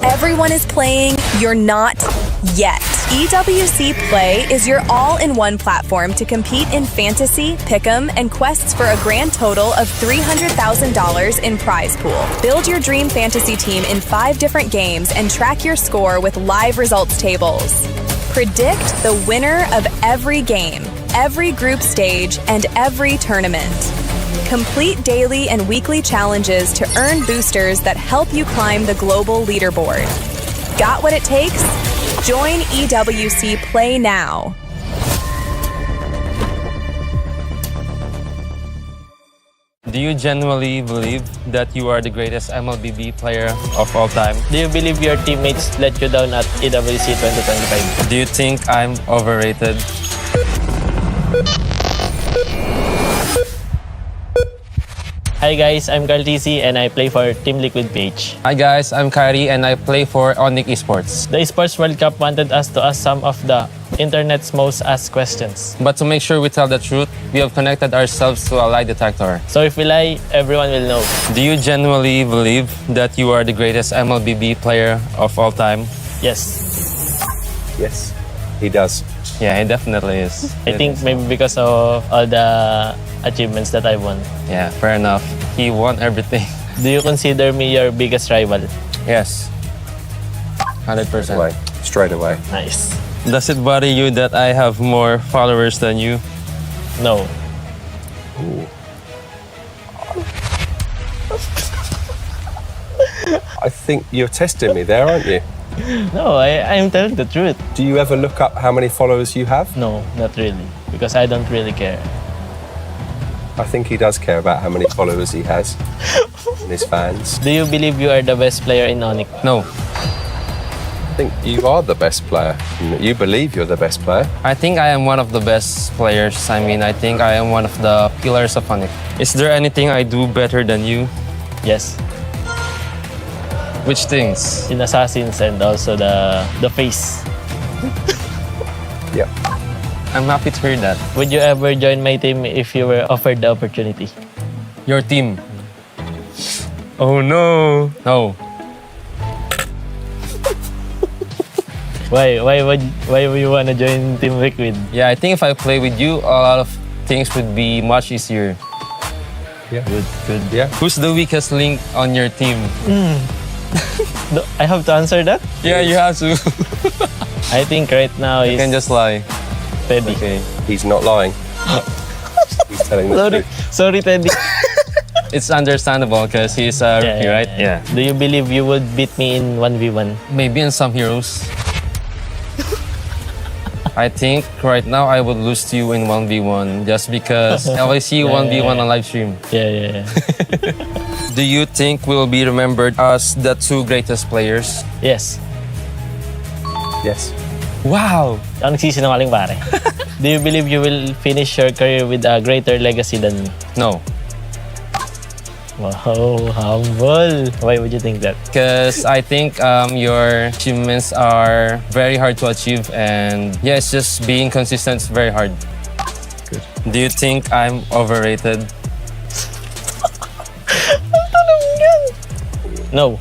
Everyone is playing, you're not yet. EWC Play is your all-in-one platform to compete in fantasy, pick'em, and quests for a grand total of $300,000 in prize pool. Build your dream fantasy team in 5 different games and track your score with live results tables. Predict the winner of every game, every group stage, and every tournament. Complete daily and weekly challenges to earn boosters that help you climb the global leaderboard. Got what it takes? Join EWC Play now. Do you genuinely believe that you are the greatest MLBB player of all time? Do you believe your teammates let you down at EWC 2025? Do you think I'm overrated? Hi guys, I'm Carl TC and I play for Team Liquid PH. Hi guys, I'm Kyrie and I play for Onyx Esports. The Esports World Cup wanted us to ask some of the internet's most asked questions. But to make sure we tell the truth, we have connected ourselves to a lie detector. So if we lie, everyone will know. Do you genuinely believe that you are the greatest MLBB player of all time? Yes. Yes, he does. Yeah, he definitely is. I think maybe because of all the achievements that I won. Yeah, fair enough. He won everything. Do you consider me your biggest rival? Yes. 100%. Straight away. Nice. Does it bother you that I have more followers than you? No. Ooh. I think you're testing me there, aren't you? No, I'm telling the truth. Do you ever look up how many followers you have? No, not really. Because I don't really care. I think he does care about how many followers he has and his fans. Do you believe you are the best player in Onyx? No. I think you are the best player. You believe you're the best player. I think I am one of the best players. I mean, I think I am one of the pillars of Onyx. Is there anything I do better than you? Yes. Which things? In Assassins and also the face. Yeah. I'm happy to hear that. Would you ever join my team if you were offered the opportunity? Your team? Oh no. No. Why would you wanna join Team Liquid? Yeah, I think if I play with you, a lot of things would be much easier. Yeah. Good. Yeah. Who's the weakest link on your team? I have to answer that? Yeah, you have to. I think right now You is can just lie. Teddy. Okay. He's not lying. He's telling the truth. Sorry, Teddy. It's understandable because he's a rookie, right? Yeah. Do you believe you would beat me in 1v1? Maybe in some heroes. I think right now I would lose to you in 1v1 just because I always see you 1v1 on live stream. Yeah. Do you think we'll be remembered as the 2 greatest players? Yes. Yes. Wow! Ang nagsisinungaling pare. Do you believe you will finish your career with a greater legacy than me? No. Wow, humble. Why would you think that? Because I think your achievements are very hard to achieve and yeah, it's just being consistent is very hard. Good. Do you think I'm overrated? No.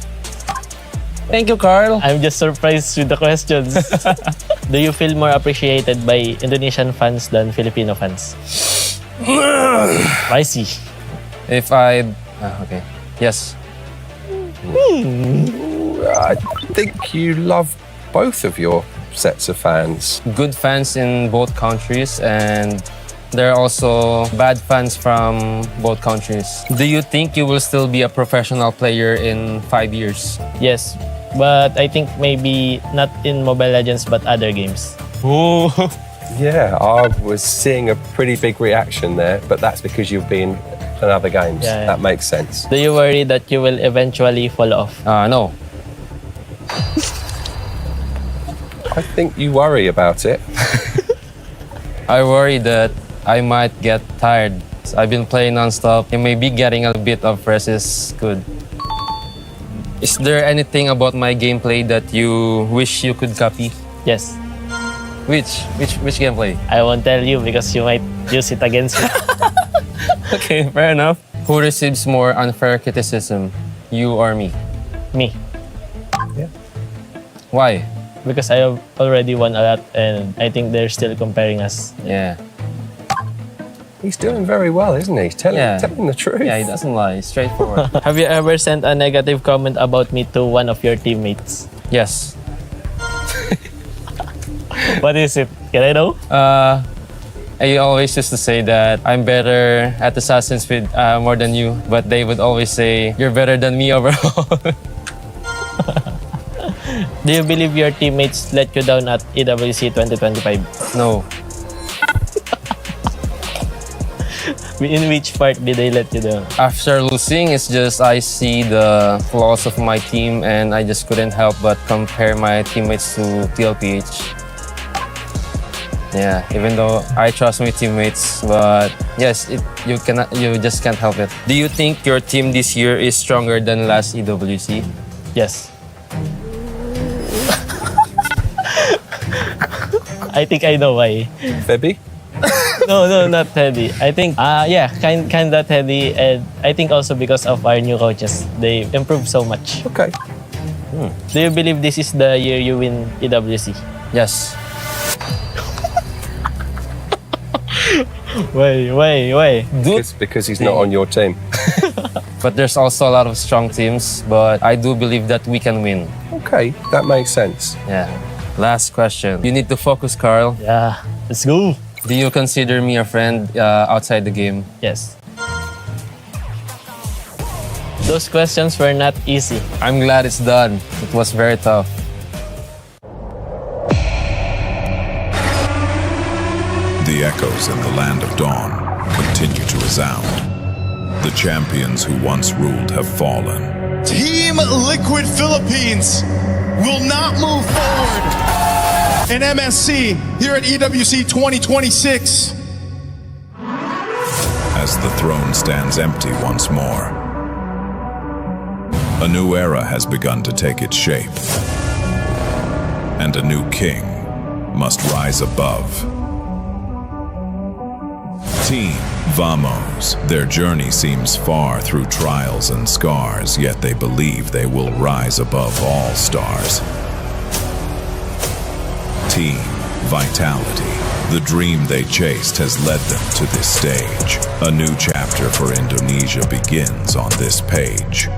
Thank you, Carl. I'm just surprised with the questions. Do you feel more appreciated by Indonesian fans than Filipino fans? I see. If I... okay. Yes. I think you love both of your sets of fans. Good fans in both countries and there are also bad fans from both countries. Do you think you will still be a professional player in 5 years? Yes, but I think maybe not in Mobile Legends but other games. Oh. Yeah, I was seeing a pretty big reaction there, but that's because you've been in other games. Yeah. That makes sense. Do you worry that you will eventually fall off? No. I think you worry about it. I worry that I might get tired. I've been playing non-stop and maybe getting a bit of rest is good. Is there anything about my gameplay that you wish you could copy? Yes. Which gameplay? I won't tell you because you might use it against me. Okay, fair enough. Who receives more unfair criticism, you or me? Me. Yeah. Why? Because I have already won a lot and I think they're still comparing us. Yeah. He's doing very well, isn't he? He's telling the truth. Yeah, he doesn't lie. Straightforward. Have you ever sent a negative comment about me to one of your teammates? Yes. What is it? Can I know? I always used to say that I'm better at Assassin's Creed more than you, but they would always say, you're better than me overall. Do you believe your teammates let you down at EWC 2025? No. In which part did they let you down? After losing, it's just I see the flaws of my team and I just couldn't help but compare my teammates to TLPH. Yeah, even though I trust my teammates, but yes, you just can't help it. Do you think your team this year is stronger than last EWC? Yes. I think I know why. Febby? No, not Teddy. I think, kinda Teddy, and I think also because of our new coaches, they improved so much. Okay. Do you believe this is the year you win EWC? Yes. Why? Because he's not on your team. But there's also a lot of strong teams, but I do believe that we can win. Okay, that makes sense. Yeah. Last question. You need to focus, Carl. Yeah, let's go. Do you consider me a friend outside the game? Yes. Those questions were not easy. I'm glad it's done. It was very tough. The echoes in the land of dawn continue to resound. The champions who once ruled have fallen. Team Liquid Philippines will not move forward in MSC here at EWC 2026. As the throne stands empty once more, a new era has begun to take its shape, and a new king must rise above. Team Vamos. Their journey seems far through trials and scars, yet they believe they will rise above all stars. Team Vitality. The dream they chased has led them to this stage. A new chapter for Indonesia begins on this page.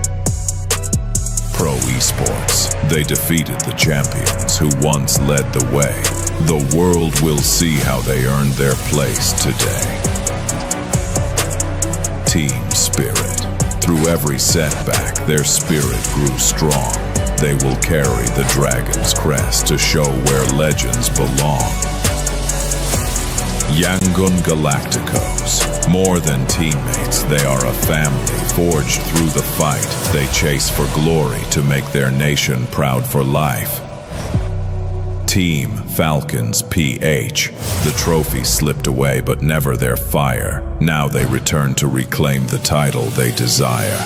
Pro Esports. They defeated the champions who once led the way. The world will see how they earned their place today. Team Spirit. Through every setback, their spirit grew strong. They will carry the dragon's crest to show where legends belong. Yangon Galacticos. More than teammates, they are a family forged through the fight. They chase for glory to make their nation proud for life. Team Falcons PH. The trophy slipped away, but never their fire. Now they return to reclaim the title they desire.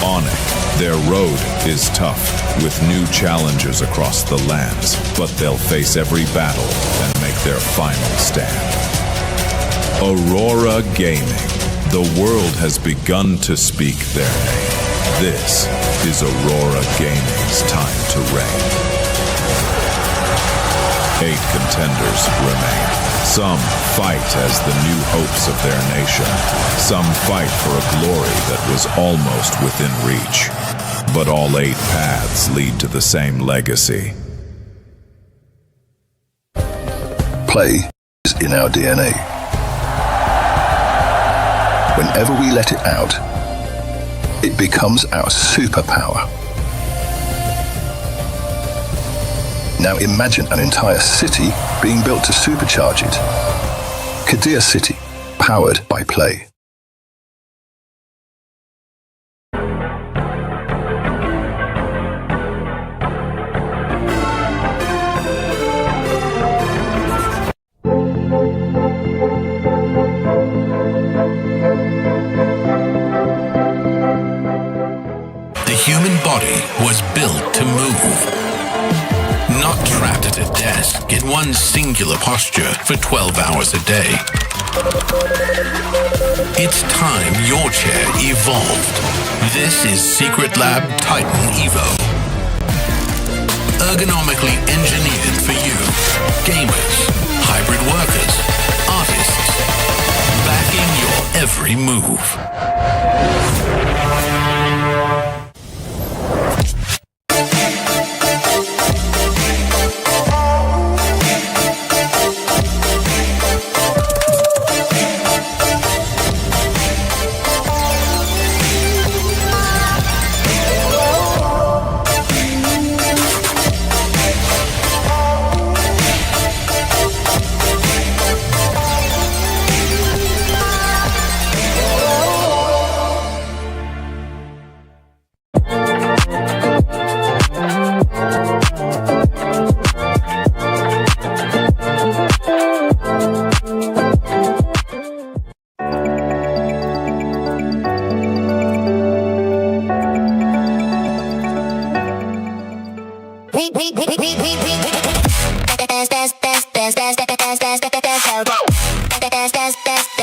Onyx. Their road is tough, with new challenges across the lands, but they'll face every battle and make their final stand. Aurora Gaming. The world has begun to speak their name. This is Aurora Gaming's time to reign. 8 contenders remain. Some fight as the new hopes of their nation. Some fight for a glory that was almost within reach. But all 8 paths lead to the same legacy. Play is in our DNA. Whenever we let it out, it becomes our superpower. Now imagine an entire city being built to supercharge it. Kadir City, powered by Play. The human body was built to move. Not trapped at a desk in one singular posture for 12 hours a day. It's time your chair evolved. This is Secret Lab Titan Evo. ergonomically engineered for you. Gamers, hybrid workers, artists, backing your every move.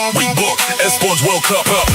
We book Esports World Cup up.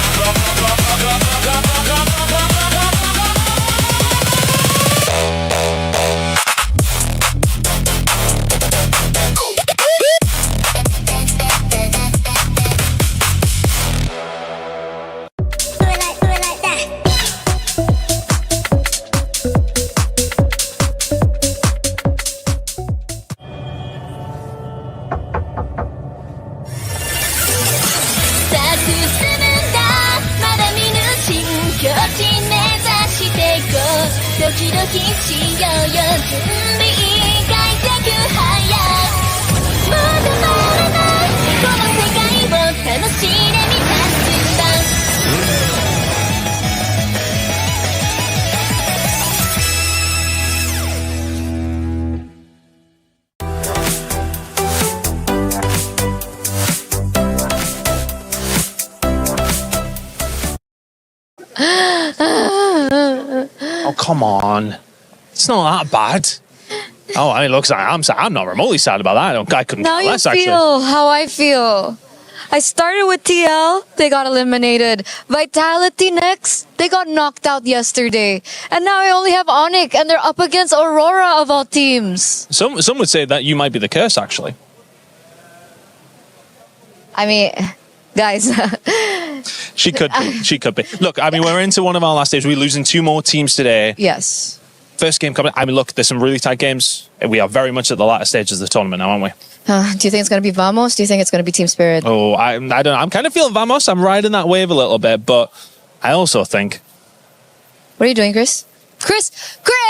Oh, come on. It's not that bad. Oh, I mean, look, I'm not remotely sad about that. I couldn't Now care you less, feel actually. how I feel. I started with TL, they got eliminated. Vitality next, they got knocked out yesterday. And now I only have Onyx, and they're up against Aurora of all teams. Some would say that you might be the curse, actually. I mean, guys. She could be. She could be. Look, I mean, we're into one of our last days. We're losing 2 more teams today. Yes. First game coming. I mean, look, there's some really tight games. We are very much at the latter stages of the tournament now, aren't we? Do you think it's going to be Vamos? Do you think it's going to be Team Spirit? Oh, I don't know. I'm kind of feeling Vamos. I'm riding that wave a little bit, but I also think What are you doing, Chris? Chris!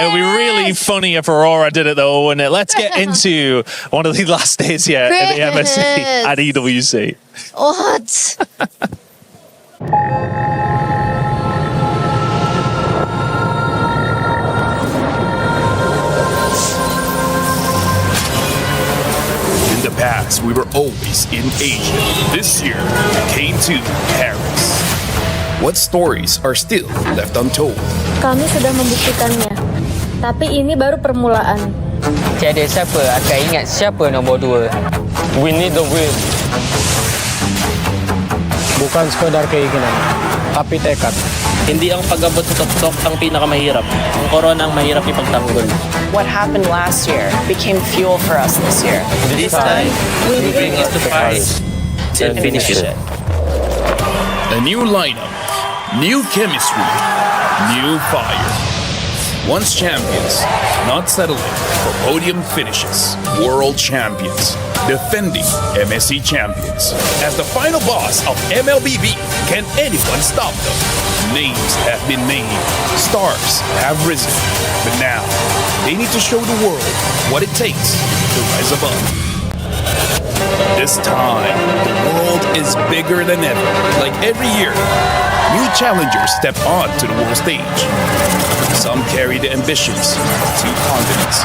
it would be really funny if Aurora did it, though, wouldn't it? Let's get into one of the last days here in the MSC at EWC. What? In the past, we were always in Asia. This year, we came to Paris. What stories are still left untold? Kami sudah membuktikannya. Tapi ini baru permulaan. Tiada siapa akan ingat siapa nombor 2. We need the win. Bukan sekadar keinginan, tapi tekad. Hindi ang pag-abot sa tuktok ang pinakamahirap. Ang corona ang mahirap ipagtanggol. What happened last year became fuel for us this year. This time, we bring it to fight and finish it. A new lineup, new chemistry, new fire. Once champions, not settling for podium finishes. World champions, defending MSC champions. As the final boss of MLBB, can anyone stop them? Names have been named, stars have risen, but now they need to show the world what it takes to rise above. This time, the world is bigger than ever. Like every year, new challengers step on to the world stage. Some carry the ambitions of 2 continents.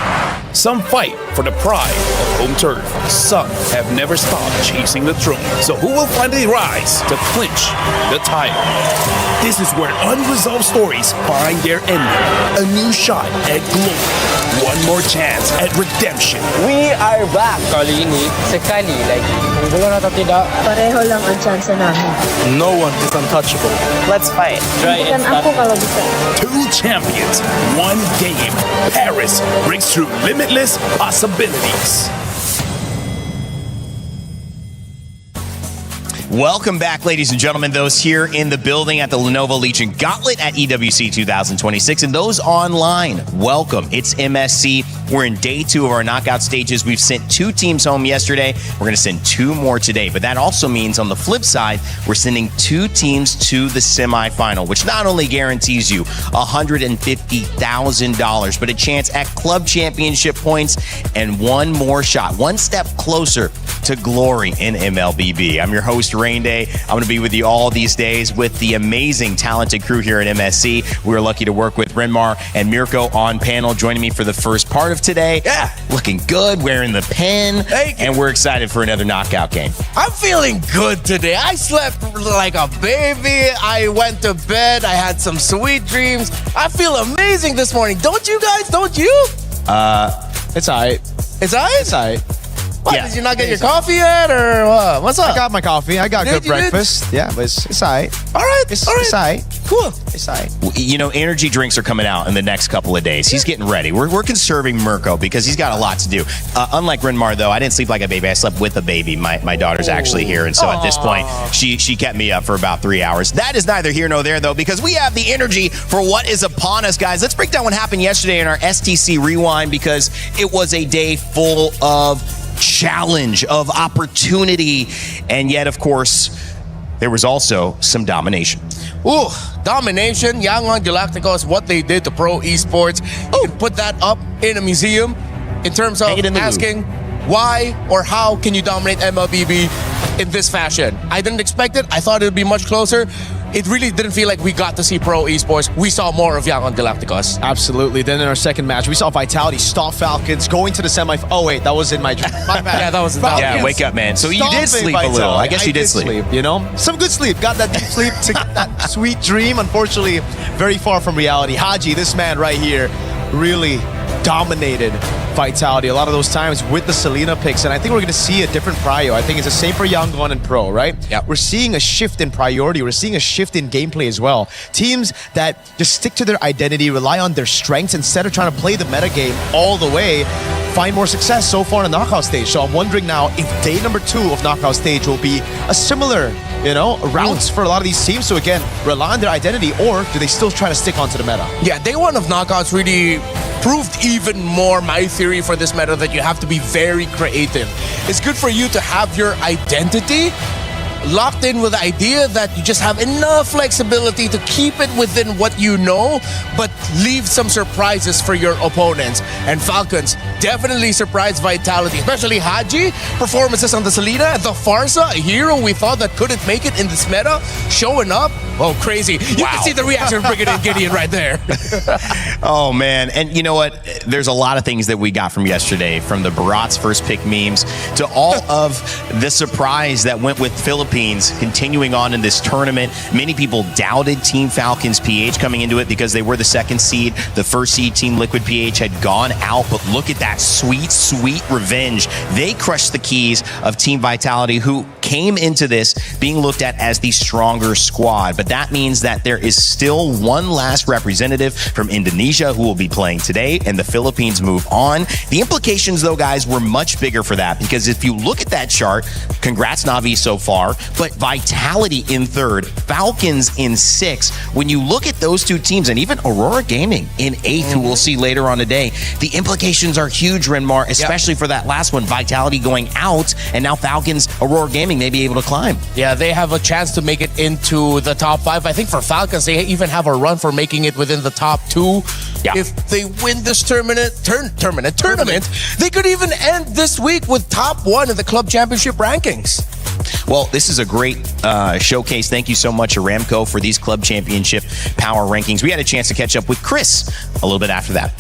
Some fight for the pride of home turf. Some have never stopped chasing the throne. So who will finally rise to clinch the title? This is where unresolved stories find their ending. A new shot at glory. One more chance at redemption. We are back. Kali ini, sekali lagi. Gulo na to tidak. Pareho lang ang chance namin. No one is untouchable. Let's fight. Bukan ako kalau bisa. Two champions, one game. Paris breaks through limitless possibilities. Welcome back, ladies and gentlemen, those here in the building at the Lenovo Legion Gauntlet at EWC 2026, and those online, welcome. It's MSC. We're in day 2 of our knockout stages. We've sent 2 teams home yesterday. We're going to send 2 more today, but that also means on the flip side, we're sending 2 teams to the semifinal, which not only guarantees you $150,000, but a chance at club championship points and one more shot, one step closer to glory in MLBB. I'm your host, Rain Day. I'm going to be with you all these days with the amazing, talented crew here at MSC. We're lucky to work with Renmar and Mirko on panel, joining me for the first part of today. Yeah. Looking good, wearing the pin, and we're excited for another knockout game. I'm feeling good today. I slept like a baby. I went to bed. I had some sweet dreams. I feel amazing this morning. Don't you guys? Don't you? It's alright. It's alright? It's alright. What, did you not get your coffee yet, or what? What's up? I got my coffee. I got good You did? breakfast. Yeah, but it's alright. All right. It's all right. alright. Cool. It's alright. You know, energy drinks are coming out in the next couple of days. He's getting ready. We're conserving Mirko because he's got a lot to do. Unlike Renmar, though, I didn't sleep like a baby. I slept with a baby. My daughter's actually here, and so at this point, she kept me up for about 3 hours. That is neither here nor there, though, because we have the energy for what is upon us, guys. Let's break down what happened yesterday in our STC Rewind, because it was a day full of challenge, of opportunity, and yet, of course, there was also some domination. Ooh, domination. Yangon Galacticos, what they did to pro esports. You can put that up in a museum in terms of asking why or how can you dominate MLBB in this fashion. I didn't expect it. I thought it would be much closer. It really didn't feel like we got to see pro esports. We saw more of Yangon Galacticos. Absolutely. Then in our second match, we saw Vitality stop Falcons going to the semi. Oh wait, that was in my dream. My bad. Yeah, that was Yeah, wake up, man. So you did sleep a little. I guess you did sleep. You know, some good sleep. Got that deep sleep to get that sweet dream. Unfortunately, very far from reality. Haji, this man right here, really dominated Vitality a lot of those times with the Selena picks, and I think we're going to see a different prio. I think it's the same for Yangon and Pro, right? Yep. We're seeing a shift in priority. We're seeing a shift in gameplay as well. Teams that just stick to their identity, rely on their strengths instead of trying to play the meta game all the way, find more success so far in the knockout stage. So I'm wondering now if day number 2 of knockout stage will be a similar, routes for a lot of these teams. So again, rely on their identity, or do they still try to stick onto the meta? Yeah, day 1 of knockouts really proved even more my theory for this meta, that you have to be very creative. It's good for you to have your identity locked in with the idea that you just have enough flexibility to keep it within what you know, but leave some surprises for your opponents. And Falcons definitely surprised Vitality, especially Haji. Performances on the Selena, the Farsa, a hero we thought that couldn't make it in this meta, showing up. Oh, crazy. You can see the reaction of Brigadier Gideon right there. Oh, man. And you know what? There's a lot of things that we got from yesterday, from the Barat's first pick memes to all of the surprise that went with Philippines continuing on in this tournament. Many people doubted Team Falcons PH coming into it because they were the second seed. The first seed, Team Liquid PH, had gone out, but look at that sweet, sweet revenge. They crushed the keys of Team Vitality, who came into this being looked at as the stronger squad. But that means that there is still one last representative from Indonesia who will be playing today, and the Philippines move on. The implications, though, guys, were much bigger for that, because if you look at that chart, congrats Navi so far, but Vitality in 3rd, Falcons in 6th. When you look at those two teams, and even Aurora Gaming in 8th, who we'll see later on today, the implications are huge, Renmar, especially for that last one, Vitality going out, and now Falcons, Aurora Gaming may be able to climb. Yeah, they have a chance to make it into the top 5. I think for Falcons, they even have a run for making it within the top 2. Yeah. If they win this tournament, they could even end this week with top 1 in the club championship rankings. Well, this is a great showcase. Thank you so much, Aramco, for these club championship power rankings. We had a chance to catch up with Chris a little bit after that.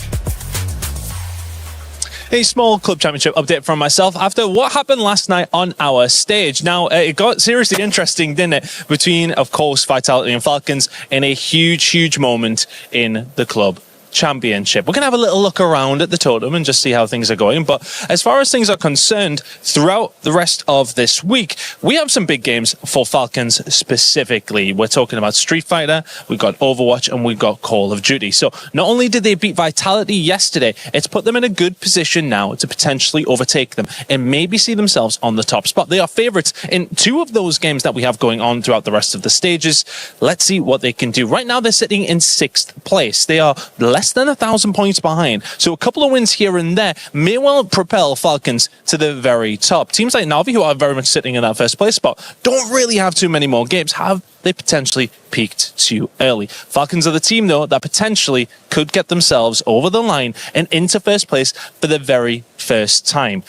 A small club championship update from myself after what happened last night on our stage. Now, it got seriously interesting, didn't it? Between, of course, Vitality and Falcons in a huge, huge moment in the club Championship. We're going to have a little look around at the totem and just see how things are going. But as far as things are concerned, throughout the rest of this week, we have some big games for Falcons specifically. We're talking about Street Fighter, we've got Overwatch, and we've got Call of Duty. So not only did they beat Vitality yesterday, it's put them in a good position now to potentially overtake them and maybe see themselves on the top spot. They are favorites in 2 of those games that we have going on throughout the rest of the stages. Let's see what they can do. Right now, they're sitting in 6th place. They are less than 1,000 points behind. So a couple of wins here and there may well propel Falcons to the very top. Teams like Na'Vi, who are very much sitting in that 1st place spot, don't really have too many more games. Have they potentially peaked too early? Falcons are the team, though, that potentially could get themselves over the line and into 1st place for the very first time.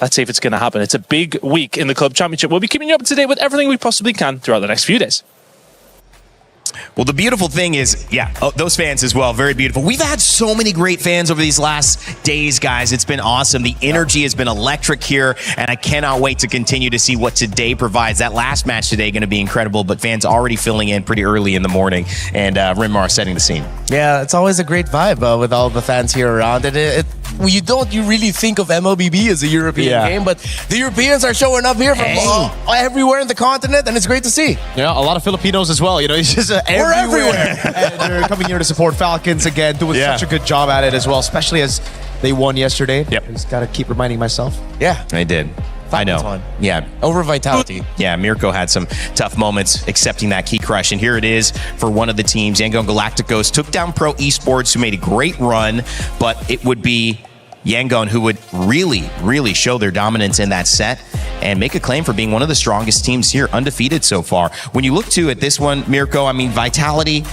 Let's see if it's going to happen. It's a big week in the Club Championship. We'll be keeping you up to date with everything we possibly can throughout the next few days. Well, the beautiful thing is, those fans as well, very beautiful. We've had so many great fans over these last days, guys. It's been awesome. The energy has been electric here, and I cannot wait to continue to see what today provides. That last match today going to be incredible, but fans already filling in pretty early in the morning, and Renmar setting the scene. Yeah, it's always a great vibe with all the fans here around. And you really think of MLBB as a European game, but the Europeans are showing up here from everywhere in the continent, and it's great to see. Yeah, a lot of Filipinos as well. You know, it's just we're everywhere. And they're coming here to support Falcons again, doing such a good job at it as well, especially as they won yesterday. Yep. I just got to keep reminding myself. Yeah. I did. I know. Yeah. Over Vitality. Yeah, Mirko had some tough moments accepting that key crush. And here it is for one of the teams. Yangon Galacticos took down Pro Esports, who made a great run, but it would be Yangon who would really show their dominance in that set and make a claim for being one of the strongest teams here, undefeated so far. When you look at this one, Mirko, I mean, Vitality,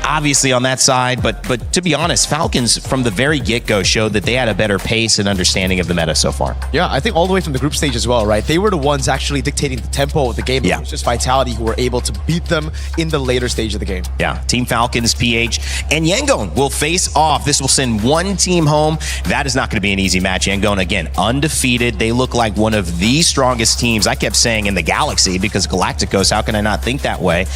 obviously on that side, but to be honest, Falcons from the very get-go showed that they had a better pace and understanding of the meta so far. Yeah, I think all the way from the group stage as well, right? They were the ones actually dictating the tempo of the game. It was just Vitality who were able to beat them in the later stage of the game. Yeah, Team Falcons, PH, and Yangon will face off. This will send one team home. That is not going to be an easy match. Yangon, again, undefeated. They look like one of the strongest teams, I kept saying, in the galaxy, because Galacticos, how can I not think that way?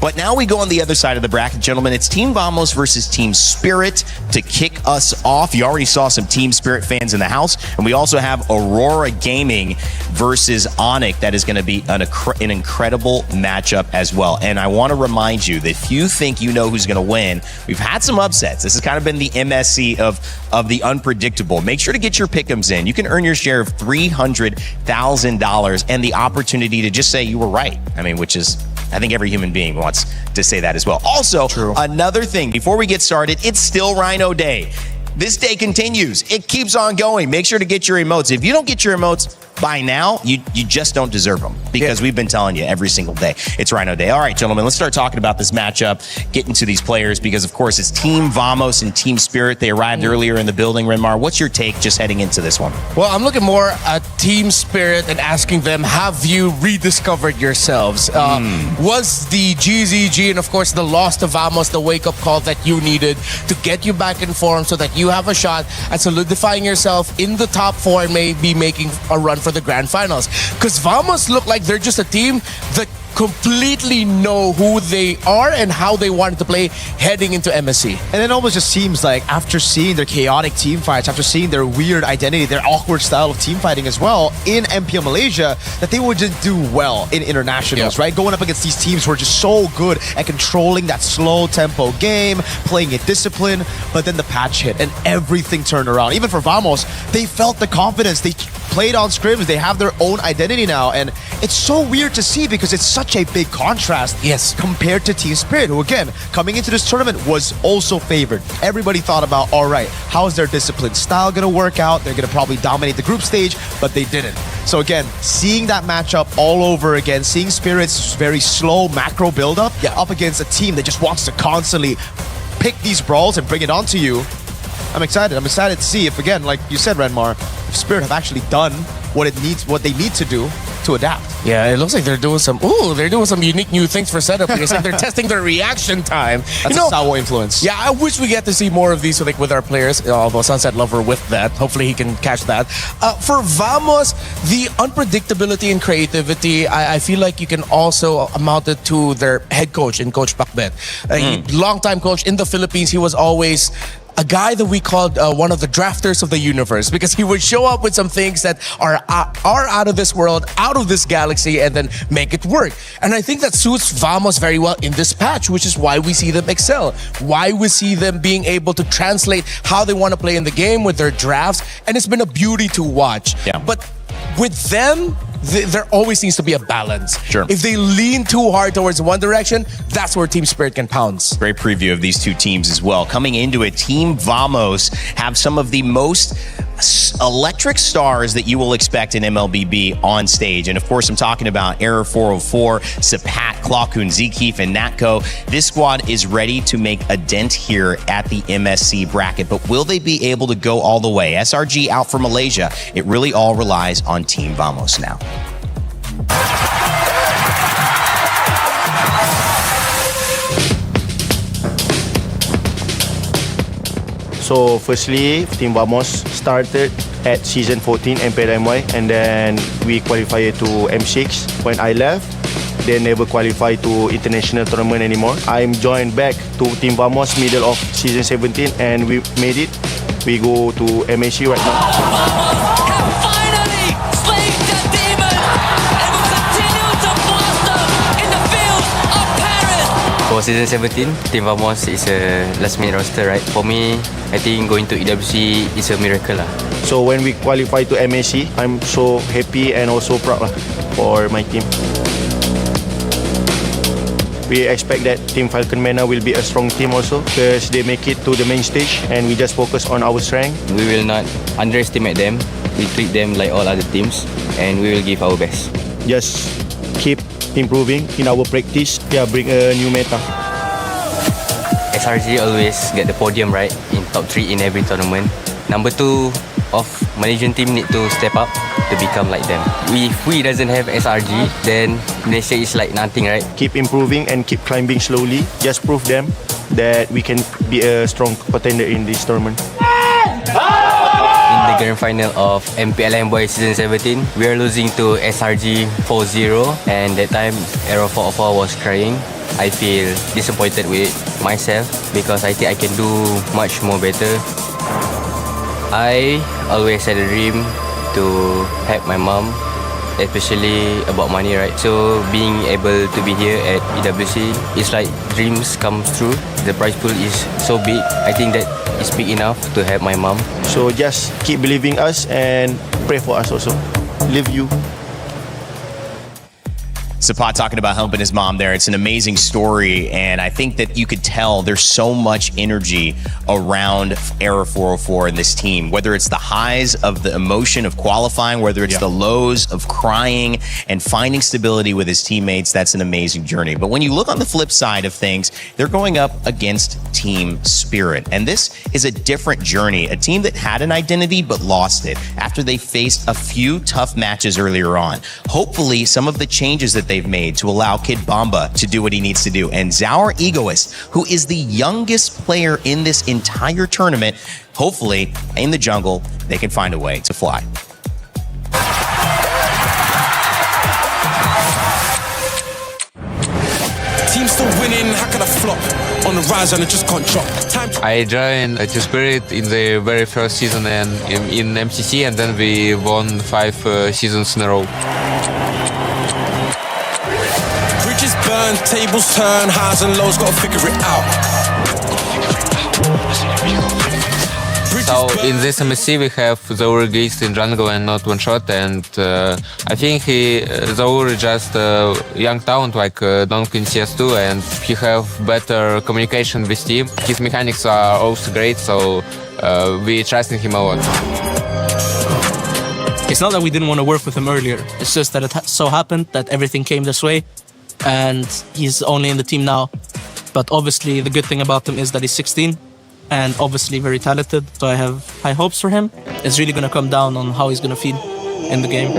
But now we go on the other side of the bracket, gentlemen. It's Team Vamos versus Team Spirit to kick us off. You already saw some Team Spirit fans in the house, and we also have Aurora Gaming versus Onyx. That is going to be an incredible matchup as well. And I want to remind you that if you think you know who's going to win, we've had some upsets. This has kind of been the MSC of the unpredictable. Make sure to get your pick'ems in. You can earn your share of $300,000 and the opportunity to just say you were right. I mean, which is, I think every human being wants to say that as well. Also, another thing, before we get started, it's still Rhino Day. This day continues. It keeps on going. Make sure to get your emotes. If you don't get your emotes by now, you just don't deserve them, because we've been telling you every single day. It's Rhino Day. All right, gentlemen, let's start talking about this matchup, get into these players, because, of course, it's Team Vamos and Team Spirit. They arrived earlier in the building. Renmar, what's your take just heading into this one? Well, I'm looking more at Team Spirit and asking them, have you rediscovered yourselves? Was the GZG and, of course, the loss to Vamos the wake-up call that you needed to get you back in form so that you have a shot at solidifying yourself in the top 4 and maybe making a run for the grand finals? Because Vamos look like they're just a team that completely know who they are and how they wanted to play heading into MSC. And it almost just seems like after seeing their chaotic team fights, after seeing their weird identity, their awkward style of team fighting as well in MPL Malaysia, that they would just do well in internationals, right? Going up against these teams who are just so good at controlling that slow tempo game, playing it disciplined, but then the patch hit and everything turned around. Even for Vamos, they felt the confidence. They played on scrims. They have their own identity now, and it's so weird to see because it's such a big contrast compared to Team Spirit, who again, coming into this tournament was also favored. Everybody thought about, all right, how is their discipline style going to work out? They're going to probably dominate the group stage, but they didn't. So again, seeing that matchup all over again, seeing Spirit's very slow macro build-up up against a team that just wants to constantly pick these brawls and bring it onto you, I'm excited. I'm excited to see if, again, like you said, Renmar, if Spirit have actually done what they need to do to adapt. Yeah, it looks like they're doing some unique new things for setup. It's like they're testing their reaction time. That's a Sawo influence. Yeah, I wish we get to see more of these with our players. Although Sunset Lover with that, hopefully he can catch that. For Vamos, the unpredictability and creativity, I feel like you can also amount it to their head coach in Coach Pakbet. Long-time coach in the Philippines. He was always a guy that we called one of the drafters of the universe, because he would show up with some things that are out of this world, out of this galaxy, and then make it work. And I think that suits Vamos very well in this patch, which is why we see them excel, why we see them being able to translate how they want to play in the game with their drafts, and it's been a beauty to watch. Yeah. But with them, there always needs to be a balance. Sure. If they lean too hard towards one direction, that's where Team Spirit can pounce. Great preview of these two teams as well. Coming into it, Team Vamos have some of the most electric stars that you will expect in MLBB on stage. And of course, I'm talking about Error 404, Sapat, Klakun, Zekeef, and Natko. This squad is ready to make a dent here at the MSC bracket, but will they be able to go all the way? SRG out for Malaysia. It really all relies on Team Vamos now. So firstly, Team Vamos started at season 14 MPLMY, and then we qualified to M6. When I left, they never qualified to international tournament anymore. I'm joined back to Team Vamos middle of season 17, and we made it. We go to MSC right now. For season 17, Team Vamos is a last minute roster, right? For me, I think going to EWC is a miracle. So when we qualify to MSC, I'm so happy and also proud for my team. We expect that Team Falcon Mena will be a strong team also, because they make it to the main stage and we just focus on our strength. We will not underestimate them. We treat them like all other teams, and we will give our best. Just keep improving in our practice. Yeah, bring a new meta. SRG always get the podium, right? In top 3 in every tournament. Number 2 of Malaysian team need to step up to become like them. If we doesn't have SRG, then Malaysia is like nothing, right? Keep improving and keep climbing slowly. Just prove them that we can be a strong contender in this tournament. In the grand final of MPLM Boys season 17, we are losing to SRG 4-0, and that time Aero 404 was crying. I feel disappointed with myself because I think I can do much more better. I always had a dream to help my mom, especially about money, right? So being able to be here at EWC is like dreams come true. The prize pool is so big. I think that is big enough to help my mom. So just keep believing us and pray for us also. Love you. Sapat talking about helping his mom there. It's an amazing story, and I think that you could tell there's so much energy around Error 404 in this team, whether it's the highs of the emotion of qualifying, whether it's the lows of crying and finding stability with his teammates. That's an amazing journey. But when you look on the flip side of things, they're going up against Team Spirit, and this is a different journey, a team that had an identity but lost it after they faced a few tough matches earlier on. Hopefully, some of the changes that they've made to allow Kid Bamba to do what he needs to do. And Zaur Egoist, who is the youngest player in this entire tournament, hopefully in the jungle, they can find a way to fly. Team's still winning, how can I flop? On the rise and I just can't drop. I joined Team Spirit in the very first season and in MCC, and then we won 5 seasons in a row. Bridges burn, tables turn, highs and lows, gotta figure it out. So in this MSC we have Zaur Geist in jungle and not one shot, and I think Zaur is just a young talent like Donk in CS2, and he have better communication with team. His mechanics are also great, so we trust in him a lot. It's not that we didn't want to work with him earlier, it's just that it so happened that everything came this way and he's only in the team now. But obviously the good thing about him is that he's 16 and obviously very talented, so I have high hopes for him. It's really going to come down on how he's going to feel. in the game.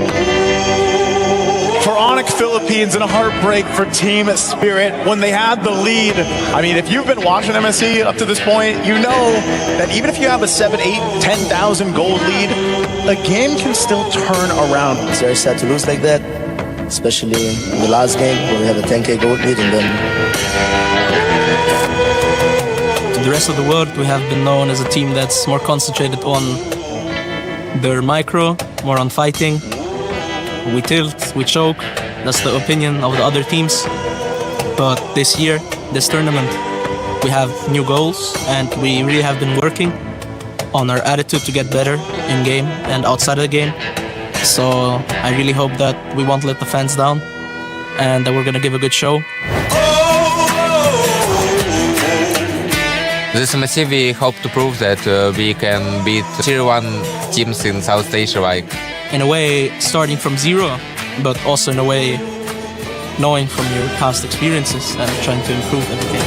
For Onyx Philippines and a heartbreak for Team Spirit when they had the lead. I mean, if you've been watching MSC up to this point, you know that even if you have a 7, 8, 10,000 gold lead, a game can still turn around. It's very sad to lose like that, especially in the last game where we had a 10k gold lead and then... To the rest of the world, we have been known as a team that's more concentrated on their micro, more on fighting. We tilt, we choke, that's the opinion of the other teams. But this year, this tournament, we have new goals and we really have been working on our attitude to get better in game and outside of the game. So I really hope that we won't let the fans down and that we're gonna give a good show. This MSC, we hope to prove that we can beat Tier 1 teams in South Asia, like In a way, starting from zero, but also in a way, knowing from your past experiences and trying to improve everything.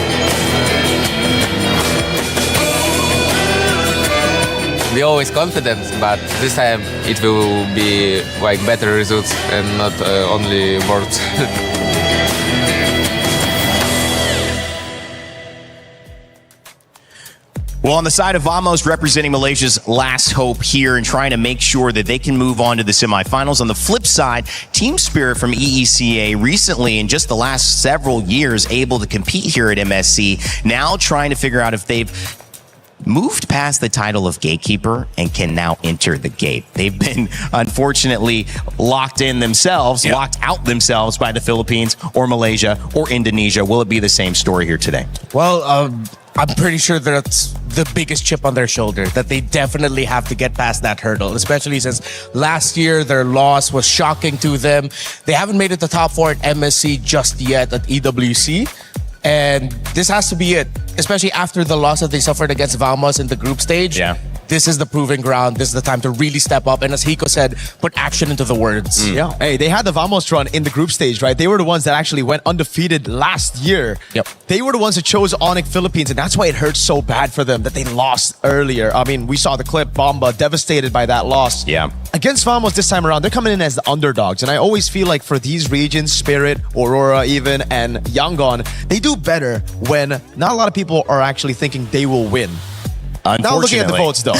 we're always confident, but this time it will be like better results and not only words. Well, on the side of Vamos representing Malaysia's last hope here and trying to make sure that they can move on to the semifinals. On the flip side, Team Spirit from EECA recently, in just the last several years, able to compete here at MSC, now trying to figure out if they've moved past the title of gatekeeper and can now enter the gate. They've been, unfortunately, locked in themselves, locked out themselves by the Philippines or Malaysia or Indonesia. Will it be the same story here today? Well, I'm pretty sure that's the biggest chip on their shoulder, that they definitely have to get past that hurdle, especially since last year their loss was shocking to them. They haven't made it the top 4 at MSC just yet at EWC. And this has to be it, especially after the loss that they suffered against Vamos in the group stage. Yeah. This is the proving ground. This is the time to really step up. And as Hiko said, put action into the words. Yeah. Hey, they had the Vamos run in the group stage, right? They were the ones that actually went undefeated last year. Yep. They were the ones that chose Onyx Philippines, and that's why it hurts so bad for them that they lost earlier. I mean, we saw the clip, Bomba, devastated by that loss. Yeah. Against Vamos this time around, they're coming in as the underdogs. And I always feel like for these regions, Spirit, Aurora even, and Yangon, they do better when not a lot of people are actually thinking they will win. Now looking at the votes, though.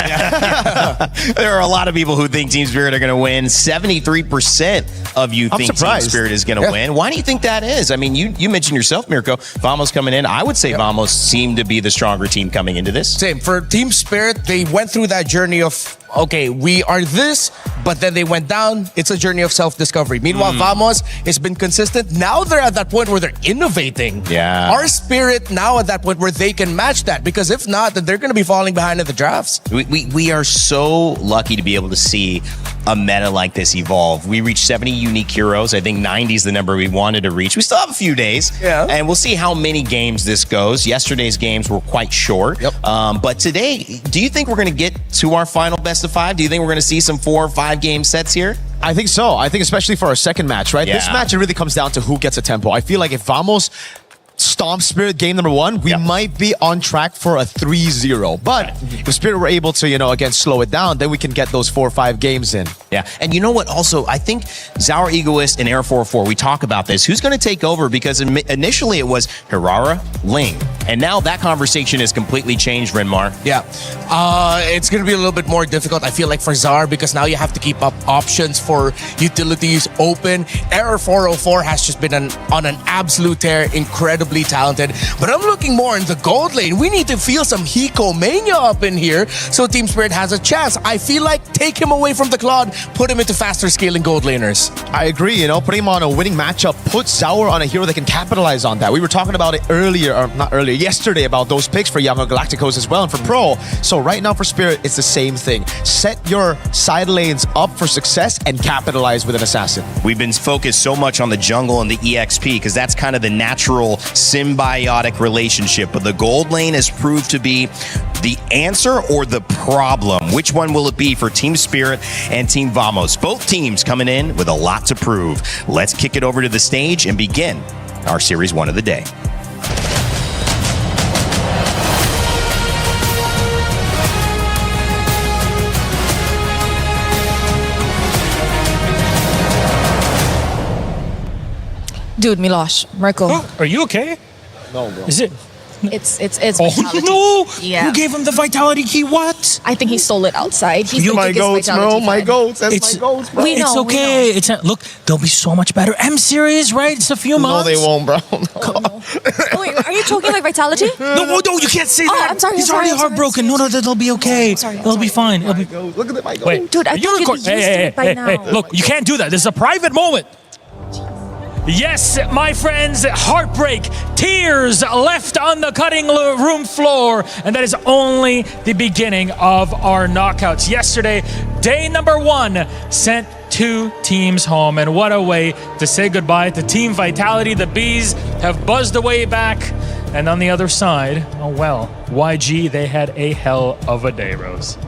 There are a lot of people who think Team Spirit are going to win. 73% of you think Team Spirit is going to win. Why do you think that is? I mean, you mentioned yourself, Mirko, Vamos coming in. I would say Vamos seemed to be the stronger team coming into this. Same. For Team Spirit, they went through that journey of, okay, we are this, but then they went down. It's a journey of self-discovery. Meanwhile, Vamos has been consistent. Now they're at that point where they're innovating. Yeah. Our Spirit now at that point where they can match that, because if not, then they're going to be falling behind in the drafts. We are so lucky to be able to see a meta like this evolve. We reached 70 unique heroes. I think 90 is the number we wanted to reach. We still have a few days. Yeah. And we'll see how many games this goes. Yesterday's games were quite short. Yep. But today, do you think we're going to get to our final best of 5? Do you think we're going to see some 4 or 5 game sets here? I think so. I think especially for our second match, right? Yeah. This match, it really comes down to who gets a tempo. I feel like if Vamos stomp Spirit game number 1, we might be on track for a 3-0. But if Spirit were able to, again, slow it down, then we can get those 4 or 5 games in. Yeah, and you know what? Also, I think Zaur Egoist and Air 44, we talk about this. Who's going to take over? Because initially it was Hirara, Ling. And now that conversation has completely changed, Renmar. Yeah. It's going to be a little bit more difficult, I feel like, for Zaur, because now you have to keep up options for utilities open. Air 404 has just been on an absolute tear, incredibly talented. But I'm looking more in the gold lane. We need to feel some Hiko mania up in here so Team Spirit has a chance. I feel like take him away from the Claude, put him into faster scaling gold laners. I agree, putting him on a winning matchup puts Zaur on a hero that can capitalize on that. We were talking about it yesterday about those picks for Young Galacticos as well and for Pro. So right now for Spirit, it's the same thing. Set your side lanes up for success and capitalize with an assassin. We've been focused so much on the jungle and the EXP because that's kind of the natural symbiotic relationship. But the gold lane has proved to be the answer or the problem. Which one will it be for Team Spirit and Team Vamos? Both teams coming in with a lot to prove. Let's kick it over to the stage and begin our Series 1 of the day. Dude, Milosh, Merkel. Oh, are you okay? No, bro. Is it? It's Oh vitality. no! Yeah. Who gave him the vitality key? What? I think he stole it outside. He's You- the My biggest goats, vitality bro, my fan. goats. That's It's- my goats, bro. We know, It's we okay. It's look, they'll be so much better. M series, right? It's a few No, months. they won't, bro. Oh, wait, are you talking like vitality? No, you can't say that. I'm sorry. He's I'm sorry, already I'm sorry. heartbroken. No, they'll be okay. It'll be fine. It'll be. Look at my goats. Wait, Dude, I are you thought you'd be record- used to it by now. Look, you can't do that. This is a private moment. Yes, my friends, heartbreak, tears left on the cutting room floor, and that is only the beginning of our knockouts. Yesterday, day number 1 sent 2 teams home, and what a way to say goodbye to Team Vitality. The Bees have buzzed away back, and on the other side, oh well, YG, they had a hell of a day, Rose.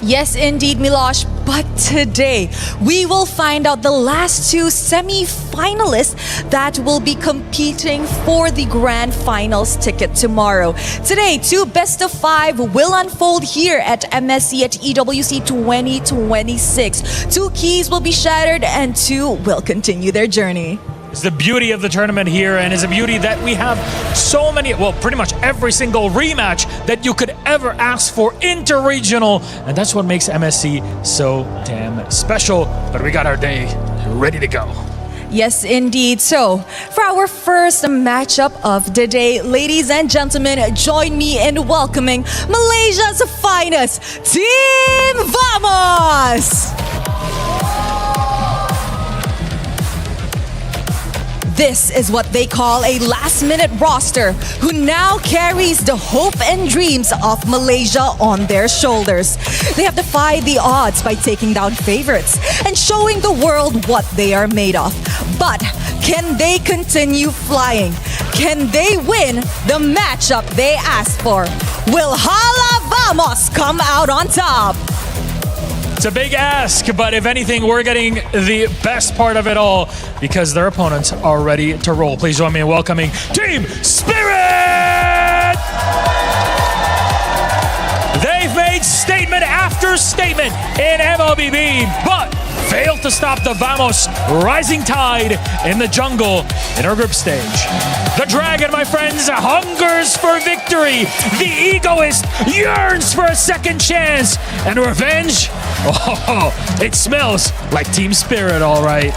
Yes, indeed, Milosh. But today, we will find out the last 2 semi-finalists that will be competing for the grand finals ticket tomorrow. Today, 2 best of 5 will unfold here at MSC at EWC 2026. 2 keys will be shattered and 2 will continue their journey. It's the beauty of the tournament here, and it's a beauty that we have so many, well, pretty much every single rematch that you could ever ask for inter-regional, and that's what makes MSC so damn special. But we got our day ready to go. Yes, indeed. So, for our first matchup of the day, ladies and gentlemen, join me in welcoming Malaysia's finest, Team Vamos! This is what they call a last-minute roster who now carries the hope and dreams of Malaysia on their shoulders. They have defied the odds by taking down favorites and showing the world what they are made of. But can they continue flying? Can they win the matchup they asked for? Will Hala Vamos come out on top? It's a big ask, but if anything, we're getting the best part of it all because their opponents are ready to roll. Please join me in welcoming Team Spirit! They've made statement after statement in MLBB, but failed to stop the Vamos rising tide in the jungle in our group stage. The Dragon, my friends, hungers for victory. The Egoist yearns for a second chance. And revenge? Oh, it smells like Team Spirit, all right.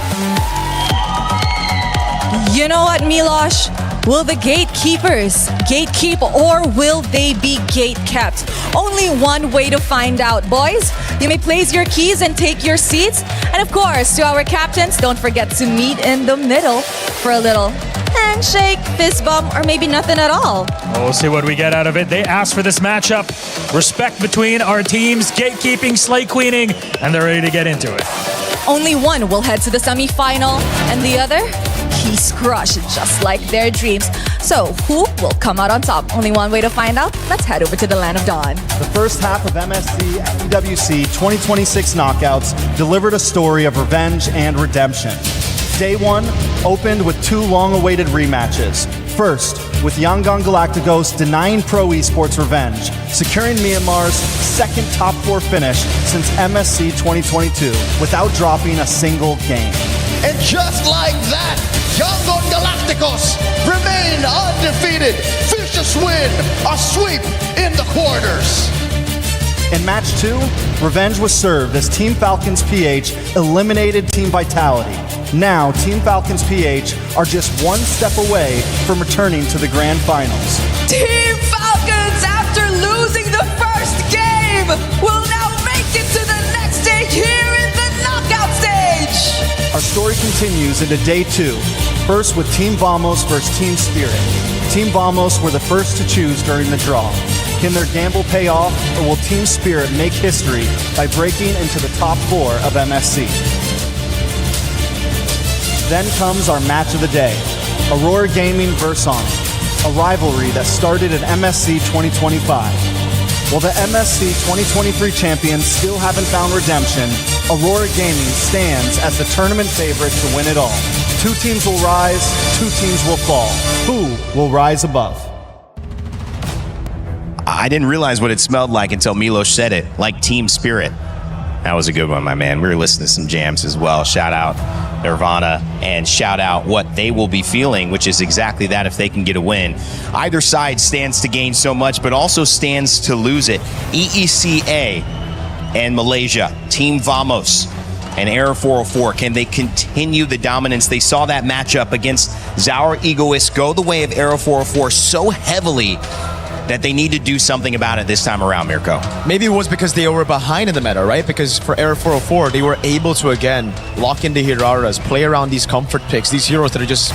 You know what, Milosh? Will the gatekeepers gatekeep or will they be gate-kept? Only one way to find out, boys. You may place your keys and take your seats. And of course, to our captains, don't forget to meet in the middle for a little handshake, fist bump, or maybe nothing at all. We'll see what we get out of it. They asked for this matchup. Respect between our teams, gatekeeping, slay queening, and they're ready to get into it. Only one will head to the semi-final, and the other, he's crushed just like their dreams. So, who will come out on top? Only one way to find out. Let's head over to the Land of Dawn. The first half of MSC and EWC 2026 knockouts delivered a story of revenge and redemption. Day 1 opened with 2 long-awaited rematches. First, with Yangon Galacticos denying Pro Esports revenge, securing Myanmar's second top 4 finish since MSC 2022 without dropping a single game. And just like that, Yangon Galacticos remain undefeated. Vicious win, a sweep in the quarters. In match 2, revenge was served as Team Falcons PH eliminated Team Vitality. Now, Team Falcons PH are just 1 step away from returning to the grand finals. Team Falcons, after losing the first game, will now make it to the next stage here in the knockout stage. Our story continues into day 2, first with Team Vamos versus Team Spirit. Team Vamos were the first to choose during the draw. Can their gamble pay off, or will Team Spirit make history by breaking into the top 4 of MSC? Then comes our match of the day, Aurora Gaming vs Onyx, a rivalry that started at MSC 2025. While the MSC 2023 champions still haven't found redemption, Aurora Gaming stands as the tournament favorite to win it all. 2 teams will rise, 2 teams will fall. Who will rise above? I didn't realize what it smelled like until Milos said it, like Team Spirit. That was a good one, my man. We were listening to some jams as well. Shout out Nirvana and shout out what they will be feeling, which is exactly that if they can get a win. Either side stands to gain so much, but also stands to lose it. EECA and Malaysia, Team Vamos and Error 404, can they continue the dominance? They saw that matchup against Zaur Egoist go the way of Error 404 so heavily that they need to do something about it this time around, Mirko. Maybe it was because they were behind in the meta, right? Because for Error 404, they were able to, again, lock into Hiraras, play around these comfort picks, these heroes that are just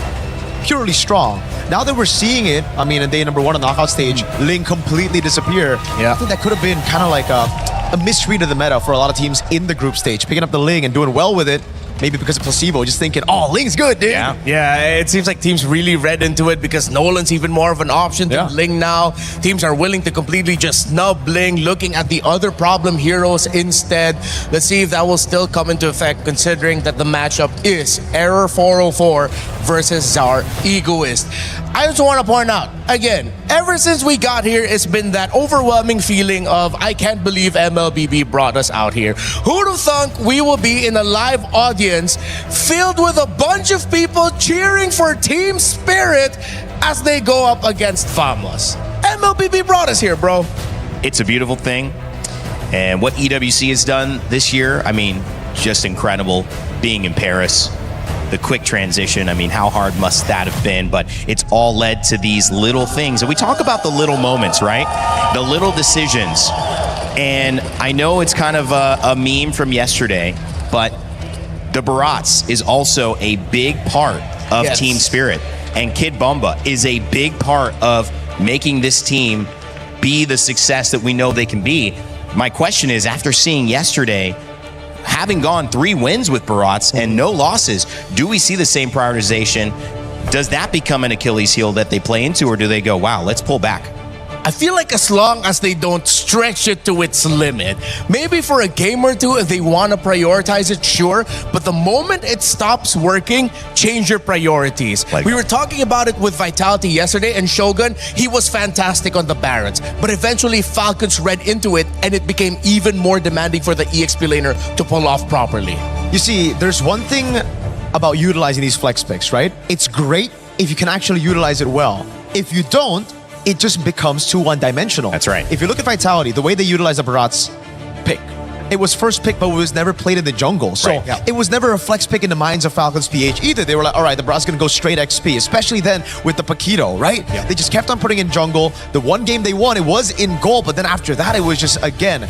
purely strong. Now that we're seeing it, I mean, in day number 1 on the knockout stage, Ling completely disappear. I think that could have been kind of like a misread of the meta for a lot of teams in the group stage, picking up the Ling and doing well with it. Maybe because of placebo, just thinking, oh, Ling's good, dude. Yeah, it seems like teams really read into it because Nolan's even more of an option than Ling now. Teams are willing to completely just snub Ling, looking at the other problem heroes instead. Let's see if that will still come into effect, considering that the matchup is Error 404 versus Zaur Egoist. I also want to point out, again, ever since we got here, it's been that overwhelming feeling of, I can't believe MLBB brought us out here. Who'd have thunk we will be in a live audience filled with a bunch of people cheering for Team Spirit as they go up against Vamos. MLBB brought us here, bro. It's a beautiful thing. And what EWC has done this year, I mean, just incredible. Being in Paris, the quick transition, I mean, how hard must that have been? But it's all led to these little things. And we talk about the little moments, right? The little decisions. And I know it's kind of a meme from yesterday, but the Barats is also a big part of Team Spirit. And Kid Bomba is a big part of making this team be the success that we know they can be. My question is, after seeing yesterday, having gone 3 wins with Barats and no losses, do we see the same prioritization? Does that become an Achilles heel that they play into, or do they go, wow, let's pull back? I feel like as long as they don't stretch it to its limit, maybe for a game or two, if they want to prioritize it, sure. But the moment it stops working, change your priorities. We were talking about it with Vitality yesterday, and Shogun, he was fantastic on the Barons. But eventually, Falcons read into it, and it became even more demanding for the EXP laner to pull off properly. You see, there's one thing about utilizing these flex picks, right? It's great if you can actually utilize it well. If you don't, it just becomes too one-dimensional. That's right. If you look at Vitality, the way they utilize the Barats pick, it was first pick, but it was never played in the jungle. So it was never a flex pick in the minds of Falcons PH either. They were like, all right, the Barats going to go straight XP, especially then with the Paquito, right? They just kept on putting in jungle. The one game they won, it was in gold, but then after that, it was just, again,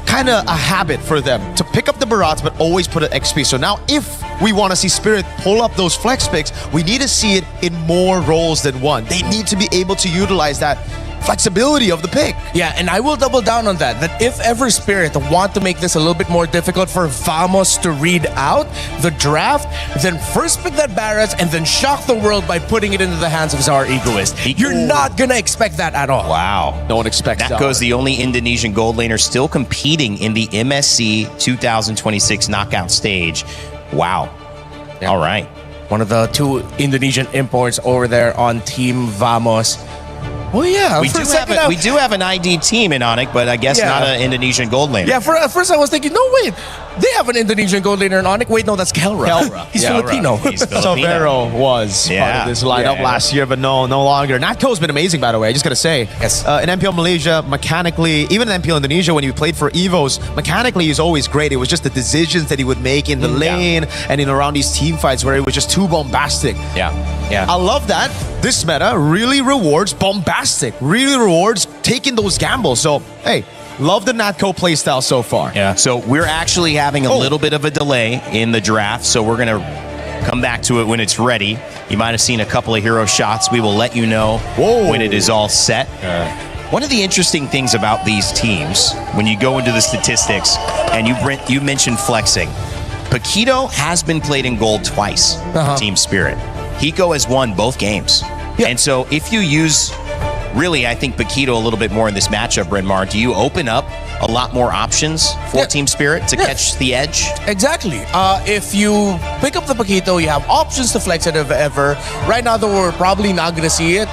kind of a habit for them to pick up the Barats, but always put an XP. So now if we want to see Spirit pull up those flex picks, we need to see it in more roles than one. They need to be able to utilize that flexibility of the pick. Yeah, and I will double down on that if ever Spirit want to make this a little bit more difficult for Vamos to read out the draft, then first pick that Barrett and then shock the world by putting it into the hands of Zaur Egoist. You're not going to expect that at all. Wow. No one expects that. That goes the only Indonesian gold laner still competing in the MSC 2026 knockout stage. Wow. All right. One of the 2 Indonesian imports over there on Team Vamos. Oh yeah, we do have an ID team in Onyx, but I guess not an Indonesian gold laner. Yeah, at first I was thinking, no wait, they have an Indonesian gold laner in Onyx. Wait, no, that's Kelra. He's Filipino. He's Filipino. So Vero was part of this lineup last year, but no longer. Natco's been amazing, by the way. I just gotta say, in MPL Malaysia, mechanically, even in MPL Indonesia, when he played for Evos, mechanically he's always great. It was just the decisions that he would make in the lane and in around these team fights where it was just too bombastic. Yeah. I love that. This meta really rewards bombastic, really rewards taking those gambles. So, hey, love the Natco playstyle so far. Yeah. So we're actually having a little bit of a delay in the draft, so we're going to come back to it when it's ready. You might have seen a couple of hero shots. We will let you know when it is all set. One of the interesting things about these teams, when you go into the statistics, and you mentioned flexing, Paquito has been played in gold twice for Team Spirit. Hiko has won both games. And so if you use, really, I think Paquito a little bit more in this matchup, Brenmar, do you open up a lot more options for Team Spirit to catch the edge? Exactly. If you pick up the Paquito, you have options to flex it if ever. Right now, though, we're probably not going to see it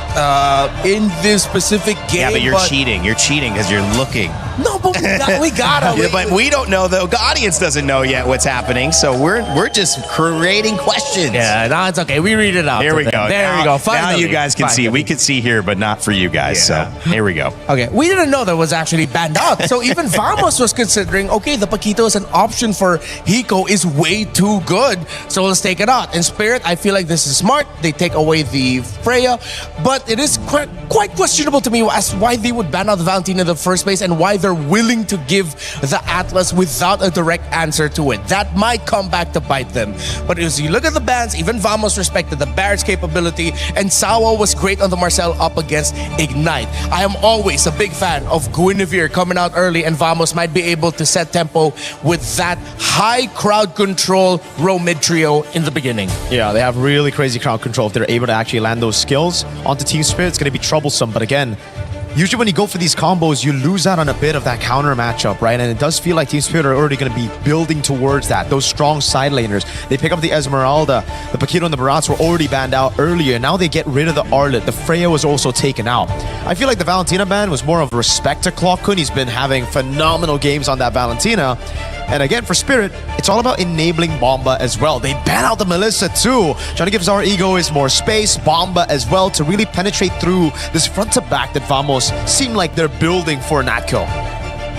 in this specific game. Yeah, but you're cheating. You're cheating because you're looking. No, but we gotta. Yeah, but we don't know, though. The audience doesn't know yet what's happening, so we're just creating questions. Yeah, no, it's okay. We read it out. Here we go. There we go. Now Finally. you guys can see. We could see here, but not for you guys. So here we go. Okay, we didn't know that was actually banned out. So even Vamos was considering, okay, the Paquito is an option for Hiko is way too good. So let's take it out. In Spirit, I feel like this is smart. They take away the Freya, but it is quite questionable to me as why they would ban out the Valentina in the first place and why they're willing to give the Atlas without a direct answer to it. That might come back to bite them. But as you look at the bans, even Vamos respected the Barrett's capability, and Sawa was great on the Marcel up against Ignite. I am always a big fan of Guinevere coming out early, and Vamos might be able to set tempo with that high crowd control row mid trio in the beginning. Yeah, they have really crazy crowd control. If they're able to actually land those skills onto Team Spirit, it's going to be troublesome. But again, usually when you go for these combos, you lose out on a bit of that counter matchup, right? And it does feel like Team Spirit are already going to be building towards that. Those strong side laners. They pick up the Esmeralda. The Paquito and the Barats were already banned out earlier. Now they get rid of the Arlet. The Freya was also taken out. I feel like the Valentina ban was more of respect to Clockhood. He's been having phenomenal games on that Valentina. And again, for Spirit, it's all about enabling Bomba as well. They ban out the Melissa too, trying to give Zara Egoist more space, Bomba as well, to really penetrate through this front to back that Vamos seem like they're building for Natco.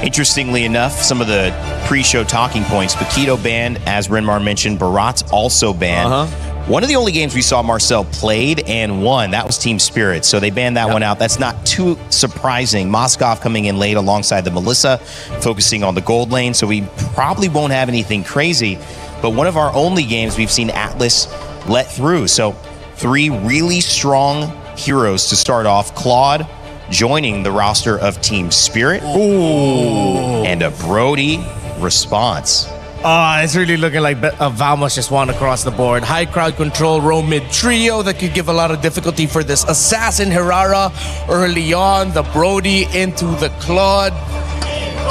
Interestingly enough, some of the pre-show talking points, Paquito banned, as Renmar mentioned, Barat's also banned. One of the only games we saw Marcel played and won, that was Team Spirit. So they banned that one out. That's not too surprising. Moskov coming in late alongside the Melissa, focusing on the gold lane. So we probably won't have anything crazy. But one of our only games we've seen Atlas let through. So 3 really strong heroes to start off. Claude joining the roster of Team Spirit. Ooh. And a Brody response. It's really looking like Vamos just won across the board. High crowd control, row mid trio that could give a lot of difficulty for this Assassin Herrera early on. The Brody into the Claude.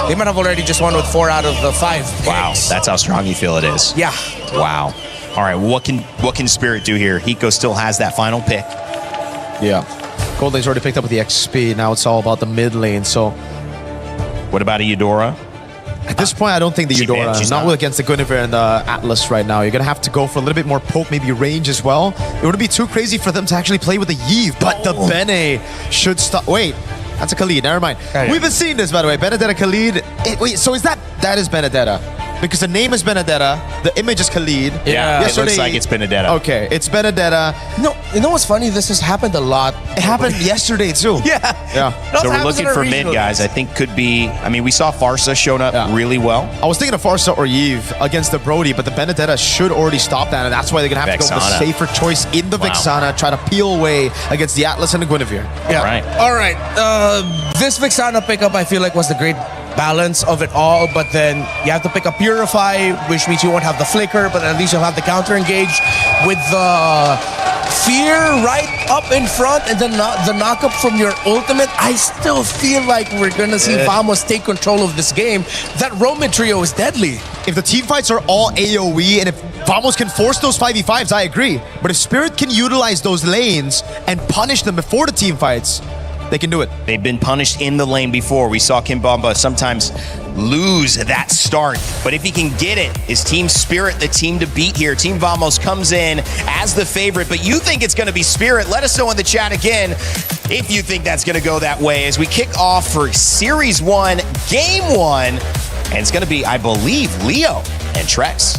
They might have already just won with 4 out of the 5. Wow, that's how strong you feel it is. Yeah. Wow. All right, what can Spirit do here? Hiko still has that final pick. Yeah. Gold lane's already picked up with the XP. Now it's all about the mid lane. So, what about a Eudora? At this point, I don't think the Eudora, not against the Guinevere and the Atlas right now. You're going to have to go for a little bit more poke, maybe range as well. It wouldn't be too crazy for them to actually play with the Yves, but the Bene should stop. Wait, that's a Khalid, never mind. We've been seeing this, by the way. Benedetta Khalid. Wait, so is that is Benedetta? Because the name is Benedetta, the image is Khalid. Yeah, it looks like it's Benedetta. Okay, it's Benedetta. No, you know what's funny? This has happened a lot. It happened yesterday too. Yeah. So we're looking for mid guys. I think could be. I mean, we saw Farsa showing up really well. I was thinking of Farsa or Yves against the Brody, but the Benedetta should already stop that, and that's why they're gonna have to go with the safer choice in the Vexana, try to peel away against the Atlas and the Guinevere. Yeah. All right. This Vexana pickup, I feel like, was the great balance of it all, but then you have to pick up Purify, which means you won't have the flicker, but at least you'll have the counter engage with the fear right up in front, and then the knockup from your ultimate. I still feel like we're gonna see Vamos take control of this game. That Roman trio is deadly. If the team fights are all AoE, and if Vamos can force those 5v5s, I agree. But if Spirit can utilize those lanes and punish them before the team fights, they can do it. They've been punished in the lane before. We saw Kimbamba sometimes lose that start. But if he can get it, is Team Spirit the team to beat here? Team Vamos comes in as the favorite, but you think it's going to be Spirit. Let us know in the chat again if you think that's going to go that way as we kick off for Series 1, Game 1. And it's going to be, I believe, Leo and Trex.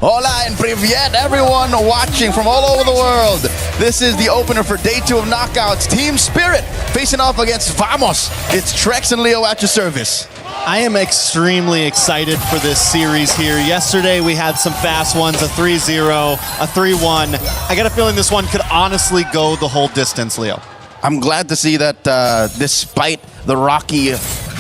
Hola and privyet, everyone watching from all over the world. This is the opener for Day 2 of Knockouts. Team Spirit facing off against Vamos. It's Trex and Leo at your service. I am extremely excited for this series here. Yesterday we had some fast ones, a 3-0, a 3-1. I got a feeling this one could honestly go the whole distance, Leo. I'm glad to see that despite the rocky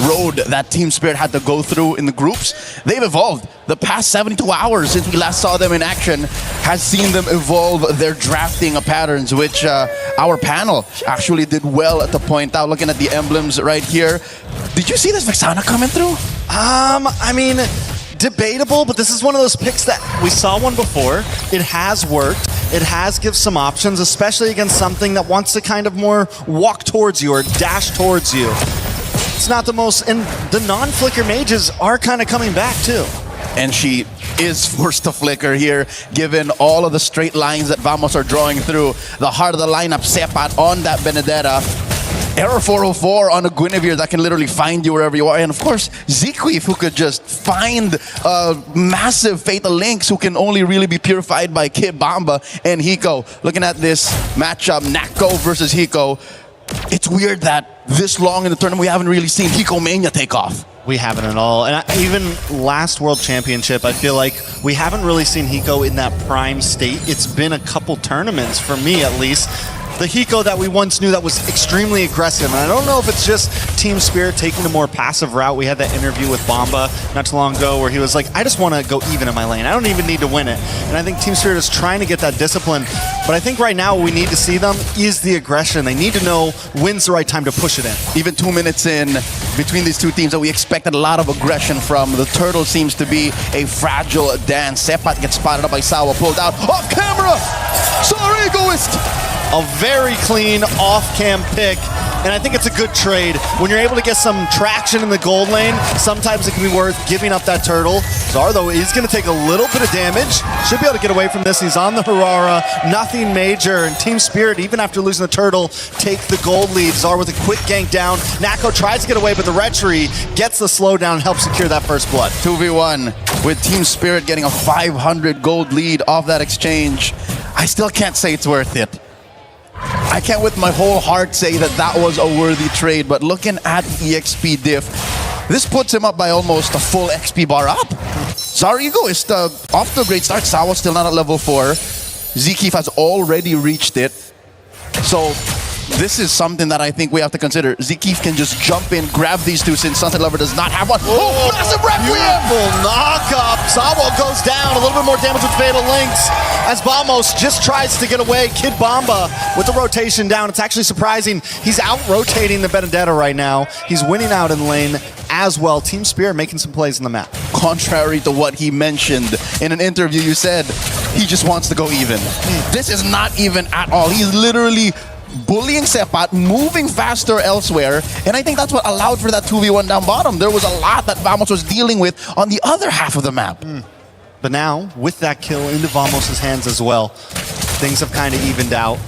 road that Team Spirit had to go through in the groups, they've evolved. The past 72 hours since we last saw them in action has seen them evolve their drafting patterns, which our panel actually did well to point out. Looking at the emblems right here. Did you see this Vexana coming through? I mean, debatable, but this is one of those picks that we saw one before. It has worked. It has given some options, especially against something that wants to kind of more walk towards you or dash towards you. it's not the most, and the non-flicker mages are kind of coming back too. And she is forced to flicker here, given all of the straight lines that Vamos are drawing through. The heart of the lineup, Sepat on that Benedetta. Error 404 on a Guinevere that can literally find you wherever you are. And of course, Zequif, who could just find massive Fatal Links who can only really be purified by Kid Bamba and Hiko. Looking at this matchup, Nako versus Hiko. It's weird that this long in the tournament we haven't really seen Hiko Mania take off. We haven't at all. And even last World Championship, I feel like we haven't really seen Hiko in that prime state. It's been a couple tournaments, for me at least. The Hiko that we once knew that was extremely aggressive. And I don't know if it's just Team Spirit taking a more passive route. We had that interview with Bamba not too long ago where he was like, I just want to go even in my lane. I don't even need to win it. And I think Team Spirit is trying to get that discipline. But I think right now what we need to see them is the aggression. They need to know when's the right time to push it in. Even 2 minutes in between these two teams that we expected a lot of aggression from. The turtle seems to be a fragile dance. Sepat gets spotted up by Sawa, pulled out off camera. Sorry, egoist. A very clean off-cam pick, and I think it's a good trade. When you're able to get some traction in the gold lane, sometimes it can be worth giving up that turtle. Zar, though, is going to take a little bit of damage. Should be able to get away from this. He's on the Harara, nothing major, and Team Spirit, even after losing the turtle, take the gold lead. Zar with a quick gank down. Nako tries to get away, but the Retri gets the slowdown and helps secure that first blood. 2v1 with Team Spirit getting a 500 gold lead off that exchange. I still can't say it's worth it. I can't with my whole heart say that that was a worthy trade, but looking at the EXP diff, this puts him up by almost a full XP bar up. Zarigo is off to a great start. Sawa still not at level 4. Zequif has already reached it. So this is something that I think we have to consider. Zequif can just jump in, grab these two since Sunset Lover does not have one. Oh, massive Requiem! Beautiful knock-up. Sawa goes down. A little bit more damage with Fatal Links as Bamos just tries to get away. Kid Bamba with the rotation down. It's actually surprising. He's out-rotating the Benedetta right now. He's winning out in lane as well. Team Spirit making some plays in the map. Contrary to what he mentioned in an interview, you said he just wants to go even. This is not even at all. He's literally bullying Sepat, moving faster elsewhere, and I think that's what allowed for that 2v1 down bottom. There was a lot that Vamos was dealing with on the other half of the map. But now, with that kill into Vamos' hands as well, things have kind of evened out.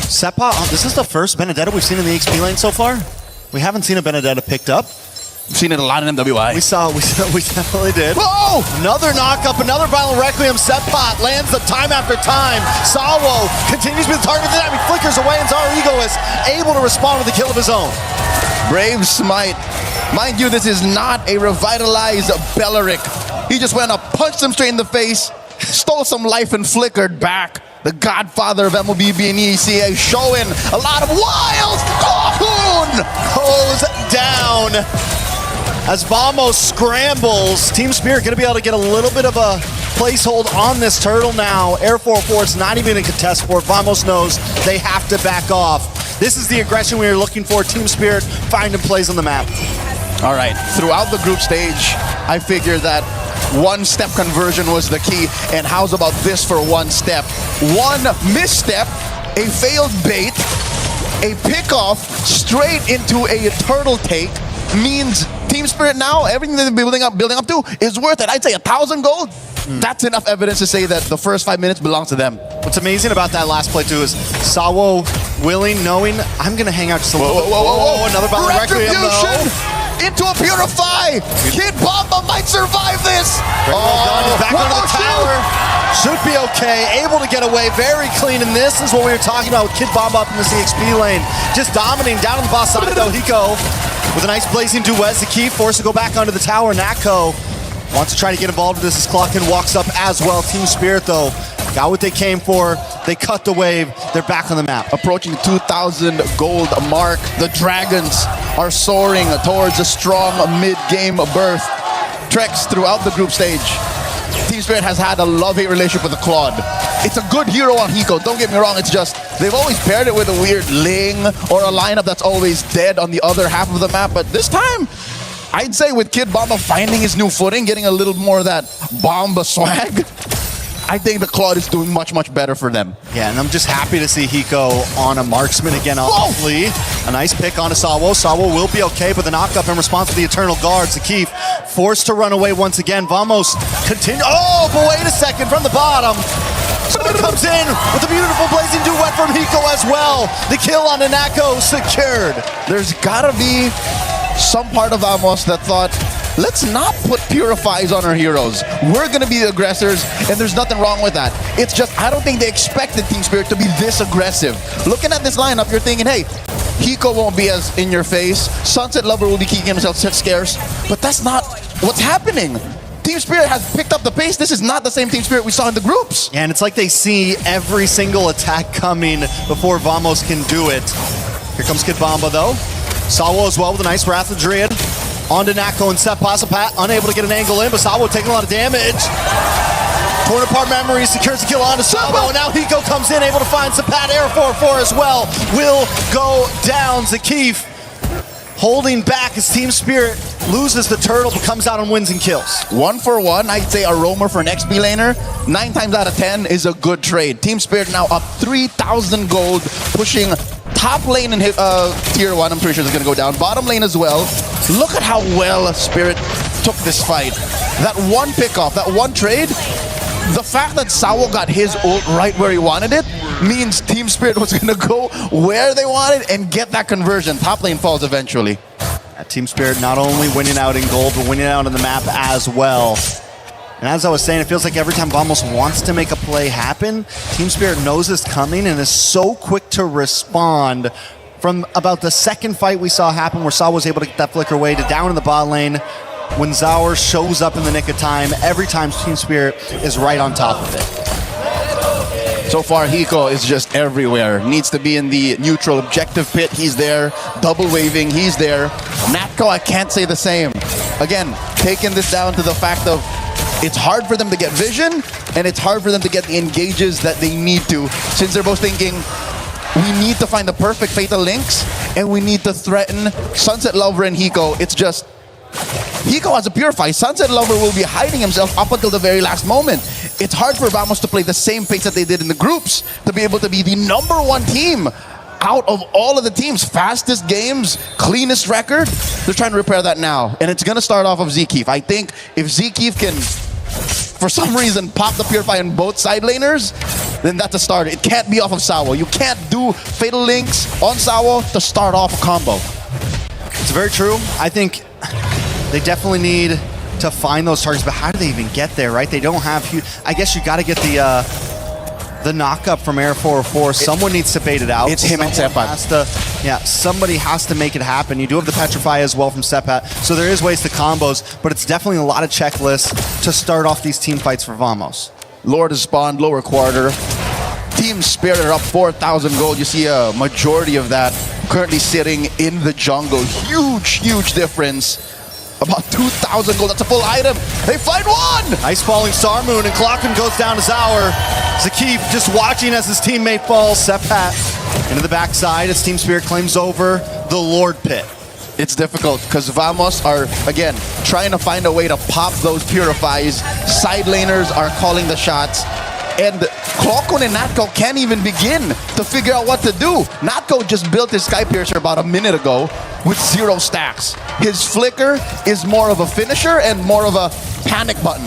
Sepat, this is the first Benedetta we've seen in the XP lane so far. We haven't seen a Benedetta picked up. We've seen it a lot in MWI. We definitely did. Whoa! Another knock-up, another Violent Requiem. Sepat lands the time after time. Sawo continues to be the target of the time. He flickers away, and Zarigo is able to respond with a kill of his own. Brave Smite. Mind you, this is not a revitalized Belleric. He just went up, punched him straight in the face, stole some life and flickered back. The godfather of MLBB and ECA showing a lot of wild cocoon goes down. As Vamos scrambles, Team Spirit going to be able to get a little bit of a placehold on this turtle now. Air 404 is not even a contest for it. Vamos knows they have to back off. This is the aggression we are looking for. Team Spirit finding plays on the map. All right, throughout the group stage, I figured that one-step conversion was the key, and how's about this for one step? One misstep, a failed bait, a pickoff straight into a turtle take means Team Spirit now, everything they're building up to is worth it. I'd say 1,000 gold. That's enough evidence to say that the first 5 minutes belongs to them. What's amazing about that last play too is Sawo willing, knowing I'm going to hang out just a little bit. Whoa. Another Violent Requiem though. Into a Purify! Kid Bamba might survive this! He's back onto the tower. Should be okay. Able to get away. Very clean. And this is what we were talking about with Kid Bamba up in the CXP lane. Just dominating down on the boss side though. Hiko with a nice blazing duet. Zaki forced to go back onto the tower. Nako wants to try to get involved with this as Clockton walks up as well. Team Spirit though got what they came for. They cut the wave. They're back on the map. Approaching 2,000 gold mark. The Dragons are soaring towards a strong mid-game berth. Treks throughout the group stage. Team Spirit has had a love-hate relationship with the Claude. It's a good hero on Hiko, don't get me wrong, it's just they've always paired it with a weird Ling or a lineup that's always dead on the other half of the map, but this time, I'd say with Kid Bamba finding his new footing, getting a little more of that Bamba swag, I think the Claude is doing much, much better for them. Yeah, and I'm just happy to see Hiko on a marksman again, obviously. A nice pick onto Sawo. Sawo will be okay, but the knockup in response to the Eternal Guards. Zakif forced to run away once again. Vamos continue. Oh, but wait a second, from the bottom. Somebody comes in with a beautiful blazing duet from Hiko as well. The kill on Inako secured. There's gotta be some part of Vamos that thought, let's not put purifies on our heroes. We're gonna be the aggressors, and there's nothing wrong with that. It's just, I don't think they expected Team Spirit to be this aggressive. Looking at this lineup, you're thinking, hey, Hiko won't be as in your face. Sunset Lover will be keeping himself scarce, but that's not what's happening. Team Spirit has picked up the pace. This is not the same Team Spirit we saw in the groups. Yeah, and it's like they see every single attack coming before Vamos can do it. Here comes Kid Bomba, though. Sawo as well with a nice Wrath of Druid. On to Nako and Sepp. Pasapat unable to get an angle in, but Sawo taking a lot of damage. Torn apart memory, secures the kill onto Sawo. And now Hiko comes in, able to find Sapat. Air 4-4 as well. Will go down. Zakif holding back as Team Spirit loses the turtle, but comes out and wins and kills. 1 for 1, I'd say a roamer for an XP laner. 9 times out of 10 is a good trade. Team Spirit now up 3,000 gold, pushing top lane in tier 1. I'm pretty sure it's going to go down. Bottom lane as well. Look at how well Spirit took this fight. That one pickoff, that one trade, the fact that Sawo got his ult right where he wanted it means Team Spirit was going to go where they wanted and get that conversion. Top lane falls eventually. Team Spirit not only winning out in gold, but winning out on the map as well. And as I was saying, it feels like every time Vamos wants to make a play happen, Team Spirit knows it's coming and is so quick to respond. From about the second fight we saw happen where Saw was able to get that flicker away to down in the bot lane, when Zaur shows up in the nick of time, every time Team Spirit is right on top of it. So far, Hiko is just everywhere. Needs to be in the neutral objective pit. He's there. Double waving. He's there. Natko, I can't say the same. Again, taking this down to the fact of it's hard for them to get vision, and it's hard for them to get the engages that they need to, since they're both thinking, we need to find the perfect fatal links, and we need to threaten Sunset Lover and Hiko. It's just, Hiko has a purify. Sunset Lover will be hiding himself up until the very last moment. It's hard for Vamos to play the same pace that they did in the groups to be able to be the #1 team out of all of the teams. Fastest games, cleanest record. They're trying to repair that now. And it's going to start off of Zekif. I think if Zekif can, for some reason, pop the purify on both side laners, then that's a start. It can't be off of Sawo. You can't do fatal links on Sawo to start off a combo. It's very true. I think they definitely need to find those targets, but how do they even get there, right? They don't have huge... I guess you got to get the knock-up from Air 404. Someone needs to bait it out. It's him and Sepat. Yeah, somebody has to make it happen. You do have the Petrify as well from Sepat, so there is ways to combos, but it's definitely a lot of checklists to start off these team fights for Vamos. Lord has spawned, lower quarter. Team Spirit are up 4,000 gold. You see a majority of that currently sitting in the jungle. Huge, huge difference. About 2,000 gold. That's a full item. They find one! Nice falling Star Moon, and Clocken goes down to Zaur. Zakif just watching as his teammate falls. Sepat into the backside as Team Spirit claims over the Lord Pit. It's difficult because Vamos are, again, trying to find a way to pop those purifies. Side laners are calling the shots. And Clockun and Natko can't even begin to figure out what to do. Natko just built his Sky Piercer about a minute ago with 0 stacks. His flicker is more of a finisher and more of a panic button.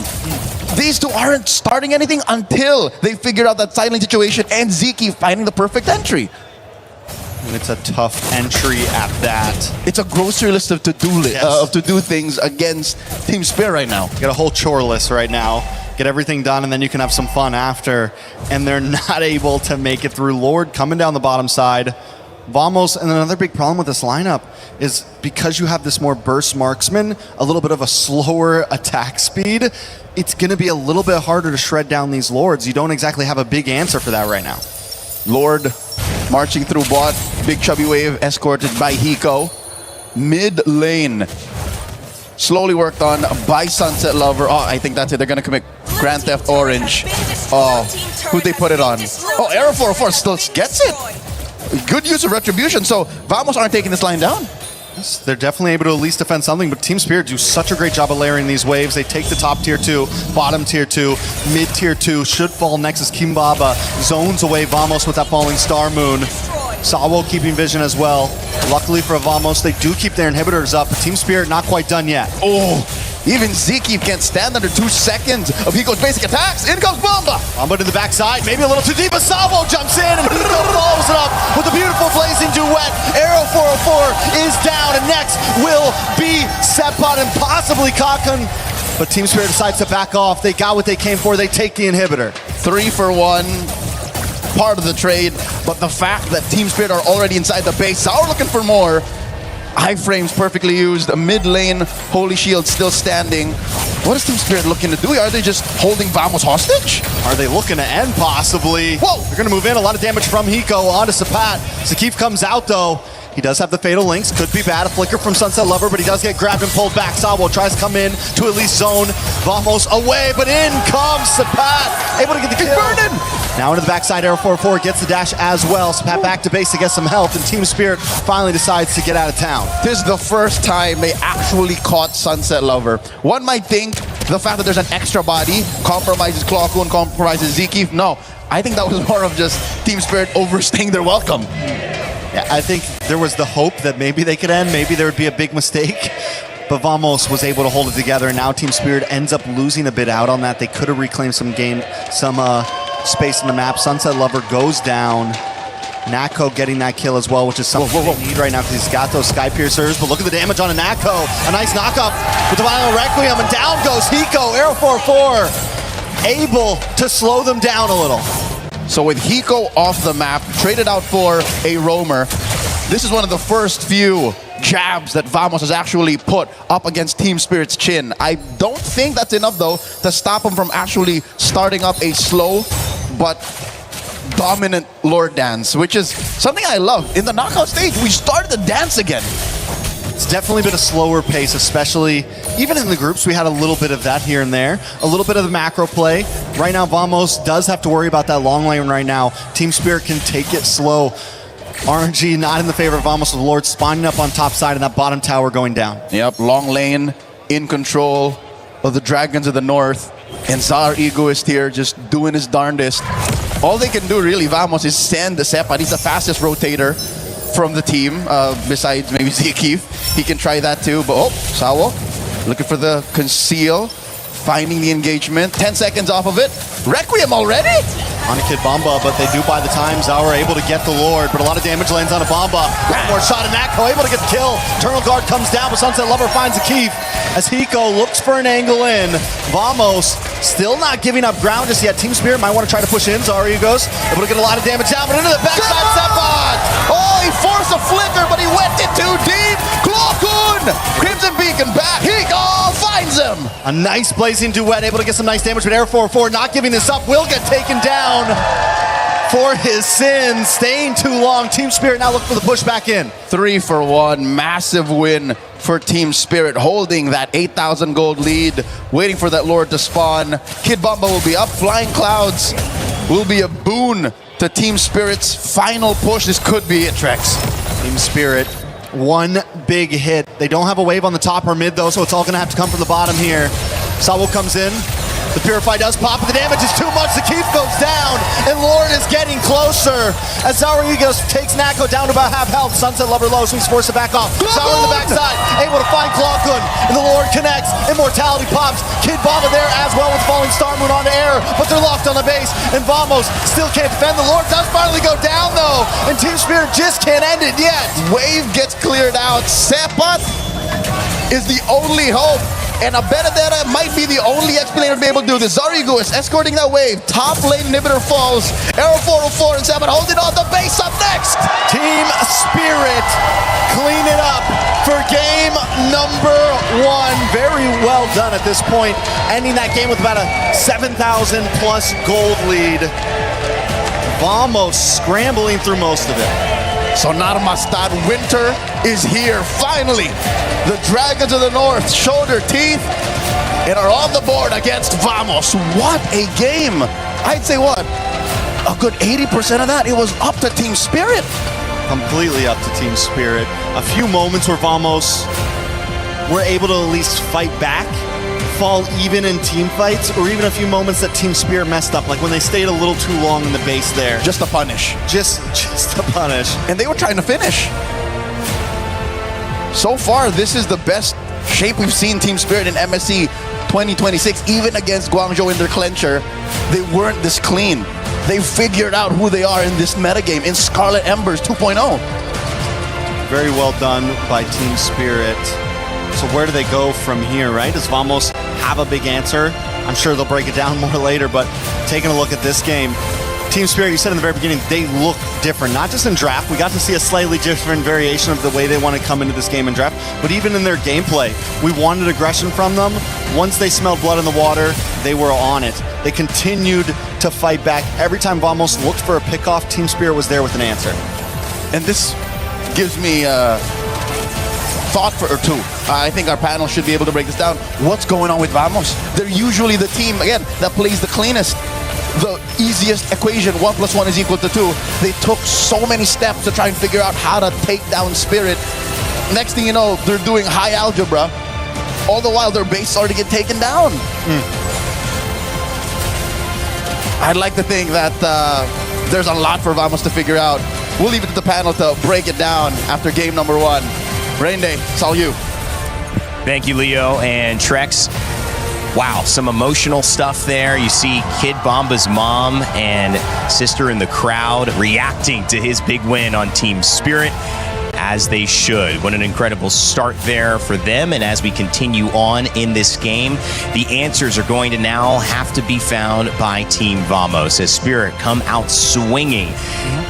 These two aren't starting anything until they figure out that side lane situation and Zeki finding the perfect entry. And it's a tough entry at that. It's a grocery list of to-do things against Team Spirit right now. You got a whole chore list right now. Get everything done, and then you can have some fun after. And they're not able to make it through. Lord coming down the bottom side. Vamos, and another big problem with this lineup is because you have this more burst marksman, a little bit of a slower attack speed, it's going to be a little bit harder to shred down these Lords. You don't exactly have a big answer for that right now. Lord marching through bot, big chubby wave escorted by Hiko. Mid lane, slowly worked on by Sunset Lover. Oh, I think that's it. They're going to commit Grand Theft Orange. Oh, who'd they put it on? Oh, Arrow 404 still gets it. Good use of Retribution. So Vamos aren't taking this line down. They're definitely able to at least defend something, but Team Spirit do such a great job of layering these waves. They take the top tier 2, bottom tier 2, mid tier 2, should fall next as Kimbaba zones away Vamos with that falling Star Moon. Sawo keeping vision as well. Luckily for Vamos, they do keep their inhibitors up, but Team Spirit not quite done yet. Oh, even Zeke can't stand under 2 seconds of Hiko's basic attacks. In comes Bomba. Bomba to the backside, maybe a little too deep, but Sawo jumps in and Hiko follows it up with a beautiful blazing duet. Arrow 404 is down, and next will be Sepot and possibly Kakun. But Team Spirit decides to back off. They got what they came for. They take the inhibitor. 3 for 1. Part of the trade, but the fact that Team Spirit are already inside the base, Sour looking for more. Iframes perfectly used, a mid lane, Holy Shield still standing. What is Team Spirit looking to do? Are they just holding Vamos hostage? Are they looking to end possibly? Whoa! They're gonna move in, a lot of damage from Hiko onto Sapat. Zakif comes out though. He does have the Fatal Links, could be bad. A flicker from Sunset Lover, but he does get grabbed and pulled back. Sawo tries to come in to at least zone Vamos away, but in comes Sapat, able to get the kill. Burning! Now into the backside, Arrow 4-4 gets the dash as well. Sapat back to base to get some health, and Team Spirit finally decides to get out of town. This is the first time they actually caught Sunset Lover. One might think the fact that there's an extra body compromises Clockwood and compromises Zeke. No, I think that was more of just Team Spirit overstaying their welcome. Yeah, I think there was the hope that maybe they could end, maybe there would be a big mistake. But Vamos was able to hold it together, and now Team Spirit ends up losing a bit out on that. They could have reclaimed some space in the map. Sunset Lover goes down. Nako getting that kill as well, which is something they need right now because he's got those Sky Piercers. But look at the damage on a Nako. A nice knockoff with the Violent Requiem, and down goes Hiko. Arrow 4-4, able to slow them down a little. So with Hiko off the map, traded out for a roamer, this is one of the first few jabs that Vamos has actually put up against Team Spirit's chin. I don't think that's enough though to stop him from actually starting up a slow but dominant Lord Dance, which is something I love. In the knockout stage, we started the dance again. It's definitely been a slower pace, especially even in the groups. We had a little bit of that here and there, a little bit of the macro play. Right now, Vamos does have to worry about that long lane right now. Team Spirit can take it slow. RNG not in the favor of Vamos, with Lord spawning up on top side and that bottom tower going down. Yep, long lane in control of the Dragons of the North. And Zar Egoist here just doing his darndest. All they can do really, Vamos, is send the Sepot. He's the fastest rotator from the team, besides maybe Zeke. He can try that too, but oh, Sawo looking for the conceal, finding the engagement, 10 seconds off of it. Requiem already? On a Kid Bomba, but they do buy the time. Zawa able to get the Lord, but a lot of damage lands on a Bomba. One more shot, and Nako able to get the kill. Eternal Guard comes down, but Sunset Lover finds a Keith as Hiko looks for an angle in. Vamos still not giving up ground just yet. Team Spirit might want to try to push in. Zario goes, able to get a lot of damage down, but into the backside Sepot! Oh, he forced a flicker, but he went in too deep. Clockwood! Crimson Beacon back. Hiko finds him. A nice blazing duet, able to get some nice damage, but Air 4-4 not giving this up, will get taken down for his sins. Staying too long. Team Spirit now look for the push back in. 3 for 1, massive win for Team Spirit, holding that 8,000 gold lead, waiting for that Lord to spawn. Kid Bomba will be up, Flying Clouds will be a boon to Team Spirit's final push. This could be it, Trex. Team Spirit, one big hit. They don't have a wave on the top or mid though, so it's all gonna have to come from the bottom here. Sawo comes in. The Purify does pop, but the damage is too much. The Keep goes down, and Lord is getting closer. As Zaurigos takes Nako down to about half health. Sunset Lover low, so he's forced to back off. Zaur in the backside, able to find Clawkun, and the Lord connects. Immortality pops. Kid Bomba there as well with Falling Star Moon onto air, but they're locked on the base, and Vamos still can't defend. The Lord does finally go down though, and Team Spirit just can't end it yet. Wave gets cleared out. Sepot is the only hope. And a Benedetta might be the only explainer to be able to do this. Zarigo is escorting that wave. Top lane inhibitor falls. Arrow 404 and Sepot holding on the base up next. Team Spirit clean it up for game number 1. Very well done at this point. Ending that game with about a 7,000 plus gold lead. Vamos scrambling through most of it. So Narmastad, winter is here, finally. The Dragons of the North show their teeth and are on the board against Vamos. What a game. I'd say what? A good 80% of that, it was up to Team Spirit. completely up to Team Spirit. A few moments where Vamos were able to at least fight back, fall even in team fights, or even a few moments that Team Spirit messed up, like when they stayed a little too long in the base there. Just to punish. Just to punish. And they were trying to finish. So far, this is the best shape we've seen Team Spirit in MSC 2026, even against Guangzhou in their clincher. They weren't this clean. They figured out who they are in this metagame, in Scarlet Embers 2.0. Very well done by Team Spirit. So where do they go from here, right? Does Vamos have a big answer? I'm sure they'll break it down more later, but taking a look at this game, Team Spirit, you said in the very beginning, they look different. Not just in draft. We got to see a slightly different variation of the way they want to come into this game in draft, but even in their gameplay. We wanted aggression from them. Once they smelled blood in the water, they were on it. They continued to fight back. Every time Vamos looked for a pickoff, Team Spirit was there with an answer. And this gives me thought or two. I think our panel should be able to break this down. What's going on with Vamos? They're usually the team, again, that plays the cleanest. The easiest equation, 1 + 1 = 2. They took so many steps to try and figure out how to take down Spirit. Next thing you know, they're doing high algebra. All the while, their base started to get taken down. I'd like to think that there's a lot for Vamos to figure out. We'll leave it to the panel to break it down after game number 1. Rain Day, it's all you. Thank you, Leo and Trex. Wow, some emotional stuff there. You see Kid Bomba's mom and sister in the crowd reacting to his big win on Team Spirit, as they should. What an incredible start there for them. And as we continue on in this game, the answers are going to now have to be found by Team Vamos as Spirit come out swinging.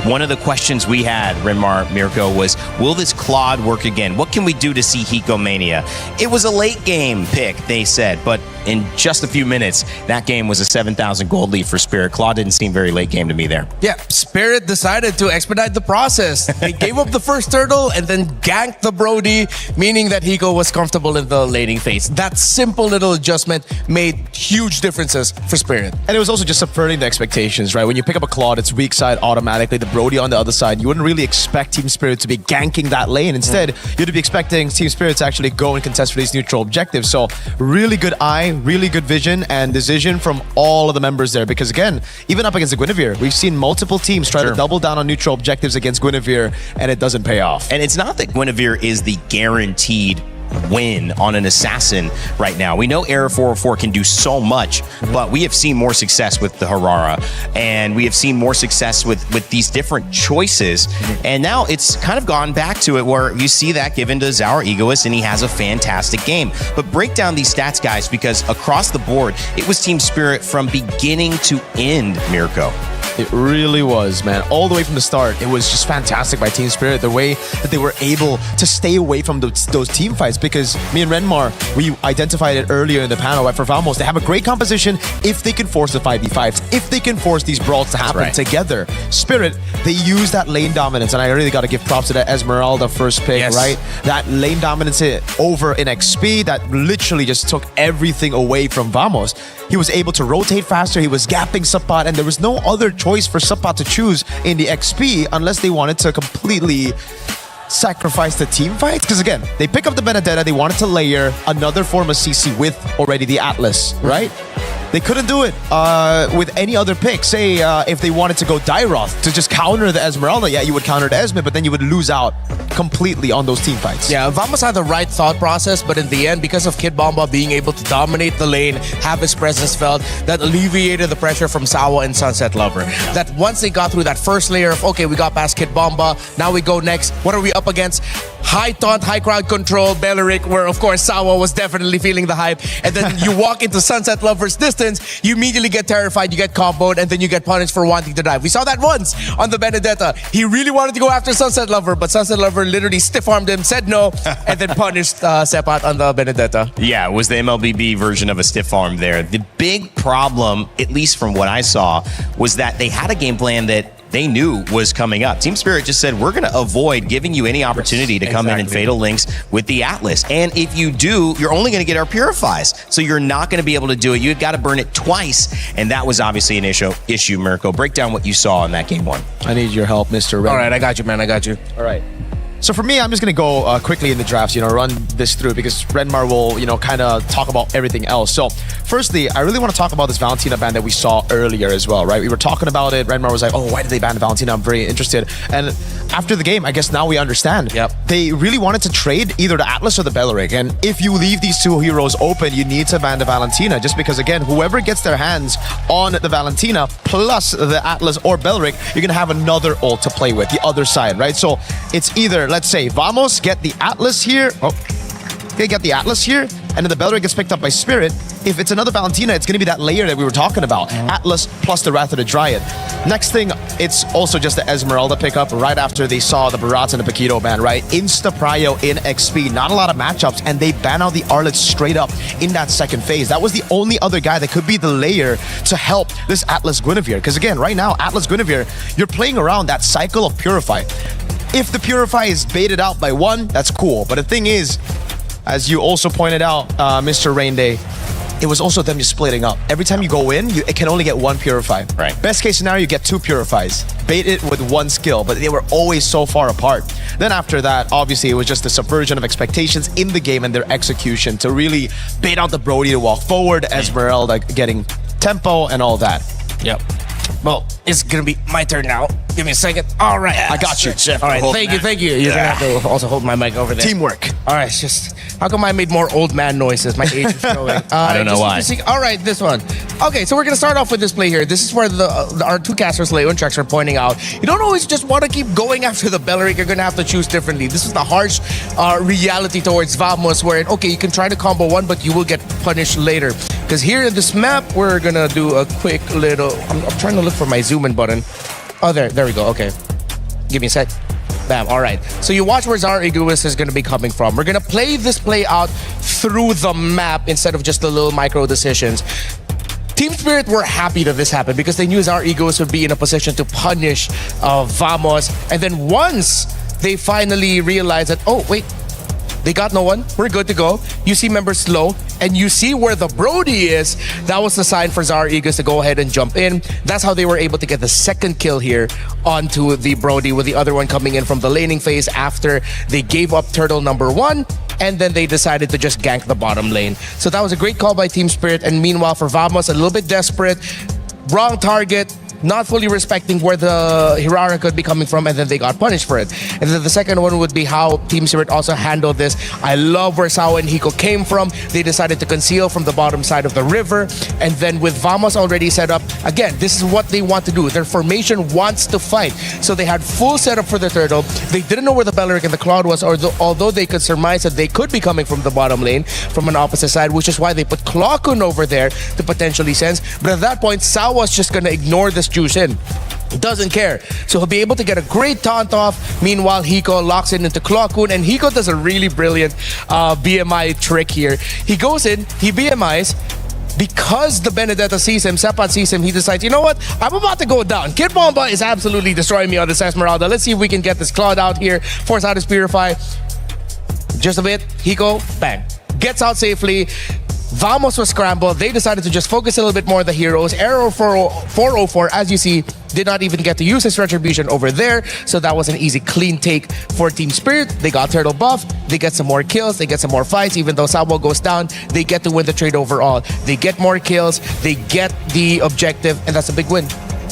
One of the questions we had, Renmar, Mirko, was, will this Claude work again? What can we do to see Hikomania? It was a late game pick, they said, but in just a few minutes, that game was a 7,000 gold lead for Spirit. Claude didn't seem very late game to me there. Yeah, Spirit decided to expedite the process. They gave up the first turtle and then ganked the Brody, meaning that Hiko was comfortable in the laning phase. That simple little adjustment made huge differences for Spirit. And it was also just subverting the expectations, right? When you pick up a Claude, it's weak side automatically, the Brody on the other side. You wouldn't really expect Team Spirit to be ganking that lane. Instead, you'd be expecting Team Spirit to actually go and contest for these neutral objectives. So really good eye, really good vision and decision from all of the members there. Because again, even up against the Guinevere, we've seen multiple teams try to double down on neutral objectives against Guinevere, and it doesn't pay off. And it's not that Guinevere is the guaranteed win on an assassin right now. We know Error 404 can do so much, but we have seen more success with the Harara, and we have seen more success with these different choices. And now it's kind of gone back to it where you see that given to Zaur Egoist, and he has a fantastic game. But break down these stats, guys, because across the board, it was Team Spirit from beginning to end, Mirko. It really was, man. All the way from the start, it was just fantastic by Team Spirit, the way that they were able to stay away from those team fights, because me and Renmar, we identified it earlier in the panel, right? For Vamos, they have a great composition if they can force the 5v5s, if they can force these brawls to happen together. Spirit, they use that lane dominance, and I really got to give props to that Esmeralda first pick, right? That lane dominance over in XP, that literally just took everything away from Vamos. He was able to rotate faster, he was gapping Sapat, and there was no other choice for Sapat to choose in the XP unless they wanted to completely sacrifice the team fights. Because again, they pick up the Benedetta, they wanted to layer another form of CC with already the Atlas, right? They couldn't do it with any other pick. Say if they wanted to go Dairoth to just counter the Esmeralda, yeah, you would counter the Esme, but then you would lose out completely on those team fights. Yeah, Vamos had the right thought process, but in the end, because of Kid Bomba being able to dominate the lane, have his presence felt, that alleviated the pressure from Sawa and Sunset Lover. That once they got through that first layer of, okay, we got past Kid Bomba, now we go next. What are we up against? High taunt, high crowd control, Belleric, where of course Sawa was definitely feeling the hype. And then you walk into Sunset Lover's distance, you immediately get terrified, you get comboed, and then you get punished for wanting to dive. We saw that once on the Benedetta. He really wanted to go after Sunset Lover, but Sunset Lover literally stiff-armed him, said no, and then punished Sepat on the Benedetta. Yeah, it was the MLBB version of a stiff arm there. The big problem, at least from what I saw, was that they had a game plan that they knew was coming up. Team Spirit just said, we're going to avoid giving you any opportunity to come in and Fatal Links with the Atlas. And if you do, you're only going to get our Purifies. So you're not going to be able to do it. You've got to burn it twice. And that was obviously an issue, Mirko. Break down what you saw in that game one. I need your help, Mr. Red. All right, I got you, man. I got you. All right. So for me, I'm just going to go quickly in the drafts, run this through because Renmar will, kind of talk about everything else. So firstly, I really want to talk about this Valentina ban that we saw earlier as well, right? We were talking about it. Renmar was like, oh, why did they ban Valentina? I'm very interested. And after the game, I guess now we understand. Yep. They really wanted to trade either the Atlas or the Belleric. And if you leave these two heroes open, you need to ban the Valentina just because, again, whoever gets their hands on the Valentina plus the Atlas or Belleric, you're going to have another ult to play with, the other side, right? So it's either, let's say, Vamos get the Atlas here. Oh, they get the Atlas here, and then the Belleric gets picked up by Spirit. If it's another Valentina, it's going to be that layer that we were talking about. Atlas plus the Wrath of the Dryad. Next thing, it's also just the Esmeralda pickup right after they saw the Barats and the Paquito ban, right? Insta-prio in XP. Not a lot of matchups, and they ban out the Arlet straight up in that second phase. That was the only other guy that could be the layer to help this Atlas Guinevere. Because again, right now, Atlas Guinevere, you're playing around that cycle of Purify. If the Purify is baited out by one, that's cool. But the thing is, as you also pointed out, Mr. Rainday, it was also them just splitting up. Every time you go in, it can only get one Purify. Right. Best case scenario, you get two Purifies. Bait it with one skill, but they were always so far apart. Then after that, obviously, it was just the subversion of expectations in the game and their execution to really bait out the Brody to walk forward, Esmeralda getting tempo and all that. Yep. Well, it's gonna be my turn now. Give me a second. All right, I got you. All right, thank you. You're gonna have to also hold my mic over there. Teamwork. All right, it's just how come I made more old man noises? My age is showing. I don't know why. All right, this one. Okay, so we're gonna start off with this play here. This is where our two casters, Leo and Trex, are pointing out. You don't always just want to keep going after the Belleric. You're gonna have to choose differently. This is the harsh reality towards Vamos, where okay, you can try to combo one, but you will get punished later. Because here in this map, we're gonna do a quick little. I'm trying to look for my zoom in button. Oh, there we go. Okay, give me a sec. Bam. All right. So you watch where Zara Egoist is going to be coming from. We're going to play this play out through the map instead of just the little micro decisions. Team Spirit were happy that this happened because they knew Zara Egoist would be in a position to punish Vamos. And then once they finally realized that, oh, wait, they got no one. We're good to go. You see members slow, and you see where the Brody is. That was the sign for Zara Eagles to go ahead and jump in. That's how they were able to get the second kill here onto the Brody, with the other one coming in from the laning phase after they gave up turtle number one, and then they decided to just gank the bottom lane. So that was a great call by Team Spirit. And meanwhile, for Vamos, a little bit desperate. Wrong target. Not fully respecting where the Hirara could be coming from, and then they got punished for it. And then the second one would be how Team Spirit also handled this. I love where Sao and Hiko came from. They decided to conceal from the bottom side of the river, and then with Vamos already set up, again, this is what they want to do. Their formation wants to fight. So they had full setup for the turtle. They didn't know where the Belleric and the Cloud was, although they could surmise that they could be coming from the bottom lane from an opposite side, which is why they put Clockun over there to potentially sense. But at that point, Sao was just going to ignore this juice in. Doesn't care. So he'll be able to get a great taunt off. Meanwhile, Hiko locks in into Clockun, and Hiko does a really brilliant BMI trick here. He goes in, he BMIs. Because the Benedetta sees him, Sepat sees him, he decides, you know what? I'm about to go down. Kid Bomba is absolutely destroying me on this Esmeralda. Let's see if we can get this Cloud out here. Force out his Purify. Just a bit. Hiko, bang. Gets out safely. Vamos was scrambled. They decided to just focus a little bit more on the heroes. Arrow 404, as you see, did not even get to use his retribution over there. So that was an easy, clean take for Team Spirit. They got turtle buff. They get some more kills. They get some more fights. Even though Sabo goes down, they get to win the trade overall. They get more kills. They get the objective, and that's a big win.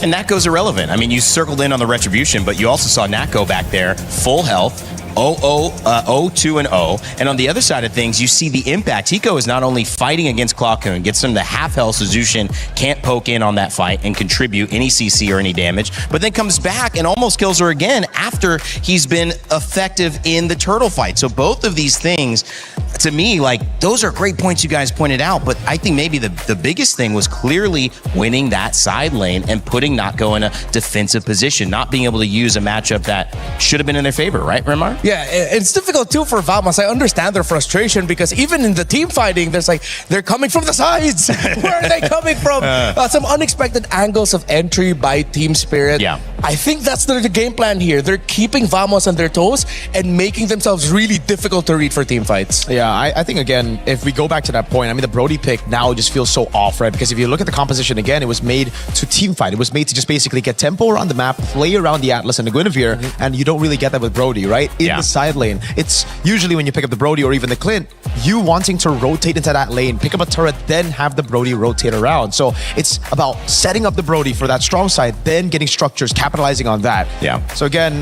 And that goes irrelevant. I mean, you circled in on the retribution, but you also saw Nako back there, full health. 0-2 and 0. And on the other side of things, you see the impact. Hiko is not only fighting against Clockun, gets him to half health so Zushin can't poke in on that fight and contribute any CC or any damage, but then comes back and almost kills her again after he's been effective in the turtle fight. So both of these things, to me, like, those are great points you guys pointed out, but I think maybe the biggest thing was clearly winning that side lane and putting Nako in a defensive position, not being able to use a matchup that should have been in their favor, right, Remar? Yeah, it's difficult too for Vamos. I understand their frustration because even in the team fighting, there's like, they're coming from the sides. Where are they coming from? Some unexpected angles of entry by Team Spirit. Yeah. I think that's the game plan here. They're keeping Vamos on their toes and making themselves really difficult to read for team fights. Yeah, I think, again, if we go back to that point, I mean, the Brody pick now just feels so off, right? Because if you look at the composition again, it was made to team fight. It was made to just basically get tempo around the map, play around the Atlas and the Guinevere, and you don't really get that with Brody, right? In the side lane. It's usually when you pick up the Brody or even the Clint, you wanting to rotate into that lane, pick up a turret, then have the Brody rotate around. So it's about setting up the Brody for that strong side, then getting structures, capitalizing on that. Yeah. So again,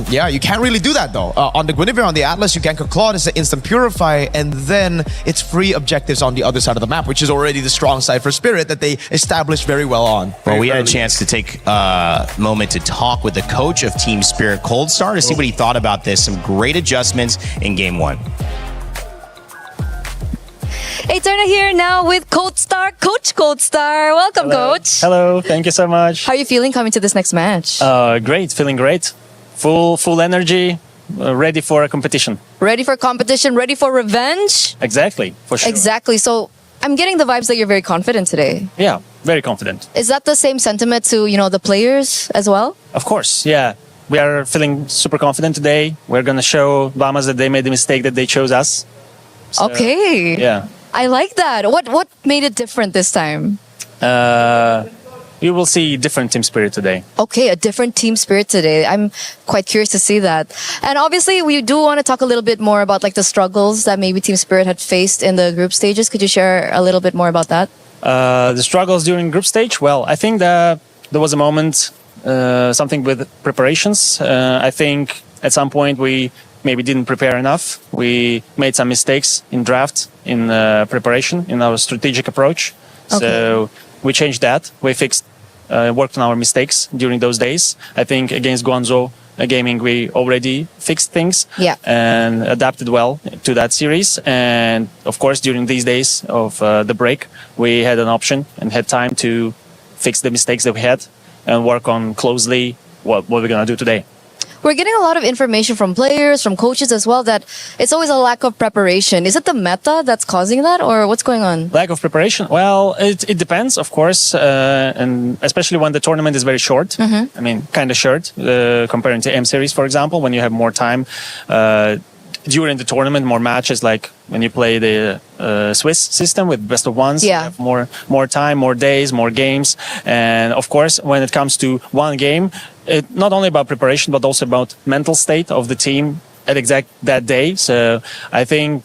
you can't really do that though. On the Guinevere, on the Atlas, you gank a Claude, it's an instant purify, and then it's free objectives on the other side of the map, which is already the strong side for Spirit that they established very well on. Well, we had a chance to take a moment to talk with the coach of Team Spirit, Cold Star, to see what he thought about this. Some great adjustments in Game 1. Eterna here now with Cold Star, Coach Cold Star. Welcome, Coach. Hello, thank you so much. How are you feeling coming to this next match? Great, feeling great. Full energy, ready for a competition. Ready for competition, ready for revenge? Exactly, for sure. Exactly. So I'm getting the vibes that you're very confident today. Yeah, very confident. Is that the same sentiment to, the players as well? Of course, yeah. We are feeling super confident today. We're going to show Bahamas that they made the mistake that they chose us. So, okay. Yeah. I like that. What made it different this time? You will see different team spirit today. Okay, a different team spirit today. I'm quite curious to see that. And obviously, we do want to talk a little bit more about like the struggles that maybe Team Spirit had faced in the group stages. Could you share a little bit more about that? The struggles during group stage? Well, I think that there was a moment, something with preparations. I think at some point we maybe didn't prepare enough. We made some mistakes in draft, in preparation, in our strategic approach. Okay. So we changed that. We fixed, worked on our mistakes during those days. I think against Guangzhou Gaming, we already fixed things and adapted well to that series. And of course, during these days of the break, we had an option and had time to fix the mistakes that we had and work on closely what we're going to do today. We're getting a lot of information from players, from coaches as well, that it's always a lack of preparation. Is it the meta that's causing that, or what's going on? Lack of preparation? Well, it depends, of course, and especially when the tournament is very short. I mean, kind of short, comparing to M Series, for example, when you have more time during the tournament, more matches, like when you play the Swiss system with best of ones. You have more time, more days, more games. And of course, when it comes to one game, it's not only about preparation, but also about mental state of the team at exact that day. So I think,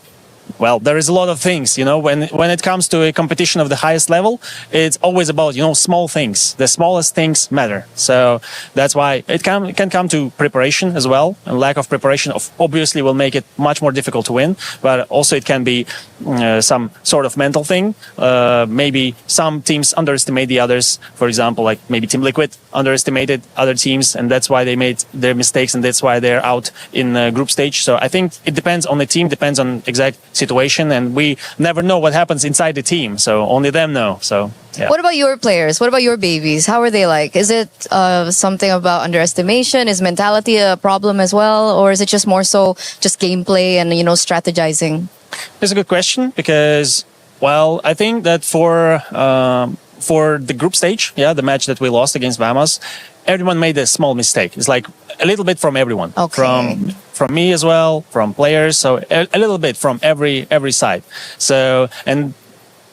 well, there is a lot of things, when it comes to a competition of the highest level, it's always about, small things. The smallest things matter. So that's why it can come to preparation as well. And lack of preparation obviously will make it much more difficult to win. But also it can be some sort of mental thing. Maybe some teams underestimate the others. For example, like maybe Team Liquid underestimated other teams, and that's why they made their mistakes, and that's why they're out in group stage. So I think it depends on the team, depends on exact situation, and we never know what happens inside the team, so only them know. So yeah. What about your players? What about your babies? How are they like? Is it something about underestimation? Is mentality a problem as well, or is it just more so just gameplay and strategizing? It's a good question, because well, I think that for the group stage, the match that we lost against Vamos, everyone made a small mistake. It's like a little bit from everyone, from me as well, from players. So a little bit from every side. So, and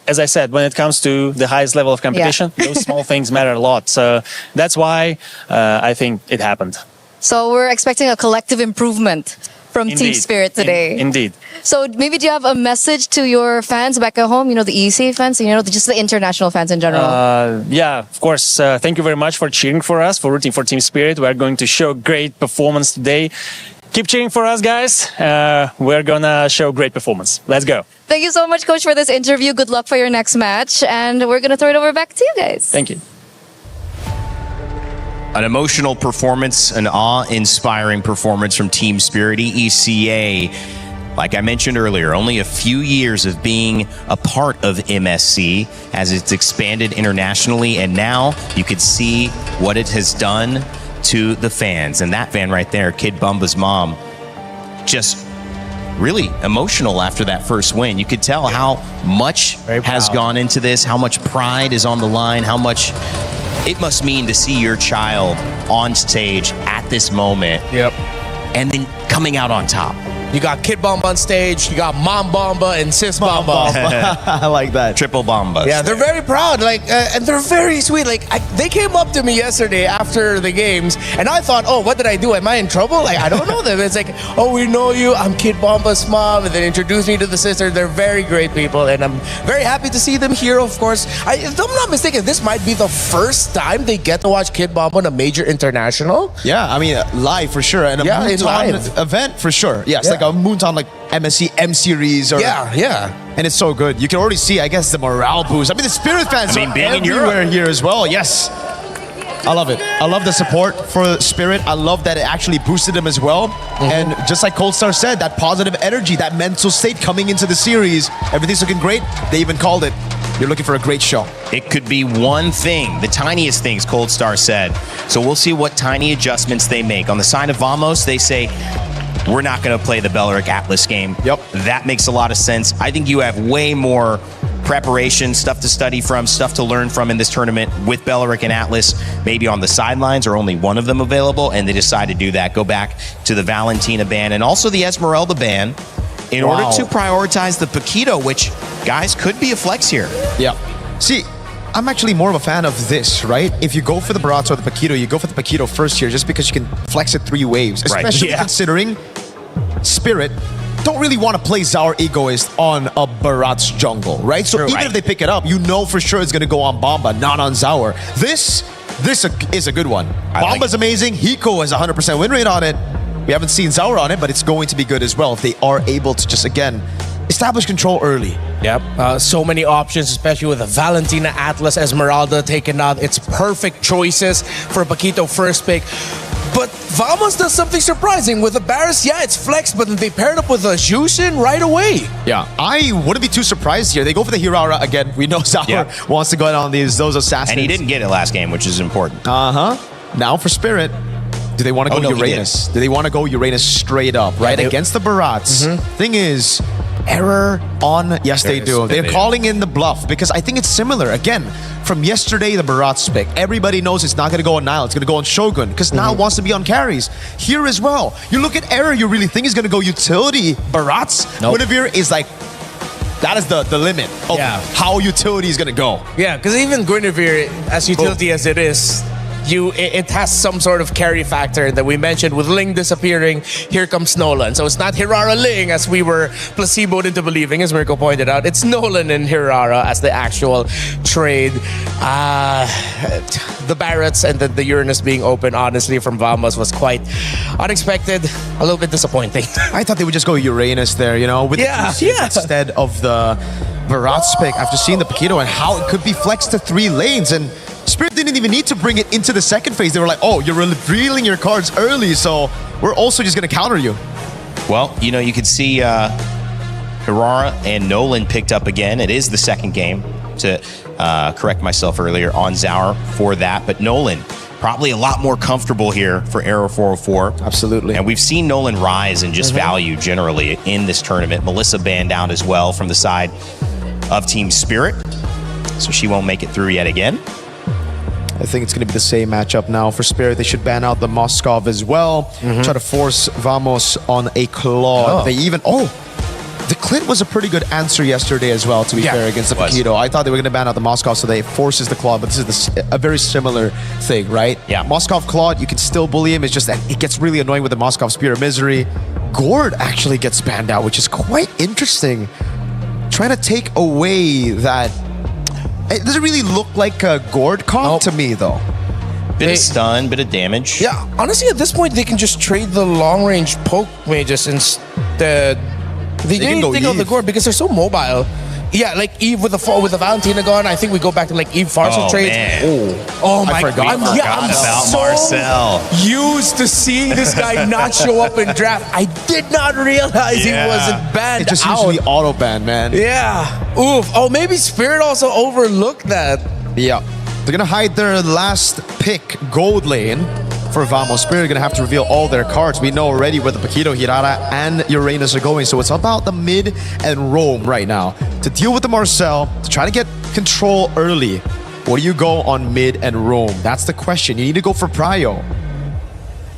as I said, when it comes to the highest level of competition, those small things matter a lot. So that's why I think it happened. So we're expecting a collective improvement from Team Spirit today. Indeed. So maybe do you have a message to your fans back at home, the EC fans, just the international fans in general? Yeah, of course. Thank you very much for cheering for us, for rooting for Team Spirit. We are going to show great performance today. Keep cheering for us, guys. We're going to show great performance. Let's go. Thank you so much, Coach, for this interview. Good luck for your next match. And we're going to throw it over back to you guys. Thank you. An emotional performance, an awe-inspiring performance from Team Spirit. EECA, like I mentioned earlier, only a few years of being a part of MSC as it's expanded internationally, and now you could see what it has done to the fans. And that fan right there, Kid Bumba's mom, just really emotional after that first win. You could tell how much has gone into this, how much pride is on the line, how much it must mean to see your child on stage at this moment. Yep. And then coming out on top. You got Kid Bomba on stage, you got Mom Bomba and Sis Bomba. I like that. Triple Bombas. Yeah, they're very proud, and they're very sweet. They came up to me yesterday after the games, and I thought, oh, what did I do? Am I in trouble? I don't know them. It's like, oh, we know you. I'm Kid Bomba's mom, and then introduced me to the sister. They're very great people, and I'm very happy to see them here. Of course, if I'm not mistaken, this might be the first time they get to watch Kid Bomba in a major international. Yeah, I mean, live for sure, and a Moonton event for sure. Yes, like a Moonton, like MSC M series, or and it's so good. You can already see, I guess, the morale boost. I mean, the Spirit fans are being everywhere here as well. Yes, I love it. I love the support for Spirit. I love that it actually boosted them as well. And just like Cold Star said, that positive energy, that mental state coming into the series, everything's looking great. They even called it, you're looking for a great show. It could be one thing, the tiniest things, Cold Star said. So we'll see what tiny adjustments they make. On the side of Vamos, they say, we're not going to play the Belleric Atlas game. Yep. That makes a lot of sense. I think you have way more preparation, stuff to study from, stuff to learn from in this tournament with Belleric and Atlas, maybe on the sidelines or only one of them available, and they decide to do that. Go back to the Valentina ban and also the Esmeralda ban in order to prioritize the Paquito, which, guys, could be a flex here. Yeah. See, I'm actually more of a fan of this, right? If you go for the Barats or the Paquito, you go for the Paquito first here just because you can flex it 3 waves, especially considering Spirit don't really want to play Zaur Egoist on a Barats jungle, right? So even if they pick it up, you know for sure it's going to go on Bomba, not on Zaur. This is a good one. Bomba's amazing. Hiko has 100% win rate on it. We haven't seen Zaur on it, but it's going to be good as well if they are able to just, again, establish control early. Yep. So many options, especially with the Valentina, Atlas, Esmeralda taken out. It's perfect choices for Paquito first pick. But Vamos does something surprising. With the Barris, it's flexed, but they paired up with a Jushin right away. Yeah, I wouldn't be too surprised here. They go for the Hirara again. We know Zaur wants to go in on those assassins. And he didn't get it last game, which is important. Now for Spirit. Do they want to go Uranus? Do they want to go Uranus straight up, right? Against the Barats. Thing is, error on... Yes, they do. They're calling in the bluff because I think it's similar. Again, from yesterday, the Barats pick. Everybody knows it's not going to go on Nile. It's going to go on Shogun because Nile wants to be on carries. Here as well. You look at error, you really think he's going to go utility Barats? Guinevere is like... That is the limit of how utility is going to go. Yeah, because even Guinevere, as utility as it is, it has some sort of carry factor that we mentioned with Ling disappearing. Here comes Nolan. So it's not Hirara Ling as we were placeboed into believing, as Mirko pointed out. It's Nolan and Hirara as the actual trade. The Barretts and the Uranus being open, honestly, from Vamos was quite unexpected. A little bit disappointing. I thought they would just go Uranus there, you know, with instead of the Barats pick after seeing the Paquito and how it could be flexed to 3 lanes. And Spirit didn't even need to bring it into the second phase. They were like, oh, you're revealing your cards early, so we're also just going to counter you. Well, you know, you could see Hirara and Nolan picked up again. It is the second game, to correct myself earlier, on Zaur for that. But Nolan, probably a lot more comfortable here for Arrow 404. Absolutely. And we've seen Nolan rise in just value generally in this tournament. Melissa banned out as well from the side of Team Spirit, so she won't make it through yet again. I think it's going to be the same matchup now for Spirit. They should ban out the Moskov as well. Try to force Vamos on a Claw. They even... the Clit was a pretty good answer yesterday as well, to be fair, against the Paquito. I thought they were going to ban out the Moskov, so they forces the Claw, but this is a very similar thing, right? Yeah. Moskov Claw, you can still bully him. It's just that it gets really annoying with the Moskov Spear of Misery. Gord actually gets banned out, which is quite interesting. Trying to take away that... It doesn't really look like a Gord comp to me, though. Bit of stun, bit of damage. Yeah, honestly, at this point, they can just trade the long-range poke mages instead. They didn't think of the Gord because they're so mobile. Yeah, like Eve with the Valentina gone. I think we go back to like Eve Farsal trades. Oh my God! I'm about so Marcel. used to seeing this guy not show up in draft. I did not realize he wasn't banned. It just usually auto ban, man. Yeah. Oof. Oh, maybe Spirit also overlooked that. Yeah. They're gonna hide their last pick, gold lane. For Vamos, Spirit are going to have to reveal all their cards. We know already where the Paquito, Hirara, and Uranus are going, so it's about the mid and roam right now to deal with the Marcel, to try to get control early. What do you go on mid and roam? That's the question. You need to go for Prio.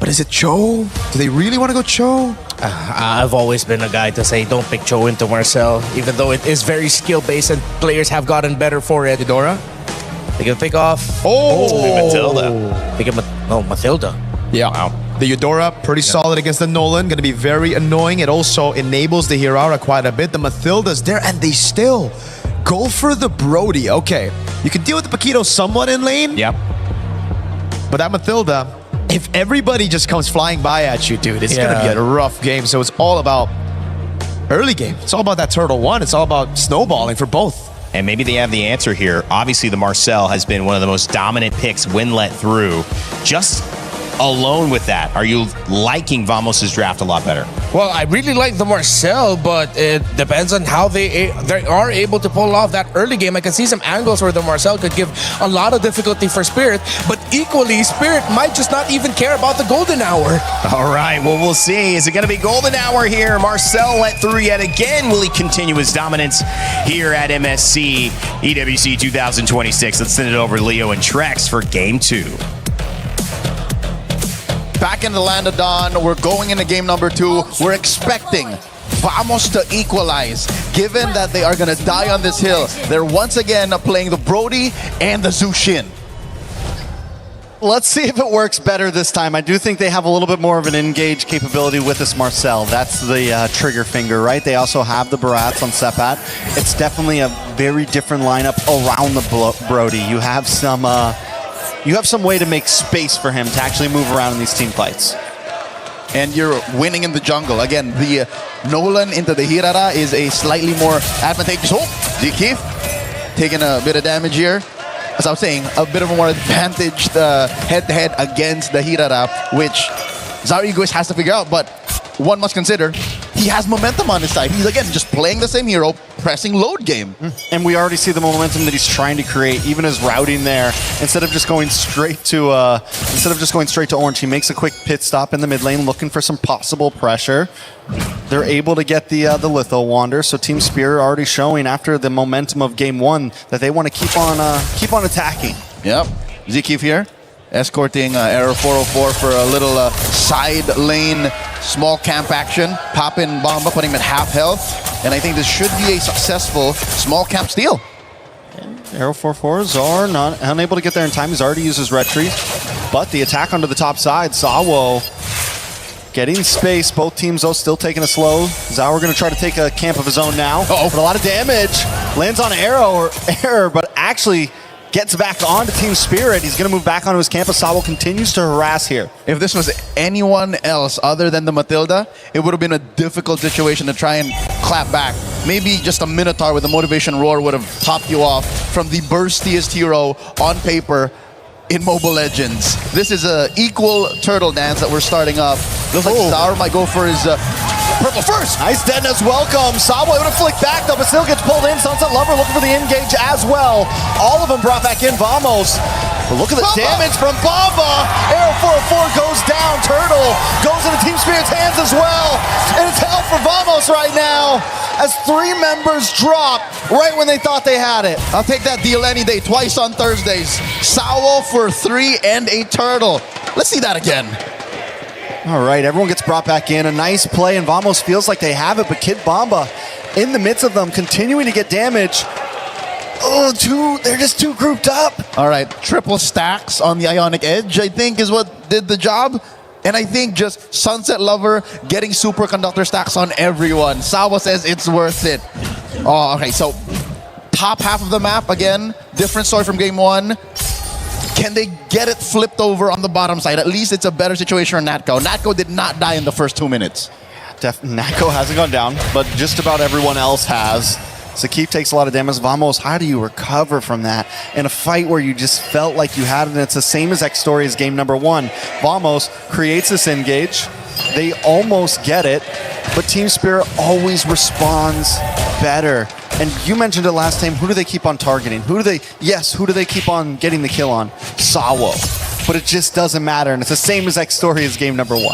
But is it Cho? Do they really want to go Cho? I've always been a guy to say don't pick Cho into Marcel, even though it is very skill-based and players have gotten better for it. Eudora? They can pick off. Matilda. Pick Matilda. Yeah. Wow. The Eudora, pretty solid against the Nolan. Going to be very annoying. It also enables the Hirara quite a bit. The Matilda's there, and they still go for the Brody. Okay. You can deal with the Paquito somewhat in lane. Yep. But that Matilda, if everybody just comes flying by at you, dude, it's going to be a rough game. So it's all about early game. It's all about that Turtle 1. It's all about snowballing for both. And maybe they have the answer here. Obviously, the Marcel has been one of the most dominant picks when let through. Just alone with that, are you liking Vamos' draft a lot better? Well, I really like the Marcel, but it depends on how they are able to pull off that early game. I can see some angles where the Marcel could give a lot of difficulty for Spirit, but equally, Spirit might just not even care about the golden hour. All right, well, we'll see. Is it going to be golden hour here? Marcel let through yet again. Will he continue his dominance here at MSC EWC 2026? Let's send it over to Leo and Trex for game 2. Back in the land of Dawn, we're going into game number 2. We're expecting Vamos to equalize, given that they are going to die on this hill. They're once again playing the Brody and the Zushin. Let's see if it works better this time. I do think they have a little bit more of an engage capability with this Marcel. That's the trigger finger, right? They also have the Barats on Sepat. It's definitely a very different lineup around the Brody. You have some way to make space for him to actually move around in these team fights. And you're winning in the jungle. Again, the Nolan into the Hirara is a slightly more advantageous. Oh, Zikif taking a bit of damage here. As I was saying, a bit of a more advantaged head-to-head against the Hirara, which Zarigos has to figure out. But one must consider, he has momentum on his side. He's, again, just playing the same hero, pressing load game. And we already see the momentum that he's trying to create, even his routing there. Instead of just going straight to Orange, he makes a quick pit stop in the mid lane, looking for some possible pressure. They're able to get the Litho Wander, so Team Spirit already showing after the momentum of game 1 that they want to keep on attacking. Yep, Zikif here, escorting Error 404 for a little side lane small camp action. Pop in Bomba, putting him at half health. And I think this should be a successful small camp steal. Arrow 4-4s are unable to get there in time. He's already used his retreat. But the attack onto the top side, Sawo getting space. Both teams, though, still taking it slow. Zauer going to try to take a camp of his own now. But a lot of damage. Lands on Error, but actually gets back onto Team Spirit. He's going to move back onto his camp. Sawo continues to harass here. If this was anyone else other than the Matilda, it would have been a difficult situation to try and clap back. Maybe just a Minotaur with a motivation roar would have topped you off from the burstiest hero on paper in Mobile Legends. This is an equal turtle dance that we're starting up. Looks like Zauer might go for his purple first. Nice deadness, welcome. Sawo able to flick back though, but still gets pulled in. Sunset Lover looking for the engage as well. All of them brought back in. Vamos. But look at the damage from Bamba. Arrow 404 goes down. Turtle goes into Team Spirit's hands as well. And it's hell for Vamos right now as 3 members drop right when they thought they had it. I'll take that deal any day, twice on Thursdays. Sawo for 3 and a turtle. Let's see that again. All right, everyone gets brought back in. A nice play, and Vamos feels like they have it, but Kid Bamba in the midst of them, continuing to get damage. They're just too grouped up. All right, triple stacks on the Ionic Edge, I think, is what did the job. And I think just Sunset Lover getting superconductor stacks on everyone. Sawa says it's worth it. Oh, okay, so top half of the map, again, different story from game 1. Can they get it flipped over on the bottom side? At least it's a better situation for Natco. Natco did not die in the first 2 minutes. Natco hasn't gone down, but just about everyone else has. Sakif takes a lot of damage. Vamos, how do you recover from that in a fight where you just felt like you had it? And it's the same as X Story as game number 1. Vamos creates this engage. They almost get it, but Team Spirit always responds better. And you mentioned it last time, who do they keep on targeting? Who do they keep on getting the kill on? Sawo. But it just doesn't matter, and it's the same as X Story as game number 1.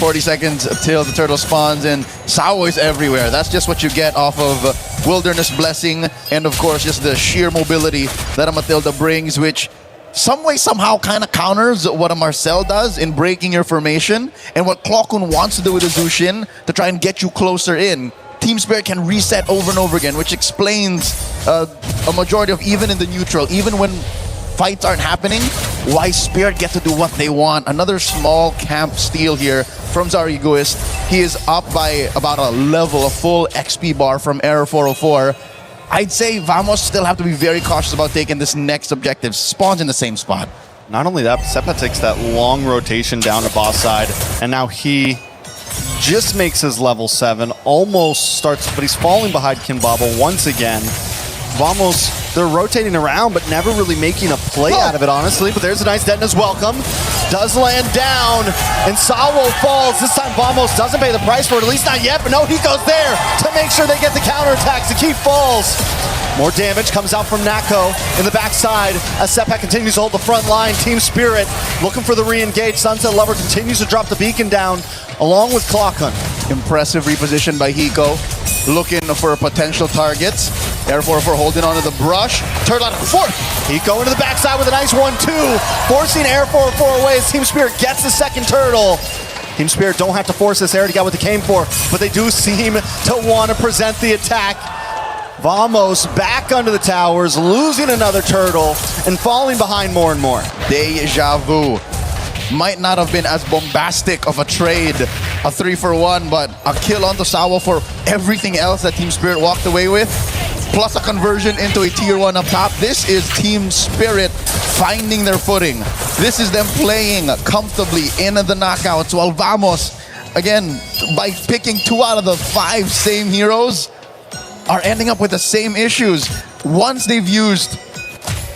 40 seconds till the turtle spawns, and Sao is everywhere. That's just what you get off of Wilderness Blessing, and of course just the sheer mobility that a Matilda brings, which some way somehow kind of counters what a Marcel does in breaking your formation, and what Clockun wants to do with a Zushin to try and get you closer in. Team Spirit can reset over and over again, which explains a majority of, even in the neutral, even when fights aren't happening, why Spirit get to do what they want. Another small camp steal here from Zariguist. He is up by about a level, a full XP bar from Error 404. I'd say Vamos still have to be very cautious about taking this next objective. Spawns in the same spot. Not only that, Sepa takes that long rotation down to boss side, and now he just makes his level 7, almost starts, but he's falling behind Kinbaba once again. Vamos, they're rotating around, but never really making a play out of it, honestly. But there's a nice Detona's welcome. Does land down, and Sawo falls. This time Vamos doesn't pay the price for it, at least not yet, but no, he goes there to make sure they get the counterattack. Zakif falls. More damage comes out from Nako in the backside as Sepak continues to hold the front line. Team Spirit looking for the re-engage. Sunset Lover continues to drop the beacon down along with Clockun. Impressive reposition by Hiko, looking for potential targets. Air 404 holding onto the brush. Turtle out of fourth. Hiko into the backside with a nice 1-2, forcing Air 404 away as Team Spirit gets the second turtle. Team Spirit don't have to force this. They already got what they came for, but they do seem to want to present the attack. Vamos back under the towers, losing another turtle and falling behind more and more. Deja vu. Might not have been as bombastic of a trade, a 3-for-1, but a kill onto Sawa for everything else that Team Spirit walked away with, plus a conversion into a tier 1 up top. This is Team Spirit finding their footing. This is them playing comfortably in the knockouts, while Vamos, again, by picking 2 out of the 5 same heroes, are ending up with the same issues. Once they've used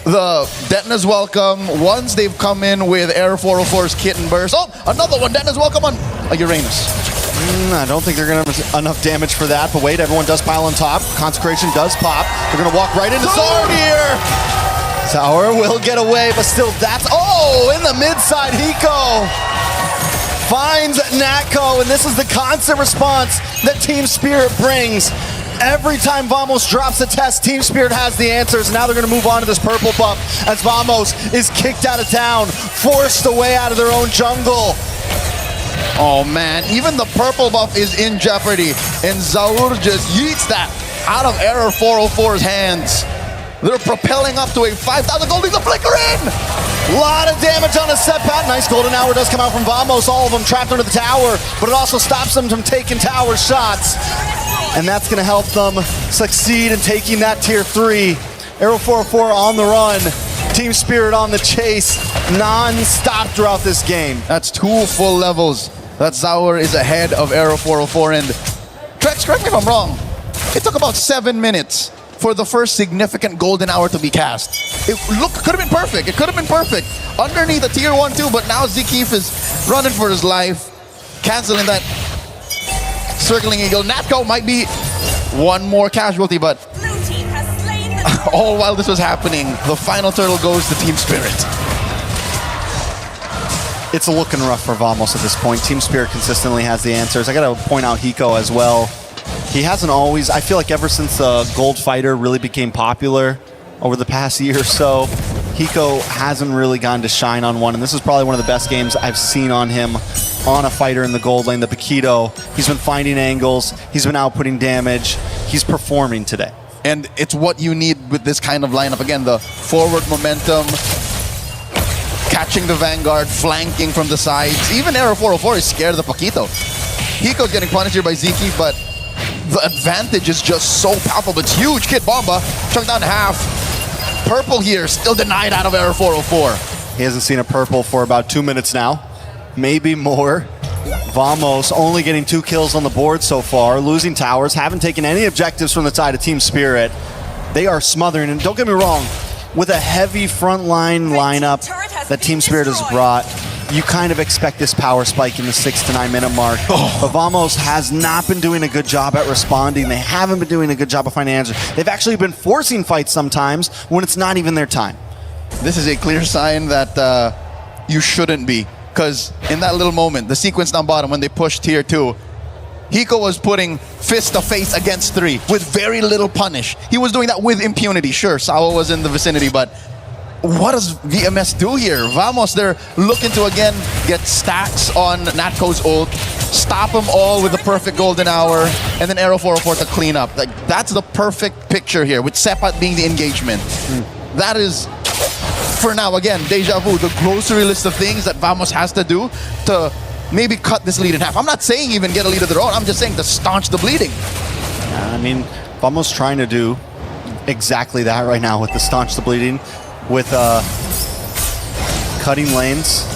the Detona's welcome, once they've come in with Air 404's Kitten Burst. Oh, another one, Detona's welcome on a Uranus. I don't think they're going to have enough damage for that, but wait, everyone does pile on top. Consecration does pop. They're going to walk right into Zaur here. Zaur will get away, but still that's, oh, in the mid-side, Hiko finds Nako, and this is the constant response that Team Spirit brings. Every time Vamos drops a test, Team Spirit has the answers. Now they're going to move on to this purple buff as Vamos is kicked out of town, forced away out of their own jungle. Oh man, even the purple buff is in jeopardy, and Zaur just yeets that out of Error 404's hands. They're propelling up to a 5,000 gold. Leaves a flicker in! A lot of damage on a setback. Nice golden hour does come out from Vamos. All of them trapped under the tower, but it also stops them from taking tower shots. And that's going to help them succeed in taking that tier 3. Arrow 404 on the run. Team Spirit on the chase non-stop throughout this game. That's 2 full levels that Zaur is ahead of Arrow 404. And Trex, correct me if I'm wrong, it took about 7 minutes for the first significant golden hour to be cast. It could have been perfect. It could have been perfect underneath a tier 1 too, but now Zakif is running for his life, canceling that circling eagle. Natko might be one more casualty, but all while this was happening, the final turtle goes to Team Spirit. It's looking rough for Vamos at this point. Team Spirit consistently has the answers. I gotta point out Hiko as well. He hasn't always, I feel like ever since Gold Fighter really became popular over the past year or so, Hiko hasn't really gone to shine on one, and this is probably one of the best games I've seen on him on a fighter in the gold lane, the Paquito. He's been finding angles, he's been outputting damage, he's performing today. And it's what you need with this kind of lineup. Again, the forward momentum, catching the Vanguard, flanking from the sides. Even Arrow 404 is scared of the Paquito. Hiko's getting punished here by Ziki, but the advantage is just so palpable. It's huge. Kid Bomba, chunked down to half. Purple here, still denied out of Error 404. He hasn't seen a purple for about 2 minutes now, maybe more. Vamos only getting 2 kills on the board so far, losing towers, haven't taken any objectives from the side of Team Spirit. They are smothering, and don't get me wrong, with a heavy frontline lineup that Team Spirit has brought, you kind of expect this power spike in the 6 to 9 minute mark. But Vamos has not been doing a good job at responding. They haven't been doing a good job of finding answers. They've actually been forcing fights sometimes when it's not even their time. This is a clear sign that you shouldn't be because in that little moment, the sequence down bottom when they pushed tier 2, Hiko was putting fist to face against 3 with very little punish. He was doing that with impunity. Sure, Sawa was in the vicinity, but what does VMS do here? Vamos, they're looking to again get stacks on Natco's ult, stop them all with the perfect golden hour, and then Arrow 404 to clean up. Like, that's the perfect picture here, with Sepat being the engagement. That is, for now, again, deja vu, the grocery list of things that Vamos has to do to maybe cut this lead in half. I'm not saying even get a lead of their own, I'm just saying to staunch the bleeding. I mean, Vamos trying to do exactly that right now with the staunch the bleeding, with cutting lanes.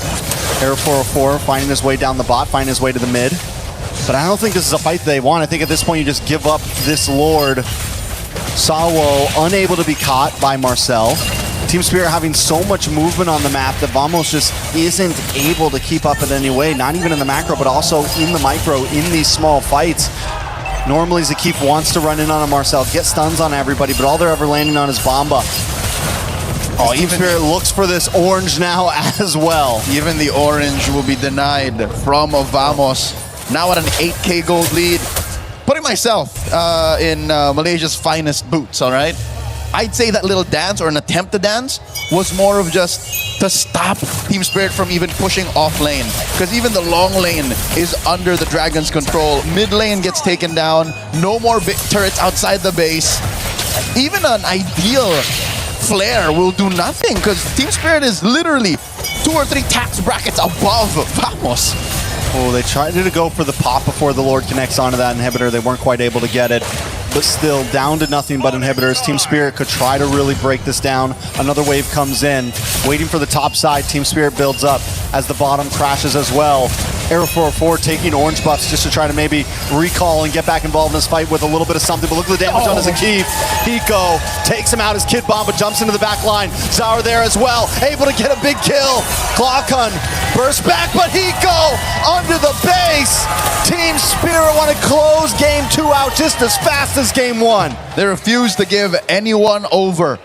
Arrow 404 finding his way down the bot, finding his way to the mid. But I don't think this is a fight they want. I think at this point you just give up this Lord. Sawo unable to be caught by Marcel. Team Spirit having so much movement on the map that Vamos just isn't able to keep up in any way, not even in the macro, but also in the micro, in these small fights. Normally Zakif wants to run in on a Marcel, get stuns on everybody, but all they're ever landing on is Bomba. Oh, Team Spirit looks for this orange now as well. Even the orange will be denied from Vamos. Now at an 8K gold lead. Putting myself in Malaysia's finest boots, all right? I'd say that little dance, or an attempt to dance, was more of just to stop Team Spirit from even pushing off lane. Because even the long lane is under the Dragon's control. Mid lane gets taken down. No more turrets outside the base. Even an ideal flare will do nothing, because Team Spirit is literally 2 or 3 tax brackets above Vamos. Oh, they tried to go for the pop before the Lord connects onto that inhibitor. They weren't quite able to get it. But still, down to nothing but inhibitors. Team Spirit could try to really break this down. Another wave comes in. Waiting for the top side, Team Spirit builds up as the bottom crashes as well. Arrow 404 taking orange buffs just to try to maybe recall and get back involved in this fight with a little bit of something. But look at the damage on his Zakif. Hiko takes him out as Kid Bomba jumps into the back line. Zaur there as well, able to get a big kill. Glaucon bursts back, but Hiko under the base. Team Spirit want to close game 2 out just as fast as game 1. They refuse to give anyone over.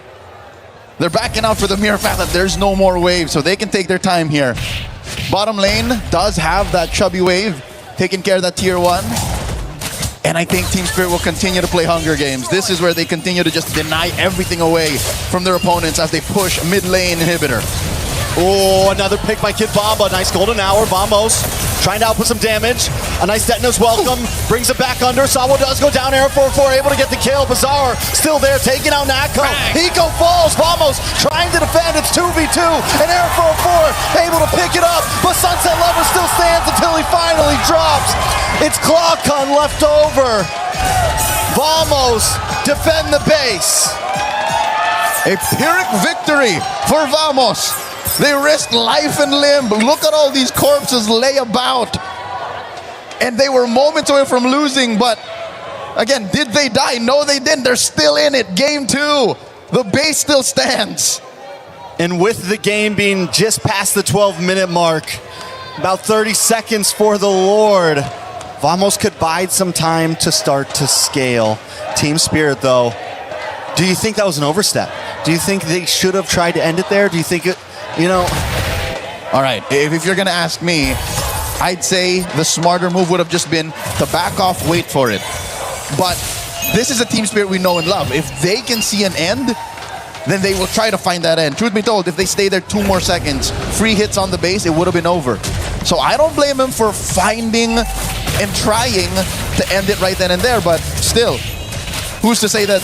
They're backing out for the mere fact that there's no more waves, so they can take their time here. Bottom lane does have that chubby wave, taking care of that tier 1. And I think Team Spirit will continue to play Hunger Games. This is where they continue to just deny everything away from their opponents as they push mid lane inhibitor. Oh, another pick by Kid Bomba. Nice golden hour. Vamos trying to output some damage. A nice Detonos welcome. Brings it back under. Sawo does go down. Arrow 404 able to get the kill. Bazaar still there, taking out Natco. Hiko falls. Vamos trying to defend. It's 2v2. And Arrow 404 able to pick it up. But Sunset Lover still stands until he finally drops. It's Glaucon left over. Vamos defend the base. A Pyrrhic victory for Vamos. They risked life and limb. Look at all these corpses lay about. And they were moments away from losing, but again, did they die? No, they didn't. They're still in it. Game 2. The base still stands. And with the game being just past the 12-minute mark, about 30 seconds for the Lord, Vamos could bide some time to start to scale. Team Spirit, though, do you think that was an overstep? Do you think they should have tried to end it there? Do you think it, you know? All right, if you're gonna ask me, I'd say the smarter move would have just been to back off, wait for it. But this is a Team Spirit we know and love. If they can see an end, then they will try to find that end. Truth be told, if they stay there 2 more seconds, free hits on the base, it would have been over. So I don't blame him for finding and trying to end it right then and there, but still, who's to say that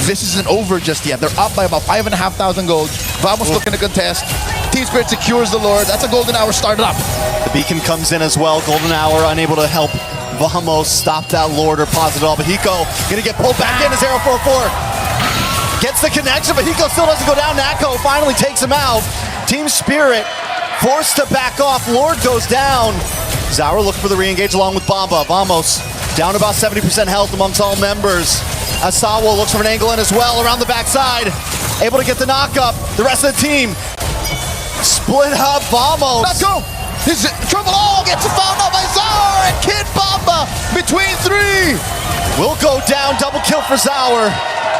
this isn't over just yet? They're up by about 5,500 gold. Vamos looking to contest. Team Spirit secures the Lord. That's a golden hour started up. The beacon comes in as well. Golden hour unable to help Vamos stop that Lord or pause it all. But Hiko gonna get pulled back in as Arrow 404 gets the connection, but Hiko still doesn't go down. Natco finally takes him out. Team Spirit forced to back off. Lord goes down. Zaur looking for the re-engage along with Bomba. Vamos down about 70% health amongst all members. Asawa looks for an angle in as well around the backside. Able to get the knock up. The rest of the team split up. Vamos. Let's go. This is Triple O gets found out by Zaur and Kid Bomba between 3. Will go down. Double kill for Zaur.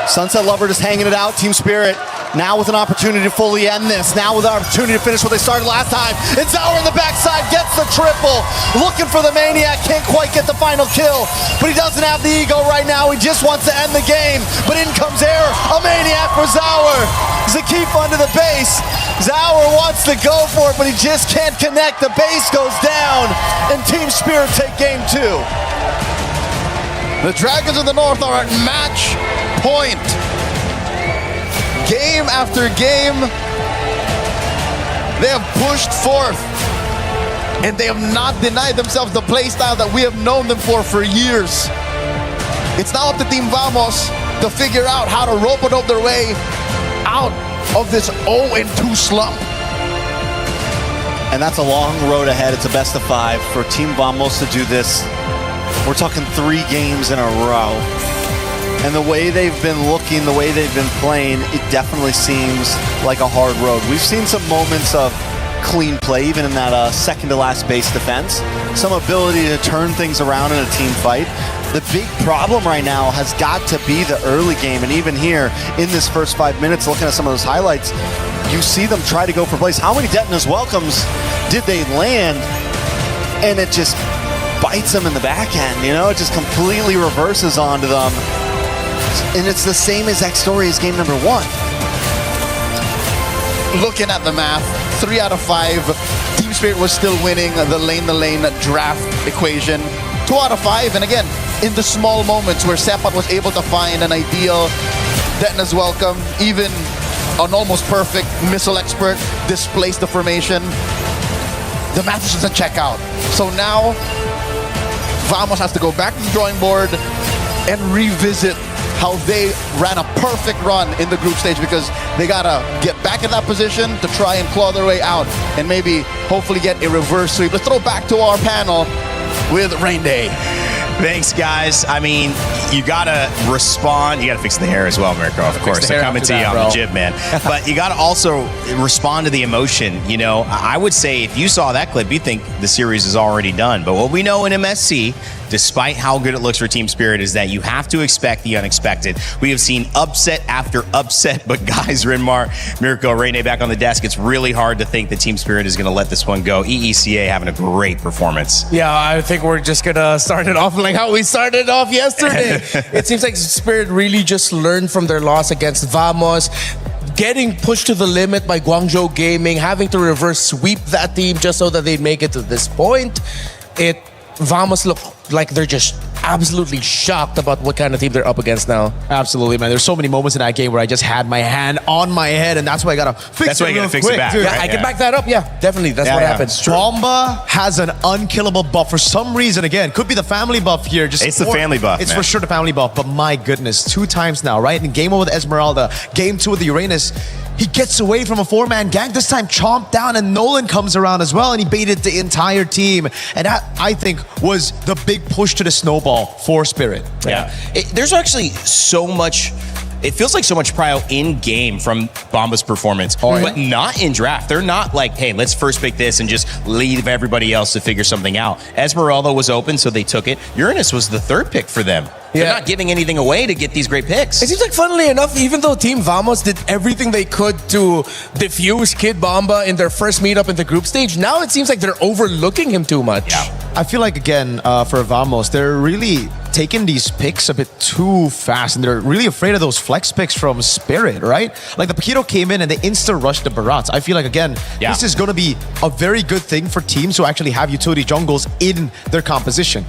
Sunset Lover just hanging it out. Team Spirit Now with an opportunity to fully end this. Now with an opportunity to finish what they started last time. And Zauer in the backside gets the triple. Looking for the Maniac. Can't quite get the final kill. But he doesn't have the ego right now. He just wants to end the game. But in comes air. A Maniac for Zauer. Zakif under the base. Zauer wants to go for it, but he just can't connect. The base goes down. And Team Spirit take game 2. The Dragons of the North are at match point. Game after game, they have pushed forth, and they have not denied themselves the play style that we have known them for years. It's now up to Team Vamos to figure out how to rope their way out of this 0-2 slump. And that's a long road ahead. It's a best of 5 for Team Vamos to do this. We're talking 3 games in a row. And the way they've been looking, the way they've been playing, it definitely seems like a hard road. We've seen some moments of clean play, even in that second to last base defense. Some ability to turn things around in a team fight. The big problem right now has got to be the early game. And even here in this first 5 minutes, looking at some of those highlights, you see them try to go for plays. How many Detona's welcomes did they land? And it just bites them in the back end, you know? It just completely reverses onto them. And it's the same exact story as game number 1. Looking at the math, 3 out of 5, Team Spirit was still winning the lane draft equation. 2 out of 5, and again, in the small moments where Sepat was able to find an ideal Detona's welcome, even an almost perfect missile expert displaced the formation. The math is just a check out. So now, Vamos has to go back to the drawing board and revisit how they ran a perfect run in the group stage, because they gotta get back in that position to try and claw their way out and maybe hopefully get a reverse sweep. Let's throw back to our panel with Rain Day. Thanks, guys. I mean, you gotta respond. You gotta fix the hair as well, Mirko. Of course, I'm coming to you on the jib, man. But you gotta also respond to the emotion. You know, I would say if you saw that clip, you think the series is already done. But what we know in MSC, despite how good it looks for Team Spirit, is that you have to expect the unexpected. We have seen upset after upset, but guys, Rinmar, Mirko, Rene back on the desk. It's really hard to think that Team Spirit is going to let this one go. EECA having a great performance. Yeah, I think we're just going to start it off like how we started off yesterday. It seems like Spirit really just learned from their loss against Vamos, getting pushed to the limit by Guangzhou Gaming, having to reverse sweep that team just so that they'd make it to this point. Vamos look like they're just absolutely shocked about what kind of team they're up against now. Absolutely, man. There's so many moments in that game where I just had my hand on my head, and that's why I gotta fix it back. Dude, right? I can back that up. Yeah, definitely. That's what happens. Bomba has an unkillable buff for some reason. Again, could be the family buff here. It's the family buff. It's man. for sure the family buff. But my goodness, 2 times now, right? In game 1 with Esmeralda, game 2 with the Uranus, he gets away from a 4-man gang. This time, chomped down, and Nolan comes around as well, and he baited the entire team. And that, I think, was the big push to the snowball for Spirit. Yeah. There's actually so much. It feels like so much prio in game from Bomba's performance, but not in draft. They're not like, hey, let's first pick this and just leave everybody else to figure something out. Esmeralda was open, so they took it. Uranus was the 3rd pick for them. They're not giving anything away to get these great picks. It seems like, funnily enough, even though Team Vamos did everything they could to diffuse Kid Bomba in their first meetup in the group stage, now it seems like they're overlooking him too much. Yeah. I feel like, again, for Vamos, they're really taking these picks a bit too fast, and they're really afraid of those flex picks from Spirit, right? Like the Paquito came in and they insta-rushed the Barats. I feel like, again, this is going to be a very good thing for teams who actually have utility jungles in their composition.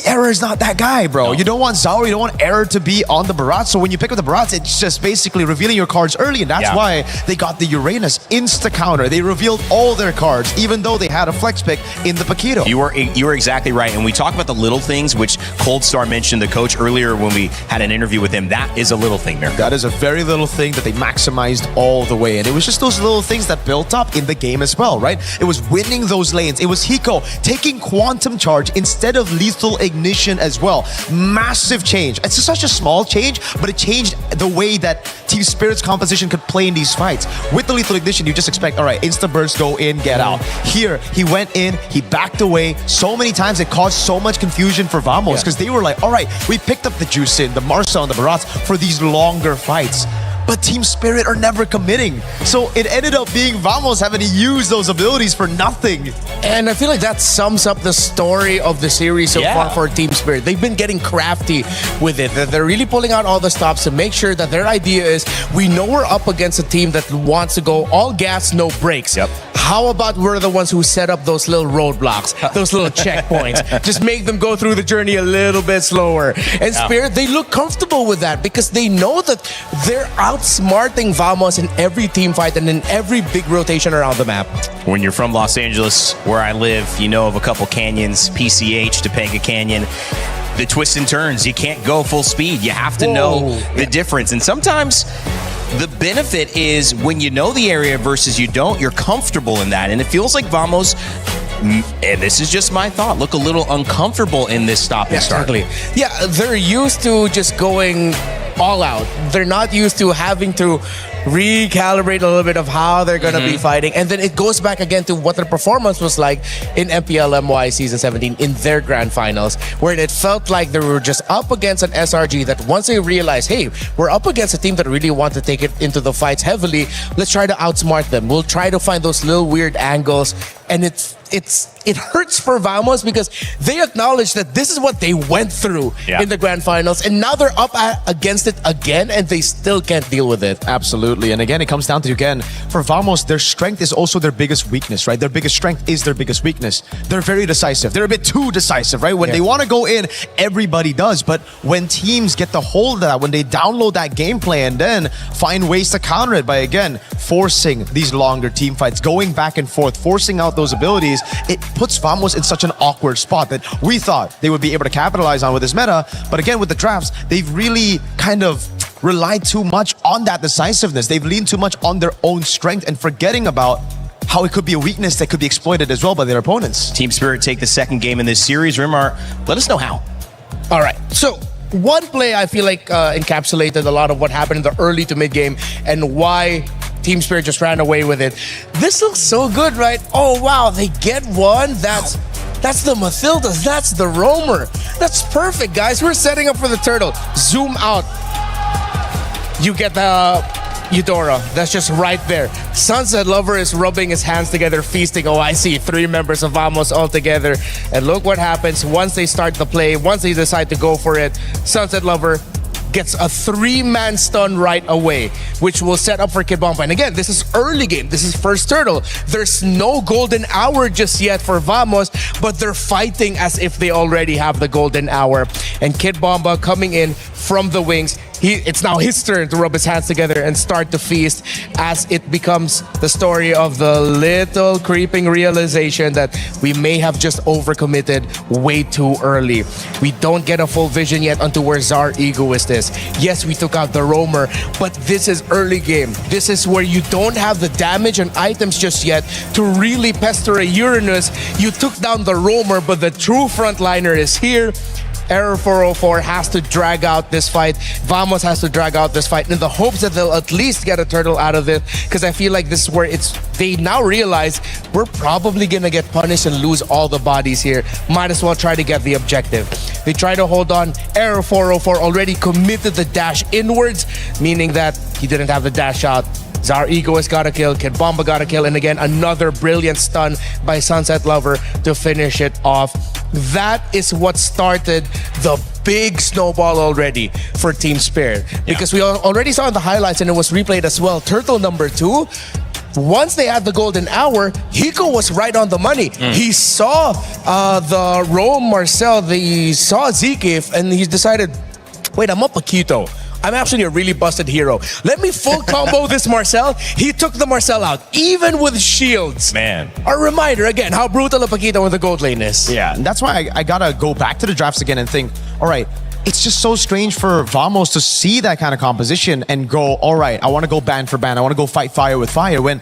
Error is not that guy, bro. No. You don't want Zauer, you don't want Error to be on the Barats. So when you pick up the Barats, it's just basically revealing your cards early. And that's why they got the Uranus insta-counter. They revealed all their cards, even though they had a flex pick in the Paquito. You were exactly right. And we talk about the little things, which Cold Star mentioned, the coach, earlier when we had an interview with him. That is a little thing there. That is a very little thing that they maximized all the way. And it was just those little things that built up in the game as well, right? It was winning those lanes. It was Hiko taking Quantum Charge instead of Lethal Ignition as well. Massive change. It's such a small change, but it changed the way that Team Spirit's composition could play in these fights. With the Lethal Ignition, you just expect, all right, insta burst, go in, get out. Here, he went in, he backed away. So many times it caused so much confusion for Vamos because they were like, all right, we picked up the Juicin, the Marcel, and the Barats for these longer fights. but Team Spirit are never committing. So it ended up being Vamos having to use those abilities for nothing. And I feel like that sums up the story of the series so far for Team Spirit. They've been getting crafty with it. They're really pulling out all the stops to make sure that their idea is, we know we're up against a team that wants to go all gas, no brakes. How about we're the ones who set up those little roadblocks, those little checkpoints? Just make them go through the journey a little bit slower. And Spirit, they look comfortable with that because they know that they're outsmarting Vamos in every team fight and in every big rotation around the map. When you're from Los Angeles, where I live, you know of a couple canyons, PCH, Topanga Canyon. The twists and turns, you can't go full speed. You have to know the difference. And sometimes the benefit is when you know the area versus you don't, you're comfortable in that. And it feels like Vamos, and this is just my thought, look a little uncomfortable in this stop and start. Exactly. Yeah, they're used to just going all out. They're not used to having to recalibrate a little bit of how they're going to be fighting. And then it goes back again to what their performance was like in MPL MY Season 17 in their grand finals, where it felt like they were just up against an SRG that once they realized, hey, we're up against a team that really want to take it into the fights heavily, let's try to outsmart them. We'll try to find those little weird angles. And it hurts for Vamos because they acknowledge that this is what they went through in the grand finals, and now they're up against it again, and they still can't deal with it. Absolutely. And again, it comes down to, again, for Vamos, their strength is also their biggest weakness, right? Their biggest strength is their biggest weakness. They're very decisive. They're a bit too decisive, right? When they want to go in, everybody does. But when teams get the hold of that, when they download that gameplay and then find ways to counter it by, again, forcing these longer team fights, going back and forth, forcing out those abilities, it puts Vamos in such an awkward spot that we thought they would be able to capitalize on with this meta. But again, with the drafts, they've really kind of relied too much on that decisiveness. They've leaned too much on their own strength and forgetting about how it could be a weakness that could be exploited as well by their opponents. Team Spirit take the second game in this series. Rimar, let us know how. All right, so one play I feel like encapsulated a lot of what happened in the early to mid game and why Team Spirit just ran away with it. This looks so good, right? Oh wow, they get one. That's the Mathildas. That's the Roamer. That's perfect, guys. We're setting up for the turtle. Zoom out. You get the Eudora. That's just right there. Sunset Lover is rubbing his hands together, feasting. Oh, I see 3 members of Vamos all together. And look what happens once they start the play, once they decide to go for it. Sunset Lover gets a 3-man stun right away, which will set up for Kid Bomba. And again, this is early game. This is first turtle. There's no golden hour just yet for Vamos, but they're fighting as if they already have the golden hour. And Kid Bomba coming in from the wings. It's now his turn to rub his hands together and start to feast as it becomes the story of the little creeping realization that we may have just overcommitted way too early. We don't get a full vision yet onto where Czar Egoist is. Yes, we took out the Roamer, but this is early game. This is where you don't have the damage and items just yet to really pester a Uranus. You took down the Roamer, but the true frontliner is here. Error 404 has to drag out this fight. Vamos has to drag out this fight in the hopes that they'll at least get a turtle out of it, because I feel like this is where they now realize we're probably gonna get punished and lose all the bodies here. Might as well try to get the objective. They try to hold on. Error 404 already committed the dash inwards, meaning that he didn't have the dash out. Czar Egoist got a kill, Kid Bomba got a kill, and again, another brilliant stun by Sunset Lover to finish it off. That is what started the big snowball already for Team Spirit. Because we already saw in the highlights, and it was replayed as well, Turtle number 2, once they had the golden hour, Hiko was right on the money. He saw the Rome Marcel, he saw Zekif, and he decided, wait, I'm up a Quito. I'm actually a really busted hero. Let me full combo this Marcel. He took the Marcel out, even with shields. Man. A reminder, again, how brutal a Paquito with the gold lane is. Yeah, and that's why I gotta go back to the drafts again and think, all right, it's just so strange for Vamos to see that kind of composition and go, all right, I want to go ban for ban. I want to go fight fire with fire, when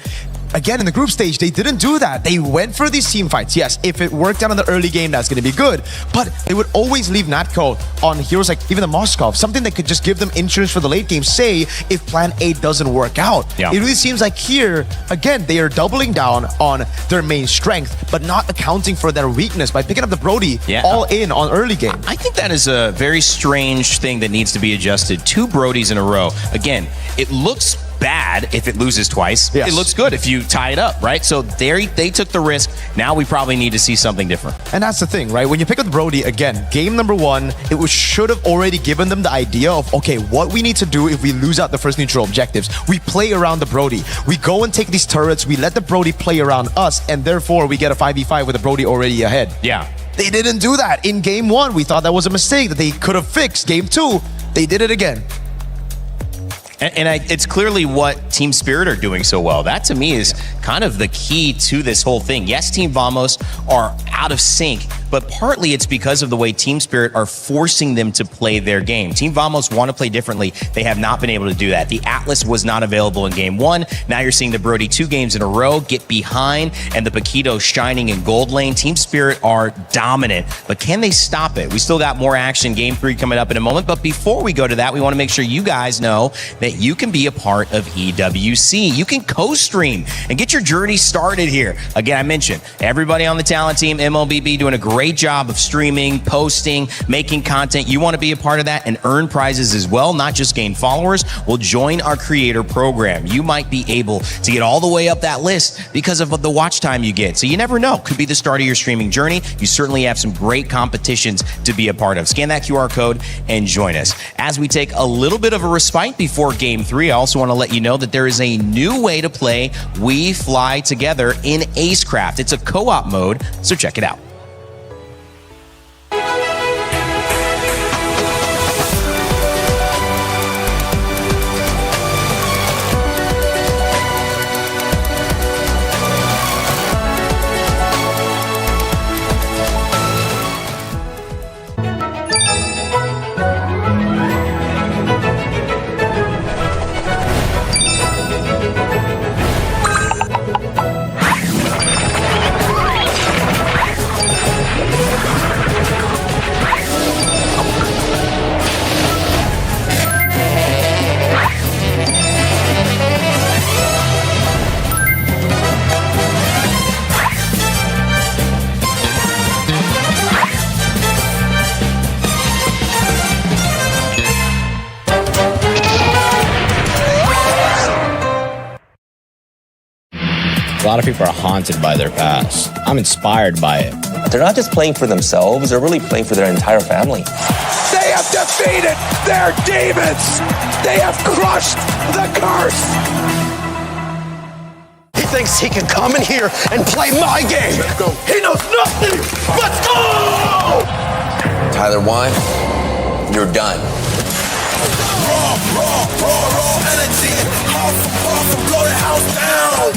again, in the group stage, they didn't do that. They went for these team fights. Yes, if it worked out in the early game, that's going to be good. But they would always leave Natco on heroes like even the Moskov, something that could just give them insurance for the late game, say, if plan A doesn't work out. Yeah. It really seems like here, again, they are doubling down on their main strength, but not accounting for their weakness by picking up the Brody all in on early game. I think that is a very strange thing that needs to be adjusted. 2 Brodies in a row. Again, it looks bad if it loses twice. Yes. It looks good if you tie it up, right? So they took the risk. Now we probably need to see something different. And that's the thing, right? When you pick up the Brody, again, game number 1, it should have already given them the idea of, okay, what we need to do if we lose out the first neutral objectives. We play around the Brody. We go and take these turrets, we let the Brody play around us, and therefore we get a 5v5 with the Brody already ahead. Yeah. They didn't do that in game 1. We thought that was a mistake that they could have fixed. Game 2, they did it again. And it's clearly what Team Spirit are doing so well. That, to me, is kind of the key to this whole thing. Yes, Team Vamos are out of sync, but partly it's because of the way Team Spirit are forcing them to play their game. Team Vamos want to play differently. They have not been able to do that. The Atlas was not available in game 1. Now you're seeing the Brody 2 games in a row get behind, and the Paquito shining in gold lane. Team Spirit are dominant, but can they stop it? We still got more action. Game 3 coming up in a moment, but before we go to that, we want to make sure you guys know that you can be a part of EWC. You can co-stream and get your journey started here. Again, I mentioned everybody on the talent team, MLBB, doing a great job of streaming, posting, making content. You want to be a part of that and earn prizes as well, not just gain followers. Well, join our creator program. You might be able to get all the way up that list because of the watch time you get. So you never know. Could be the start of your streaming journey. You certainly have some great competitions to be a part of. Scan that QR code and join us. As we take a little bit of a respite before game 3, I also want to let you know that there is a new way to play We Fly Together in Acecraft. It's a co-op mode, so check it out. A lot of people are haunted by their past. I'm inspired by it. They're not just playing for themselves, they're really playing for their entire family. They have defeated their demons! They have crushed the curse! He thinks he can come in here and play my game! Let's go. He knows nothing! Let's go! Tyler, one, you're done. Raw energy! Awesome, blow the house down!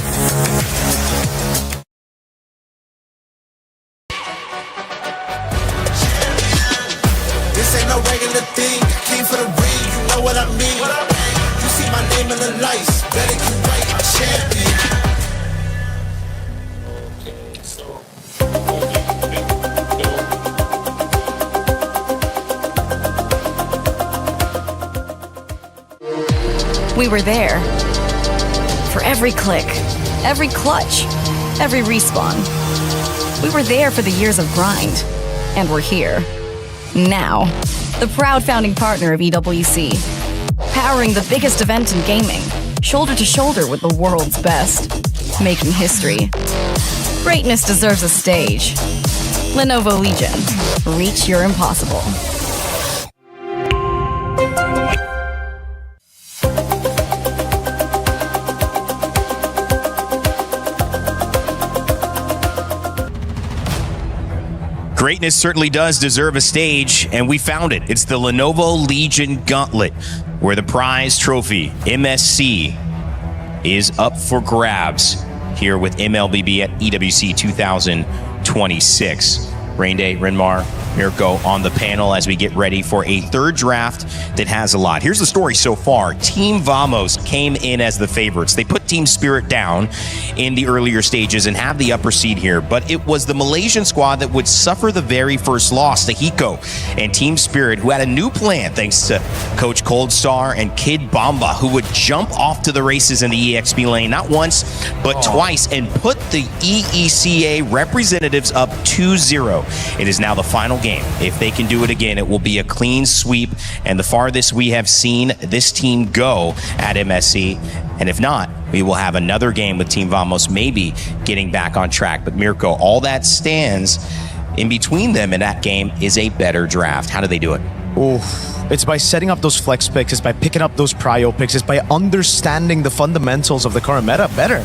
This ain't no regular thing. Came for the ring, you know what I mean. You see my name in the lights, better get right, champion. We were there. For every click, every clutch, every respawn. We were there for the years of grind. And we're here. Now. The proud founding partner of EWC. Powering the biggest event in gaming. Shoulder to shoulder with the world's best. Making history. Greatness deserves a stage. Lenovo Legion. Reach your impossible. Greatness certainly does deserve a stage, and we found it. It's the Lenovo Legion Gauntlet, where the prize trophy, MSC, is up for grabs here with MLBB at EWC 2026. Rain Day, Rinmar, Mirko on the panel as we get ready for a third draft that has a lot. Here's the story so far. Team Vamos came in as the favorites. They put Team Spirit down in the earlier stages and have the upper seed here, but it was the Malaysian squad that would suffer the very first loss to Hiko and Team Spirit, who had a new plan thanks to Coach Cold Star and Kid Bamba, who would jump off to the races in the EXP lane, not once, but twice, and put the EECA representatives up 2-0. It is now the final game. If they can do it again, it will be a clean sweep and the farthest we have seen this team go at MSC. And if not, we will have another game with Team Vamos maybe getting back on track. But Mirko, all that stands in between them in that game is a better draft. How do they do it? It's by setting up those flex picks, it's by picking up those prio picks, it's by understanding the fundamentals of the current meta better.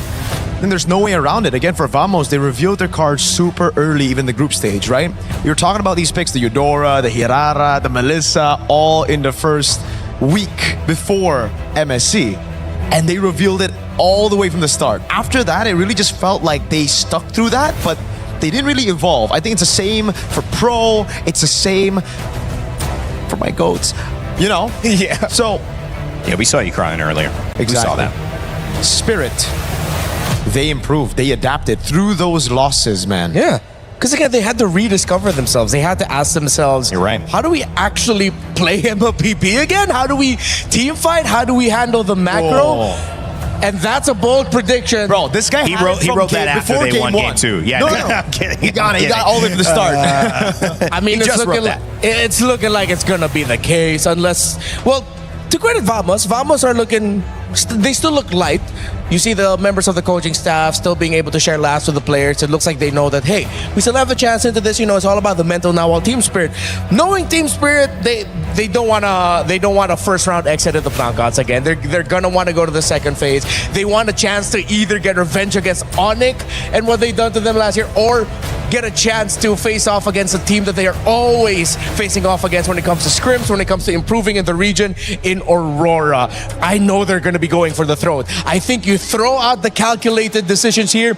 Then there's no way around it. Again, for Vamos, they revealed their cards super early, even the group stage, right? We were talking about these picks, the Eudora, the Hirara, the Melissa, all in the first week before MSC. And they revealed it all the way from the start. After that, it really just felt like they stuck through that, but they didn't really evolve. I think it's the same for Pro, it's the same for my goats, you know? Yeah. So, yeah, we saw you crying earlier. Exactly. We saw that. Spirit, they improved, they adapted through those losses, man. Yeah. Because again, they had to rediscover themselves. They had to ask themselves, you're right, how do we actually play MLPP again? How do we team fight? How do we handle the macro? And that's a bold prediction. Bro, this guy he wrote that after they won game 2. Yeah, no. I'm kidding. He got it. He got all the way from the start. I mean, it's looking like it's going to be the case unless, well, to credit Vamos, Vamos are looking, they still look light. You see the members of the coaching staff still being able to share laughs with the players. It looks like they know that, hey, we still have a chance into this. You know, it's all about the mental now. While Team Spirit, knowing Team Spirit, they don't want a first round exit at the knockouts again. They're gonna want to go to the second phase. They want a chance to either get revenge against Onyx and what they done to them last year, or get a chance to face off against a team that they are always facing off against when it comes to scrims, when it comes to improving in the region, in Aurora. I know they're going to be going for the throat. I think you throw out the calculated decisions here,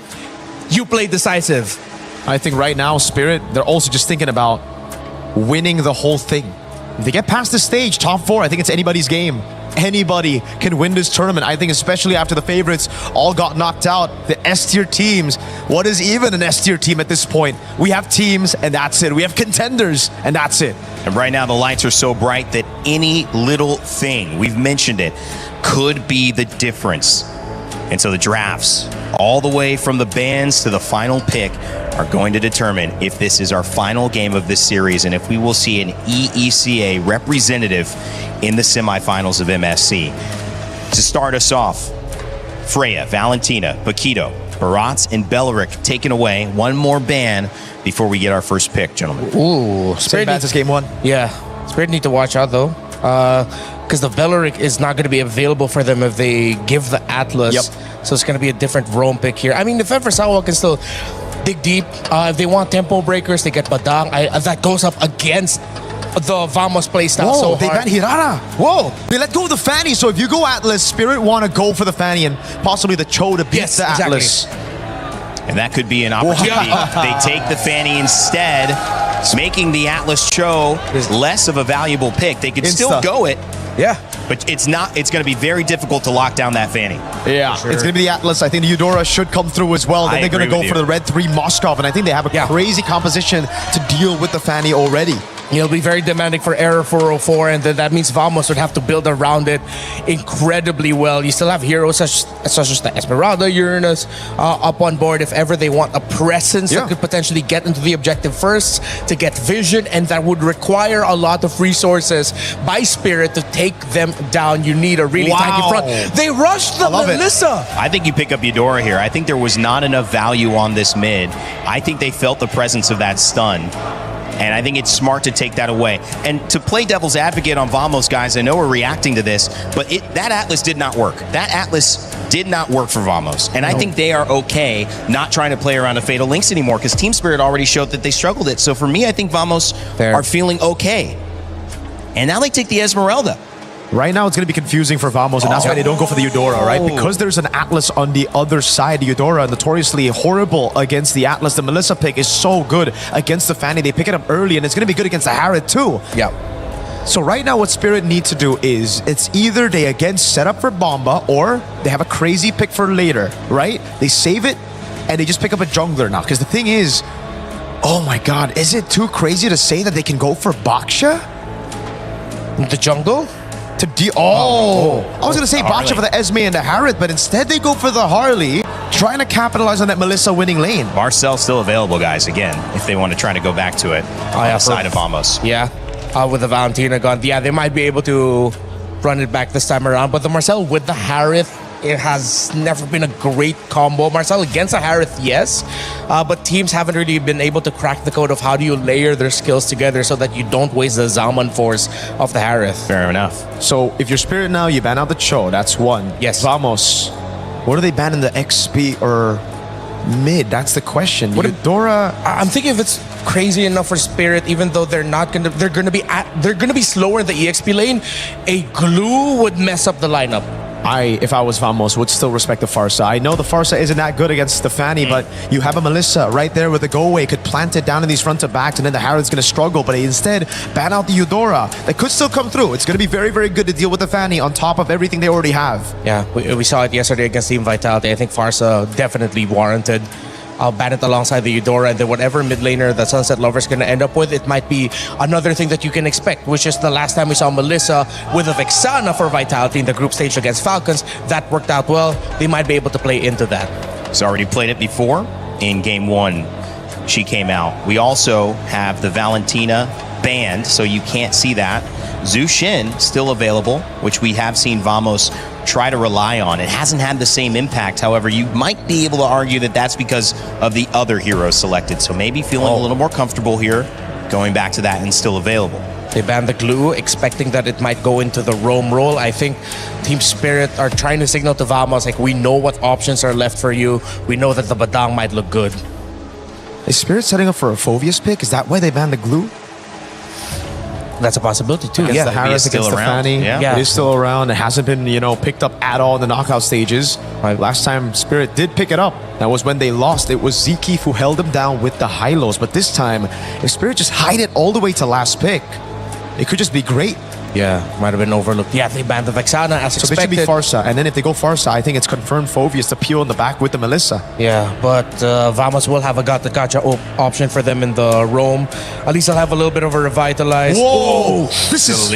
you play decisive. I think right now, Spirit, they're also just thinking about winning the whole thing. If they get past the stage, top 4, I think it's anybody's game. Anybody can win this tournament. I think especially after the favorites all got knocked out, the S-tier teams, what is even an S-tier team at this point? We have teams and that's it. We have contenders and that's it. And right now the lights are so bright that any little thing, we've mentioned it, could be the difference. And so the drafts, all the way from the bans to the final pick, are going to determine if this is our final game of this series and if we will see an EECA representative in the semifinals of MSC. To start us off, Freya, Valentina, Paquito, Barats, and Belleric taken away. One more ban before we get our first pick, gentlemen. Ooh, Same bans as game 1. Yeah, Spirit need to watch out though. Because the Belleric is not going to be available for them if they give the Atlas. Yep. So it's going to be a different roam pick here. I mean, if ever Sawa can still dig deep, if they want tempo breakers, they get Badang. That goes up against the Vamos playstyle so they hard. ban Hirara. Whoa, they let go of the Fanny. So if you go Atlas, Spirit want to go for the Fanny and possibly the Cho to beat the Atlas. And that could be an opportunity. They take the Fanny instead, making the Atlas Cho less of a valuable pick. They could still go it. Yeah. But it's not. It's going to be very difficult to lock down that Fanny. Yeah, it's going to be the Atlas. I think the Eudora should come through as well. Then they're going to go for the Red 3 Moskov, and I think they have a crazy composition to deal with the Fanny already. It'll be very demanding for Error 404, and then that means Vamos would have to build around it incredibly well. You still have heroes such as the Esmeralda, Uranus up on board if ever they want a presence that could potentially get into the objective first, to get vision, and that would require a lot of resources by Spirit to take them down. You need a really tanky front. They rushed the Melissa. I think you pick up Eudora here. I think there was not enough value on this mid. I think they felt the presence of that stun. And I think it's smart to take that away. And to play devil's advocate on Vamos, guys, I know we're reacting to this, but that Atlas did not work. That Atlas did not work for Vamos. And I think they are okay not trying to play around the Fatal Links anymore because Team Spirit already showed that they struggled it. So for me, I think Vamos are feeling okay. And now they take the Esmeralda. Right now, it's going to be confusing for Vamos, and that's why they don't go for the Eudora, right? Because there's an Atlas on the other side. The Eudora, notoriously horrible against the Atlas. The Melissa pick is so good against the Fanny. They pick it up early, and it's going to be good against the Harriet, too. Yeah. So right now, what Spirit need to do is, it's either they again set up for Bomba, or they have a crazy pick for later, right? They save it, and they just pick up a jungler now. Because the thing is, oh my god, is it too crazy to say that they can go for Baksha? The jungle? I was going to say Baksha for the Esme and the Harriet, but instead they go for the Harley, trying to capitalize on that Melissa winning lane. Marcel's still available, guys, again, if they want to try to go back to it on the side of Vamos. Yeah, with the Valentina gone. Yeah, they might be able to run it back this time around, but the Marcel with the Harriet, it has never been a great combo. Marcel against a Harith, yes, but teams haven't really been able to crack the code of how do you layer their skills together so that you don't waste the Zaman force of the Harith. Fair enough. So if you're Spirit now, you ban out the Cho. That's one. Yes. Vamos. What are they banning the XP or mid? That's the question. Eudora. I'm thinking if it's crazy enough for Spirit, even though they're gonna be slower in the EXP lane, a glue would mess up the lineup. If I was Vamos, would still respect the Farsa. I know the Farsa isn't that good against the Fanny, but you have a Melissa right there with the go-away, could plant it down in these front to backs, and then the Harrod's going to struggle, but instead ban out the Eudora. That could still come through. It's going to be very, very good to deal with the Fanny on top of everything they already have. Yeah, we saw it yesterday against Team Vitality. I think Farsa definitely warranted. I'll ban it alongside the Eudora, and then whatever mid laner that Sunset Lover's going to end up with, it might be another thing that you can expect, which is the last time we saw Melissa with a Vexana for Vitality in the group stage against Falcons. That worked out well. They might be able to play into that. He's already played it before. In game 1, she came out. We also have the Valentina banned, so you can't see that. Zhu Xin still available, which we have seen Vamos try to rely on. It hasn't had the same impact. However, you might be able to argue that that's because of the other heroes selected. So maybe feeling a little more comfortable here, going back to that and still available. They banned the glue, expecting that it might go into the roam role. I think Team Spirit are trying to signal to Vamos, like, we know what options are left for you. We know that the Badang might look good. Is Spirit setting up for a Phoveus pick? Is that why they banned the glue? That's a possibility too. Against the Harris, against the Fanny. Yeah. It is still around. It hasn't been, picked up at all in the knockout stages. Last time Spirit did pick it up, that was when they lost. It was Zekeef who held them down with the high-lows. But this time, if Spirit just hide it all the way to last pick, it could just be great. Yeah, might have been overlooked. Yeah, they banned the Vexana as expected. So they should be Farsa. And then if they go Farsa, I think it's confirmed Phoveus to peel in the back with the Melissa. Yeah, but Vamos will have a Gata option for them in the roam. At least they'll have a little bit of a revitalize. Whoa! This is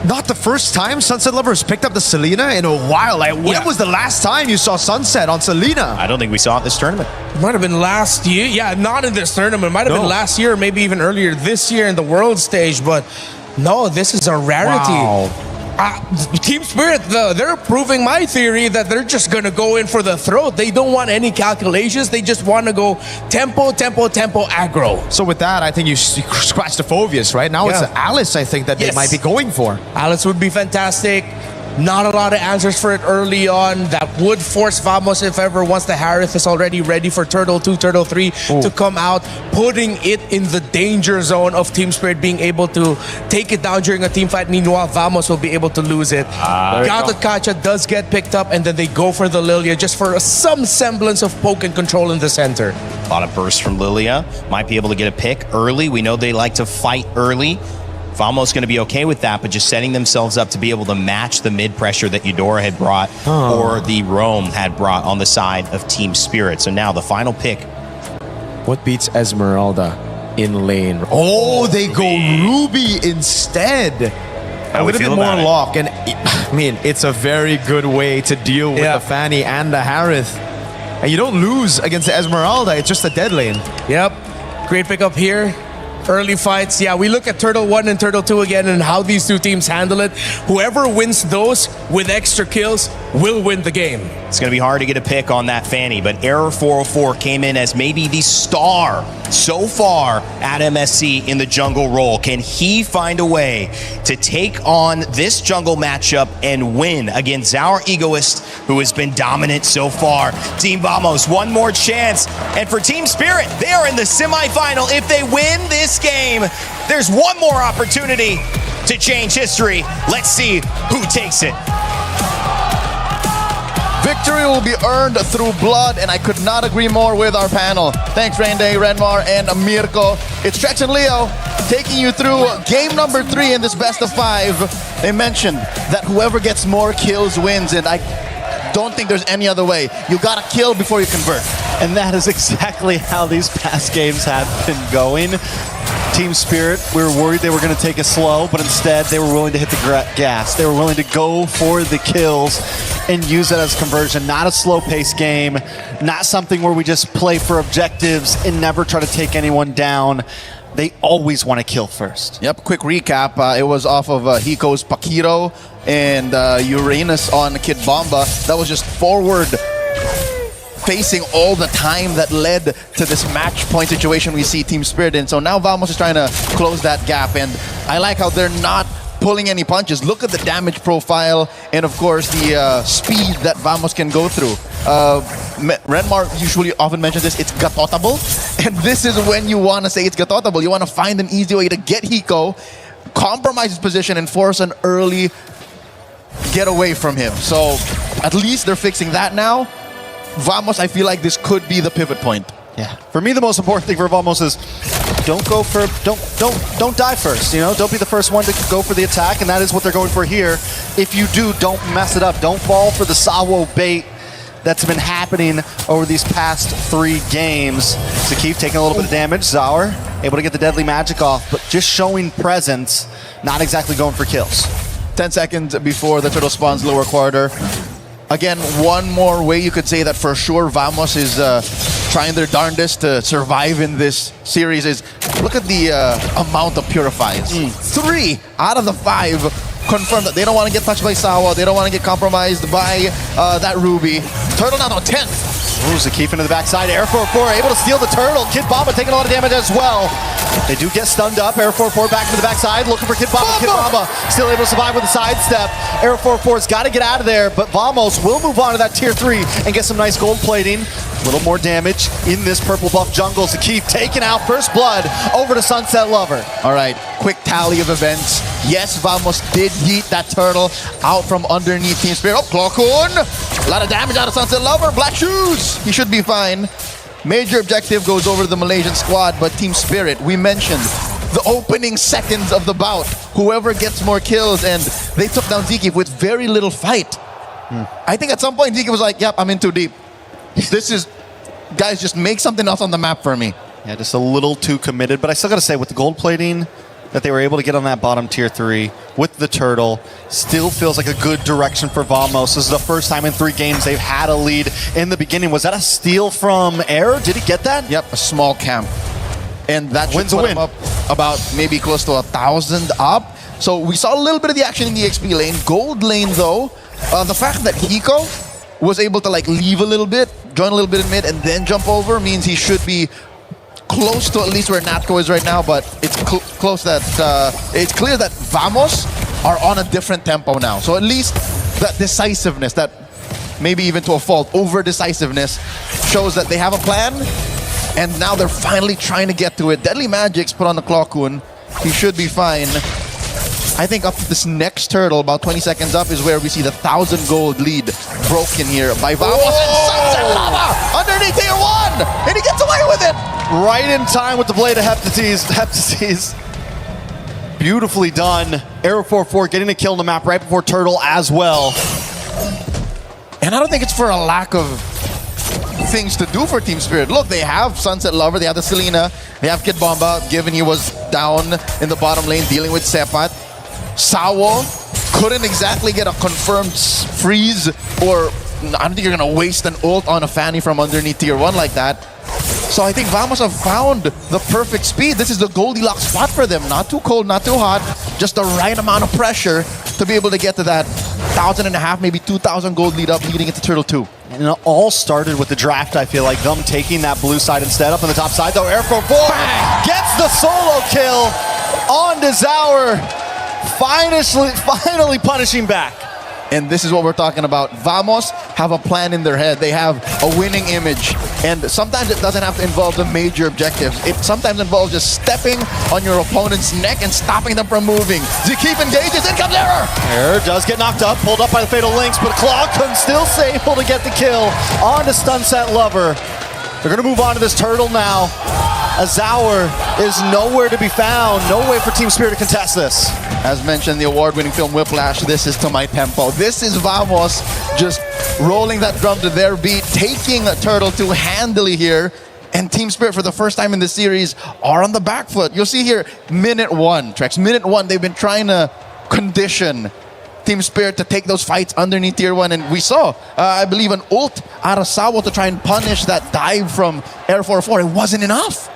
not the first time Sunset Lovers picked up the Selena in a while. Like, when was the last time you saw Sunset on Selena? I don't think we saw it this tournament. It might have been last year. Yeah, not in this tournament. It might have been last year, maybe even earlier this year in the world stage, but no, this is a rarity. Wow. Team Spirit, they're proving my theory that they're just going to go in for the throat. They don't want any calculations. They just want to go tempo, aggro. So with that, I think you scratch the Phoveus, right? Now it's Alice, I think, that they might be going for. Alice would be fantastic. Not a lot of answers for it early on. That would force Vamos, if ever, once the Harith is already ready for Turtle 2, Turtle 3 to come out, putting it in the danger zone of Team Spirit being able to take it down during a team fight. Meanwhile, Vamos will be able to lose it. Gatot Kacha does get picked up, and then they go for the Lilia just for some semblance of poke and control in the center. A lot of bursts from Lilia. Might be able to get a pick early. We know they like to fight early. Vamos going to be okay with that, but just setting themselves up to be able to match the mid pressure that Eudora had brought or the Rome had brought on the side of Team Spirit. So now the final pick. What beats Esmeralda in lane? Oh, they go Ruby instead. A little bit more lock, and I mean, it's a very good way to deal with the Fanny and the Harith. And you don't lose against the Esmeralda, it's just a dead lane. Yep, great pickup here. Early fights, we look at Turtle 1 and Turtle 2 again and how these two teams handle it. Whoever wins those with extra kills will win the game. It's going to be hard to get a pick on that Fanny, but Error 404 came in as maybe the star so far at MSC in the jungle role. Can he find a way to take on this jungle matchup and win against our Egoist, who has been dominant so far? Team Vamos, one more chance. And for Team Spirit, they are in the semifinal. If they win this game, there's one more opportunity to change history. Let's see who takes it. Victory will be earned through blood, and I could not agree more with our panel. Thanks, Rende, Renmar, and Mirko. It's Trex and Leo taking you through game number 3 in this best of 5. They mentioned that whoever gets more kills wins, and I don't think there's any other way. You gotta kill before you convert. And that is exactly how these past games have been going. Team Spirit, we were worried they were going to take it slow, but instead they were willing to hit the gas. They were willing to go for the kills and use it as conversion. Not a slow-paced game, not something where we just play for objectives and never try to take anyone down. They always want to kill first. Yep, quick recap. It was off of Hiko's Pakiro and Uranus on Kid Bomba. That was just forward facing all the time that led to this match point situation we see Team Spirit in. So now Vamos is trying to close that gap, and I like how they're not pulling any punches. Look at the damage profile and of course the speed that Vamos can go through. Renmar usually often mentions this, it's gatotable, and this is when you want to say it's gatotable. You want to find an easy way to get Hiko, compromise his position, and force an early get away from him. So at least they're fixing that now. Vamos, I feel like this could be the pivot point. Yeah. For me, the most important thing for Vamos is don't die first. You know, don't be the first one to go for the attack, and that is what they're going for here. If you do, don't mess it up. Don't fall for the Sawo bait that's been happening over these past 3 games. Zakif taking a little bit of damage. Zaur able to get the deadly magic off, but just showing presence, not exactly going for kills. 10 seconds before the turtle spawns lower quarter. Again, one more way you could say that for sure Vamos is trying their darndest to survive in this series is look at the amount of purifies. 3 out of the 5 confirmed that they don't want to get touched by Sawa. They don't want to get compromised by that Ruby. Turtle now on 10th. Ooh, Zakif into the backside. Air 4-4 able to steal the turtle. Kid Bomba taking a lot of damage as well. They do get stunned up. Air 4-4 back to the backside, looking for Kid Bomba. Kid Bomba still able to survive with a sidestep. Air 4-4's got to get out of there, but Vamos will move on to that tier 3 and get some nice gold plating. A little more damage in this purple buff jungle. Zakif taking out first blood over to Sunset Lover. All right, quick tally of events. Yes, Vamos did yeet that turtle out from underneath Team Spirit. Oh, Clockun! A lot of damage out of Sunset Lover. Black Shoes! He should be fine. Major objective goes over to the Malaysian squad, but Team Spirit, we mentioned the opening seconds of the bout. Whoever gets more kills, and they took down Zeke with very little fight. I think at some point Zeke was like, yep, I'm in too deep. This is, guys, just make something else on the map for me. Yeah, just a little too committed, but I still got to say, with the gold plating that they were able to get on that bottom tier 3 with the turtle, still feels like a good direction for Vamos. This is the first time in 3 games they've had a lead in the beginning. Was that a steal from Air? Did he get that? Yep, a small camp. And that should Win's a put win. him up about maybe close to 1,000 up. So we saw a little bit of the action in the XP lane. Gold lane though, the fact that Hiko was able to like leave a little bit, join a little bit in mid, and then jump over means he should be close to at least where Natco is right now, but it's close that it's clear that Vamos are on a different tempo now. So at least that decisiveness, that maybe even to a fault, over decisiveness, shows that they have a plan, and now they're finally trying to get to it. Deadly Magic's put on the Clockun. He should be fine. I think up to this next turtle, about 20 seconds up, is where we see the 1,000 gold lead broken here by Vamos. And Sunset Lava underneath tier 1, and he gets away with it. Right in time with the blade of Heptases. Beautifully done. Air 4-4 getting a kill on the map right before turtle as well. And I don't think it's for a lack of things to do for Team Spirit. Look, they have Sunset Lover, they have the Selena, they have Kid Bomba, given he was down in the bottom lane dealing with Sepat. Sawo couldn't exactly get a confirmed freeze, or I don't think you're going to waste an ult on a Fanny from underneath tier 1 like that. So I think Vamos have found the perfect speed. This is the Goldilocks spot for them. Not too cold, not too hot, just the right amount of pressure to be able to get to that 1,500, maybe 2,000 gold lead up leading into Turtle 2. And it all started with the draft, I feel like, them taking that blue side instead. Up on the top side, though, Air 4-4 gets the solo kill on to Zaur. Finally punishing back. And this is what we're talking about. Vamos have a plan in their head. They have a winning image. And sometimes it doesn't have to involve the major objectives. It sometimes involves just stepping on your opponent's neck and stopping them from moving. Zikeep engages, in comes Error! Error does get knocked up, pulled up by the Fatal Links, but Claw can still able to get the kill on to Stunset Lover. They're going to move on to this turtle now. Azaur is nowhere to be found. No way for Team Spirit to contest this. As mentioned, the award-winning film Whiplash, this is to my tempo. This is Vamos just rolling that drum to their beat, taking a turtle too handily here. And Team Spirit, for the first time in this series, are on the back foot. You'll see here, minute one, Trex. Minute one, they've been trying to condition Team Spirit to take those fights underneath tier 1, and we saw, I believe, an ult out of Sawo to try and punish that dive from Air 404. It wasn't enough.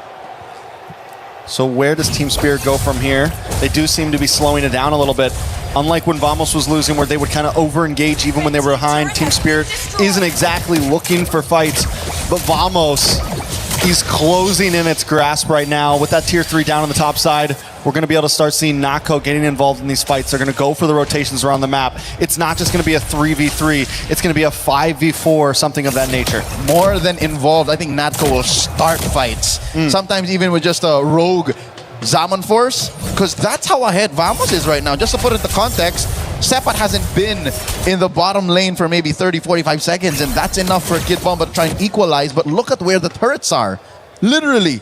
So where does Team Spirit go from here? They do seem to be slowing it down a little bit. Unlike when Vamos was losing, where they would kind of over-engage even when they were behind, Team Spirit isn't exactly looking for fights, but Vamos, he's closing in its grasp right now. With that tier 3 down on the top side, we're going to be able to start seeing Nako getting involved in these fights. They're going to go for the rotations around the map. It's not just going to be a 3v3. It's going to be a 5v4, something of that nature. More than involved, I think Natco will start fights. Sometimes even with just a rogue Zaman force, because that's how ahead Vamos is right now. Just to put it into context, Sepat hasn't been in the bottom lane for maybe 30, 45 seconds, and that's enough for Kid Bomba to try and equalize, but look at where the turrets are. Literally.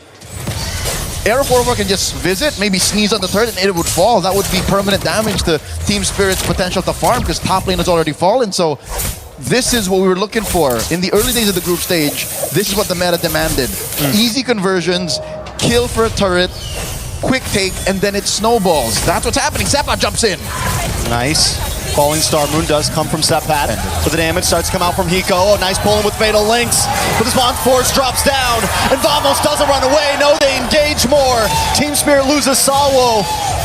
Air 4 can just visit, maybe sneeze on the turret, and it would fall. That would be permanent damage to Team Spirit's potential to farm, because top lane has already fallen. So this is what we were looking for. In the early days of the group stage, this is what the meta demanded. Easy conversions, kill for a turret, quick take, and then it snowballs. That's what's happening. Sepat jumps in. Nice. Falling Star Moon does come from Sepat, but the damage starts to come out from Hiko. Oh, nice pulling with Fatal Links, but the Spawn Force drops down, and Vamos doesn't run away. No, they engage more. Team Spirit loses Sawo.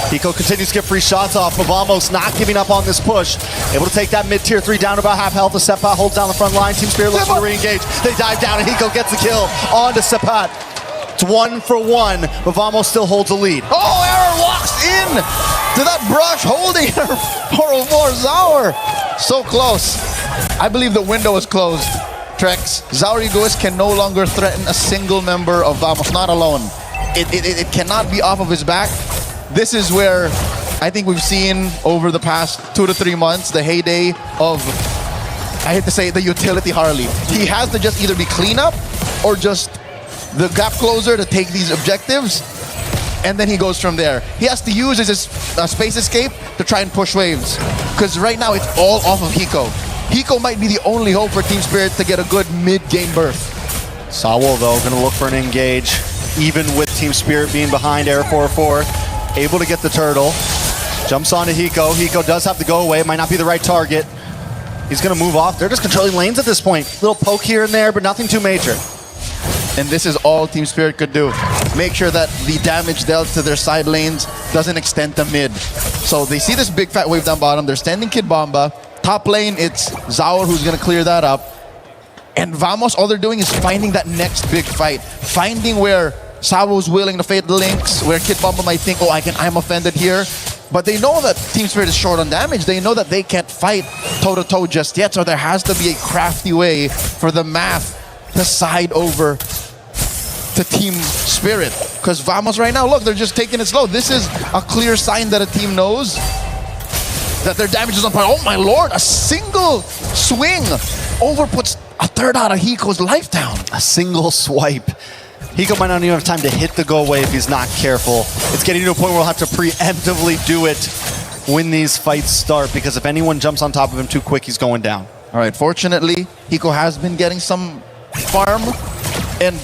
Hiko continues to get free shots off, but Vamos not giving up on this push. Able to take that mid-tier 3 down to about half health. The Sepat holds down the front line. Team Spirit looks to re-engage. They dive down, and Hiko gets the kill on to Sepat. It's 1 for 1, but Vamos still holds the lead. Oh, Error walks in to that brush, holding her for Zaur. So close. I believe the window is closed. Trex, Zaur Egoist can no longer threaten a single member of Vamos, not alone. It cannot be off of his back. This is where I think we've seen over the past 2 to 3 months the heyday of, I hate to say it, the utility Harley. He has to just either be cleanup or just the gap closer to take these objectives, and then he goes from there. He has to use his space escape to try and push waves, because right now it's all off of Hiko. Hiko might be the only hope for Team Spirit to get a good mid-game berth. Sawo, though, going to look for an engage, even with Team Spirit being behind Air 4-4. Able to get the turtle. Jumps onto Hiko. Hiko does have to go away. It might not be the right target. He's going to move off. They're just controlling lanes at this point. Little poke here and there, but nothing too major. And this is all Team Spirit could do. Make sure that the damage dealt to their side lanes doesn't extend to mid. So they see this big fat wave down bottom. They're standing Kid Bomba. Top lane, it's Zaur who's going to clear that up. And Vamos, all they're doing is finding that next big fight. Finding where Sawo's willing to fade the links, where Kid Bomba might think, oh, I'm offended here. But they know that Team Spirit is short on damage. They know that they can't fight toe-to-toe just yet. So there has to be a crafty way for the math to side over to Team Spirit. Because Vamos right now, look, they're just taking it slow. This is a clear sign that a team knows that their damage is on par. Oh my lord, a single swing overputs a third out of Hiko's life down. A single swipe. Hiko might not even have time to hit the go away if he's not careful. It's getting to a point where we'll have to preemptively do it when these fights start, because if anyone jumps on top of him too quick, he's going down. All right, fortunately, Hiko has been getting some farm, and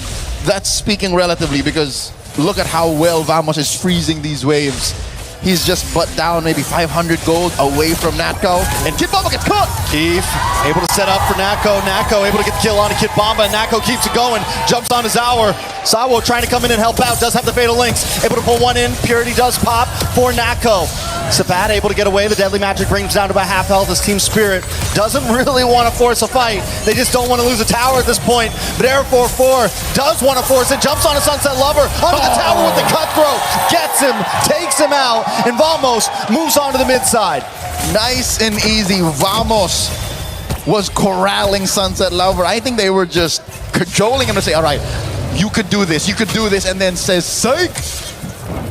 that's speaking relatively, because look at how well Vamos is freezing these waves. He's just butt down maybe 500 gold away from Natco, and Kid Bomba gets caught! Keith able to set up for Nako. Nako able to get the kill on to Kid Bomba, and Nako keeps it going. Jumps on to Zaur. Sawo trying to come in and help out. Does have the Fatal Links. Able to pull one in. Purity does pop for Nako. Sepat able to get away. The Deadly Magic brings down to about half health as Team Spirit doesn't really want to force a fight. They just don't want to lose a tower at this point. But Air 4-4 does want to force it. Jumps on a Sunset Lover. Onto the tower with the cutthroat. Gets him. Takes him out. And Vamos moves on to the mid side. Nice and easy. Vamos was corralling Sunset Lover. I think they were just cajoling him to say, all right, you could do this, and then says, psych!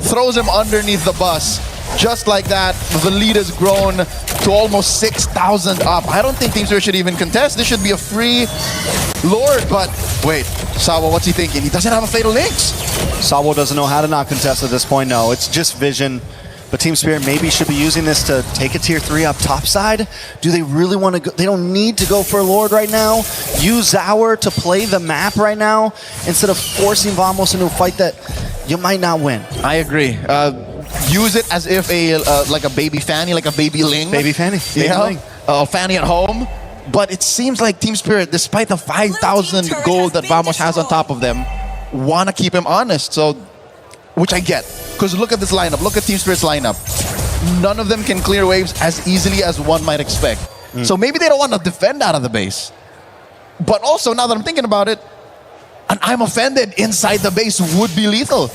Throws him underneath the bus. Just like that, the lead has grown to almost 6,000 up. I don't think Team Spirit should even contest. This should be a free Lord, but wait, Sawa, what's he thinking? He doesn't have a Fatal Links. Sawo doesn't know how to not contest at this point. No, it's just vision. But Team Spirit maybe should be using this to take a tier 3 up top side. Do they really want to go? They don't need to go for a Lord right now. Use Zour to play the map right now instead of forcing Vamos into a fight that you might not win. I agree. Use it as if like a baby Fanny, like a baby Ling. Baby Fanny. Ling. Fanny at home. But it seems like Team Spirit, despite the 5,000 gold that Vamos has on top of them, want to keep him honest. So, which I get. Because look at this lineup. Look at Team Spirit's lineup. None of them can clear waves as easily as one might expect. So maybe they don't want to defend out of the base. But also, now that I'm thinking about it, an I'm offended inside the base would be lethal.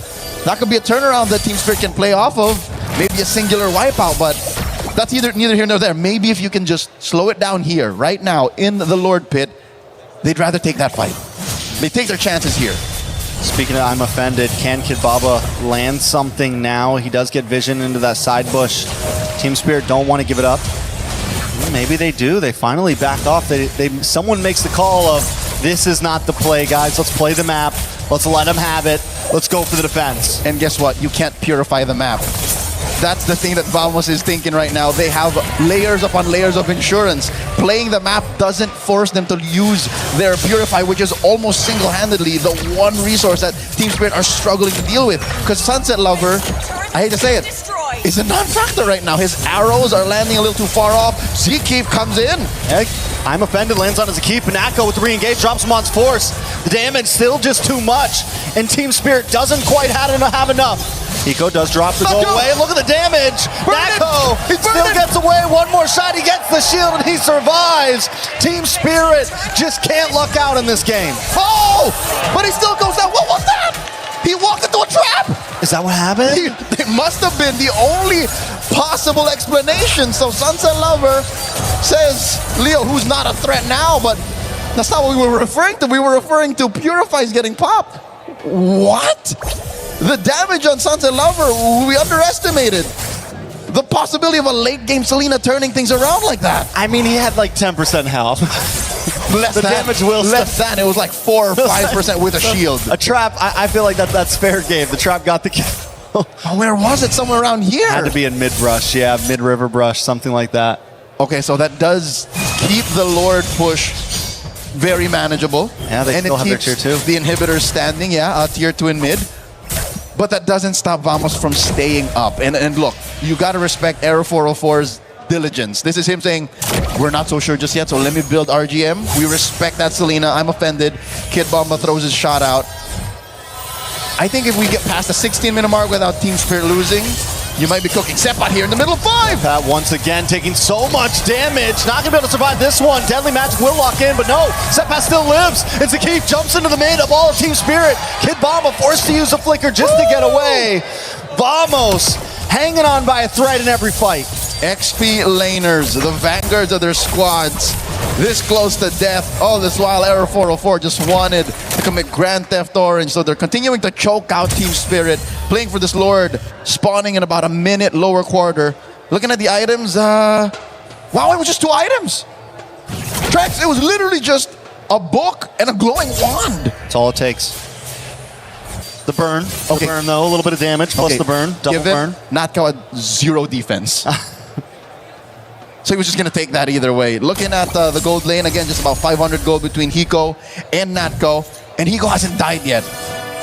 That could be a turnaround that Team Spirit can play off of. Maybe a singular wipeout, but that's neither here nor there. Maybe if you can just slow it down here, right now, in the Lord Pit, they'd rather take that fight. They take their chances here. Speaking of I'm offended, can Kid Baba land something now? He does get vision into that side bush. Team Spirit don't want to give it up. Maybe they do. They finally back off. Someone makes the call of, this is not the play, guys. Let's play the map. Let's let them have it. Let's go for the defense. And guess what? You can't purify the map. That's the thing that Vamos is thinking right now. They have layers upon layers of insurance. Playing the map doesn't force them to use their Purify, which is almost single-handedly the one resource that Team Spirit are struggling to deal with. Because Sunset Lover, I hate to say it, is a non-factor right now. His arrows are landing a little too far off. Zkeep comes in. I'm offended, lands on his keep. Nako with the re-engage, drops him on force. The damage still just too much. And Team Spirit doesn't quite have enough. Hiko does drop the goal away. Look at the damage. Nako still gets away. One more shot. He gets the shield and he survives. Team Spirit just can't luck out in this game. Oh! But he still goes down. What was that? He walked into a trap. Is that what happened? It must have been the only possible explanation. So Sunset Lover says, Leo, who's not a threat now, but that's not what we were referring to. We were referring to Purify's getting popped. What? The damage on Sunset Lover, we underestimated. The possibility of a late game Selena turning things around like that. I mean, he had like 10% health. Damage will less than. It was like 4 or 5% with a shield. A trap, I feel like that's fair game. The trap got the kill. Where was it? Somewhere around here. Had to be in mid-brush, yeah, mid-river brush, something like that. Okay, so that does keep the Lord push very manageable. Yeah, they still have their tier 2. The inhibitors standing, tier 2 in mid. But that doesn't stop Vamos from staying up. And look, you got to respect Aero 404's diligence. This is him saying, we're not so sure just yet, so let me build RGM. We respect that, Selena. I'm offended. Kid Bomba throws his shot out. I think if we get past the 16-minute mark without Team Spirit losing, you might be cooking. Seppat here in the middle of 5. Pat once again taking so much damage. Not going to be able to survive this one. Deadly Magic will lock in, but no. Seppat still lives. And Zkeep jumps into the mid of all of Team Spirit. Kid Bomba forced to use the flicker just to get away. Vamos hanging on by a thread in every fight. XP laners, the vanguards of their squads, this close to death. All this while, Aero 404 just wanted to commit Grand Theft Orange, so they're continuing to choke out Team Spirit, playing for this Lord, spawning in about a minute lower quarter. Looking at the items, wow, it was just 2 items. Trex, it was literally just a book and a glowing wand. That's all it takes. The burn. Okay. The burn, though, a little bit of damage, plus the burn, double burn. Natko had 0 defense. So he was just going to take that either way. Looking at the gold lane, again, just about 500 gold between Hiko and Natko. And Hiko hasn't died yet.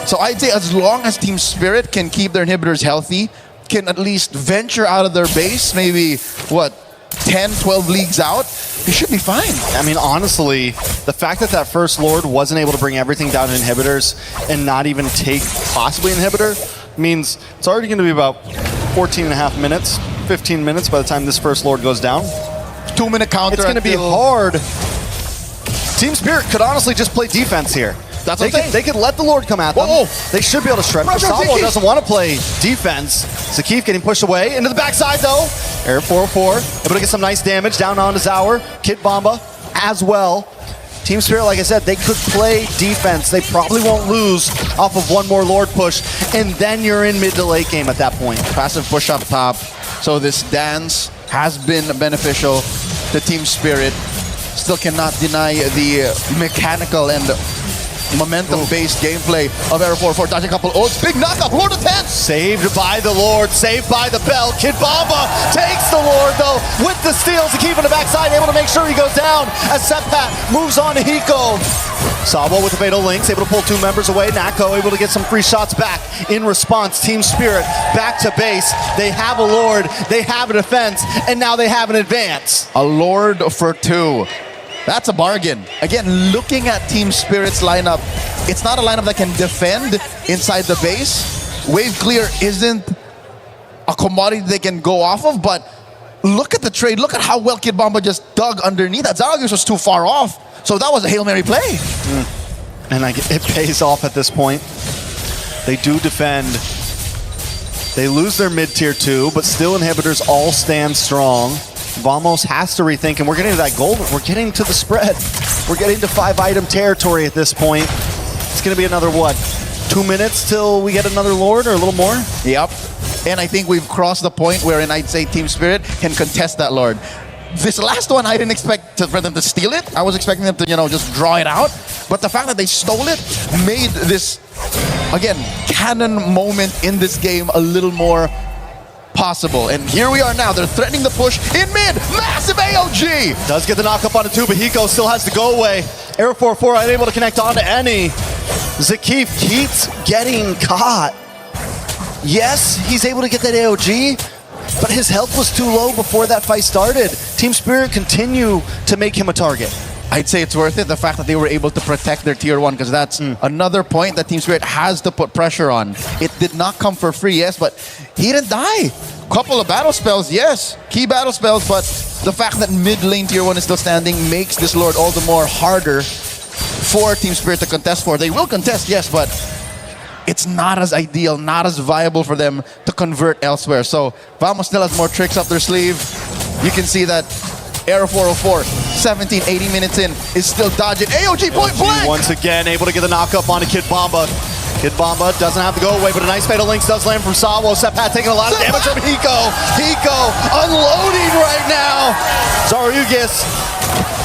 So I'd say as long as Team Spirit can keep their inhibitors healthy, can at least venture out of their base, maybe, 10, 12 leagues out, he should be fine. I mean, honestly, the fact that first Lord wasn't able to bring everything down to inhibitors and not even take possibly inhibitor means it's already going to be about 14.5 minutes, 15 minutes by the time this first Lord goes down. 2-minute counter. It's going to be hard. Team Spirit could honestly just play defense here. That's what they could let the Lord come at them. They should be able to stretch. Salvo doesn't want to play defense. Zakif getting pushed away into the backside though. Air 404 able to get some nice damage down onto Zaur. Kid Bomba as well. Team Spirit, like I said, they could play defense. They probably won't lose off of one more Lord push, and then you're in mid to late game at that point. Passive push up top. So this dance has been beneficial to Team Spirit. Still cannot deny the mechanical and momentum-based gameplay of Air 4-4. Dodging a couple ults. Big knockup. Lord of Tents. Saved by the Lord. Saved by the bell. Kid Bomba takes the Lord, though, with the steals to keep on the backside. Able to make sure he goes down as Seppat moves on to Hiko. Sabo with the Fatal Links. Able to pull 2 members away. Nako able to get some free shots back in response. Team Spirit back to base. They have a Lord. They have a defense. And now they have an advance. A Lord for 2. That's a bargain. Again, looking at Team Spirit's lineup, it's not a lineup that can defend inside the base. Wave clear isn't a commodity they can go off of, but look at the trade. Look at how well Kid Bomba just dug underneath. That Zaragoza was too far off, so that was a Hail Mary play. And it pays off at this point. They do defend. They lose their mid-tier 2, but still inhibitors all stand strong. Vamos has to rethink, and we're getting to that goal. We're getting to the spread. We're getting to 5-item territory at this point. It's going to be another, what, 2 minutes till we get another Lord, or a little more? Yep. And I think we've crossed the point wherein I'd say Team Spirit can contest that Lord. This last one, I didn't expect for them to steal it. I was expecting them to, just draw it out. But the fact that they stole it made this, again, canon moment in this game a little more possible. And here we are now. They're threatening the push in mid. Massive AOG. Does get the knockup on the 2, but Hiko still has to go away. Air 4-4 unable to connect on to any. Zakif keeps getting caught. Yes, he's able to get that AOG, but his health was too low before that fight started. Team Spirit continue to make him a target. I'd say it's worth it, the fact that they were able to protect their tier 1, because that's another point that Team Spirit has to put pressure on. It did not come for free, yes, but he didn't die. Couple of battle spells, yes, key battle spells, but the fact that mid lane tier 1 is still standing makes this Lord all the more harder for Team Spirit to contest for. They will contest, yes, but it's not as ideal, not as viable for them to convert elsewhere. So Vamos still has more tricks up their sleeve. You can see that Air 404, 17, 80 minutes in, is still dodging. AOG point blank! Once again, able to get the knockup onto Kid Bomba. Kid Bomba doesn't have to go away, but a nice Fatal Links does land from Sawo. Seppat taking a lot of damage from Hiko. Hiko unloading right now. Zarugis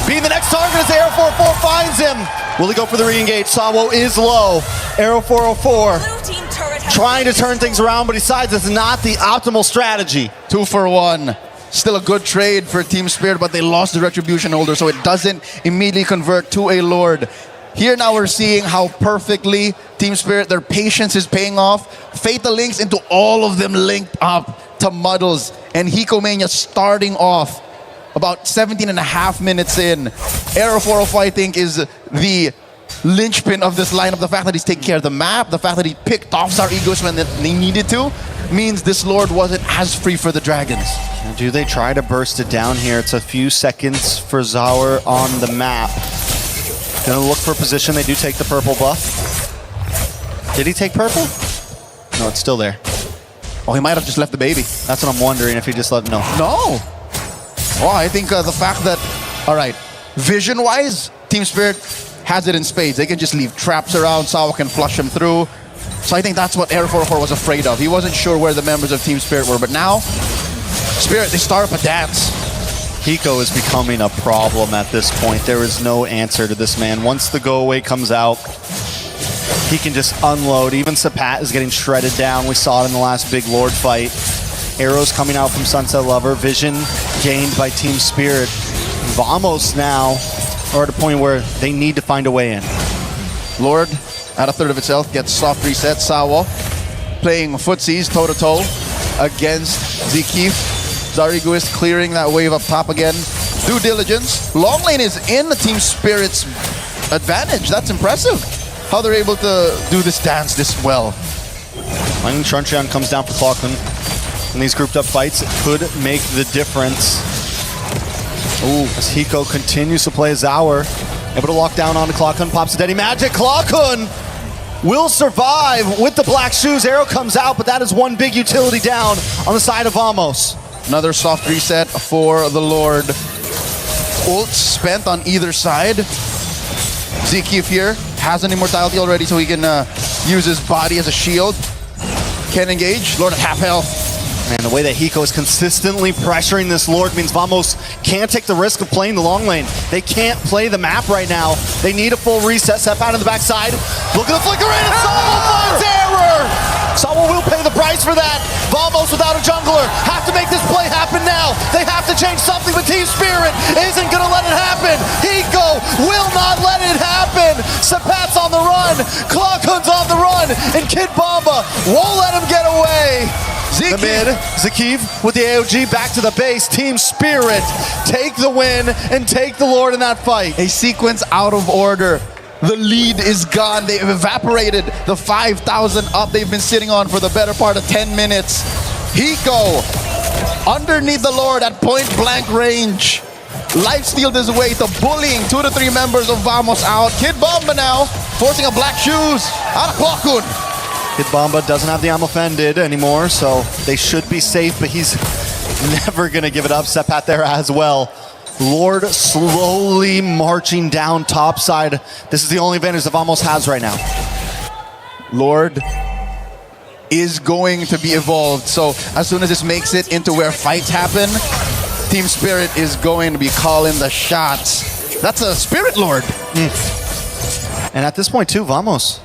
being the next target as Air 404 finds him. Will he go for the re-engage? Sawo is low. Aero 404 trying to turn things around, but he decides it's not the optimal strategy. 2 for 1. Still a good trade for Team Spirit, but they lost the Retribution holder, so it doesn't immediately convert to a Lord. Here now we're seeing how perfectly Team Spirit, their patience is paying off. Fatal Links into all of them linked up to Muddles. And Hikomania starting off about 17 and a half minutes in. Aero 405, I think, is the linchpin of this lineup. The fact that he's taking care of the map, the fact that he picked off Zaragoza when they needed to, means this Lord wasn't as free for the Dragons. Do they try to burst it down here? It's a few seconds for Zaur on the map. Gonna look for position. They do take the purple buff. Did he take purple? No, it's still there. Oh, he might have just left the baby. That's what I'm wondering, if he just let no. No! Oh, I think the fact that, all right, vision-wise, Team Spirit has it in spades. They can just leave traps around. Sawa can flush him through. So I think that's what Air 404 was afraid of. He wasn't sure where the members of Team Spirit were, but now, Spirit, they start up a dance. Hiko is becoming a problem at this point. There is no answer to this man. Once the go away comes out, he can just unload. Even Seppat is getting shredded down. We saw it in the last big Lord fight. Arrows coming out from Sunset Lover. Vision gained by Team Spirit. Vamos now are at a point where they need to find a way in. Lord, at a third of its health, gets soft reset. Sawa playing footsies toe-to-toe against Zakif. Zaragoza clearing that wave up top again. Due diligence. Long lane is in the Team Spirit's advantage. That's impressive. How they're able to do this dance this well. I think Truncheon comes down for Falcon. In these grouped up fights, it could make the difference. Ooh, as Hiko continues to play Zaur. Able to lock down on the Clockun, pops a Daddy Magic. Clockun will survive with the black shoes. Arrow comes out, but that is one big utility down on the side of Vamos. Another soft reset for the Lord. Ult spent on either side. Zekif here has an immortality already, so he can use his body as a shield. Can engage. Lord at half health. Man, the way that Hiko is consistently pressuring this Lord means Vamos can't take the risk of playing the long lane. They can't play the map right now. They need a full reset. Step out on the backside. Look at the flicker in, and Sawa finds error! Sawa will pay the price for that. Vamos without a jungler have to make this play happen now. They have to change something, but Team Spirit isn't gonna let it happen. Hiko will not let it happen. Sapat's on the run, Clockun's on the run, and Kid Bomba won't let him get away. The mid, Zakif with the AOG back to the base. Team Spirit take the win and take the Lord in that fight. A sequence out of order. The lead is gone. They've evaporated the 5,000 up they've been sitting on for the better part of 10 minutes. Hiko underneath the Lord at point blank range. Lifestealed his way to bullying 2 to 3 members of Vamos out. Kid Bomba now forcing a black shoes out of Clockun. Kid Bomba doesn't have the ammo fended anymore, so they should be safe, but he's never gonna give it up. Sepat there as well. Lord slowly marching down top side. This is the only advantage that Vamos has right now. Lord is going to be evolved, so as soon as this makes it into where fights happen, Team Spirit is going to be calling the shots. That's a Spirit Lord. And at this point too, Vamos,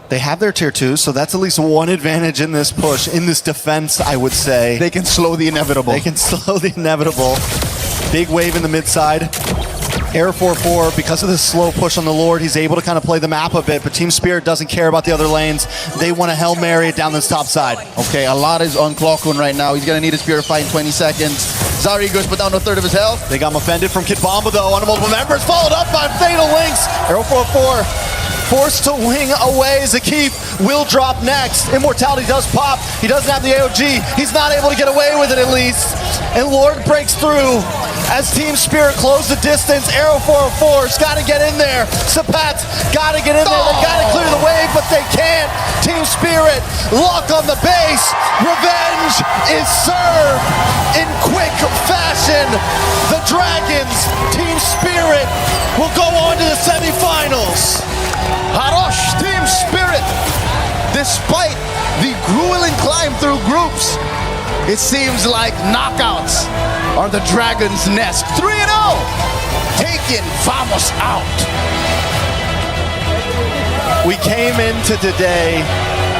they have their tier 2, so that's at least one advantage in this push, in this defense, I would say. They can slow the inevitable. They can slow the inevitable. Big wave in the mid side. Air 4-4, because of this slow push on the Lord, he's able to kind of play the map a bit, but Team Spirit doesn't care about the other lanes. They want to Hail Mary it down this top side. Okay, a lot is on Clockun right now. He's going to need his Purify in 20 seconds. Zarigos put down a third of his health. They got him offended from Kid Bomba though, on multiple members, followed up by Fatal Links. Arrow 4-4. Forced to wing away. Zakif will drop next. Immortality does pop. He doesn't have the AOG. He's not able to get away with it at least. And Lord breaks through as Team Spirit close the distance. Arrow 404's got to get in there. Sapat's got to get in there. They got to clear the wave, but they can't. Team Spirit lock on the base. Revenge is served in quick fashion. The Dragons, Team Spirit, will go on to the semifinals. Harosh, Team Spirit, despite the grueling climb through groups, it seems like knockouts are the Dragon's nest. 3-0, taking Vamos out. We came into today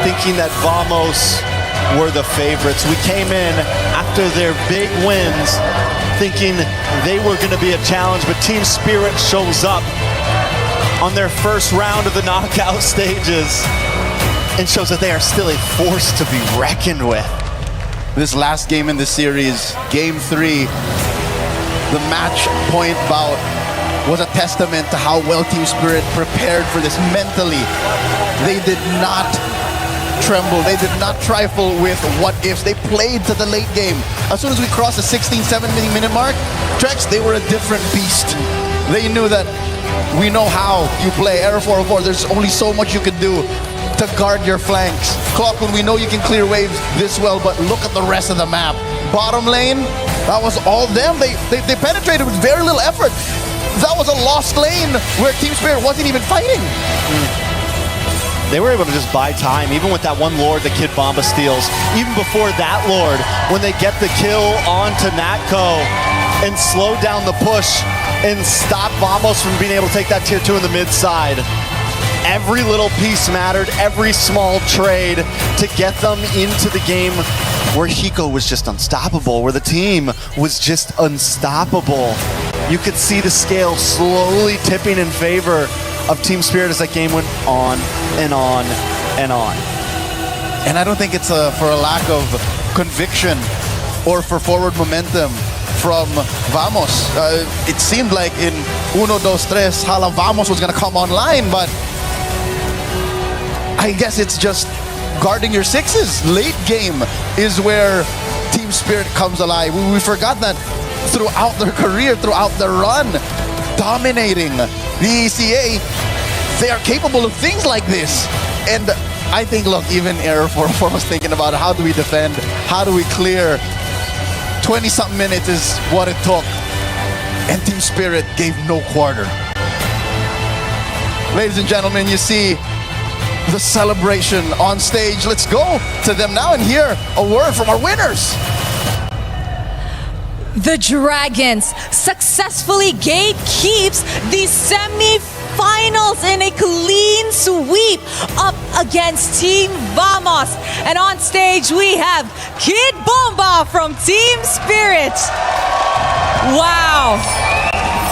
thinking that Vamos were the favorites. We came in after their big wins thinking they were going to be a challenge, but Team Spirit shows up on their first round of the knockout stages and shows that they are still a force to be reckoned with. This last game in the series, Game 3, the match point bout was a testament to how well Team Spirit prepared for this mentally. They did not tremble. They did not trifle with what ifs. They played to the late game. As soon as we crossed the 16-17 minute mark, Trex, they were a different beast. They knew that we know how you play. Error 404, there's only so much you can do to guard your flanks. Clockun, we know you can clear waves this well, but look at the rest of the map. Bottom lane, that was all them. They penetrated with very little effort. That was a lost lane where Team Spirit wasn't even fighting. They were able to just buy time, even with that one Lord that Kid Bomba steals. Even before that Lord, when they get the kill onto Natco and slow down the push and stop Vamos from being able to take that tier 2 in the mid side. Every little piece mattered, every small trade to get them into the game where Hiko was just unstoppable, where the team was just unstoppable. You could see the scale slowly tipping in favor of Team Spirit as that game went on and on and on. And I don't think it's for a lack of conviction or for forward momentum from Vamos. It seemed like in 1, 2, 3, Hala Vamos was going to come online, but I guess it's just guarding your sixes. Late game is where Team Spirit comes alive. We forgot that throughout their career, throughout their run, dominating the ECA, they are capable of things like this. And I think, look, even Air 4 was thinking about how do we defend, how do we clear. 20-something minutes is what it took. And Team Spirit gave no quarter. Ladies and gentlemen, you see the celebration on stage. Let's go to them now and hear a word from our winners. The Dragons successfully gatekeeps the semi-finals in a clean sweep up against Team Vamos. And on stage we have Kid Bomba from Team Spirit. Wow.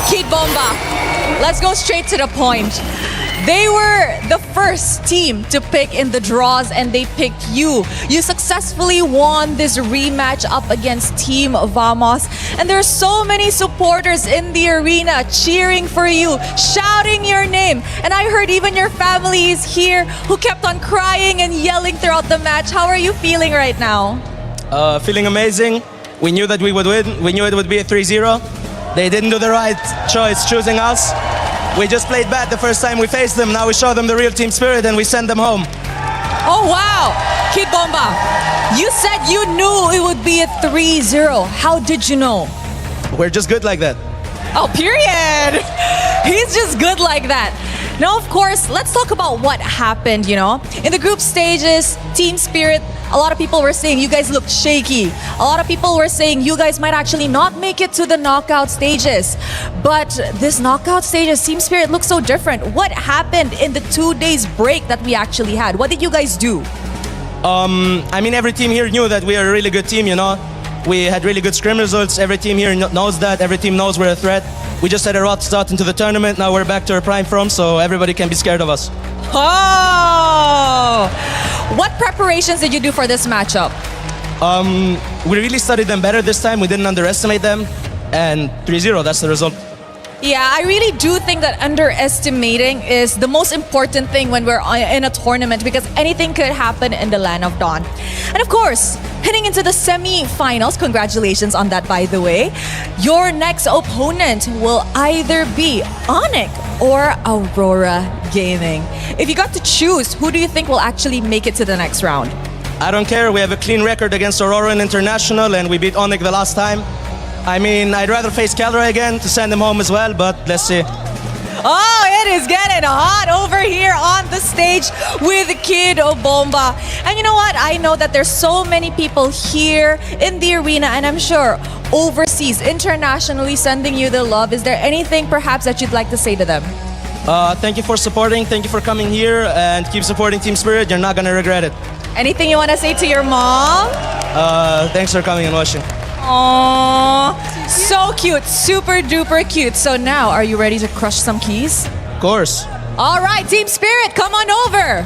Kid Bomba, let's go straight to the point. They were the first team to pick in the draws and they picked you. You successfully won this rematch up against Team Vamos. And there are so many supporters in the arena cheering for you, shouting your name. And I heard even your family is here who kept on crying and yelling throughout the match. How are you feeling right now? Feeling amazing. We knew that we would win. We knew it would be a 3-0. They didn't do the right choice choosing us. We just played bad the first time we faced them. Now we show them the real team spirit and we send them home. Oh, wow. Kid Bomba, you said you knew it would be a 3-0. How did you know? We're just good like that. Oh, period. He's just good like that. Now, of course, let's talk about what happened, you know. In the group stages, Team Spirit, a lot of people were saying you guys looked shaky. A lot of people were saying you guys might actually not make it to the knockout stages. But this knockout stages, Team Spirit looks so different. What happened in the 2 days break that we actually had? What did you guys do? I mean, every team here knew that we are a really good team, you know. We had really good scrim results. Every team here knows that. Every team knows we're a threat. We just had a rough start into the tournament. Now we're back to our prime form, so everybody can be scared of us. Oh! What preparations did you do for this matchup? We really studied them better this time. We didn't underestimate them. And 3-0, that's the result. Yeah, I really do think that underestimating is the most important thing when we're in a tournament because anything could happen in the Land of Dawn. And of course, heading into the semi-finals, congratulations on that, by the way, your next opponent will either be Onyx or Aurora Gaming. If you got to choose, who do you think will actually make it to the next round? I don't care. We have a clean record against Aurora in International and we beat Onyx the last time. I mean, I'd rather face Calra again to send him home as well, but let's see. Oh, it is getting hot over here on the stage with Kid Bomba. And you know what? I know that there's so many people here in the arena, and I'm sure overseas, internationally sending you the love. Is there anything perhaps that you'd like to say to them? Thank you for supporting. Thank you for coming here, and keep supporting Team Spirit. You're not going to regret it. Anything you want to say to your mom? Thanks for coming and watching. Aww, so cute, super duper cute. So now, are you ready to crush some keys? Of course. All right, Team Spirit, come on over.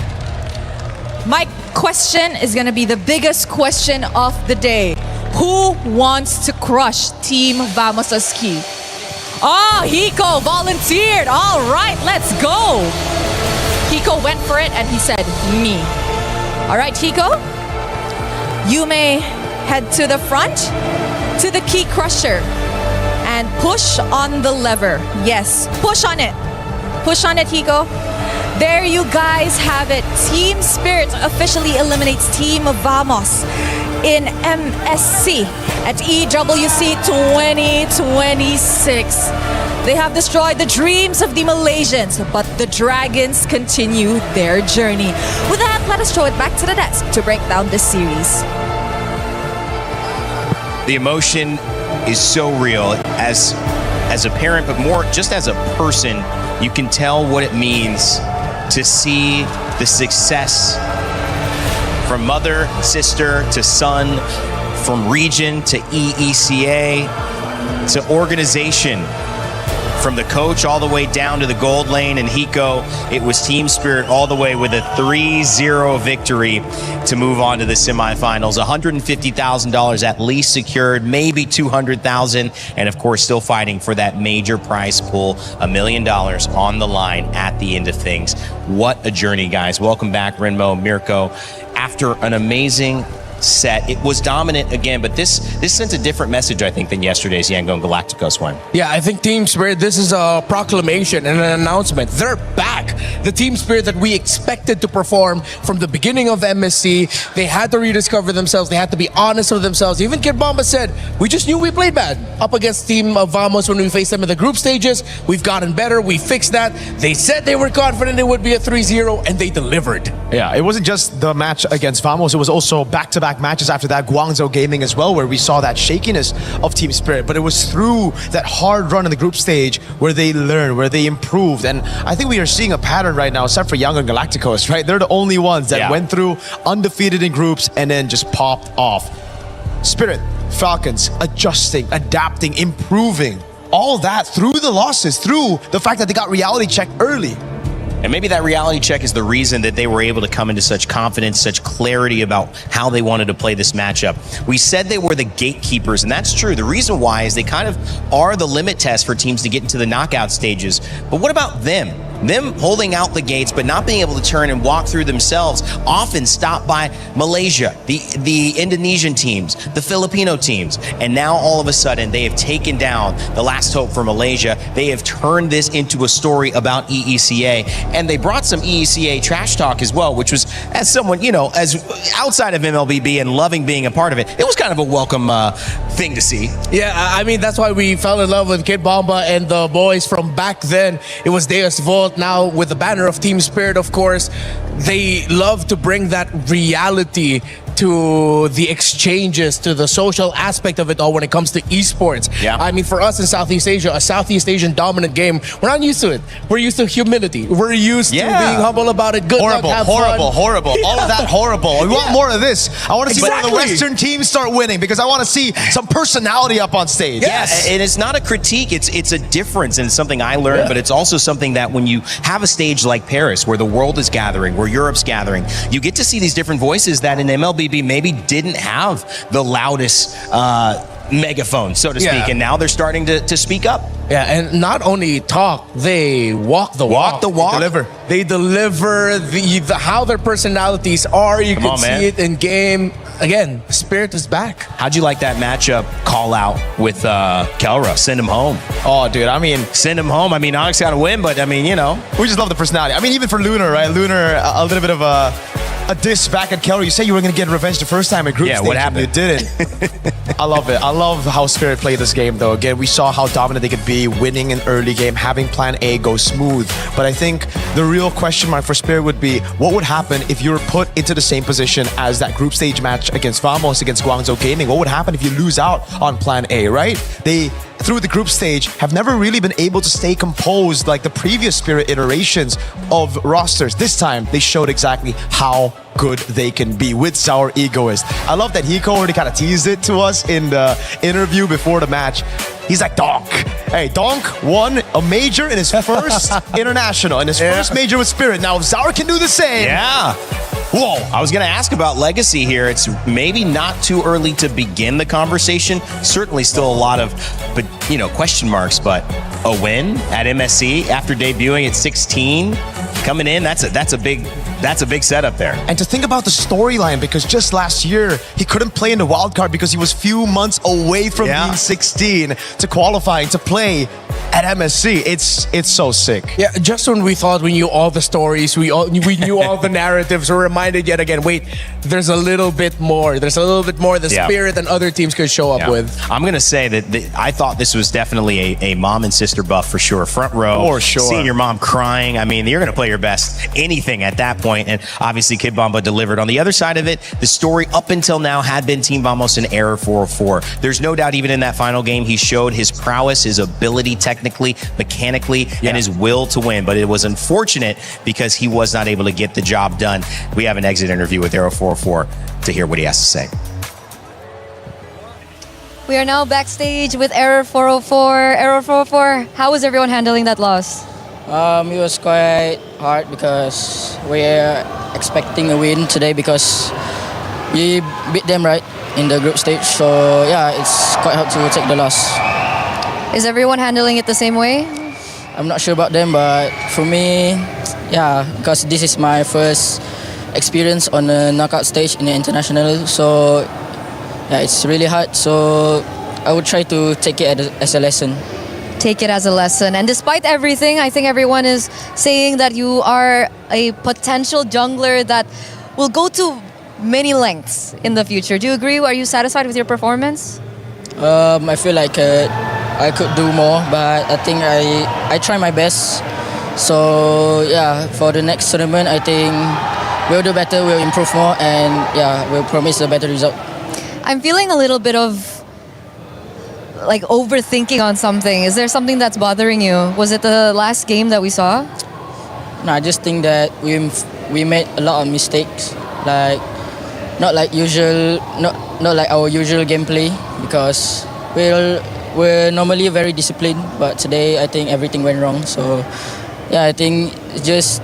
My question is gonna be the biggest question of the day. Who wants to crush Team Vamos' key? Oh, Hiko volunteered. All right, let's go. Hiko went for it and he said, me. All right, Hiko, you may head to the front, to the key crusher, and push on the lever. Yes, push on it. Push on it, Hiko. There you guys have it. Team Spirit officially eliminates Team Vamos in MSC at EWC 2026. They have destroyed the dreams of the Malaysians, but the Dragons continue their journey. With that, let us throw it back to the desk to break down this series. The emotion is so real as a parent, but more just as a person. You can tell what it means to see the success from mother, sister to son, from region to EECA to organization. From the coach all the way down to the gold lane and Hiko, it was Team Spirit all the way with a 3-0 victory to move on to the semifinals. $150,000 at least secured, maybe $200,000, and of course still fighting for that major prize pool, $1 million on the line at the end of things. What a journey, guys. Welcome back, Renmo, Mirko. After an amazing set. It was dominant again, but this sent a different message, I think, than yesterday's Yangon Galacticos win. Yeah, I think Team Spirit, this is a proclamation and an announcement. They're back. The Team Spirit that we expected to perform from the beginning of MSC. They had to rediscover themselves. They had to be honest with themselves. Even Kid Bomba said, we just knew we played bad up against Team Vamos when we faced them in the group stages. We've gotten better. We fixed that. They said they were confident it would be a 3-0, and they delivered. Yeah, it wasn't just the match against Vamos, it was also back-to-back matches after that, Guangzhou Gaming as well, where we saw that shakiness of Team Spirit. But it was through that hard run in the group stage where they learned, where they improved. And I think we are seeing a pattern right now, except for Yangon Galacticos, right? They're the only ones that went through undefeated in groups and then just popped off. Spirit, Falcons, adjusting, adapting, improving. All that through the losses, through the fact that they got reality checked early. And maybe that reality check is the reason that they were able to come into such confidence, such clarity about how they wanted to play this matchup. We said they were the gatekeepers, and that's true. The reason why is they kind of are the limit test for teams to get into the knockout stages. But what about them? Them holding out the gates but not being able to turn and walk through themselves, often stopped by Malaysia, the Indonesian teams, the Filipino teams. And now all of a sudden they have taken down the last hope for Malaysia. They have turned this into a story about EECA. And they brought some EECA trash talk as well, which was, as someone, you know, as outside of MLBB and loving being a part of it, it was kind of a welcome thing to see. Yeah, I mean, that's why we fell in love with Kid Bomba and the boys from back then. It was Deus Volt. Now with the banner of Team Spirit, of course, they love to bring that reality to the exchanges, to the social aspect of it all when it comes to esports. Yeah. I mean, for us in Southeast Asia, a Southeast Asian dominant game, we're not used to it. We're used to humility. We're used to being humble about it. Good horrible, luck, have horrible, fun. horrible. All of that horrible. We want more of this. I want to see one of the Exactly. Western teams start winning because I want to see some personality up on stage. Yes, and it's not a critique, it's a difference, and it's something I learned, but it's also something that when you have a stage like Paris, where the world is gathering, where Europe's gathering, you get to see these different voices that in MLBB maybe didn't have the loudest megaphone, so to speak, and now they're starting to speak up. Yeah, and not only talk, they walk the walk. They deliver the how their personalities are. You can see it in game. Again, Spirit is back. How'd you like that matchup call out with Kelra? Send him home. Oh, dude, I mean, send him home. I mean, Onyx got to win, but I mean, you know. We just love the personality. I mean, even for Lunar, right? Lunar, a little bit of a diss back at Kelly. You said you were going to get revenge the first time at group stage. What happened? You didn't. I love it. I love how Spirit played this game, though. Again, we saw how dominant they could be, winning an early game, having plan A go smooth. But I think the real question mark for Spirit would be, what would happen if you were put into the same position as that group stage match against Vamos, against Guangzhou Gaming? What would happen if you lose out on plan A, right? They, through the group stage, have never really been able to stay composed like the previous Spirit iterations of rosters. This time, they showed exactly how good they can be with Sour Egoist. I love that Hiko already kind of teased it to us in the interview before the match. He's like, Donk. Hey, Donk won a major in his first international, in his first major with Spirit. Now, if Sour can do the same. Yeah. Whoa, I was going to ask about legacy here. It's maybe not too early to begin the conversation. Certainly still a lot of, question marks, but a win at MSC after debuting at 16, coming in, that's a big setup there. And to think about the storyline, because just last year, he couldn't play in the wild card because he was few months away from being 16 to qualifying to play at MSC. It's so sick. Yeah, just when we thought we knew all the stories, we knew all the narratives, we're reminded yet again, wait, there's a little bit more. There's a little bit more the Spirit and other teams could show up with. I'm going to say that I thought this was definitely a mom and sister buff for sure. Front row. For sure. Seeing your mom crying. I mean, you're going to play your best anything at that point. And obviously, Kid Bomba delivered. On the other side of it, the story up until now had been Team Vamos and Error 404. There's no doubt even in that final game, he showed his prowess, his ability technically, mechanically, and his will to win. But it was unfortunate because he was not able to get the job done. We have an exit interview with Error 404 to hear what he has to say. We are now backstage with Error 404. Error 404, how was everyone handling that loss? It was quite hard because we are expecting a win today because we beat them right in the group stage. So yeah, it's quite hard to take the loss. Is everyone handling it the same way? I'm not sure about them, but for me, yeah, because this is my first experience on a knockout stage in the international. So yeah, it's really hard. So I would try to take it as a lesson. Take it as a lesson. And despite everything, I think everyone is saying that you are a potential jungler that will go to many lengths in the future. Do you agree? Are you satisfied with your performance? I feel like I could do more, but I think I try my best. So yeah, for the next tournament, I think we'll do better, we'll improve more, and yeah, we'll promise a better result. I'm feeling a little bit of like overthinking on something. Is there something that's bothering you? Was it the last game that we saw? No, I just think that we made a lot of mistakes, like not like our usual gameplay, because we're normally very disciplined, but today I think everything went wrong. So yeah, I think just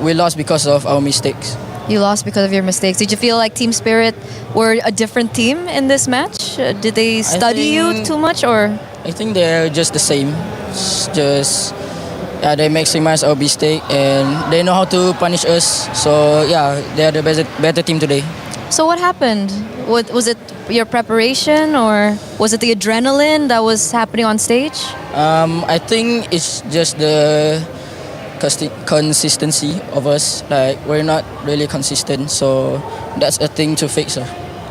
we lost because of our mistakes. You lost because of your mistakes. Did you feel like Team Spirit were a different team in this match? Did they study you too much, or? I think they're just the same. It's just yeah, they maximize our mistake and they know how to punish us. So yeah, they're the better team today. So what happened? Was it your preparation, or was it the adrenaline that was happening on stage? I think it's just the consistency of us. Like, we're not really consistent, so that's a thing to fix.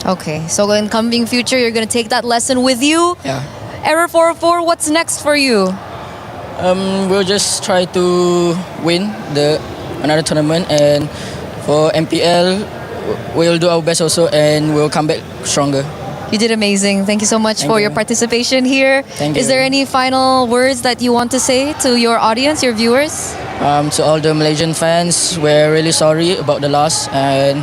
Okay, so in coming future, you're gonna take that lesson with you. Yeah. Error 404, what's next for you? We'll just try to win another tournament, and for MPL, we'll do our best also, and we'll come back stronger. You did amazing. Thank you so much for your participation here. Thank you. Is there any final words that you want to say to your audience, your viewers? To all the Malaysian fans, we're really sorry about the loss, and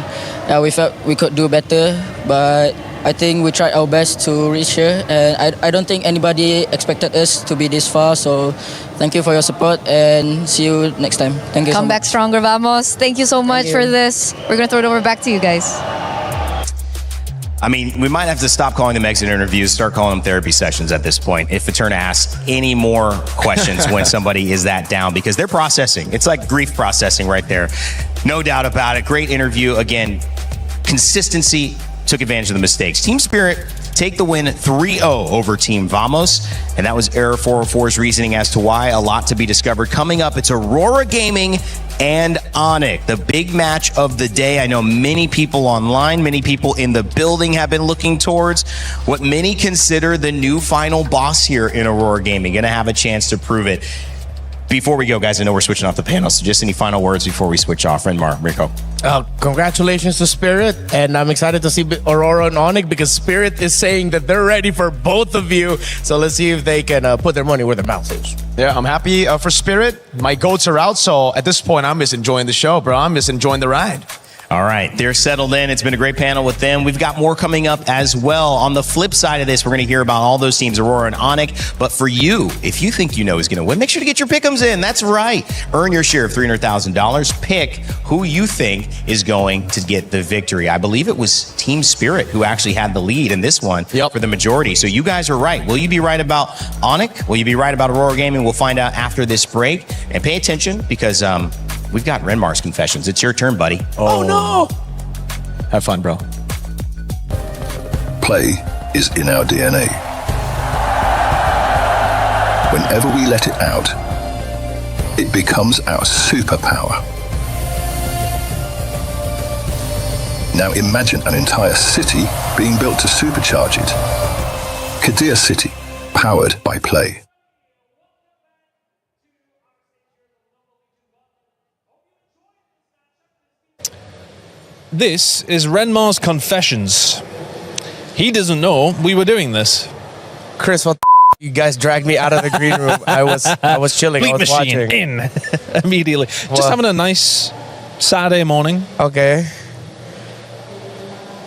yeah, we felt we could do better, but I think we tried our best to reach here, and I don't think anybody expected us to be this far, so thank you for your support, and see you next time. Thank you Come so back much. stronger, vamos. Thank you so much you. for this. We're going to throw it over back to you guys. I mean, we might have to stop calling them exit interviews, start calling them therapy sessions at this point. If Eterna asks any more questions when somebody is that down, because they're processing. It's like grief processing right there. No doubt about it. Great interview. Again, consistency, took advantage of the mistakes. Team Spirit take the win 3-0 over Team Vamos. And that was Error 404's reasoning as to why. A lot to be discovered. Coming up, it's Aurora Gaming and Onyx, the big match of the day. I know many people online, many people in the building have been looking towards what many consider the new final boss here in Aurora Gaming. Gonna have a chance to prove it. Before we go, guys, I know we're switching off the panel, so just any final words before we switch off. Renmar, Rico. Congratulations to Spirit, and I'm excited to see Aurora and Onyx, because Spirit is saying that they're ready for both of you. So let's see if they can put their money where their mouth is. Yeah, I'm happy for Spirit. My goats are out, so at this point, I'm just enjoying the show, bro. I'm just enjoying the ride. All right, they're settled in. It's been a great panel with them. We've got more coming up as well. On the flip side of this, we're going to hear about all those teams, Aurora and Onyx. But for you, if you think you know who's going to win, make sure to get your pick'ems in. That's right. Earn your share of $300,000. Pick who you think is going to get the victory. I believe it was Team Spirit who actually had the lead in this one for the majority. So you guys are right. Will you be right about Onyx? Will you be right about Aurora Gaming? We'll find out after this break. And pay attention, because we've got Renmar's confessions. It's your turn, buddy. Oh no! Have fun, bro. Play is in our DNA. Whenever we let it out, it becomes our superpower. Now imagine an entire city being built to supercharge it. Kadir City, powered by Play. This is Renmar's confessions. He doesn't know we were doing this. Chris, what you guys dragged me out of the green room. I was chilling. Bleep I was machine watching. in immediately. What? Just having a nice Saturday morning. Okay.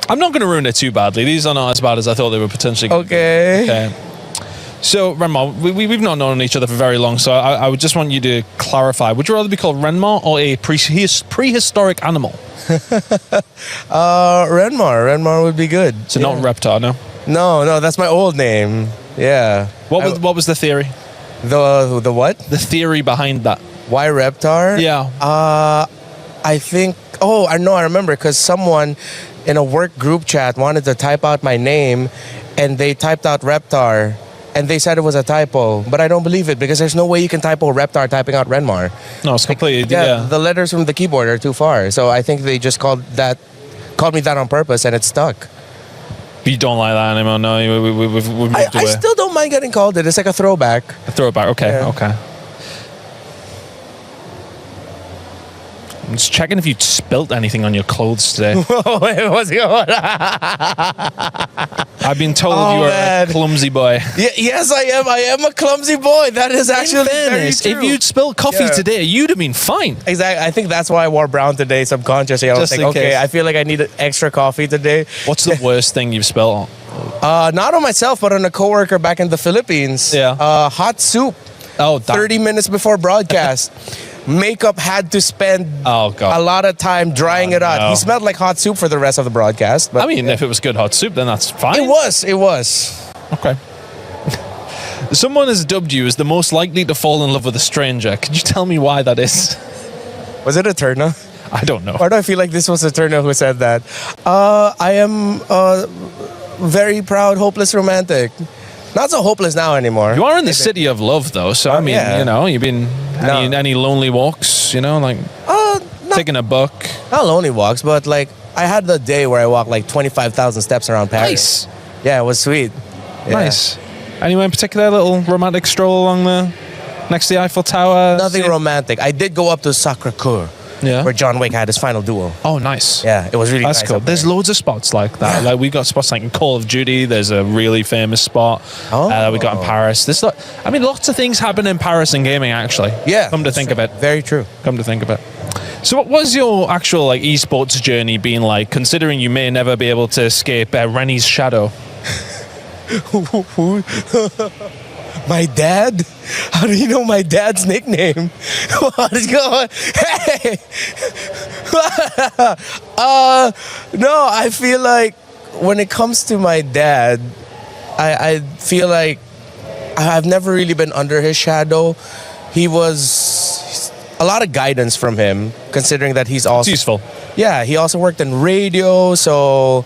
I'm not going to ruin it too badly. These are not as bad as I thought they were potentially going to be. Okay. So, Renmar, we've not known each other for very long, so I would just want you to clarify. Would you rather be called Renmar or a prehistoric animal? Renmar. Renmar would be good. So not Reptar, no? No, that's my old name. Yeah. What was the theory? The what? The theory behind that. Why Reptar? Yeah. I think Oh, I know. I remember because someone in a work group chat wanted to type out my name, and they typed out Reptar, and they said it was a typo. But I don't believe it because there's no way you can typo Reptar typing out Renmar. No, it's completely The letters from the keyboard are too far. So I think they just called me that on purpose, and it stuck. You don't like that anymore, no? We've moved away. I still don't mind getting called it. It's like a throwback. A throwback, okay, Yeah. okay. I'm just checking if you spilt anything on your clothes today. Wait, what's going on? I've been told you are a clumsy boy. Yes, I am. I am a clumsy boy. That is actually very true. If you'd spilled coffee today, you'd have been fine. Exactly. I think that's why I wore brown today subconsciously. I was Just like, in case. okay, I feel like I need extra coffee today. What's the worst thing you've spilled on? Not on myself, but on a coworker back in the Philippines. Yeah. Hot soup. Oh, 30 minutes before broadcast. Makeup had to spend a lot of time drying it out. no. He smelled like hot soup for the rest of the broadcast. But I mean, if it was good hot soup, then that's fine. It was. Okay. Someone has dubbed you as the most likely to fall in love with a stranger. Could you tell me why that is? Was it Eterna? I don't know. Why do I feel like this was Eterna who said that? I am a very proud, hopeless romantic. Not so hopeless now anymore. You are in the city of love, though. So I mean, you know, you've been any lonely walks. You know, like taking a book. Not lonely walks, but like I had the day where I walked like 25,000 steps around Paris. Nice. Yeah, it was sweet. Yeah. Nice. Anywhere in particular? Little romantic stroll along next to the Eiffel Tower. Nothing romantic. I did go up to Sacré-Cœur. Yeah. Where John Wick had his final duel. Oh, nice. Yeah, it was really That's nice. cool. up There's loads of spots like that. Like we got spots like in Call of Duty. There's a really famous spot that we got in Paris. I mean, lots of things happen in Paris in gaming, actually. Yeah. Come to think of it. Very true. Come to think of it. So what was your actual like esports journey been like, considering you may never be able to escape Rennie's shadow? My dad? How do you know my dad's nickname? What is going on? Hey! No, I feel like when it comes to my dad, I feel like I've never really been under his shadow. He was a lot of guidance from him, considering that he's also... It's useful. Yeah, he also worked in radio, so...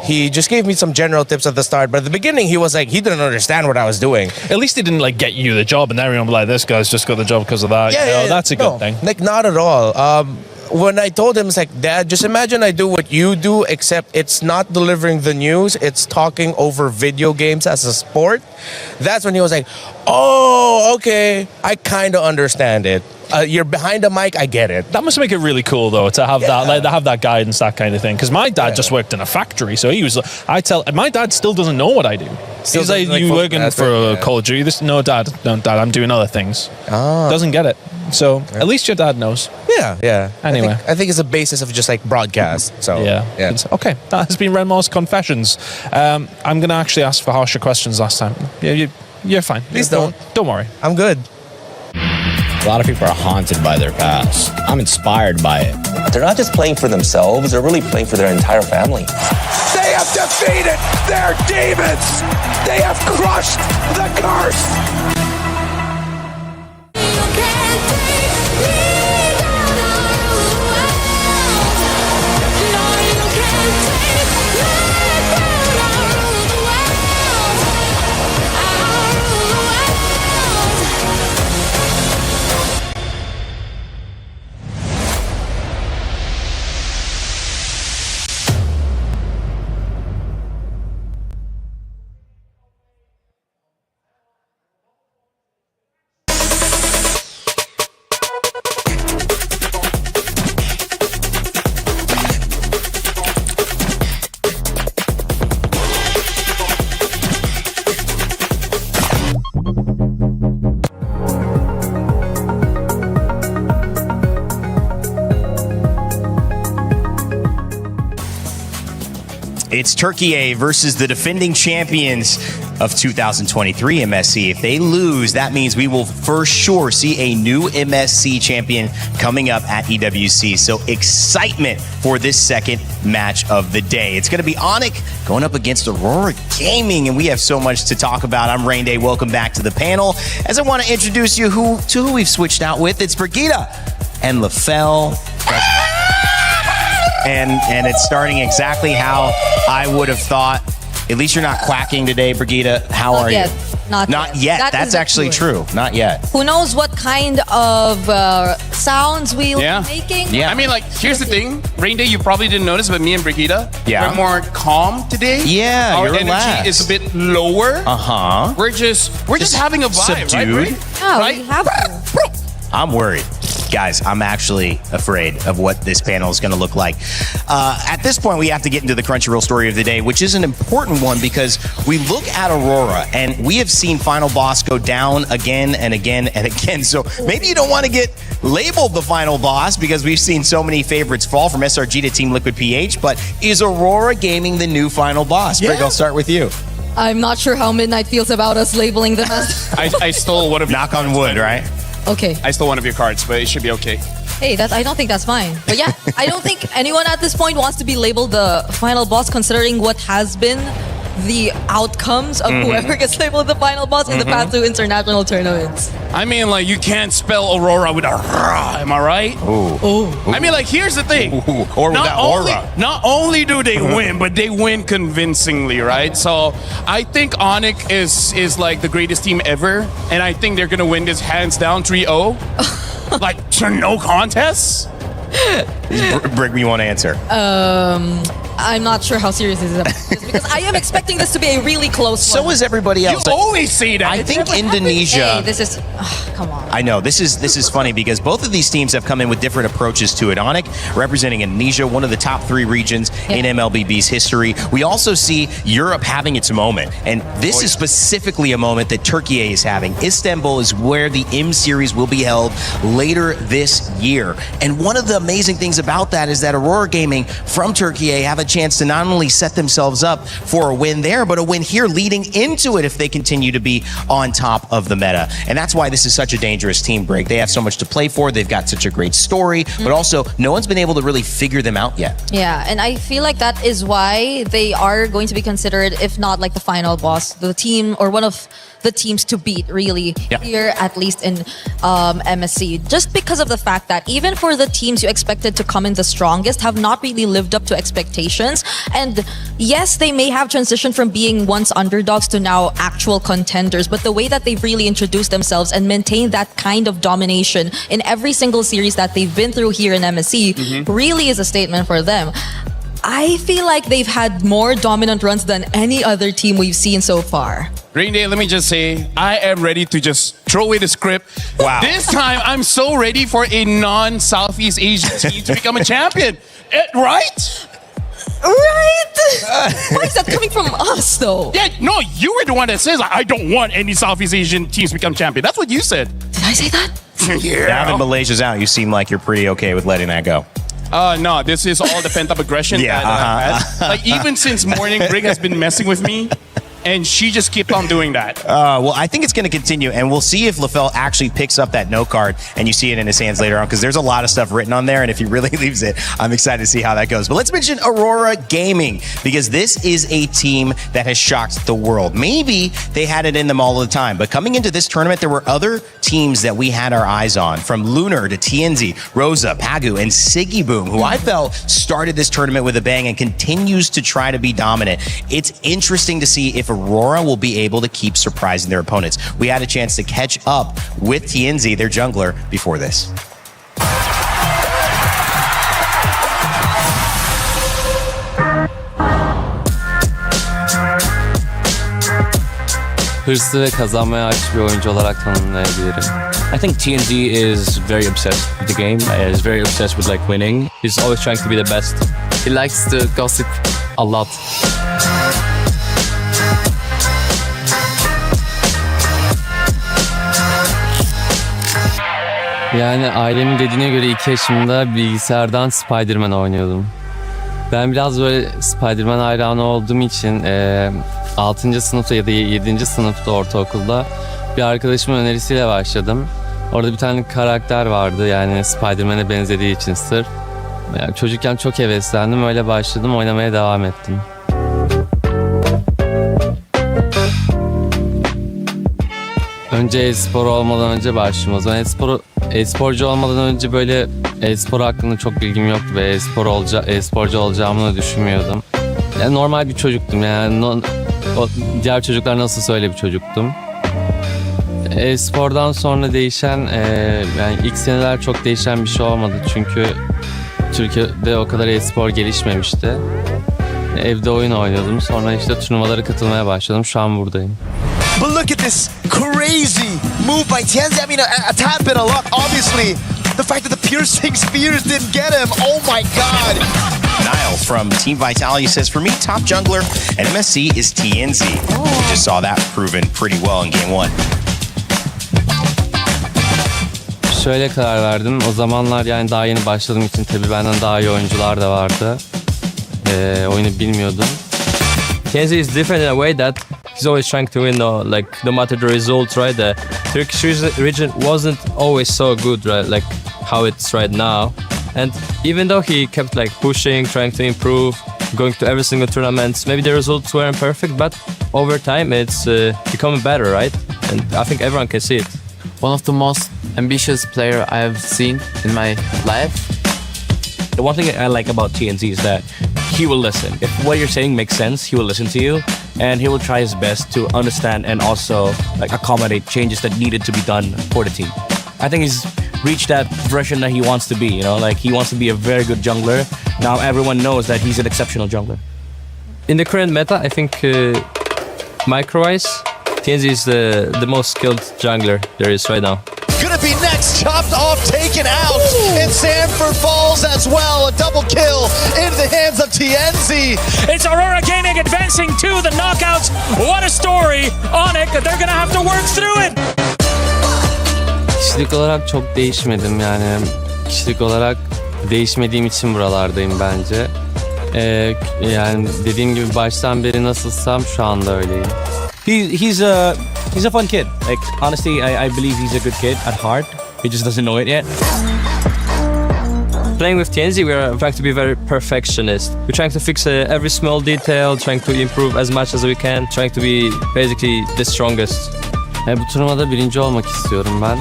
He just gave me some general tips at the start, but at the beginning he was like, he didn't understand what I was doing. At least he didn't like get you the job and everyone be like, this guy's just got the job because of that. Yeah, that's a good thing. Like, not at all. When I told him, it's like, Dad, just imagine I do what you do, except it's not delivering the news, it's talking over video games as a sport. That's when he was like, oh, okay, I kind of understand it. You're behind a mic, I get it. That must make it really cool though to have that, like, to have that guidance, that kind of thing. Because my dad just worked in a factory, so he was. My dad still doesn't know what I do. He's like, you working for Call of Duty? No, Dad, I'm doing other things. Doesn't get it. So at least your dad knows. Yeah. Anyway, I think it's a basis of just like broadcast. So yeah. Okay, that has been Renmar's Confessions. I'm gonna actually ask for harsher questions last time. Yeah, you're fine. Please don't. Don't worry. I'm good. A lot of people are haunted by their past. I'm inspired by it. They're not just playing for themselves, they're really playing for their entire family. They have defeated their demons. They have crushed the curse. It's Turkey A versus the defending champions of 2023 MSC. If they lose, that means we will for sure see a new MSC champion coming up at EWC. So excitement for this second match of the day. It's going to be Onyx going up against Aurora Gaming, and we have so much to talk about. I'm Rain Day. Welcome back to the panel. As I want to introduce you to who we've switched out with. It's Brigitte and LaFell. and it's starting exactly how I would have thought. At least you're not quacking today, Brigitte. How are you? Not yet. Not yet. That's actually true. Not yet. Who knows what kind of sounds we'll be making? I mean, like, here's the thing. Rain Day, you probably didn't notice, but me and Brigitte, we're more calm today. Yeah, our you're energy relaxed. is a bit lower. Uh-huh. We're just having a vibe, subdued. right? Yeah, right? we have to. I'm worried. Guys, I'm actually afraid of what this panel is going to look like. At this point, we have to get into the Crunchyroll story of the day, which is an important one because we look at Aurora and we have seen Final Boss go down again and again and again. So maybe you don't want to get labeled the Final Boss because we've seen so many favorites fall from SRG to Team Liquid PH. But is Aurora Gaming the new Final Boss? Brig, I'll start with you. I'm not sure how Midnight feels about us labeling them as... I stole one of your Knock on wood, right? Okay. I stole one of your cards, but it should be okay. Hey, I don't think that's fine. But yeah, I don't think anyone at this point wants to be labeled the Final Boss considering what has been the outcomes of whoever gets labeled the Final Boss in the past 2 international tournaments. I mean, like, you can't spell Aurora with a rah, am I right? Ooh. I mean, like, here's the thing. Or with that aura. Not only do they win, but they win convincingly, right? So I think Onyx is like the greatest team ever, and I think they're gonna win this hands down 3-0. Like, to no contest? Brig, you want to answer? I'm not sure how serious this is because I am expecting this to be a really close one. So is everybody else. You always say that. I think Indonesia. Hey, this is... come on. I know, this is funny because both of these teams have come in with different approaches to it. Onyx representing Indonesia, one of the top 3 regions in MLBB's history. We also see Europe having its moment, and this is specifically a moment that Turkey is having. Istanbul is where the M Series will be held later this year. And one of the amazing things about that is that Aurora Gaming from Turkey have a chance to not only set themselves up for a win there, but a win here leading into it if they continue to be on top of the meta. And that's why this is such a dangerous team, Brig. They have so much to play for. They've got such a great story, but also no one's been able to really figure them out yet. Yeah, and I feel like that is why they are going to be considered, if not like the Final Boss, the team or one of the teams to beat really here, at least in MSC. Just because of the fact that even for the teams you expected to come in the strongest have not really lived up to expectations. And yes, they may have transitioned from being once underdogs to now actual contenders, but the way that they've really introduced themselves and maintained that kind of domination in every single series that they've been through here in MSC really is a statement for them. I feel like they've had more dominant runs than any other team we've seen so far. Rain Day, let me just say, I am ready to just throw away the script. Wow. This time, I'm so ready for a non-Southeast Asian team to become a champion. Right? Right? Why is that coming from us, though? Yeah, no, you were the one that says, I don't want any Southeast Asian teams to become champion. That's what you said. Did I say that? Yeah. Now that Malaysia's out, you seem like you're pretty okay with letting that go. No, this is all the pent-up aggression that I've had. Like, even since morning, Brig has been messing with me. And she just kept on doing that. Well, I think it's going to continue, and we'll see if LaFell actually picks up that note card and you see it in his hands later on, because there's a lot of stuff written on there, and if he really leaves it, I'm excited to see how that goes. But let's mention Aurora Gaming, because this is a team that has shocked the world. Maybe they had it in them all the time, but coming into this tournament, there were other teams that we had our eyes on, from Lunar to TNZ, Rosa, Pagu, and Siggy Boom, who I felt started this tournament with a bang and continues to try to be dominant. It's interesting to see if Aurora will be able to keep surprising their opponents. We had a chance to catch up with TNZ, their jungler, before this. Hırslı ve kazanmaya aç bir oyuncu olarak tanımlayabilirim. I think TNZ is very obsessed with the game. Is very obsessed with like winning. He's always trying to be the best. He likes to gossip a lot. Yani ailemin dediğine göre 2 yaşımda bilgisayardan Spider-Man oynuyordum. Ben biraz böyle Spider-Man hayranı olduğum için 6. sınıfta ya da 7. sınıfta ortaokulda bir arkadaşımın önerisiyle başladım. Orada bir tane karakter vardı, yani Spider-Man'e benzediği için sırf. Yani çocukken çok heveslendim, öyle başladım, oynamaya devam ettim. Önce e-spor olmadan önce başladım. O zaman e-sporu e-sporcu olmadan önce böyle e-spor hakkında çok bilgim yoktu ve e-sporcu olacağımı da düşünmüyordum. Yani normal bir çocuktum yani o diğer çocuklar nasıl öyle bir çocuktum. E-spordan sonra değişen yani ilk seneler çok değişen bir şey olmadı çünkü Türkiye'de o kadar e-spor gelişmemişti. Evde oyun oynuyordum. Sonra işte turnuvalara katılmaya başladım. Şu an buradayım. But look at this crazy move by TNZ. I mean, a tad bit of luck, obviously. The fact that the piercing spears didn't get him. Oh my God. Niall from Team Vitality says, for me, top jungler and MSC is TNZ. We just saw that proven pretty well in game 1. Şöyle karar verdim. O zamanlar yani daha yeni başladığım için tabii benden daha iyi oyuncular da vardı. Oyunu bilmiyordum. Kenzie is different in a way that he's always trying to win, like no matter the result, right? The Turkish region wasn't always so good, right? Like how it's right now. And even though he kept like pushing, trying to improve, going to every single tournament, maybe the results weren't perfect, but over time it's becoming better, right? And I think everyone can see it. One of the most ambitious player I have seen in my life. The one thing I like about TNZ is that he will listen. If what you're saying makes sense, he will listen to you, and he will try his best to understand and also like accommodate changes that needed to be done for the team. I think he's reached that version that he wants to be. You know, like he wants to be a very good jungler. Now everyone knows that he's an exceptional jungler. In the current meta, I think micro-wise, TNZ is the most skilled jungler there is right now. Gonna be next, chopped off, taken out, and Sanford falls as well. A double kill into the hands of TNZ. It's Aurora Gaming advancing to the knockouts. What a story. Onyx, they're gonna have to work through it. Kişilik olarak çok değişmedim yani. Kişilik olarak değişmediğim için buralardayım bence. Yani dediğim gibi baştan beri nasılsam şu anda öyleyim. He's a fun kid. Like honestly, I believe he's a good kid at heart. He just doesn't know it yet. Playing with TNZ, we are trying to be very perfectionist. We're trying to fix every small detail, trying to improve as much as we can, trying to be basically the strongest. Bu turnuvada birinci olmak istiyorum ben.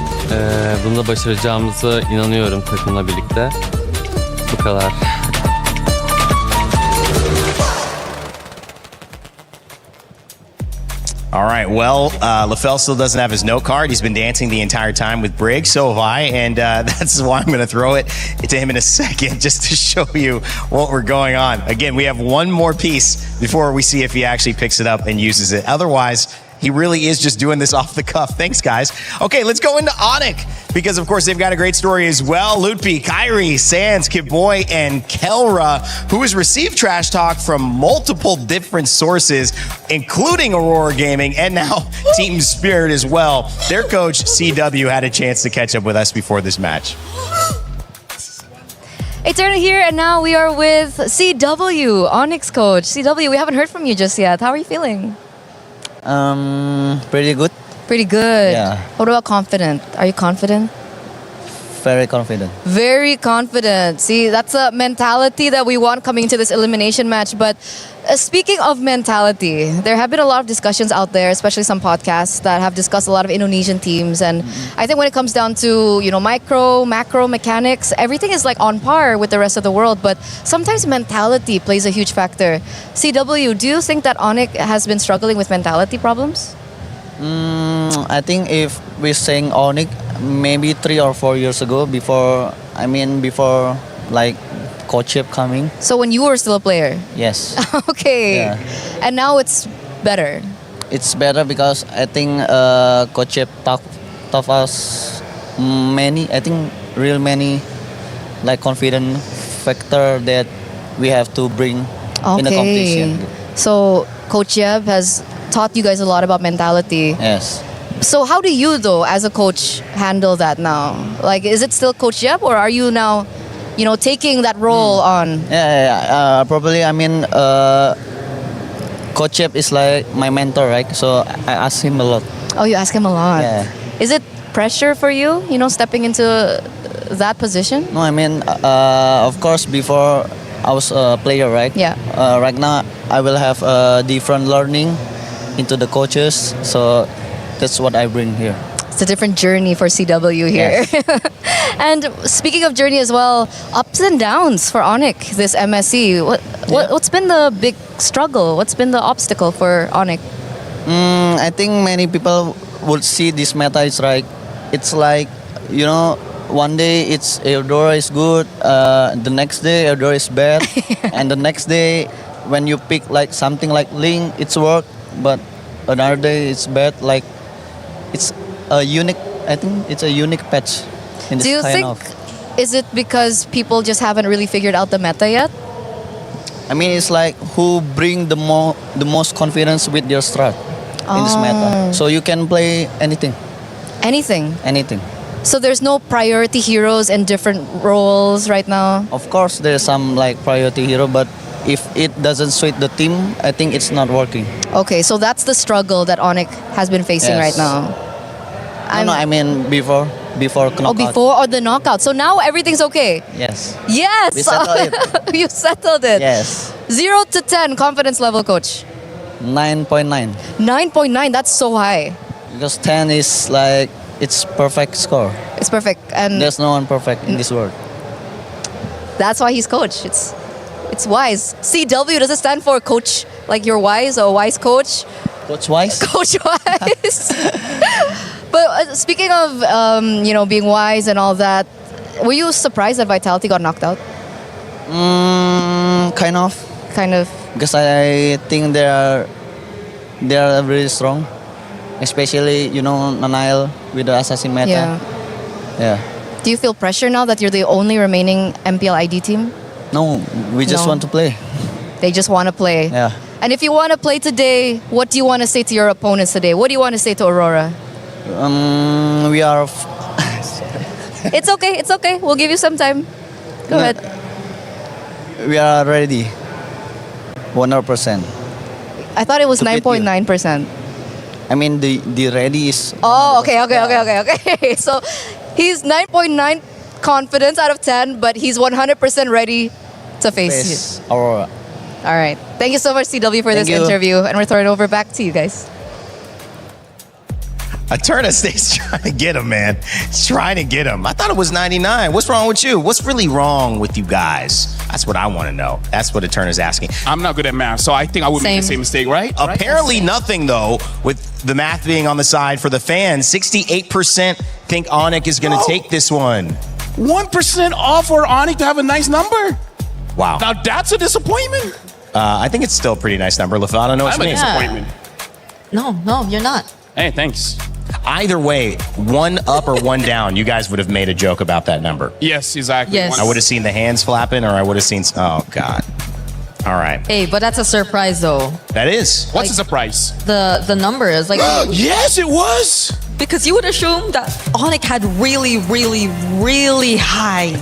Bunu da başaracağımıza inanıyorum takımla birlikte. Bu kadar. All right, well, LaFell still doesn't have his note card. He's been dancing the entire time with Briggs, so have I, and that's why I'm going to throw it to him in a second just to show you what we're going on. Again, we have one more piece before we see if he actually picks it up and uses it. Otherwise, he really is just doing this off the cuff. Thanks, guys. Okay, let's go into Onyx, because, of course, they've got a great story as well. Lutpi, Kyrie, Sands, Kid Boy, and Kelra, who has received trash talk from multiple different sources, including Aurora Gaming, and now Team Spirit as well. Their coach, CW, had a chance to catch up with us before this match. Eterna here, and now we are with CW, Onyx coach. CW, we haven't heard from you just yet. How are you feeling? Pretty good. Pretty good. Yeah. What about confident? Are you confident? Very confident. Very confident. See, that's a mentality that we want coming into this elimination match. But speaking of mentality, there have been a lot of discussions out there, especially some podcasts that have discussed a lot of Indonesian teams. And I think when it comes down to, micro, macro mechanics, everything is like on par with the rest of the world. But sometimes mentality plays a huge factor. CW, do you think that Onyx has been struggling with mentality problems? I think if we're saying Onyx, maybe 3 or 4 years ago, before like Coach Chip coming. So when you were still a player? Yes. Okay. Yeah. And now it's better? It's better because I think Coach Chip taught us many like confident factor that we have to bring in the competition. So Coach Yeb has taught you guys a lot about mentality. Yes. So how do you, though, as a coach, handle that now? Like, is it still Coach Yeb, or are you now, taking that role on? Yeah. Probably, Coach Yeb is like my mentor, right? So I ask him a lot. Oh, you ask him a lot? Yeah. Is it pressure for you, stepping into that position? No, of course, before I was a player, right? Yeah. Right now, I will have a different learning into the coaches. So that's what I bring here. It's a different journey for CW here. And speaking of journey as well, ups and downs for Onyx this MSC. What's been the big struggle? What's been the obstacle for Onyx? I think many people would see this meta is like, it's like, one day it's Eudora is good, the next day Eudora is bad, and the next day when you pick like something like Ling, it's work, but another day it's bad. Like it's a unique. I think it's a unique patch. In this Do you kind think? of. Is it because people just haven't really figured out the meta yet? I mean, it's like who bring the most confidence with their strat in this meta. So you can play anything. Anything. Anything. So there's no priority heroes in different roles right now? Of course, there's some like priority hero, but if it doesn't suit the team, I think it's not working. Okay, so that's the struggle that Onyx has been facing right now. No, I mean before knockout. Oh, before or the knockout. So now everything's okay? Yes. Yes! We settled it. You settled it. Yes. 0 to 10 confidence level, coach. 9.9. 9.9, that's so high. Because 10 is like, it's perfect score. It's perfect. And there's no one perfect in this world. That's why he's coach. It's wise. CW, does it stand for coach? Like you're wise or wise coach? Coach wise? Coach wise. But speaking of, being wise and all that, were you surprised that Vitality got knocked out? Kind of. Kind of. Because I think they are really strong. Especially, Nanail with the Assassin meta. Yeah. Do you feel pressure now that you're the only remaining MPL ID team? No, we just want to play. They just want to play. Yeah. And if you want to play today, what do you want to say to your opponents today? What do you want to say to Aurora? We are... It's okay, it's okay. We'll give you some time. Go ahead. We are ready. 100%. I thought it was 9.9%. I mean, the ready is... Oh, okay. So he's 9.9 confidence out of 10, but he's 100% ready to face Aurora. All right. Thank you so much, CW, for this you. interview. And we're throwing it over back to you guys. Eterna stays trying to get him, man. He's trying to get him. I thought it was 99. What's wrong with you? What's really wrong with you guys? That's what I want to know. That's what Eterna's asking. I'm not good at math, so I think I would make the same mistake, right? Apparently nothing, though, with the math being on the side for the fans. 68% think Onyx is going to take this one. 1% off for Onyx to have a nice number. Wow. Now that's a disappointment. I think it's still a pretty nice number. Lafana, know what I'm you a mean? disappointment. No, you're not. Hey, thanks. Either way, one up or one down, you guys would have made a joke about that number. Yes, exactly. Yes. I would have seen the hands flapping, or I would have seen... Oh, God. All right. Hey, but that's a surprise though. That is. What's the surprise? The number is like... Yes, it was! Because you would assume that Onyx had really, really, really high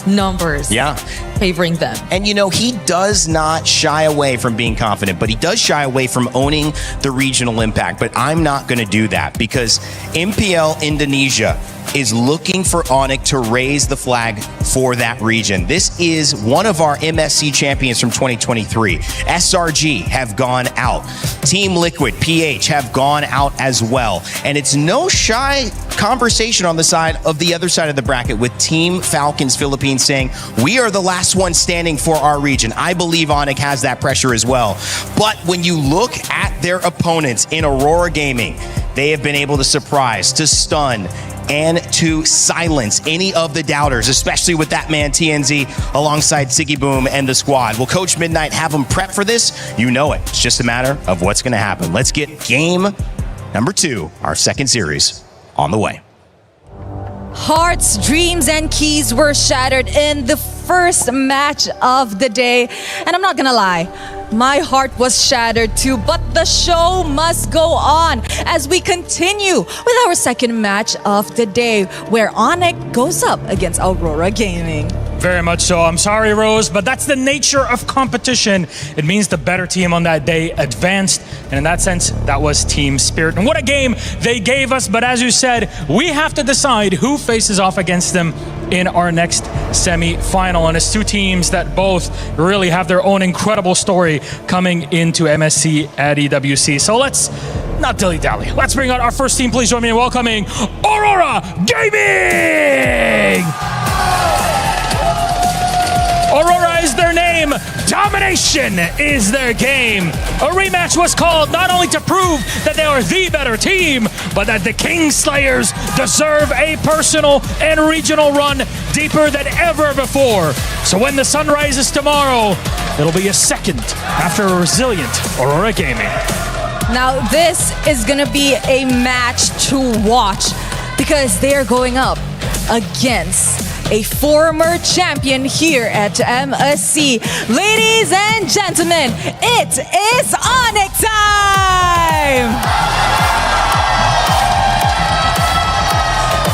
numbers. Yeah. Favoring them. And he does not shy away from being confident, but he does shy away from owning the regional impact. But I'm not going to do that because MPL Indonesia is looking for Onyx to raise the flag for that region. This is one of our MSC champions from 2023. SRG have gone out. Team Liquid, PH have gone out as well. And it's no shy conversation on the other side of the bracket with Team Falcons Philippines saying, we are the last one standing for our region. I believe Onyx has that pressure as well. But when you look at their opponents in Aurora Gaming, they have been able to surprise, to stun, and to silence any of the doubters, especially with that man TNZ alongside Siggy Boom and the squad. Will Coach Midnight have them prep for this? You know it. It's just a matter of what's going to happen. Let's get game number 2, our second series, on the way. Hearts, dreams, and keys were shattered in the first match of the day. And I'm not gonna lie, my heart was shattered too, but the show must go on as we continue with our second match of the day, where Onyx goes up against Aurora Gaming. Very much so. I'm sorry, Rose, but that's the nature of competition. It means the better team on that day advanced, and in that sense, that was Team Spirit. And what a game they gave us, but as you said, we have to decide who faces off against them in our next semi-final. And it's two teams that both really have their own incredible story coming into MSC at EWC. So let's not dilly-dally. Let's bring out our first team. Please join me in welcoming Aurora Gaming! Aurora is their name. Domination is their game. A rematch was called not only to prove that they are the better team, but that the Kingslayers deserve a personal and regional run deeper than ever before. So when the sun rises tomorrow, it'll be a second after a resilient Aurora Gaming. Now this is gonna be a match to watch because they are going up against a former champion here at MSC. Ladies and gentlemen, it is Onyx time!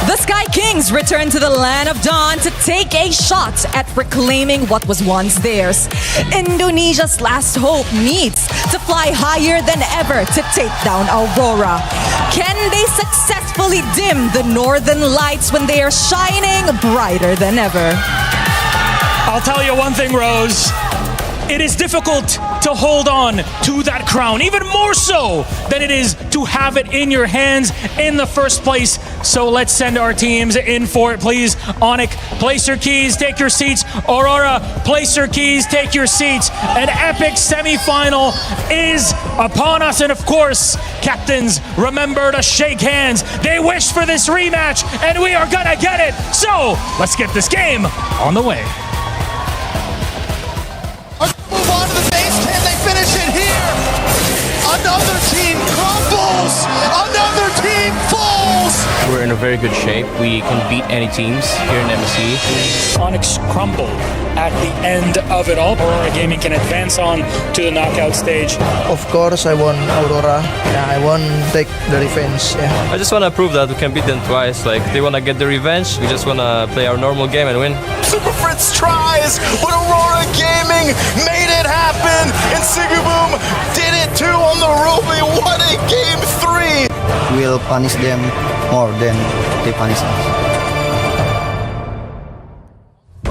The Sky Kings return to the land of dawn to take a shot at reclaiming what was once theirs. Indonesia's last hope needs to fly higher than ever to take down Aurora. Can they successfully dim the northern lights when they are shining brighter than ever? I'll tell you one thing, Rose. It is difficult to hold on to that crown, even more so than it is to have it in your hands in the first place. So let's send our teams in for it, please. Onyx, place your keys, take your seats. Aurora, place your keys, take your seats. An epic semifinal is upon us. And of course, captains, remember to shake hands. They wish for this rematch, and we are gonna get it. So let's get this game on the way. Move on to the base. Can they finish it here? Another team crumbles. Another team falls. We're in a very good shape. We can beat any teams here in MSC. Onyx crumbled at the end of it all. Aurora Gaming can advance on to the knockout stage. Of course, I want Aurora. Yeah, I want to take the revenge. Yeah. I just want to prove that we can beat them twice. Like, they want to get the revenge. We just want to play our normal game and win. Super Fritz tries, but Aurora Gaming made it happen, and Sigaboom did it too on the Ruby. What a game 3! We'll punish them more than they punish us.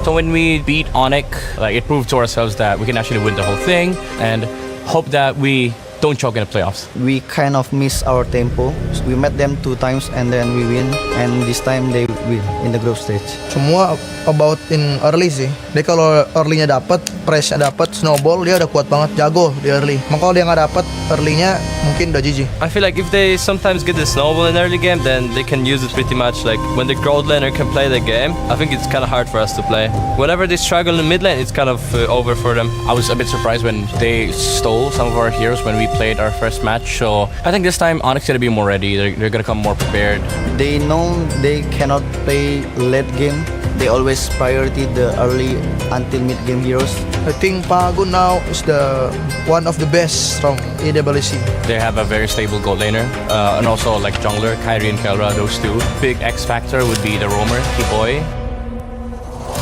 So when we beat Onyx, like, it proved to ourselves that we can actually win the whole thing, and hope that we don't choke in the playoffs. We kind of miss our tempo. We met them 2 times and then we win, and this time they win in the group stage. Semua about in early sih. Dia kalau early-nya dapat, press-nya dapat, snowball, dia udah kuat banget, jago di early. Maka kalau dia nggak dapat early-nya, mungkin udah GG. I feel like if they sometimes get the snowball in early game, then they can use it pretty much. Like, when the gold laner can play the game, I think it's kind of hard for us to play. Whenever they struggle in mid lane, it's kind of over for them. I was a bit surprised when they stole some of our heroes when we played our first match. So I think this time Onyx gonna be more ready. They're gonna come more prepared. They know they cannot play late game. They always priority the early until mid game heroes. I think Pago now is the one of the best from EWC. They have a very stable gold laner, and also like jungler, Kyrie and Kelra, those two. Big X factor would be the roamer, T-Boy.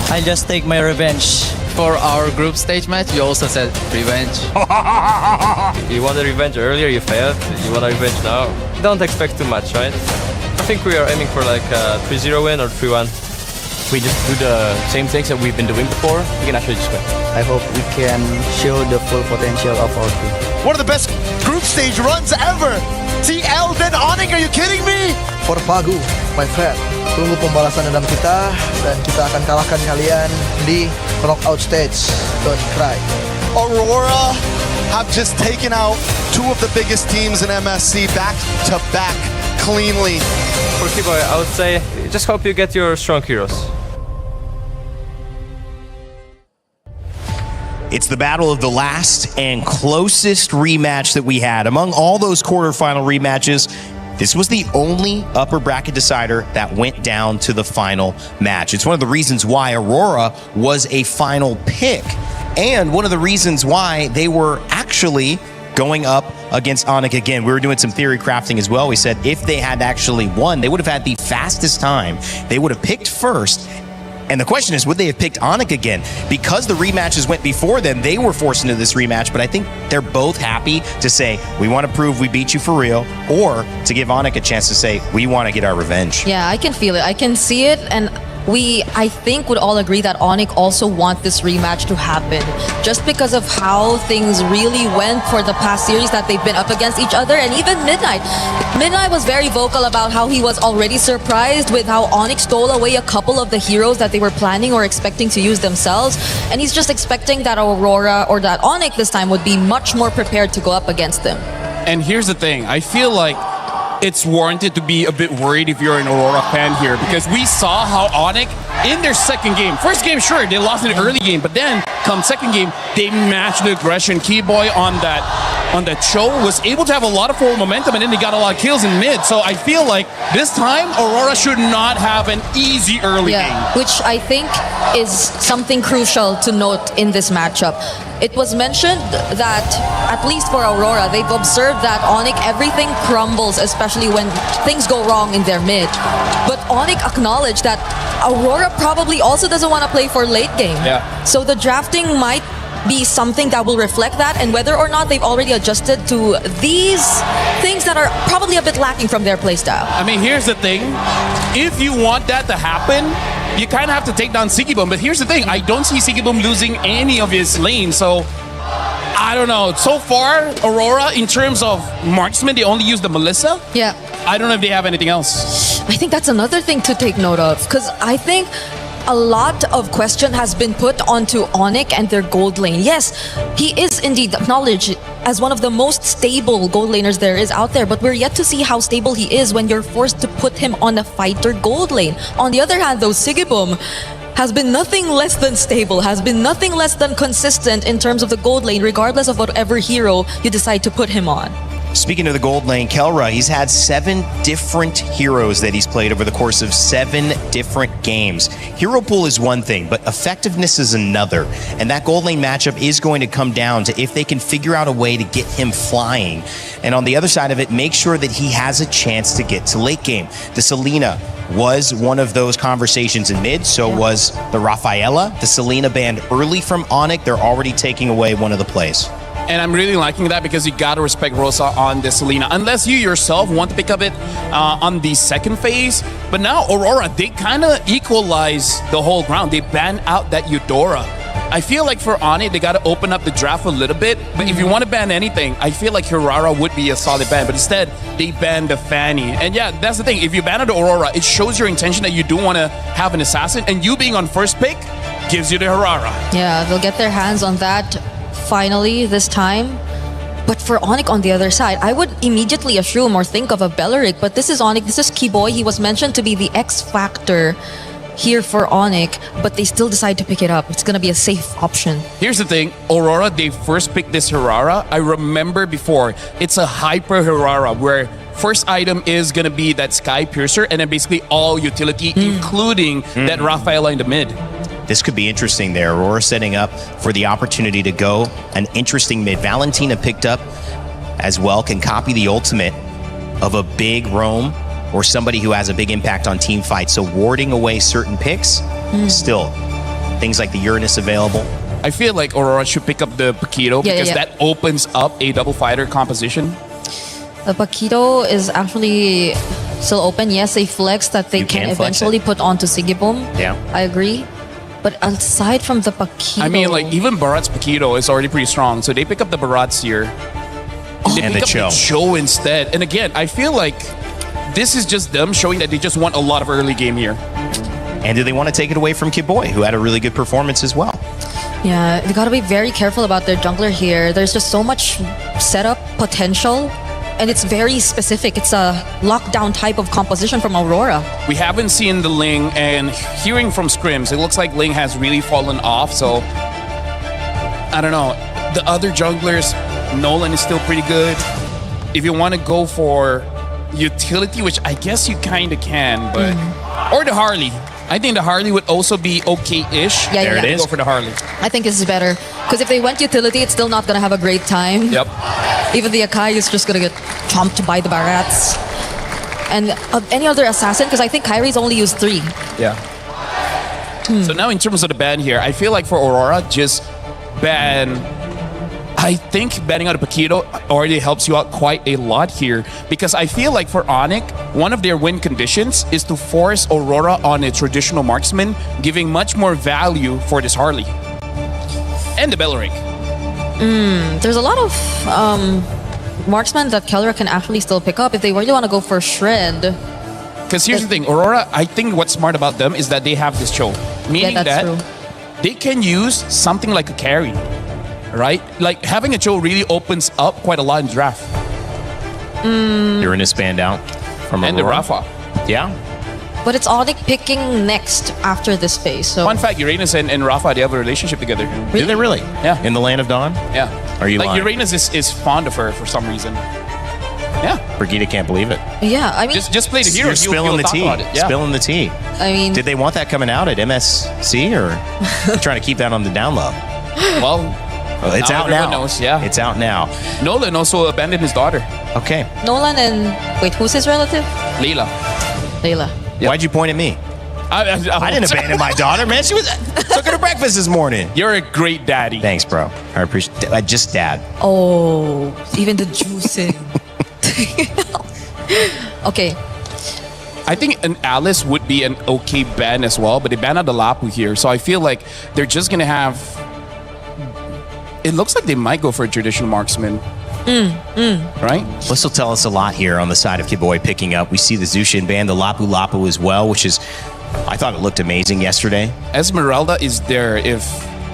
I just take my revenge. For our group stage match, you also said revenge. You wanted revenge earlier, you failed. You want revenge now. Don't expect too much, right? I think we are aiming for like a 3-0 win or 3-1. We just do the same things that we've been doing before, we can actually just win. I hope we can show the full potential of our team. One of the best group stage runs ever. TL then Onyx, are you kidding me? For Pagu, my friend. Tunggu pembalasan dendam kita, dan kita akan kalahkan kalian di knockout stage. Don't cry. Aurora have just taken out 2 of the biggest teams in MSC back to back cleanly. For T-Boy, I would say, just hope you get your strong heroes. It's the battle of the last and closest rematch that we had. Among all those quarterfinal rematches, this was the only upper bracket decider that went down to the final match. It's one of the reasons why Aurora was a final pick, and one of the reasons why they were actually going up against Onyx again. We were doing some theory crafting as well. We said if they had actually won, they would have had the fastest time. They would have picked first. And the question is, would they have picked Onyx again? Because the rematches went before them, they were forced into this rematch, but I think they're both happy to say, we want to prove we beat you for real, or to give Onyx a chance to say, we want to get our revenge. Yeah, I can feel it. I can see it, and I think, would all agree that Onyx also want this rematch to happen just because of how things really went for the past series that they've been up against each other. And even Midnight was very vocal about how he was already surprised with how Onyx stole away a couple of the heroes that they were planning or expecting to use themselves, and he's just expecting that Aurora or that Onyx this time would be much more prepared to go up against them. And here's the thing, I feel like it's warranted to be a bit worried if you're an Aurora fan here, because we saw how Onyx in their second game, first game, sure, they lost in the early game, but then come second game, they matched the aggression. Keyboy on that show was able to have a lot of forward momentum, and then they got a lot of kills in mid. So I feel like this time Aurora should not have an easy early game. Which I think is something crucial to note in this matchup. It was mentioned that, at least for Aurora, they've observed that Onyx, everything crumbles, especially when things go wrong in their mid. But Onyx acknowledged that Aurora probably also doesn't want to play for late game. Yeah. So the drafting might be something that will reflect that, and whether or not they've already adjusted to these things that are probably a bit lacking from their playstyle. I mean, here's the thing. If you want that to happen, you kind of have to take down Sigibum. But here's the thing. I don't see Sigibum losing any of his lanes. So, I don't know. So far, Aurora, in terms of marksman, they only use the Melissa. Yeah. I don't know if they have anything else. I think that's another thing to take note of, because I think a lot of question has been put onto Onyx and their gold lane. Yes, he is indeed acknowledged as one of the most stable gold laners there is out there, but we're yet to see how stable he is when you're forced to put him on a fighter gold lane. On the other hand, though, Sigibum has been nothing less than stable, has been nothing less than consistent in terms of the gold lane, regardless of whatever hero you decide to put him on. Speaking of the gold lane, Kelra, he's had 7 different heroes that he's played over the course of 7 different games. Hero pool is one thing, but effectiveness is another. And that gold lane matchup is going to come down to if they can figure out a way to get him flying. And on the other side of it, make sure that he has a chance to get to late game. The Selena was one of those conversations in mid, so was the Rafaela. The Selena banned early from Onyx. They're already taking away one of the plays. And I'm really liking that because you got to respect Rosa on the Selena. Unless you yourself want to pick up it on the second phase. But now Aurora, they kind of equalize the whole ground. They ban out that Eudora. I feel like for Onyx, they got to open up the draft a little bit. But if you want to ban anything, I feel like Hirara would be a solid ban. But instead, they ban the Fanny. And yeah, that's the thing. If you ban out the Aurora, it shows your intention that you do want to have an assassin. And you being on first pick gives you the Hirara. Yeah, they'll get their hands on that finally this time. But for Onyx on the other side, I would immediately assume or think of a Belleric, but this is Onyx, this is Keyboy. He was mentioned to be the X factor here for Onyx, but they still decide to pick it up. It's going to be a safe option. Here's the thing, Aurora, they first picked this Hirara. I remember before, it's a hyper Hirara where first item is going to be that Sky Piercer and then basically all utility, including that Rafaela in the mid. This could be interesting there. Aurora setting up for the opportunity to go an interesting mid. Valentina picked up as well, can copy the ultimate of a big roam or somebody who has a big impact on team fights. So warding away certain picks, still things like the Uranus available. I feel like Aurora should pick up the Paquito because that opens up a double fighter composition. The Paquito is actually still open. Yes, a flex that they can eventually put onto Sigibum. Yeah, I agree. But aside from the Paquito, I mean, like, even Barat's Paquito is already pretty strong. So they pick up the Barats here. And they pick up the Cho instead. And again, I feel like this is just them showing that they just want a lot of early game here. And do they want to take it away from Keyboy, who had a really good performance as well? Yeah, they got to be very careful about their jungler here. There's just so much setup potential. And it's very specific. It's a lockdown type of composition from Aurora. We haven't seen the Ling, and hearing from scrims, it looks like Ling has really fallen off. So, I don't know. The other junglers, Nolan is still pretty good. If you want to go for utility, which I guess you kind of can, but... Or the Harley. I think the Harley would also be okay-ish. Yeah, there it is. Go for the Harley. I think this is better. Because if they went utility, it's still not going to have a great time. Yep. Even the Akai is just going to get chomped by the Barats. And any other assassin, because I think Kyrie's only used 3. Yeah. So now in terms of the ban here, I feel like for Aurora, just ban... I think betting on a Paquito already helps you out quite a lot here, because I feel like for Onyx, one of their win conditions is to force Aurora on a traditional marksman, giving much more value for this Harley. And the Belleric. There's a lot of marksmen that Keller can actually still pick up if they really want to go for Shred. Because here's the thing, Aurora, I think what's smart about them is that they have this choke. Meaning that they can use something like a carry, right? Like having a choke really opens up quite a lot in draft. Uranus banned out from And the Aurora. Rafa. Yeah. But it's Onyx picking next after this phase. So Fun fact, Uranus and Rafa, they have a relationship together. Do they really? Yeah. In the land of Dawn? Yeah. Are you like lying? Uranus is fond of her for some reason. Yeah. Brigida can't believe it. yeah, I mean, Just play the hero. You're spilling the tea. Yeah. Spilling the tea. I mean, Did they want that coming out at MSC or trying to keep that on the down low? Well, It's now out now. everyone knows, yeah. It's out now. Nolan also abandoned his daughter, Okay. Nolan and wait, who's his relative? Layla. Layla. Why'd you point at me? I didn't abandon my daughter, man. She was took her to breakfast this morning. You're a great daddy. Thanks, bro. I appreciate just dad. Oh, even the juicing. Okay. I think an Alice would be an okay ban as well, but they banned out the Lapu here, so I feel like they're just gonna have. It looks like they might go for a traditional marksman. Right? This will tell us a lot here on the side of Kid Boy picking up. We see the Zushin band, the Lapu Lapu as well, which is, I thought it looked amazing yesterday. Esmeralda is there if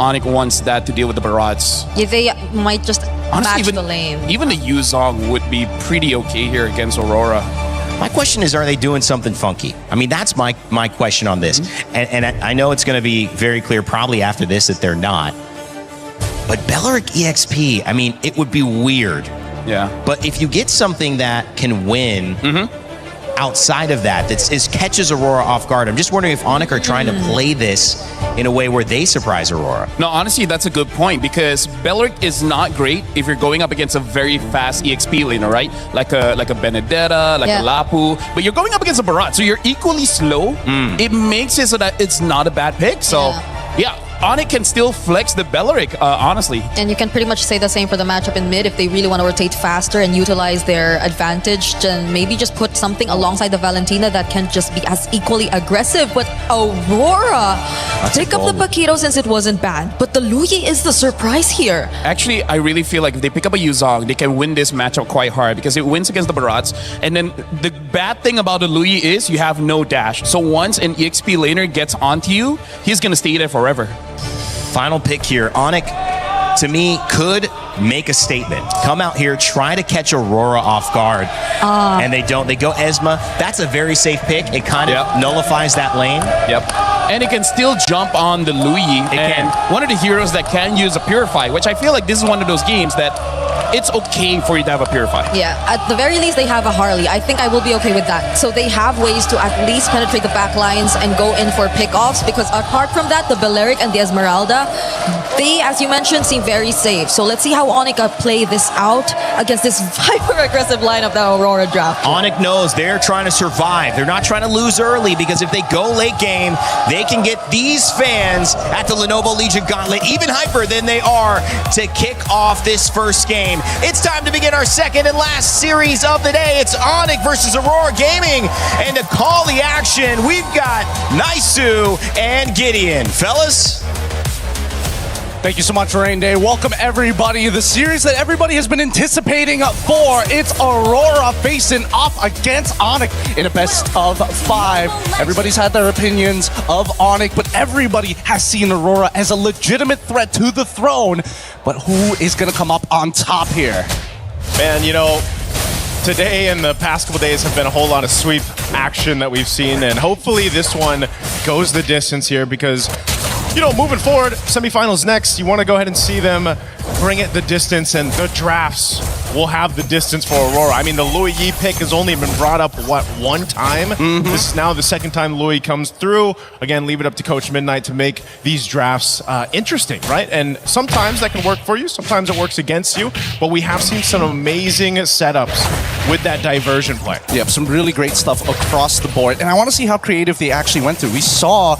Onyx wants that to deal with the Barats. Yeah, they might just match even, the lane. Even the Yuzong would be pretty okay here against Aurora. My question is, are they doing something funky? I mean, that's my question on this. And I know it's going to be very clear probably after this that they're not. But Belleric EXP, I mean, it would be weird. Yeah. But if you get something that can win outside of that catches Aurora off guard, I'm just wondering if Onyx are trying to play this in a way where they surprise Aurora. No, honestly, that's a good point, because Belleric is not great if you're going up against a very fast EXP laner, right? Like a Benedetta, like a Lapu. But you're going up against a Barat, so you're equally slow. It makes it so that it's not a bad pick. So, yeah. Onyx can still flex the Belleric, honestly. And you can pretty much say the same for the matchup in mid. If they really want to rotate faster and utilize their advantage, then maybe just put something alongside the Valentina that can just be as equally aggressive. But Aurora, pick up the Paquito since it wasn't banned. But the Luyi is the surprise here. Actually, I really feel like if they pick up a Yuzong, they can win this matchup quite hard, because it wins against the Barats. And then the bad thing about the Luyi is you have no dash. So once an EXP laner gets onto you, he's going to stay there forever. Final pick here. Onyx, to me, could make a statement. Come out here, try to catch Aurora off guard. And they don't. They go Esma. That's a very safe pick. It kind of nullifies that lane. Yep. And it can still jump on the Luyi. And one of the heroes that can use a Purify, which I feel like this is one of those games that it's okay for you to have a Purify. Yeah, at the very least, they have a Harley. I think I will be okay with that. So they have ways to at least penetrate the back lines and go in for pickoffs, because apart from that, the Belleric and the Esmeralda, they, as you mentioned, seem very safe. So let's see how Onyx play this out against this hyper-aggressive lineup that Aurora draft. Onyx knows they're trying to survive. They're not trying to lose early, because if they go late game, they can get these fans at the Lenovo Legion Gauntlet even hyper than they are to kick off this first game. It's time to begin our second and last series of the day. It's Onyx versus Aurora Gaming. And to call the action, we've got Naisu and Gideon. Fellas? Thank you so much for Rain Day. Welcome everybody. The series that everybody has been anticipating for. It's Aurora facing off against Onyx in a best of 5. Everybody's had their opinions of Onyx, but everybody has seen Aurora as a legitimate threat to the throne. But who is going to come up on top here? Man, you know, today and the past couple days have been a whole lot of sweep action that we've seen, and hopefully this one goes the distance here, because you know, moving forward, semifinals next, you want to go ahead and see them bring it the distance, and the drafts will have the distance for Aurora. I mean, the Louis Yi pick has only been brought up, what, one time? This is now the second time Louis comes through. Again, leave it up to Coach Midnight to make these drafts interesting, right? And sometimes that can work for you, sometimes it works against you, but we have seen some amazing setups with that diversion play. Yep, some really great stuff across the board. And I want to see how creative they actually went through. We saw,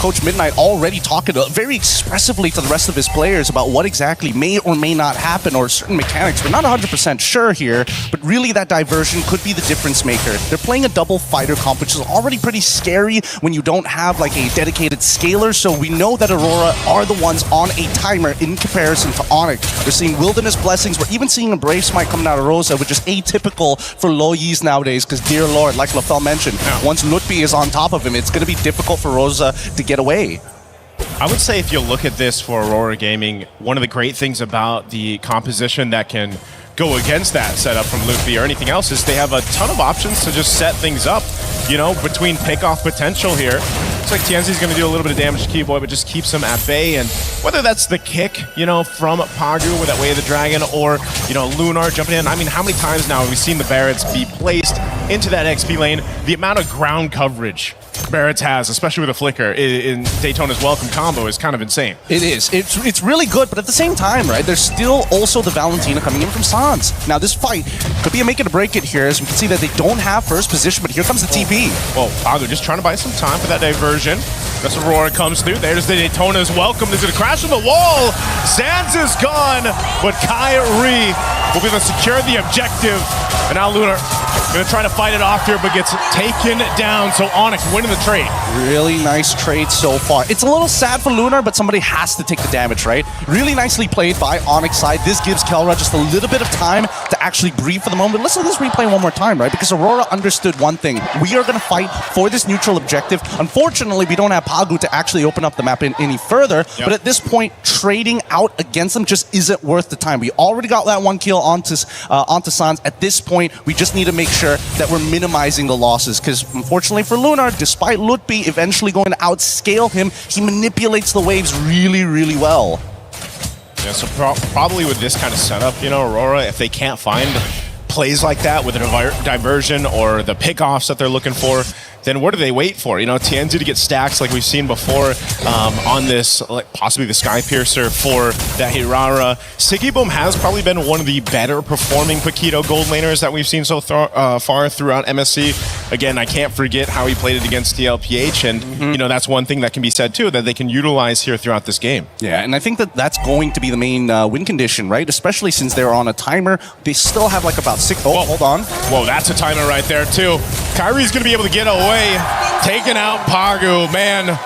Coach Midnight already talking very expressively to the rest of his players about what exactly may or may not happen, or certain mechanics. We're not 100% sure here, but really that diversion could be the difference maker. They're playing a double fighter comp, which is already pretty scary when you don't have like a dedicated scaler. So we know that Aurora are the ones on a timer in comparison to Onyx. We're seeing Wilderness Blessings. We're even seeing a Brave Smite coming out of Rosa, which is atypical for low Yis nowadays, because dear lord, like LaFell mentioned, once Lutpi is on top of him, it's going to be difficult for Rosa to get away. I would say if you look at this for Aurora Gaming, one of the great things about the composition that can go against that setup from Lutpi or anything else is they have a ton of options to just set things up, between pick-off potential here. Looks like TNZ's going to do a little bit of damage to Keyboy, but just keeps him at bay. And whether that's the kick, from Pagu with that Way of the Dragon, or, Lunar jumping in. I mean, how many times now have we seen the Barretts be placed into that XP lane? The amount of ground coverage Barretts has, especially with a flicker in Daytona's Welcome combo, is kind of insane. It is. It's really good, but at the same time, right, there's still also the Valentina coming in from Sans. Now, this fight could be a make it or break it here, as we can see that they don't have first position, but here comes the TP. Well, Pagu just trying to buy some time for that diversion. That's Aurora comes through. There's the Daytona's Welcome. There's a crash on the wall. Sans is gone, but Kyrie will be able to secure the objective. And now Lunar gonna try to fight it off here, but gets taken down. So Onyx winning the trade. Really nice trade so far. It's a little sad for Lunar, but somebody has to take the damage, right? Really nicely played by Onyx side. This gives Kelra just a little bit of time to actually breathe for the moment. Listen to this replay one more time, right? Because Aurora understood one thing. We are gonna fight for this neutral objective. Unfortunately, we don't have Pagu to actually open up the map any further, but at this point, trading out against them just isn't worth the time. We already got that one kill onto Sans. At this point, we just need to make sure that we're minimizing the losses, because unfortunately for Lunar, despite Lutpi eventually going to outscale him, he manipulates the waves really, really well. Yeah, so probably with this kind of setup, Aurora, if they can't find plays like that with a diversion or the pickoffs that they're looking for, then what do they wait for? TNZ to get stacks like we've seen before on this, possibly the Sky Piercer for that Hirara. Sigiboom has probably been one of the better performing Paquito gold laners that we've seen so far throughout MSC. Again, I can't forget how he played it against TLPH, and that's one thing that can be said too, that they can utilize here throughout this game. Yeah, and I think that that's going to be the main win condition, right? Especially since they're on a timer. They still have like about 6... Oh, hold on. Whoa, that's a timer right there too. Kyrie's going to be able to get away, taking out Pagu, man.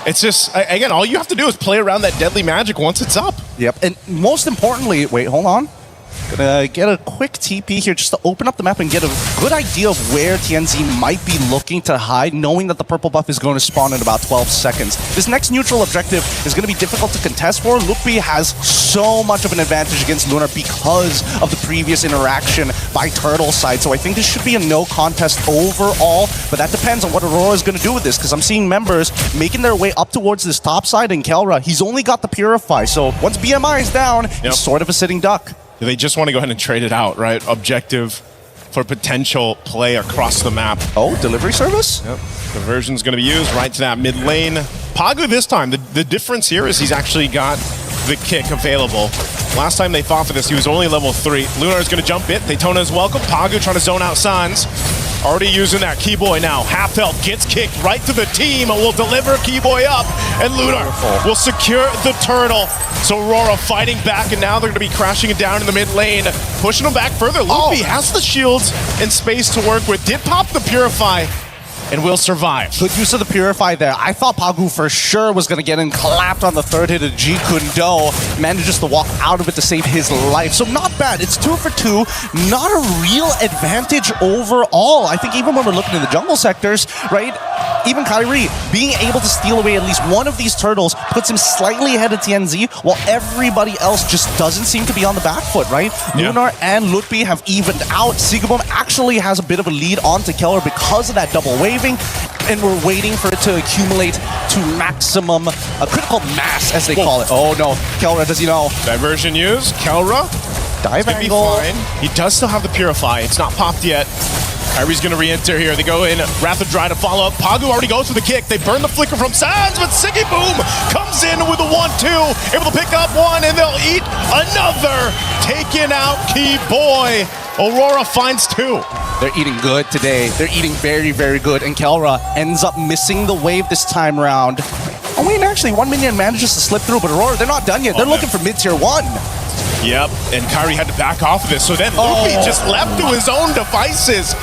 It's just, again, all you have to do is play around that deadly magic once it's up. Yep, and most importantly, wait, hold on. Gonna get a quick TP here just to open up the map and get a good idea of where TNZ might be looking to hide, knowing that the purple buff is going to spawn in about 12 seconds. This next neutral objective is going to be difficult to contest for. Lutpi has so much of an advantage against Lunar because of the previous interaction by Turtle side, so I think this should be a no contest overall, but that depends on what Aurora is going to do with this, because I'm seeing members making their way up towards this top side, and Kelra, he's only got the Purify, so once BMI is down, he's sort of a sitting duck. They just want to go ahead and trade it out, right? Objective for potential play across the map. Oh, delivery service? Yep. Diversion's going to be used right to that mid lane. Pagu this time, the difference here is he's actually got the kick available. Last time they fought for this, he was only level 3. Lunar is going to jump it. Daytona's welcome. Pagu trying to zone out Sans. Already using that Keyboy now. Half health gets kicked right to the team. Will deliver Keyboy up. And Lunar will secure the turtle. So Aurora fighting back, and now they're going to be crashing it down in the mid lane. Pushing them back further. Lutpi has the shields and space to work with. Did pop the Purify and will survive. Good use of the Purify there. I thought Pagu for sure was going to get in, clapped on the third hit of G Kundo, manages to walk out of it to save his life. So not bad. It's 2 for 2. Not a real advantage overall. I think even when we're looking in the jungle sectors, right, even Kyrie being able to steal away at least one of these turtles puts him slightly ahead of TNZ, while everybody else just doesn't seem to be on the back foot, right? Yeah. Lunar and Lutpi have evened out. Sigiboom actually has a bit of a lead onto Keller because of that double wave, and we're waiting for it to accumulate to maximum critical mass, as they call it. Oh no, Kelra, does he know? Diversion used. Kelra, dive angle. He does still have the Purify. It's not popped yet. Kyrie's going to re-enter here. They go in. Wrath of Dry to follow up. Pagu already goes for the kick. They burn the flicker from Sans, but Sigiboom comes in with a 1-2. Able to pick up one, and they'll eat another. Taking out Keyboy. Aurora finds 2. They're eating good today. They're eating very, very good. And Kelra ends up missing the wave this time round. Oh, wait, actually, 1 minion manages to slip through, but Aurora, they're not done yet. They're looking for mid-tier 1. Yep, and Kyrie had to back off of this. So then Luffy just left to his own devices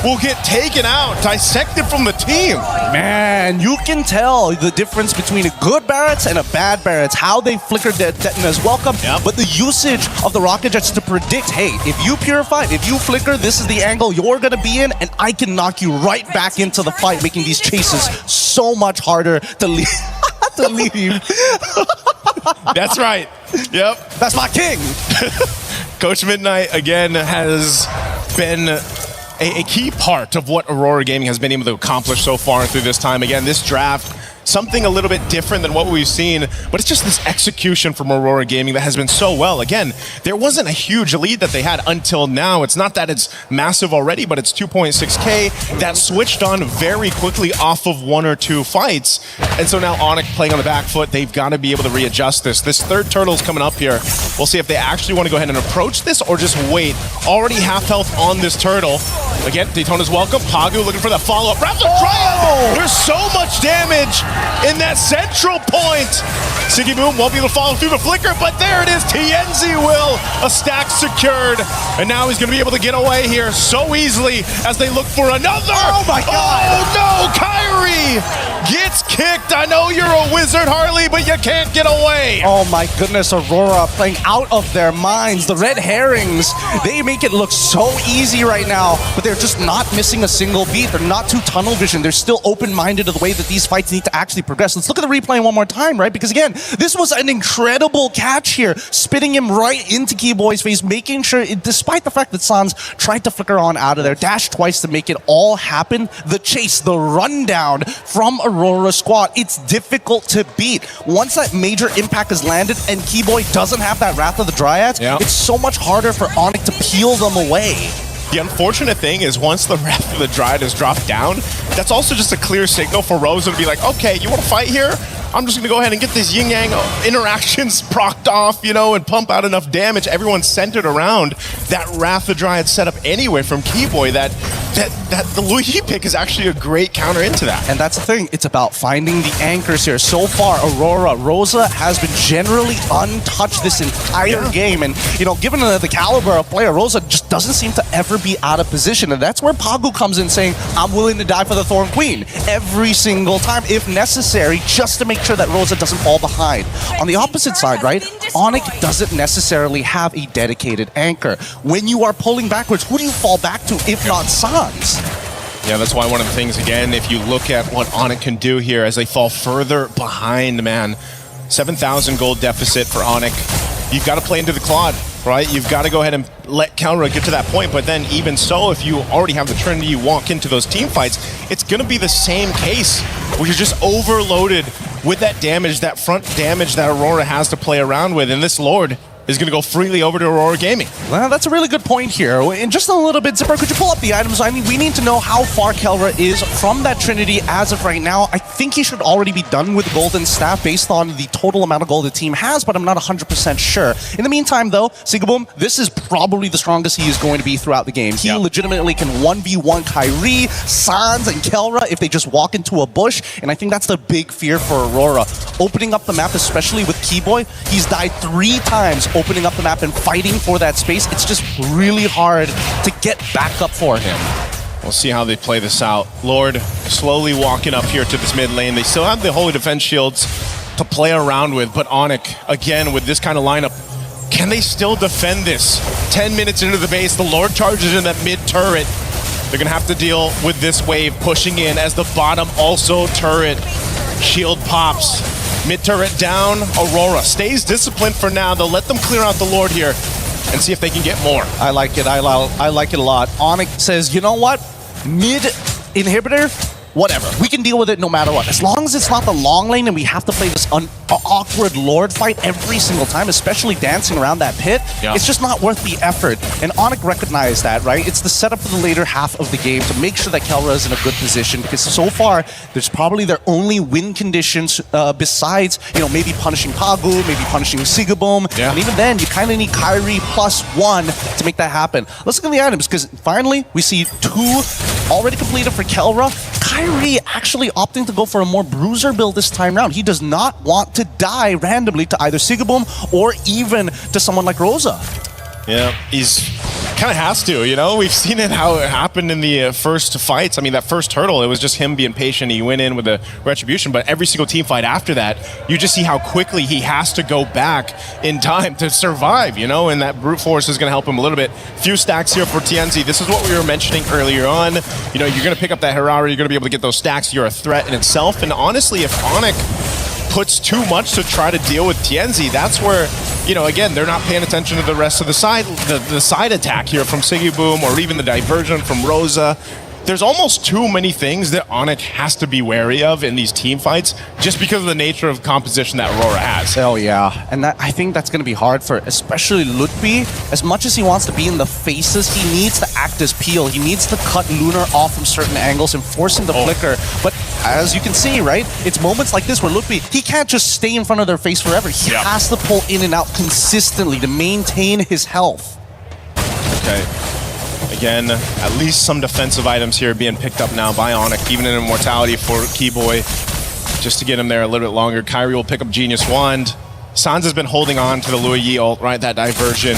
will get taken out, dissected from the team. Man, you can tell the difference between a good Barretts and a bad Barretts, how they flickered their Detona's welcome, but the usage of the rocket jets to predict, hey, if you purify, if you flicker, this is the angle you're gonna be in, and I can knock you right back into the fight, making these chases so much harder to leave. to leave. That's right. Yep. That's my king. Coach Midnight, again, has been a key part of what Aurora Gaming has been able to accomplish so far through this time. Again, this draft, something a little bit different than what we've seen, but it's just this execution from Aurora Gaming that has been so well. Again, there wasn't a huge lead that they had until now. It's not that it's massive already, but it's 2.6K that switched on very quickly off of 1 or 2 fights. And so now Onyx playing on the back foot, they've got to be able to readjust this. This third turtle's coming up here. We'll see if they actually want to go ahead and approach this or just wait. Already half health on this turtle. Again, Daytona's welcome. Pagu looking for that follow-up. There's so much damage in that central point. Siggy Boom won't be able to follow through the flicker, but there it is. TNZ will. A stack secured. And now he's going to be able to get away here so easily as they look for another. Oh my God. Oh no, Kyrie gets kicked. I know you're a wizard, Harley, but you can't get away. Oh my goodness, Aurora playing out of their minds. The red herrings, they make it look so easy right now, but they're just not missing a single beat. They're not too tunnel vision. They're still open-minded to the way that these fights need to actually progress. Let's look at the replay one more time, right? Because again, this was an incredible catch here, spitting him right into Keyboy's face, making sure, despite the fact that Sans tried to flicker on out of there, dashed twice to make it all happen, the chase, the rundown from Aurora squad, it's difficult to beat. Once that major impact is landed and Keyboy doesn't have that Wrath of the Dryads, it's so much harder for Onyx to peel them away. The unfortunate thing is once the Wrath of the Dryad is dropped down, that's also just a clear signal for Rosa to be like, okay, you want to fight here? I'm just going to go ahead and get these yin-yang interactions procced off, you know, and pump out enough damage. Everyone's centered around that Wrath of the Dryad setup anyway from Keyboy that the Lui pick is actually a great counter into that. And that's the thing. It's about finding the anchors here. So far, Aurora, Rosa has been generally untouched this entire game. And, you know, given the caliber of player, Rosa just doesn't seem to ever be out of position. And that's where Pagu comes in saying, I'm willing to die for the Thorn Queen every single time, if necessary, just to make sure that Rosa doesn't fall behind. On the opposite side, right, Onyx doesn't necessarily have a dedicated anchor. When you are pulling backwards, who do you fall back to if not Sans? Yeah, that's why one of the things, again, if you look at what Onyx can do here as they fall further behind, man, 7,000 gold deficit for Onyx. You've got to play into the Claude, right? You've got to go ahead and let Kelra get to that point, but then even so, if you already have the Trinity, you walk into those team fights, it's going to be the same case where you're just overloaded with that damage, that front damage that Aurora has to play around with, and this Lord is going to go freely over to Aurora Gaming. Well, that's a really good point here. In just a little bit, Zipper, could you pull up the items? I mean, we need to know how far Kelra is from that Trinity as of right now. I think he should already be done with Golden Staff based on the total amount of gold the team has, but I'm not 100% sure. In the meantime, though, Sigaboom, this is probably the strongest he is going to be throughout the game. He legitimately can 1v1 Kyrie, Sans, and Kelra if they just walk into a bush, and I think that's the big fear for Aurora. Opening up the map, especially with Keyboy, he's died 3 times opening up the map and fighting for that space. It's just really hard to get back up for him. We'll see how they play this out. Lord slowly walking up here to this mid lane. They still have the Holy Defense Shields to play around with, but Onyx, again, with this kind of lineup, can they still defend this? 10 minutes into the base, the Lord charges in that mid turret. They're going to have to deal with this wave pushing in as the bottom also turret. Shield pops. Mid turret down. Aurora stays disciplined for now. They'll let them clear out the Lord here and see if they can get more. I like it. I like it a lot. Onyx says, you know what? Mid inhibitor, whatever. We can deal with it no matter what. As long as it's not the long lane and we have to play this awkward Lord fight every single time, especially dancing around that pit, it's just not worth the effort. And Onyx recognized that, right? It's the setup for the later half of the game to make sure that Kelra is in a good position, because so far, there's probably their only win conditions besides, maybe punishing Pagu, maybe punishing Sigaboom. And even then, you kind of need Kyrie +1 to make that happen. Let's look at the items, because finally, we see 2 already completed for Kelra. Kyrie actually opting to go for a more bruiser build this time around. He does not want to die randomly to either Sigaboom or even to someone like Rosa. Yeah, he's kind of has to, We've seen it how it happened in the first fights. I mean, that first hurdle, it was just him being patient. He went in with a retribution, but every single team fight after that, you just see how quickly he has to go back in time to survive, and that brute force is going to help him a little bit. Few stacks here for TNZ. This is what we were mentioning earlier on. You're going to pick up that Harara, you're going to be able to get those stacks. You're a threat in itself. And honestly, if Onyx puts too much to try to deal with TNZ, that's where, again, they're not paying attention to the rest of the side attack here from Sigaboom or even the diversion from Rosa. There's almost too many things that Onyx has to be wary of in these team fights just because of the nature of composition that Aurora has. Oh yeah, and I think that's going to be hard for especially Lutfi. As much as he wants to be in the faces, he needs to act as Peel. He needs to cut Lunar off from certain angles and force him to flicker. But as you can see, right, it's moments like this where Lutfi, he can't just stay in front of their face forever. He has to pull in and out consistently to maintain his health. Okay. Again, at least some defensive items here being picked up now by Onyx, even an immortality for Keyboy, just to get him there a little bit longer. Kyrie will pick up Genius Wand. Sans has been holding on to the Lua Yi ult, right? That diversion.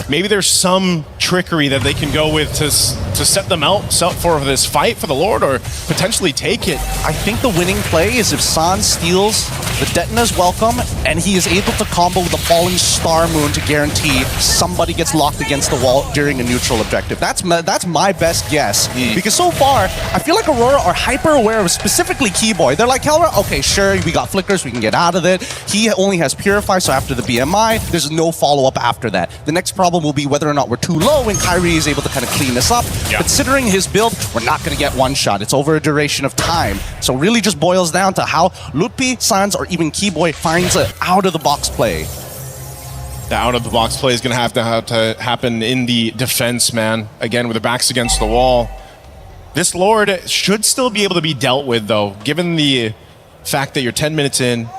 Maybe there's some trickery that they can go with to set them out for this fight for the Lord, or potentially take it. I think the winning play is if Sans steals the Detna's Welcome and he is able to combo with the Falling Star Moon to guarantee somebody gets locked against the wall during a neutral objective. That's my best guess. Because so far, I feel like Aurora are hyper aware of specifically Keyboy. They're like, Kelra, okay, sure, we got flickers, we can get out of it. He only has Purify, so after the BMI, there's no follow-up after that. The next problem will be whether or not we're too low and Kyrie is able to kind of clean this up. Considering his build, we're not going to get one shot. It's over a duration of time. So really just boils down to how Lutfi, Sans, or even Keyboy finds an out-of-the-box play. The out-of-the-box play is going to have to happen in the defense, man. Again, with their backs against the wall. This Lord should still be able to be dealt with, though, given the fact that you're 10 minutes in.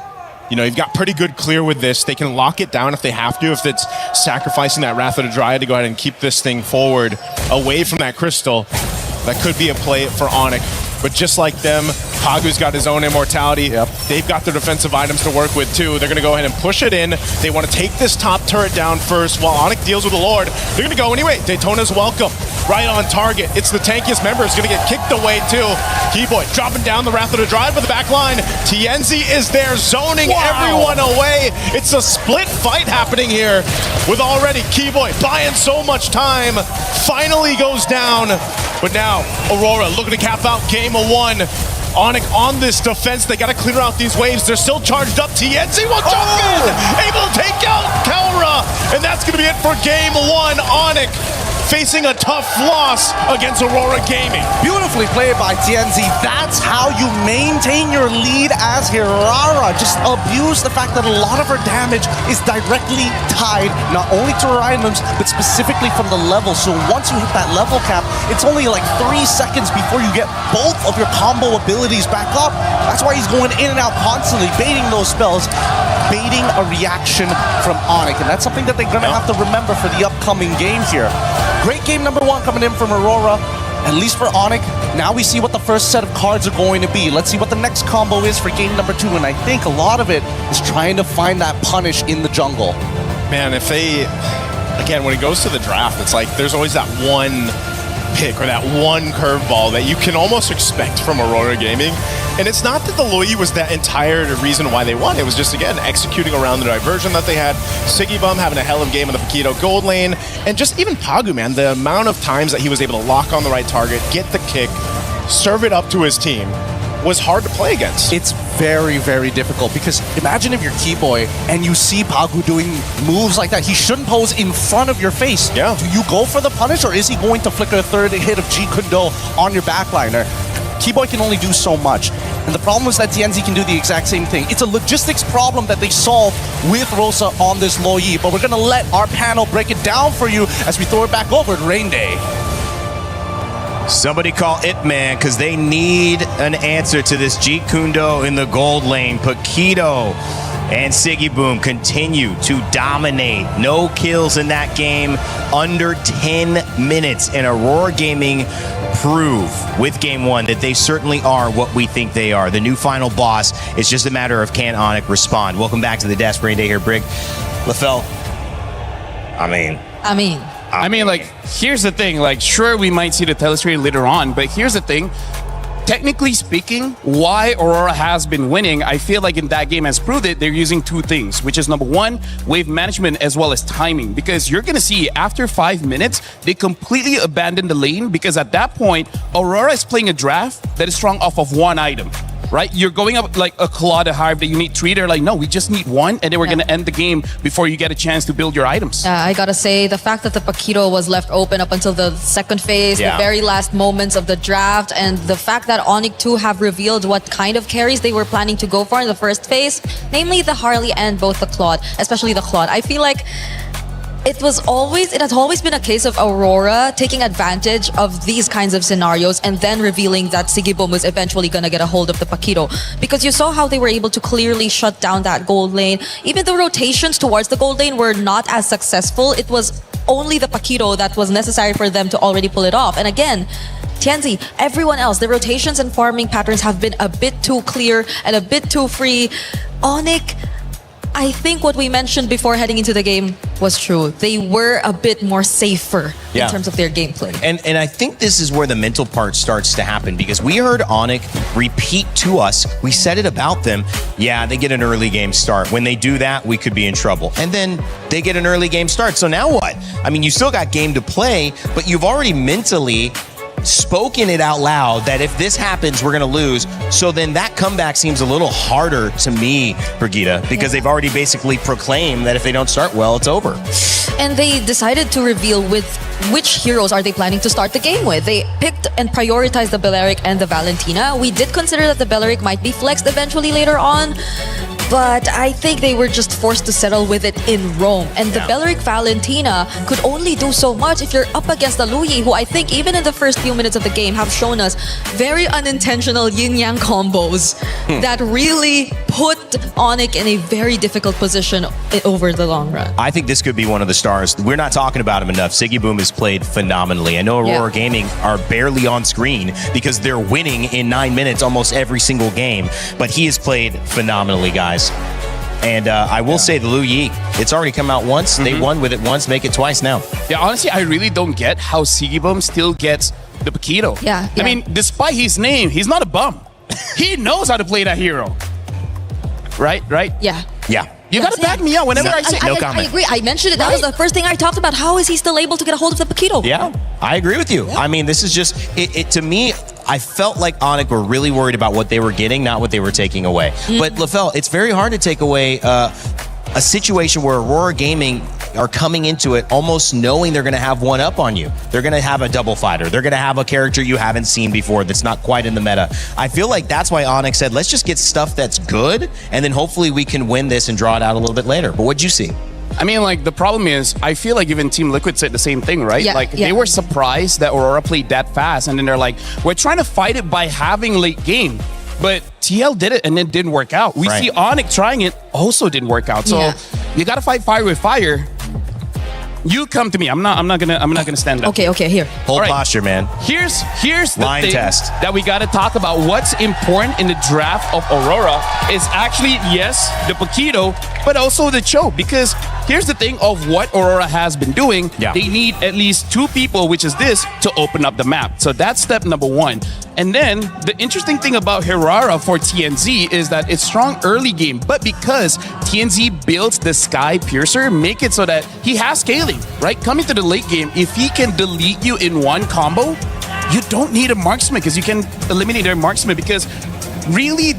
You've got pretty good clear with this. They can lock it down if they have to, if it's sacrificing that Wrath of the Dryad to go ahead and keep this thing forward away from that crystal. That could be a play for Onyx. But just like them, Pagu's got his own immortality. They've got their defensive items to work with too. They're going to go ahead and push it in. They want to take this top turret down first while Onyx deals with the Lord. They're going to go anyway. Daytona's welcome. Right on target. It's the tankiest member. It's going to get kicked away too. Keyboy dropping down the Wrath of the Dryad with the back line. TNZ is there zoning everyone away. It's a split fight happening here with already Keyboy buying so much time. Finally goes down. But now Aurora looking to cap out game of 1. Onyx on this defense. They got to clear out these waves. They're still charged up. TNZ will jump in. Able to take out Kelra. And that's going to be it for game 1. Onyx facing a tough loss against Aurora Gaming. Beautifully played by TNZ. That's how you maintain your lead as Hirara. Just abuse the fact that a lot of her damage is directly tied not only to her items, but specifically from the level. So once you hit that level cap, it's only like 3 seconds before you get both of your combo abilities back up. That's why he's going in and out constantly, baiting those spells, baiting a reaction from Onyx. And that's something that they're going to have to remember for the upcoming game here. Great game number 1 coming in from Aurora, at least for Onyx. Now we see what the first set of cards are going to be. Let's see what the next combo is for game number 2. And I think a lot of it is trying to find that punish in the jungle. Man, if they, again, when it goes to the draft, it's like there's always that one pick or that one curveball that you can almost expect from Aurora Gaming. And it's not that the Loi was that entire reason why they won. It was just, again, executing around the diversion that they had. Sigibum having a hell of a game in the Paquito gold lane. And just even Pagu, man, the amount of times that he was able to lock on the right target, get the kick, serve it up to his team, was hard to play against. It's very, very difficult because imagine if you're Keyboy and you see Pagu doing moves like that. He shouldn't pose in front of your face. Yeah. Do you go for the punish or is he going to flicker a third hit of G Kundo on your backliner? T-Boy can only do so much. And the problem is that TNZ can do the exact same thing. It's a logistics problem that they solve with Rosa on this low Yi, but we're going to let our panel break it down for you as we throw it back over to Rain Day. Somebody call It Man, because they need an answer to this. Jeet Kundo in the gold lane. Paquito and Siggy Boom continue to dominate. No kills in that game, under 10 minutes. And Aurora Gaming prove with game one that they certainly are what we think they are. The new final boss. It's just a matter of can Onic respond. Welcome back to the Desk. Rain Day here, Brig. LaFell. I mean, like, here's the thing. Like, sure, we might see the telestrator later on, but here's the thing. Technically speaking, why Aurora has been winning, I feel like in that game has proved it, they're using two things, which is number one, wave management as well as timing. Because you're going to see after 5 minutes, they completely abandon the lane because at that point, Aurora is playing a draft that is strong off of one item. Right? You're going up like a Claw to Hive that you need 3. They're like, no, we just need 1, and then we're going to end the game before you get a chance to build your items. I gotta say, the fact that the Paquito was left open up until the second phase, the very last moments of the draft, and the fact that Onic 2 have revealed what kind of carries they were planning to go for in the first phase, namely the Harley and both the Claude, especially the Claude. I feel like it has always been a case of Aurora taking advantage of these kinds of scenarios and then revealing that Sigibum was eventually going to get a hold of the Paquito. Because you saw how they were able to clearly shut down that gold lane. Even the rotations towards the gold lane were not as successful. It was only the Paquito that was necessary for them to already pull it off. And again, Tianzi, everyone else, the rotations and farming patterns have been a bit too clear and a bit too free. Onic, I think what we mentioned before heading into the game was true. They were a bit more safer in terms of their gameplay. And I think this is where the mental part starts to happen because we heard Onic repeat to us, we said it about them, yeah, they get an early game start. When they do that, we could be in trouble. And then they get an early game start. So now what? I mean, you still got game to play, but you've already mentally spoken it out loud that if this happens, we're going to lose. So then that comeback seems a little harder to me, Brigitte, because they've already basically proclaimed that if they don't start well, it's over. And they decided to reveal with which heroes are they planning to start the game with. They picked and prioritized the Belleric and the Valentina. We did consider that the Belleric might be flexed eventually later on, but I think they were just forced to settle with it in Rome. And the Belleric Valentina could only do so much if you're up against the Luyi, who I think even in the first few minutes of the game have shown us very unintentional yin-yang combos that really put Onic in a very difficult position over the long run. I think this could be one of the stars. We're not talking about him enough. Siggy Boom has played phenomenally. I know Aurora Gaming are barely on screen because they're winning in 9 minutes almost every single game, but he has played phenomenally, guys. And I will say the Lu Yi, it's already come out once. They won with it once, make it twice now. Yeah, honestly, I really don't get how Sigibum still gets the Paquito. I mean, despite his name, he's not a bum. He knows how to play that hero. Right? Yeah. You gotta back me up whenever I say no comment. I agree. I mentioned it. That was the first thing I talked about. How is he still able to get a hold of the Paquito? Yeah, I agree with you. I mean, this is just, it to me, I felt like Onic were really worried about what they were getting, not what they were taking away. But LaFell, it's very hard to take away a situation where Aurora Gaming are coming into it almost knowing they're going to have one up on you. They're going to have a double fighter. They're going to have a character you haven't seen before that's not quite in the meta. I feel like that's why Onic said, let's just get stuff that's good, and then hopefully we can win this and draw it out a little bit later. But what'd you see? I mean, like, the problem is, I feel like even Team Liquid said the same thing, right? They were surprised that Aurora played that fast, and then they're like, we're trying to fight it by having late game. But TL did it and it didn't work out. We see Onic trying it, also didn't work out. So you gotta fight fire with fire. You come to me. I'm not gonna stand up. Okay, here. Hold posture, man. Here's the line thing test that we gotta talk about. What's important in the draft of Aurora is actually, yes, the Paquito, but also the Cho. Because here's the thing of what Aurora has been doing. They need at least 2 people, which is this, to open up the map. So that's step number 1. And then the interesting thing about Hirara for TNZ is that it's strong early game, but because TNZ builds the Sky Piercer, make it so that he has scaling, right? Coming to the late game, if he can delete you in one combo, you don't need a marksman because you can eliminate their marksman. Because really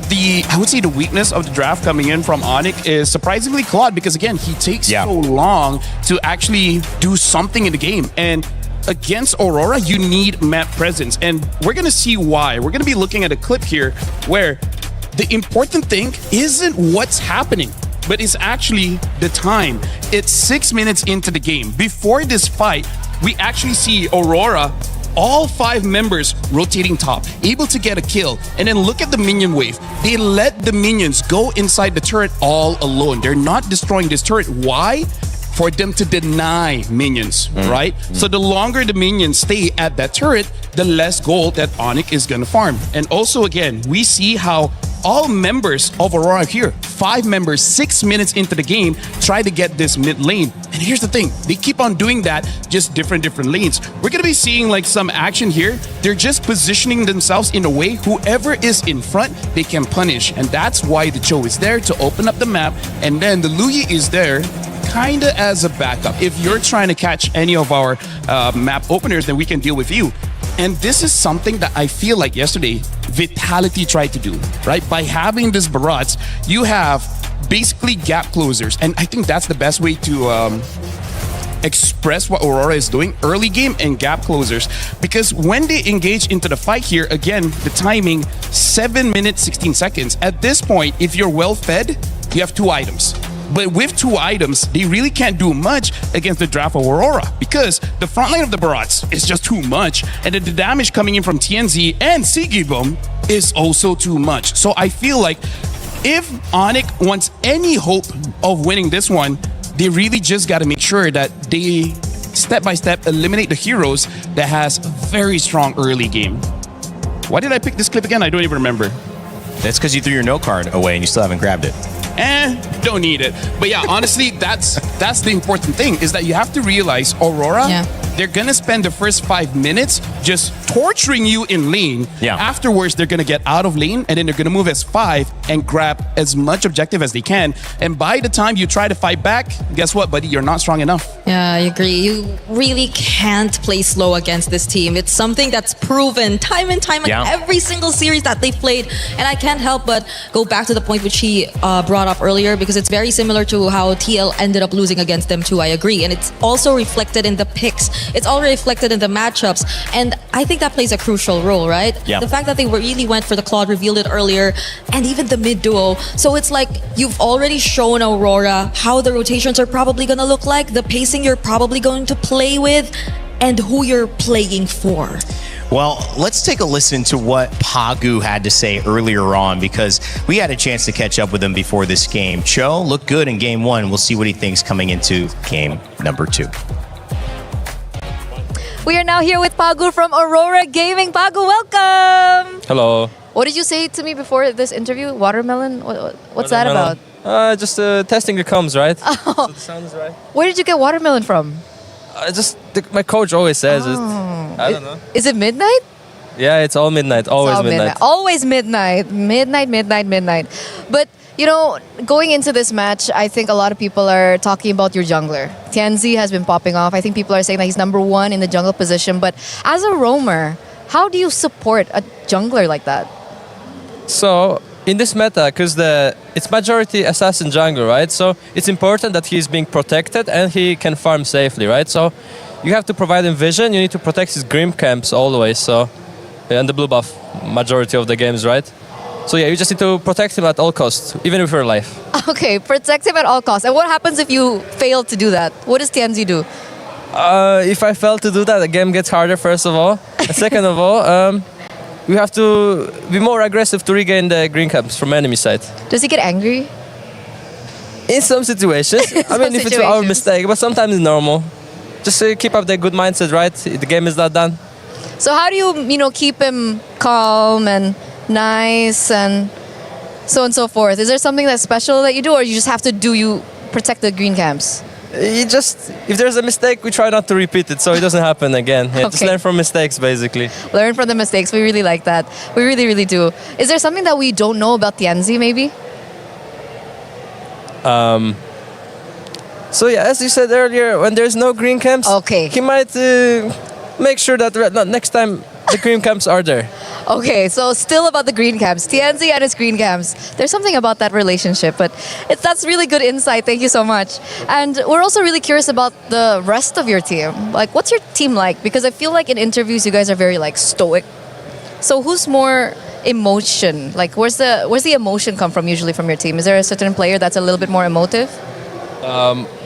I would say the weakness of the draft coming in from Onic is surprisingly Claude, because again, he takes so long to actually do something in the game. And against Aurora, you need map presence. And we're going to see why. We're going to be looking at a clip here where the important thing isn't what's happening, but it's actually the time. It's 6 minutes into the game. Before this fight, we actually see Aurora, all 5 members rotating top, able to get a kill. And then look at the minion wave. They let the minions go inside the turret all alone. They're not destroying this turret. Why? For them to deny minions, right? So the longer the minions stay at that turret, the less gold that Onyx is gonna farm. And also again, we see how all members of Aurora here, 5 members, 6 minutes into the game, try to get this mid lane. And here's the thing, they keep on doing that, just different lanes. We're gonna be seeing like some action here. They're just positioning themselves in a way whoever is in front, they can punish. And that's why the Cho is there to open up the map. And then the Luyi is there kinda as a backup. If you're trying to catch any of our map openers, then we can deal with you. And this is something that I feel like yesterday Vitality tried to do, right? By having this barrage, you have basically gap closers. And I think that's the best way to express what Aurora is doing, early game and gap closers. Because when they engage into the fight here, again, the timing, 7 minutes, 16 seconds. At this point, if you're well fed, you have 2 items. But with 2 items, they really can't do much against the draft of Aurora because the front line of the Barats is just too much. And then the damage coming in from TNZ and Sigibum is also too much. So I feel like if Onyx wants any hope of winning this one, they really just got to make sure that they step by step eliminate the heroes that has a very strong early game. Why did I pick this clip again? I don't even remember. That's because you threw your note card away and you still haven't grabbed it. Don't need it. But yeah, honestly, that's the important thing is that you have to realize Aurora, they're gonna spend the first 5 minutes just torturing you in lane. Yeah. Afterwards, they're gonna get out of lane and then they're gonna move as 5 and grab as much objective as they can. And by the time you try to fight back, guess what, buddy? You're not strong enough. Yeah, I agree. You really can't play slow against this team. It's something that's proven time and time in every single series that they've played. And I can't help but go back to the point which he brought up earlier because it's very similar to how TL ended up losing against them too, I agree. And it's also reflected in the picks. It's all reflected in the matchups. And I think that plays a crucial role, right? Yeah. The fact that they really went for the Claude, revealed it earlier, and even the mid duo. So it's like you've already shown Aurora how the rotations are probably going to look like, the pacing you're probably going to play with, and who you're playing for. Well, let's take a listen to what Pagu had to say earlier on because we had a chance to catch up with him before this game. Cho looked good in game 1. We'll see what he thinks coming into game number 2. We are now here with Pagu from Aurora Gaming. Pagu, welcome! Hello. What did you say to me before this interview? Watermelon? What's that about? Just testing the comms, right? Oh. So it sounds right. Where did you get watermelon from? My coach always says it. I don't know. Is it midnight? Yeah, it's all midnight. Always It's all midnight. Always midnight. Midnight. But, you know, going into this match, I think a lot of people are talking about your jungler. Tianzi has been popping off. I think people are saying that he's number 1 in the jungle position. But as a roamer, how do you support a jungler like that? So, in this meta, because it's majority assassin jungle, right? So it's important that he's being protected and he can farm safely, right? So you have to provide him vision. You need to protect his Grim camps always. So and the blue buff majority of the games, right? So yeah, you just need to protect him at all costs, even if you're alive. Okay, protect him at all costs. And what happens if you fail to do that? What does Tianzi do? If I fail to do that, the game gets harder, first of all. And second of all, we have to be more aggressive to regain the green camps from enemy side. Does he get angry? In some situations. I mean, if it's our mistake, but sometimes it's normal. Just keep up the good mindset, right? The game is not done. So how do you, keep him calm and nice and so on and so forth? Is there something that's special that you do, or you just have to protect the green camps? If there's a mistake, we try not to repeat it so it doesn't happen again. Yeah, just learn from mistakes, basically. Learn from the mistakes. We really like that. We really, really do. Is there something that we don't know about Tianzi, maybe? So yeah, as you said earlier, when there's no green camps, he might make sure that next time the green camps are there. Okay, so still about the green camps. TNZ and its green camps. There's something about that relationship, but that's really good insight. Thank you so much. And we're also really curious about the rest of your team. Like, what's your team like? Because I feel like in interviews, you guys are very like stoic. So who's more emotion? Like, where's the emotion come from usually from your team? Is there a certain player that's a little bit more emotive?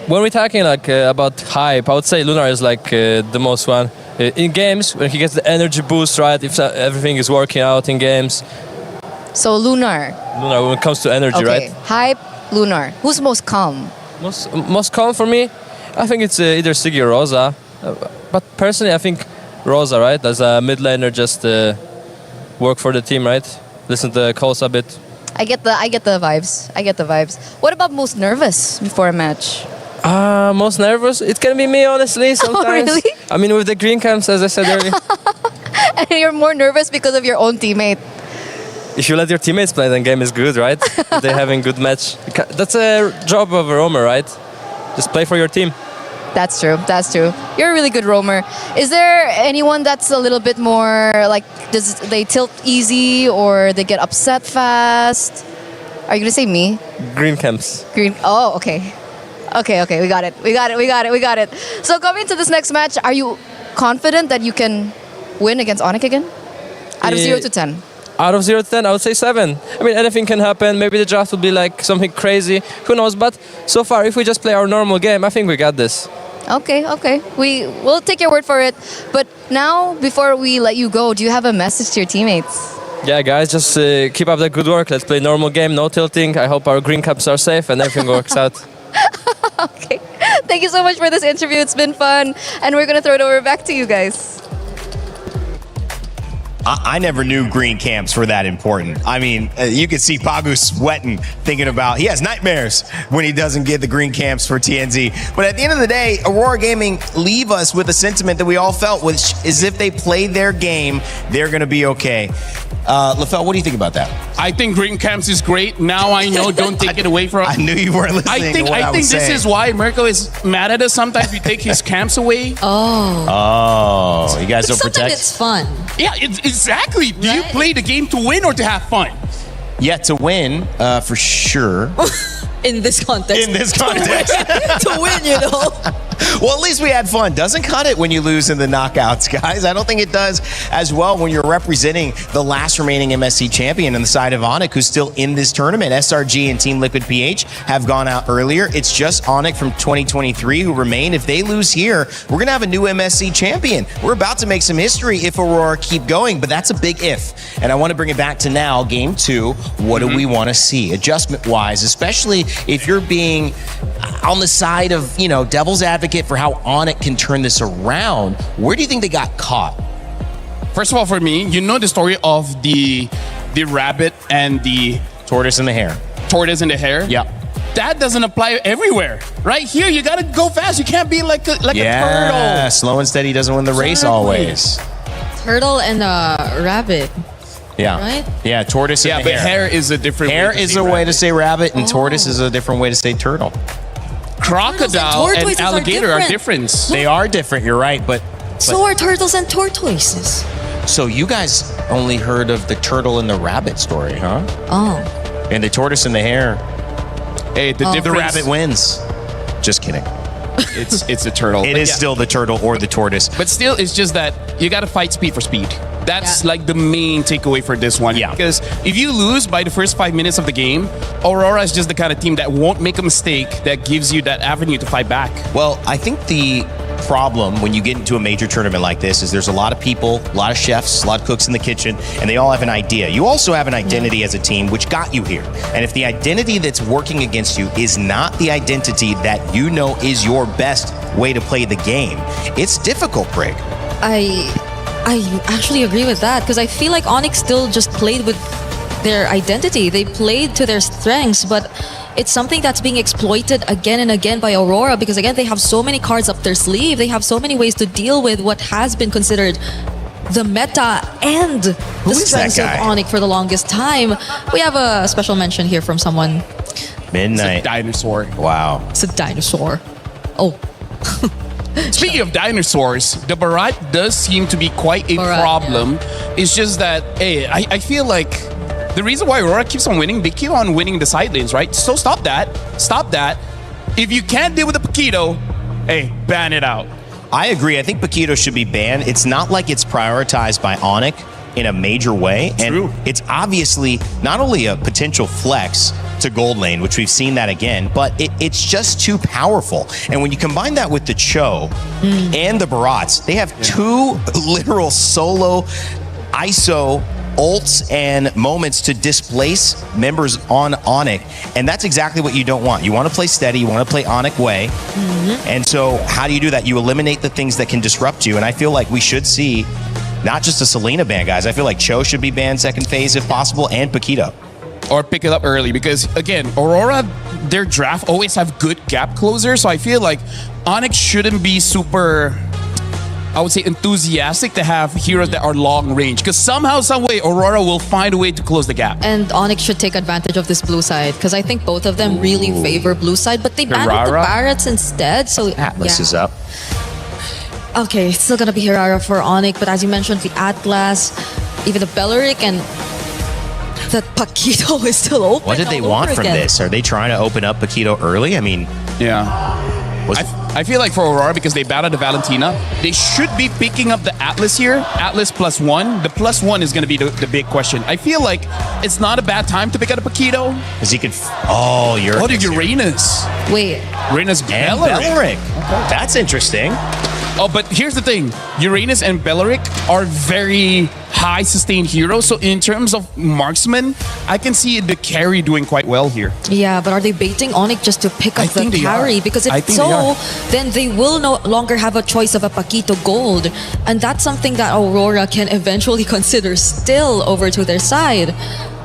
When we're talking like about hype, I would say Lunar is like the most one. In games, when he gets the energy boost, right? If everything is working out in games. So Lunar. Lunar, when it comes to energy, Okay, right? hype, Lunar. Who's most calm? Most calm for me, I think it's either Siggy or Rosa. But personally, I think Rosa, right? As a mid laner, just work for the team, right? Listen to the calls a bit. I get the vibes. I get the vibes. What about most nervous before a match? Most nervous? It can be me, honestly, sometimes. Oh, really? I mean, with the green camps, as I said earlier. And you're more nervous because of your own teammate. If you let your teammates play, then game is good, right? If they're having good match. That's a job of a roamer, right? Just play for your team. That's true. That's true. You're a really good roamer. Is there anyone that's a little bit more like, does they tilt easy or they get upset fast? Are you gonna say me? Green camps. Green. Oh, okay. Okay. We got it. So coming into this next match, are you confident that you can win against Onyx again? Out of 0 to 10. Out of 0 to 10, I would say 7. I mean, anything can happen. Maybe the draft will be like something crazy. Who knows? But so far, if we just play our normal game, I think we got this. Okay. We'll take your word for it. But now, before we let you go, do you have a message to your teammates? Yeah, guys, just keep up the good work. Let's play normal game, no tilting. I hope our green caps are safe and everything works out. Okay. Thank you so much for this interview. It's been fun. And we're going to throw it over back to you guys. I never knew green camps were that important. I mean, you can see Pagu sweating, thinking about, he has nightmares when he doesn't get the green camps for TNZ. But at the end of the day, Aurora Gaming leave us with a sentiment that we all felt, which is if they play their game, they're going to be okay. LaFell, what do you think about that? I think green camps is great. Now I know, don't take it away from. I knew you weren't listening to what I was this saying. is why Mirko is mad at us. Sometimes we take his camps away. Oh, you guys don't protect? Sometimes it's fun. Yeah, exactly. Do you play the game to win or to have fun? Yeah, to win, for sure. In this context. In this context. To win, you know. Well, at least we had fun. Doesn't cut it when you lose in the knockouts, guys. I don't think it does as well when you're representing the last remaining MSC champion on the side of Onyx, who's still in this tournament. SRG and Team Liquid PH have gone out earlier. It's just Onyx from 2023 who remain. If they lose here, we're going to have a new MSC champion. We're about to make some history if Aurora keep going, but that's a big if. And I want to bring it back to now, game 2. What do we want to see adjustment-wise, especially if you're being on the side of, devil's advocate for how Onyx can turn this around? Where do you think they got caught? First of all, for me, you know the story of the rabbit and the tortoise in the hare. Tortoise in the hare? Yeah. That doesn't apply everywhere. Right here, you gotta go fast. You can't be like a turtle. Yeah, slow and steady doesn't win the race always. Turtle and rabbit. Yeah. Right? Yeah, tortoise and but hare. hare is a different Hare way to is say a way rabbit. to say rabbit, and tortoise is a different way to say turtle. Crocodile and tortoises are alligator are different. different. They are different, you're right, but So are turtles and tortoises. so you guys only heard of the turtle and the rabbit story, huh? Oh. And the tortoise and the hare. Hey, the difference. rabbit wins. Just kidding. It's a turtle. It But is yeah. still the turtle or the tortoise. But still, it's just that you gotta fight speed for speed. That's like the main takeaway for this one. Yeah. Because if you lose by the first 5 minutes of the game, Aurora is just the kind of team that won't make a mistake that gives you that avenue to fight back. Well, I think the problem when you get into a major tournament like this is there's a lot of people, a lot of chefs, a lot of cooks in the kitchen, and they all have an idea. You also have an identity as a team, which got you here. And if the identity that's working against you is not the identity that you know is your best way to play the game, it's difficult, Brig. I actually agree with that because I feel like Onyx still just played with their identity. They played to their strengths, but it's something that's being exploited again and again by Aurora because, again, they have so many cards up their sleeve. They have so many ways to deal with what has been considered the meta and the strengths of Onyx for the longest time. We have a special mention here from someone. Midnight. It's a dinosaur. Wow. It's a dinosaur. Oh. Speaking of dinosaurs, the Barat does seem to be quite a problem. It's just that, hey, I feel like the reason why Aurora keeps on winning, they keep on winning the side lanes, right? So stop that. Stop that. If you can't deal with the Paquito, hey, ban it out. I agree. I think Paquito should be banned. It's not like it's prioritized by Onyx in a major way. And it's obviously not only a potential flex to gold lane, which we've seen that again, but it's just too powerful. And when you combine that with the Cho and the Barats, they have two literal solo ISO ults and moments to displace members on Onyx. And that's exactly what you don't want. You want to play steady, you want to play Onyx way. And so how do you do that? You eliminate the things that can disrupt you. And I feel like we should see not just a Selena ban, guys. I feel like Cho should be banned second phase if possible, and Paquito. Or pick it up early, because again, Aurora, their draft always have good gap closers. So I feel like Onyx shouldn't be super, I would say, enthusiastic to have heroes that are long range, because somehow, some way, Aurora will find a way to close the gap. And Onyx should take advantage of this blue side, because I think both of them really favor blue side, but they banned the Barats instead. So Atlas is up. Okay, it's still gonna be Hirara for Onyx, but as you mentioned, the Atlas, even the Belleric, and the Paquito is still open. What did they want from this? Are they trying to open up Paquito early? I mean, I feel like for Aurora, because they battled the Valentina, they should be picking up the Atlas here. Atlas +1. The +1 is going to be the big question. I feel like it's not a bad time to pick up a Paquito. Because he could... you're... the Uranus. Wait. Uranus and Belleric. Okay. That's interesting. Oh, but here's the thing. Uranus and Belleric are very high sustained heroes. So in terms of marksman, I can see the carry doing quite well here. Yeah, but are they baiting Onyx just to pick up the carry? Because if so, then they will no longer have a choice of a Paquito Gold. And that's something that Aurora can eventually consider still over to their side.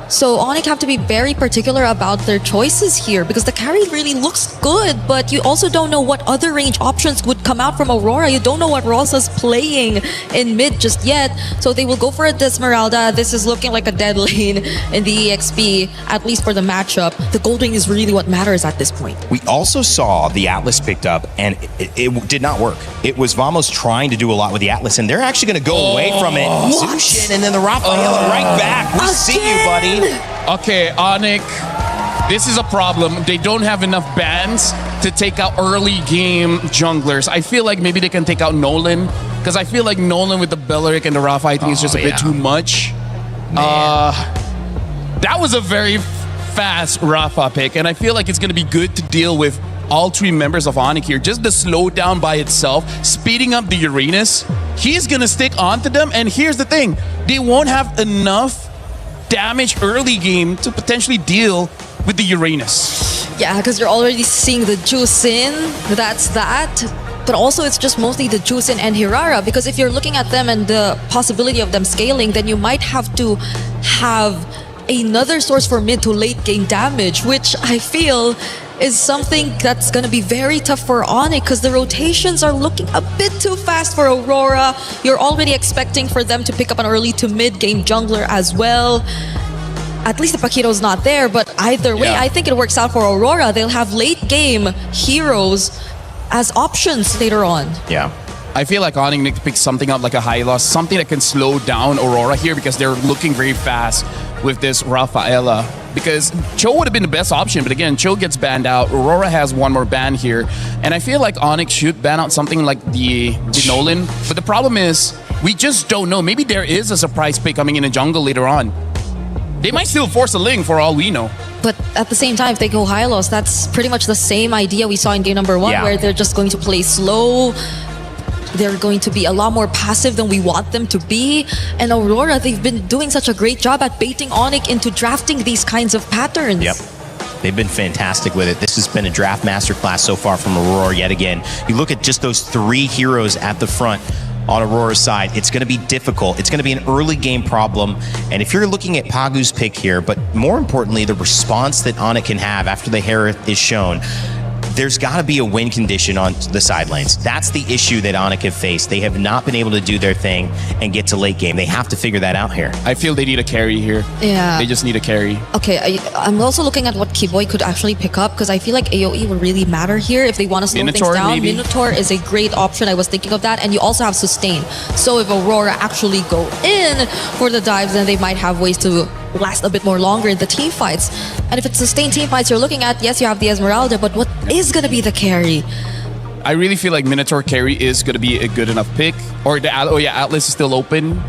So Onyx have to be very particular about their choices here, because the carry really looks good, but you also don't know what other range options would come out from Aurora. You don't know what Rosa's playing in mid just yet. So they will go for a Esmeralda. This is looking like a dead lane in the EXP, at least for the matchup. The gold lane is really what matters at this point. We also saw the Atlas picked up, and it did not work. It was Vamos trying to do a lot with the Atlas, and they're actually going to go away from it. Zushin, and then the Rafaela right back. We see you, buddy. Okay, Onyx, this is a problem. They don't have enough bans to take out early game junglers. I feel like maybe they can take out Nolan, because I feel like Nolan with the Belleric and the Rafa, I think is just a bit too much. That was a very fast Rafa pick, and I feel like it's going to be good to deal with all three members of Onyx here. Just the slowdown by itself, speeding up the Uranus, he's going to stick onto them. And here's the thing, they won't have enough damage early game to potentially deal with the Uranus. Yeah, because you're already seeing the Juicin, that's that. But also it's just mostly the Juicin and Hirara, because if you're looking at them and the possibility of them scaling, then you might have to have another source for mid to late game damage, which I feel is something that's going to be very tough for Onyx, because the rotations are looking a bit too fast for Aurora. You're already expecting for them to pick up an early to mid game jungler as well. At least the Paquito's not there, but either way, I think it works out for Aurora. They'll have late game heroes as options later on. Yeah. I feel like Onyx needs to pick something up like a Hylos, something that can slow down Aurora here, because they're looking very fast with this Rafaela. Because Cho would have been the best option, but again, Cho gets banned out. Aurora has one more ban here. And I feel like Onyx should ban out something like the Nolan. But the problem is, we just don't know. Maybe there is a surprise pick coming in the jungle later on. They might still force a Ling for all we know. But at the same time, if they go Hylos, that's pretty much the same idea we saw in game number 1, where they're just going to play slow. They're going to be a lot more passive than we want them to be. And Aurora, they've been doing such a great job at baiting Onyx into drafting these kinds of patterns. Yep. They've been fantastic with it. This has been a draft masterclass so far from Aurora yet again. You look at just those 3 heroes at the front on Aurora's side, it's going to be difficult. It's going to be an early game problem. And if you're looking at Pagu's pick here, but more importantly, the response that Onyx can have after the Hereth is shown, there's got to be a win condition on the side lanes. That's the issue that Onyx have faced. They have not been able to do their thing and get to late game. They have to figure that out here. I feel they need a carry here. Yeah. They just need a carry. Okay, I'm also looking at what Keyboy could actually pick up because I feel like AoE will really matter here if they want to slow Minotaur, things down. maybe? Minotaur is a great option. I was thinking of that. And you also have Sustain. So if Aurora actually go in for the dives, then they might have ways to last a bit more longer in the team fights. And if it's sustained team fights you're looking at, yes, you have the Esmeralda, but what is going to be the carry? I really feel like Minotaur carry is going to be a good enough pick. Or the Atlas is still open.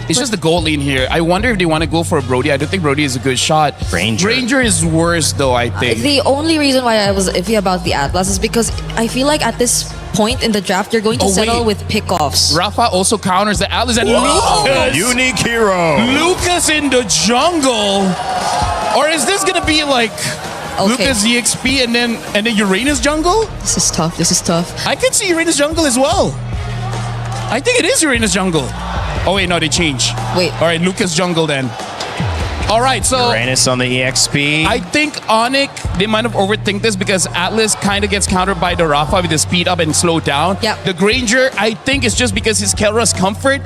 It's just the gold lane here. I wonder if they want to go for a Brody. I don't think Brody is a good shot. Ranger is worse though, I think. The only reason why I was iffy about the Atlas is because I feel like at this point in the draft, you're going to settle with pickoffs. Rafa also counters the Atlas and Whoa! Lucas. Unique hero. Lucas in the jungle. Or is this going to be like Lucas EXP and then Uranus jungle? This is tough. This is tough. I could see Uranus jungle as well. I think it is Uranus jungle. Oh wait, no, they change. Wait. All right, Lucas jungle then. All right, so Uranus on the EXP. I think Onyx, they might have overthink this because Atlas kind of gets countered by the Rafa with the speed up and slow down. Yep. The Granger, I think it's just because his Kelra's comfort.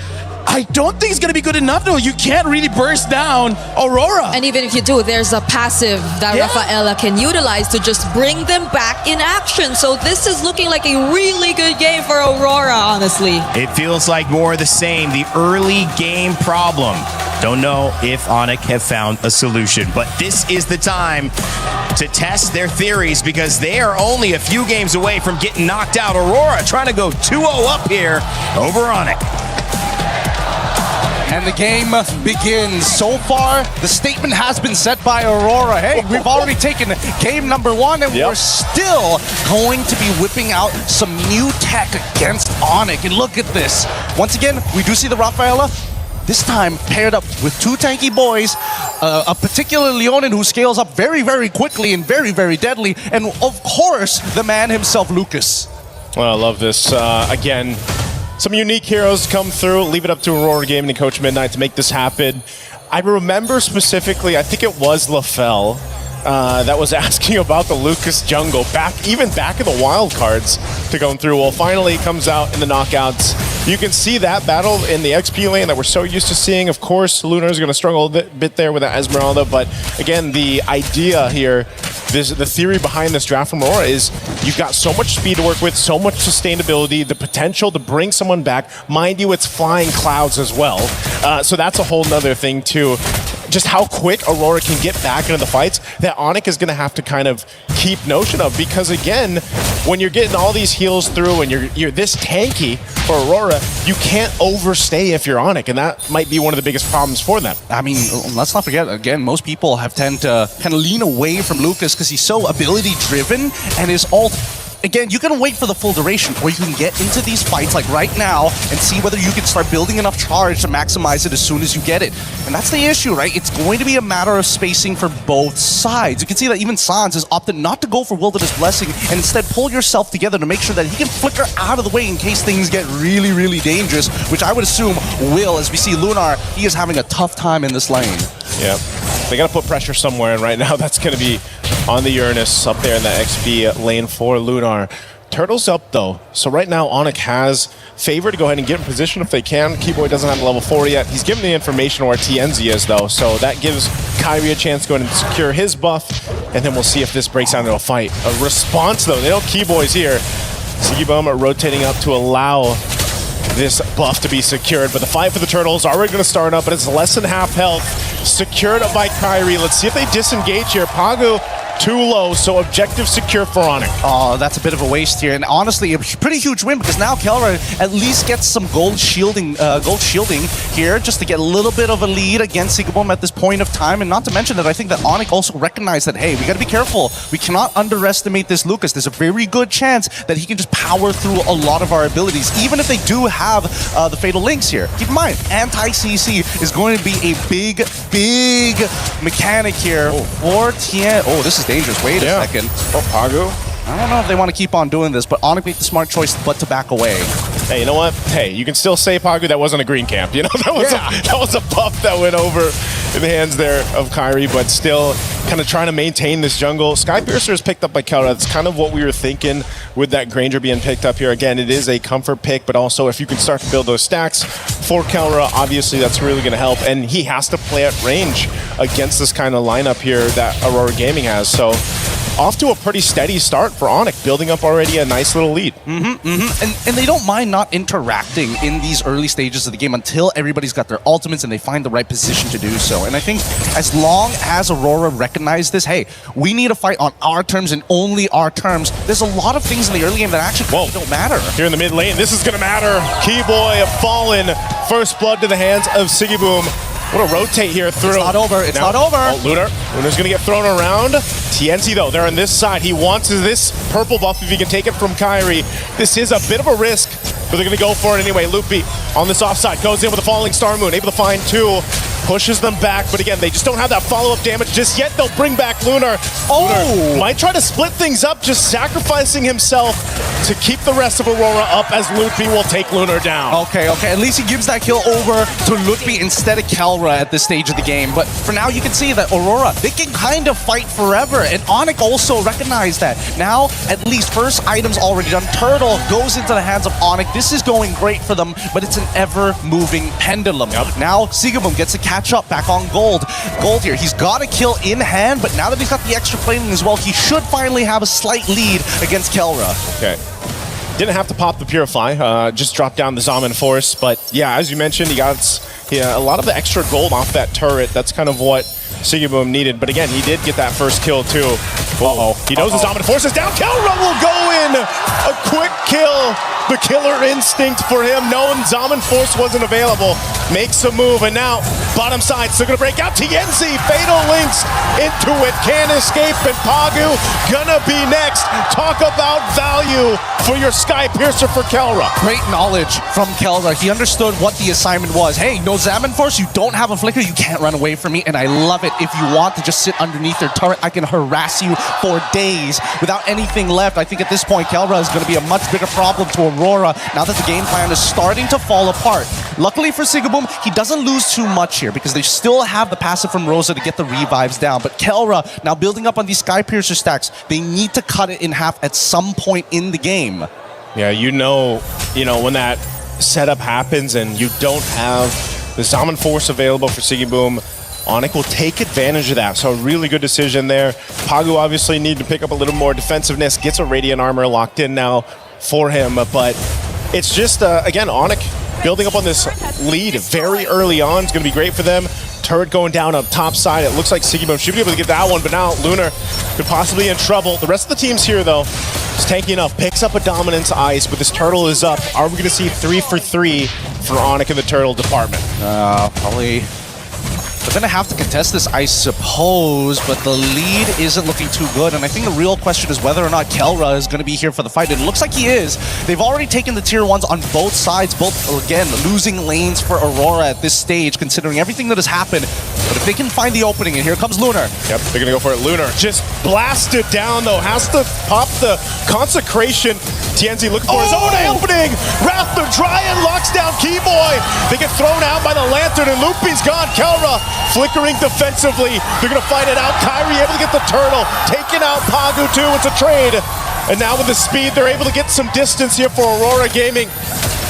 I don't think it's going to be good enough though. You can't really burst down Aurora. And even if you do, there's a passive that Rafaela can utilize to just bring them back in action. So this is looking like a really good game for Aurora, honestly. It feels like more of the same. The early game problem. Don't know if Onyx have found a solution, but this is the time to test their theories because they are only a few games away from getting knocked out. Aurora trying to go 2-0 up here over Onyx. And the game begins. So far, the statement has been set by Aurora. Hey, we've already taken game number 1, and we're still going to be whipping out some new tech against Onyx. And look at this. Once again, we do see the Rafaela. This time paired up with 2 tanky boys, a particular Leonin who scales up very, very quickly and very, very deadly, and of course, the man himself, Lucas. Well, I love this. Again, some unique heroes come through. Leave it up to Aurora Gaming and Coach Midnight to make this happen. I remember specifically, I think it was LaFell that was asking about the Lucas jungle, even back in the wild cards to going through. Well, finally it comes out in the knockouts. You can see that battle in the XP lane that we're so used to seeing. Of course, Lunar is going to struggle a bit there with that Esmeralda, but again, the idea here, the theory behind this draft from Aurora is you've got so much speed to work with, so much sustainability, the potential to bring someone back. Mind you, it's flying clouds as well. So that's a whole nother thing too. Just how quick Aurora can get back into the fights that Onyx is going to have to kind of keep notion of, because again, when you're getting all these heals through and you're this tanky for Aurora, you can't overstay if you're Onyx, and that might be one of the biggest problems for them. I mean, let's not forget, again, most people tend to kind of lean away from Lucas because he's so ability-driven, and his ult, again, you can wait for the full duration, or you can get into these fights like right now and see whether you can start building enough charge to maximize it as soon as you get it. And that's the issue, right? It's going to be a matter of spacing for both sides. You can see that even Sans has opted not to go for Wilderness Blessing and instead pull yourself together to make sure that he can flicker out of the way in case things get really, really dangerous, which I would assume will, as we see Lunar, he is having a tough time in this lane. Yep. They got to put pressure somewhere, and right now that's going to be on the Uranus up there in that XP lane for Lunar. Turtle's up though, so right now Onyx has favor to go ahead and get in position if they can. Keyboy doesn't have level 4 yet. He's given the information where TNZ is though, so that gives Kyrie a chance to go ahead and secure his buff, and then we'll see if this breaks out into a fight. A response though, they know Keyboy's here. Sigibum rotating up to allow this buff to be secured, but the fight for the Turtles already going to start up, but it's less than half health. Secured up by Kyrie. Let's see if they disengage here. Pagu too low, so objective secure for Onyx. Oh, that's a bit of a waste here, and honestly, a pretty huge win because now Kelra at least gets some gold shielding here just to get a little bit of a lead against Sigibum at this point of time, and not to mention that I think that Onyx also recognized that, hey, we got to be careful. We cannot underestimate this Lucas. There's a very good chance that he can just power through a lot of our abilities, even if they do have the Fatal Links here. Keep in mind, anti-CC is going to be a big mechanic here for Tien. Oh, this is dangerous. Wait a second. Oh, Pagu. I don't know if they want to keep on doing this, but Onyx made the smart choice but to back away. Hey, you know what? Hey, you can still say, Pagu, that wasn't a green camp. You know, that was a buff that went over in the hands there of Kyrie, but still, kind of trying to maintain this jungle. Skypiercer is picked up by Kelra. That's kind of what we were thinking with that Granger being picked up here. Again, it is a comfort pick, but also if you can start to build those stacks for Kelra, obviously that's really going to help. And he has to play at range against this kind of lineup here that Aurora Gaming has. So off to a pretty steady start for Onyx, building up already a nice little lead. And they don't mind not interacting in these early stages of the game until everybody's got their ultimates and they find the right position to do so. And I think as long as Aurora recognize this, hey, we need to fight on our terms and only our terms, there's a lot of things in the early game that actually don't matter. Here in the mid lane, this is going to matter. Keyboy fallen. First blood to the hands of Sigiboom. What a rotate here through. It's not over. It's not over. Oh, Lunar's going to get thrown around. TNC, though, they're on this side. He wants this purple buff if he can take it from Kyrie. This is a bit of a risk, but they're going to go for it anyway. Loopy on this offside goes in with a falling Star Moon, able to find two. Pushes them back, but again, they just don't have that follow-up damage just yet. They'll bring back Lunar. Lunar might try to split things up, just sacrificing himself to keep the rest of Aurora up as Loopy will take Lunar down. Okay. At least he gives that kill over to Lutfi instead of Kelra at this stage of the game. But for now, you can see that Aurora, they can kind of fight forever. And Onyx also recognized that. Now, at least first item's already done. Turtle goes into the hands of Onyx. This is going great for them, but it's an ever-moving pendulum. Now, Sigiboom gets to catch up back on Gold. Gold here, he's got a kill in hand, but now that he's got the extra plating as well, he should finally have a slight lead against Kelra. Okay. Didn't have to pop the Purify, just dropped down the Zaman Force, but yeah, as you mentioned, he got a lot of the extra gold off that turret. That's kind of what Sigiboom needed, but again, he did get that first kill too. He knows the Zaman Force is down. Kelra will go in! A quick kill! The killer instinct for him, knowing Zaman Force wasn't available. Makes a move, and now, bottom side, still gonna break out. TNC, Fatal Links into it, can't escape, and Pagu gonna be next. Talk about value for your Skypiercer for Kelra. Great knowledge from Kelra. He understood what the assignment was. Hey, no Zaman Force, you don't have a flicker, you can't run away from me, and I love it. If you want to just sit underneath their turret, I can harass you for days without anything left. I think at this point, Kelra is going to be a much bigger problem to Aurora now that the game plan is starting to fall apart. Luckily for Sigiboom, he doesn't lose too much here because they still have the passive from Rosa to get the revives down. But Kelra, now building up on these Skypiercer stacks, they need to cut it in half at some point in the game. Yeah, you know when that setup happens and you don't have the Zaman Force available for Sigiboom, Onyx will take advantage of that. So a really good decision there. Pagu obviously need to pick up a little more defensiveness, gets a Radiant Armor locked in now for him, but it's just, again, Onyx building up on this lead very early on. It's going to be great for them. Turret going down up top side. It looks like Sigiboom should be able to get that one, but now Lunar could possibly be in trouble. The rest of the teams here, though, is tanking enough. Picks up a Dominance Ice, but this Turtle is up. Are we going to see 3 for 3 for Onyx in the Turtle department? Probably. They're going to have to contest this, I suppose, but the lead isn't looking too good. And I think the real question is whether or not Kelra is going to be here for the fight. It looks like he is. They've already taken the tier 1s on both sides, both, again, losing lanes for Aurora at this stage, considering everything that has happened. But if they can find the opening, and here comes Lunar. Yep, they're going to go for it. Lunar just blasted down, though. Has to pop the Consecration. TNC looking for his own opening. Wrath the Dryad locks down Keyboy. They get thrown out by the Lantern, and Loopy's gone. Kelra flickering defensively. They're going to fight it out. Kyrie able to get the Turtle. Taking out Pagu, too. It's a trade. And now with the speed, they're able to get some distance here for Aurora Gaming.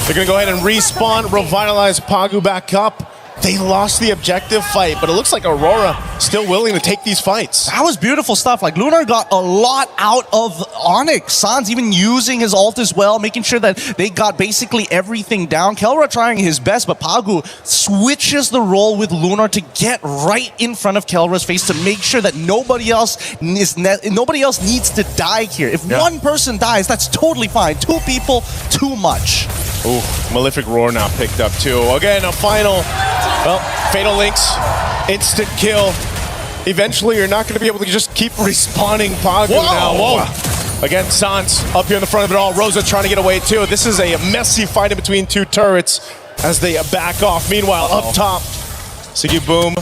They're going to go ahead and respawn, revitalize Pagu back up. They lost the objective fight, but it looks like Aurora still willing to take these fights. That was beautiful stuff. Like, Lunar got a lot out of Onyx. Sans even using his ult as well, making sure that they got basically everything down. Kelra trying his best, but Pagu switches the role with Lunar to get right in front of Kelra's face to make sure that nobody else needs to die here. If one person dies, that's totally fine. 2 people, too much. Ooh, Malefic Roar now picked up too. Again, a final. Well, Fatal Links, instant kill. Eventually, you're not going to be able to just keep respawning Pagu now. Whoa. Again, Sans up here in the front of it all. Rosa trying to get away too. This is a messy fight in between 2 turrets as they back off. Meanwhile, up top, Sigiboom,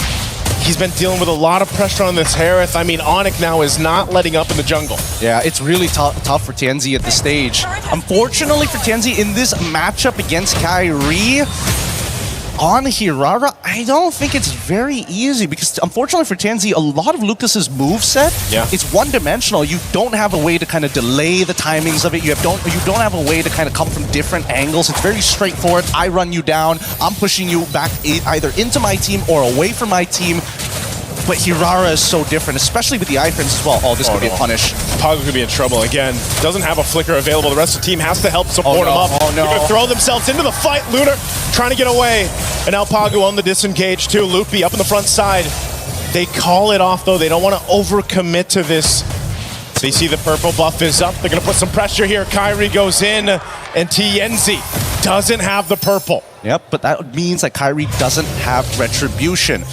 he's been dealing with a lot of pressure on this Harith. I mean, Onyx now is not letting up in the jungle. Yeah, it's really tough for TNZ at this stage. Unfortunately for TNZ, in this matchup against Kyrie, on Hirara, I don't think it's very easy because unfortunately for TNZ, a lot of Lucas's moveset is one-dimensional. You don't have a way to kind of delay the timings of it. You don't have a way to kind of come from different angles. It's very straightforward. I run you down. I'm pushing you back either into my team or away from my team. But Hirara is so different, especially with the iframes as well. Oh, this could be a punish. Pago could be in trouble again. Doesn't have a flicker available. The rest of the team has to help support him up. Oh, no. They're going to throw themselves into the fight. Lunar trying to get away. And now Pago on the disengage too. Loopy up in the front side. They call it off though. They don't want to overcommit to this. They see the purple buff is up. They're going to put some pressure here. Kyrie goes in and TNZ doesn't have the purple. Yep, but that means that Kyrie doesn't have retribution.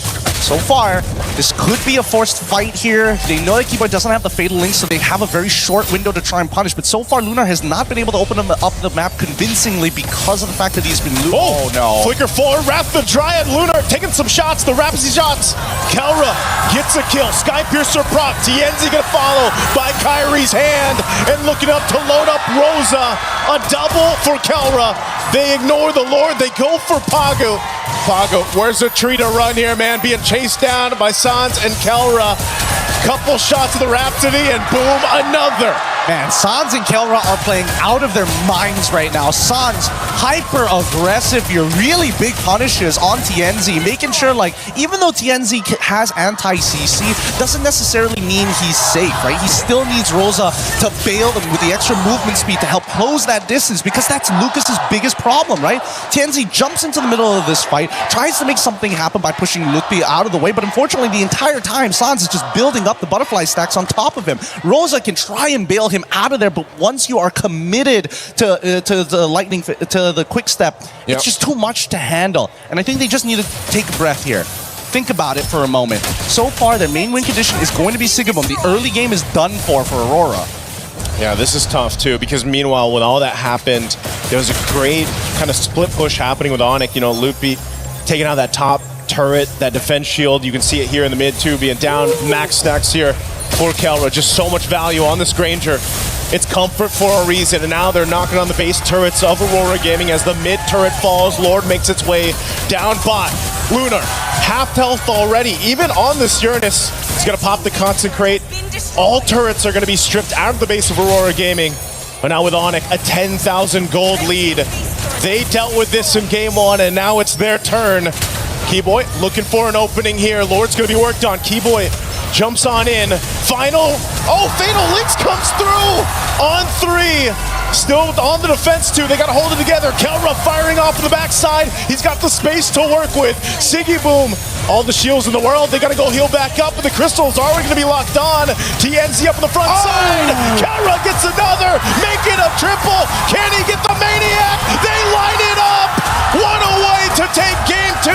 So far, this could be a forced fight here. They know that Keyboard doesn't have the Fatal Link, so they have a very short window to try and punish. But so far, Lunar has not been able to open up the map convincingly because of the fact that he's been losing. Oh no. Flicker forward, Wrath the Dryad, Lunar taking some shots, the Rapsy shots. Kelra gets a kill, Sky Piercer proc, TNZ gonna follow by Kyrie's hand and looking up to load up Rosa. A double for Kelra. They ignore the Lord, they go for Pago. Pago, where's the tree to run here, man? Being chased down by Sans and Kelra. Couple shots of the Rhapsody and boom, another. Man, Sans and Kelra are playing out of their minds right now. Sans, hyper-aggressive, your really big punishes on TNZ, making sure, like, even though TNZ has anti-CC, doesn't necessarily mean he's safe, right? He still needs Rosa to bail them with the extra movement speed to help close that distance, because that's Lucas's biggest problem, right? TNZ jumps into the middle of this fight, tries to make something happen by pushing Lutpi out of the way, but unfortunately, the entire time, Sans is just building up the butterfly stacks on top of him. Rosa can try and bail him out of there, but once you are committed to the lightning, to the quick step, it's just too much to handle. And I think they just need to take a breath here. Think about it for a moment. So far, their main win condition is going to be Sigabum. The early game is done for Aurora. Yeah, this is tough too, because meanwhile, when all that happened, there was a great kind of split push happening with Onyx. You know, Loopy taking out that top turret, that defense shield. You can see it here in the mid too, being down. Max stacks here for Kelra. Just so much value on this Granger. It's comfort for a reason, and now they're knocking on the base turrets of Aurora Gaming as the mid turret falls. Lord makes its way down bot. Lunar, half health already, even on this Uranus. He's gonna pop the Consecrate. All turrets are gonna be stripped out of the base of Aurora Gaming. But now with Onyx, a 10,000 gold lead. They dealt with this in game one, and now it's their turn. Keyboy looking for an opening here. Lord's gonna be worked on. Keyboy jumps on in. Final. Oh, Fatal Links comes through on 3. Still on the defense too. They got to hold it together. Kelra firing off the backside. He's got the space to work with. Siggy Boom. All the shields in the world. They got to go heal back up. But the crystals are already going to be locked on. TNZ up on the front side. Kelra gets another. Make it a triple. Can he get the Maniac? They line it up. One away to take game 2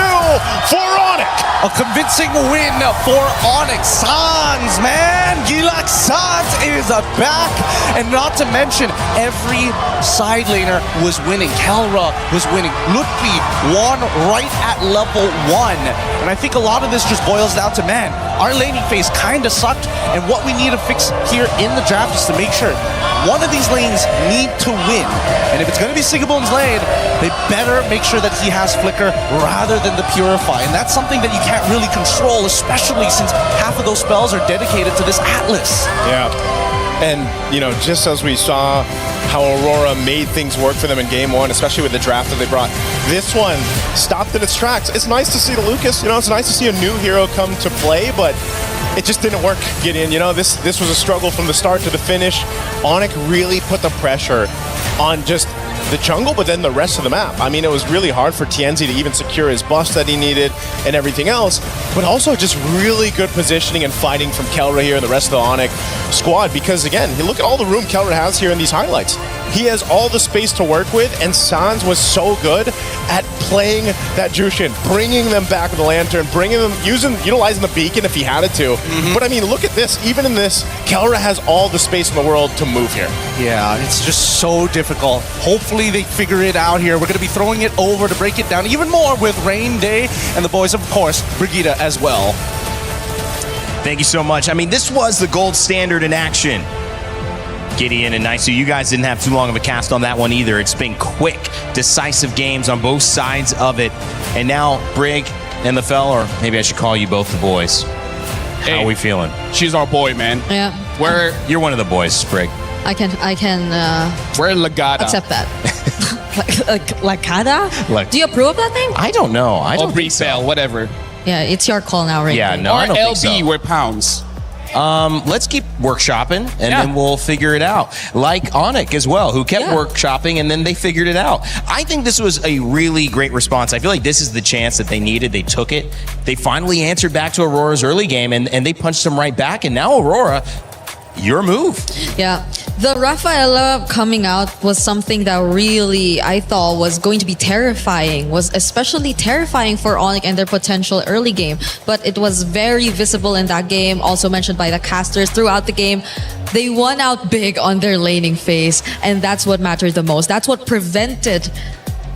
for Onyx. A convincing win for Onyx. Sans, man. Gilak Sans is back. And not to mention, every side laner was winning. Kelra was winning. Lutfi won right at level 1. And I think a lot of this just boils down to, man, our laning phase kind of sucked. And what we need to fix here in the draft is to make sure one of these lanes need to win. And if it's going to be Sigabum's lane, they better make sure that he has Flicker rather than the Purify. And that's something that you can't really control, especially since half of those spells are dedicated to this Atlas. Yeah. And, you know, just as we saw how Aurora made things work for them in game 1, especially with the draft that they brought, this one stopped in its tracks. It's nice to see the Lucas, you know, it's nice to see a new hero come to play, but it just didn't work, Gideon. You know, this was a struggle from the start to the finish. Onyx really put the pressure on just the jungle, but then the rest of the map. I mean, it was really hard for TNZ to even secure his buffs that he needed and everything else, but also just really good positioning and fighting from Kelra here and the rest of the Onyx squad, because again, you look at all the room Kelra has here in these highlights. He has all the space to work with, and Sans was so good at playing that Jushin, bringing them back with the Lantern, bringing them, utilizing the beacon if he had it to. But I mean, look at this. Even in this, Kelra has all the space in the world to move here. Yeah, it's just so difficult. Hopefully they figure it out here. We're going to be throwing it over to break it down even more with Rain Day and the boys, of course, Brigitte as well. Thank you so much. I mean, this was the gold standard in action. Gideon and Naisu, you guys didn't have too long of a cast on that one either. It's been quick, decisive games on both sides of it. And now Brig and LaFell, or maybe I should call you both the boys. How are we feeling? She's our boy, man. Yeah. You're one of the boys, Brig. I can We're Lagada. accept that. like Lagada? Do you approve of that thing? I don't know. I don't Or Bell, whatever. Yeah, it's your call now, right? Yeah, no, Or I don't LB, think so. we're pounds. Let's keep workshopping, and then we'll figure it out. Like Onic as well, who kept workshopping, and then they figured it out. I think this was a really great response. I feel like this is the chance that they needed. They took it. They finally answered back to Aurora's early game, and they punched them right back. And now Aurora, your move. Yeah. The Rafaela coming out was something that really I thought was going to be terrifying, was especially terrifying for Onic and their potential early game. But it was very visible in that game, also mentioned by the casters throughout the game. They won out big on their laning phase, and that's what mattered the most. That's what prevented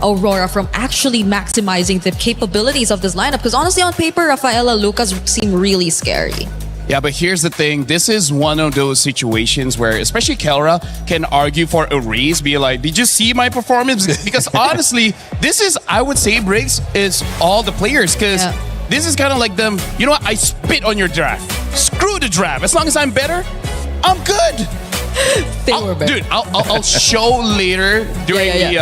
Aurora from actually maximizing the capabilities of this lineup. Because honestly, on paper, Rafaela, Lucas seem really scary. Yeah, but here's the thing. This is one of those situations where especially Kelra can argue for a raise, be like, did you see my performance? Because honestly, this is, I would say, Briggs, is all the players. Because this is kind of like them, you know what? I spit on your draft. Screw the draft. As long as I'm better, I'm good. Dude, I'll show later during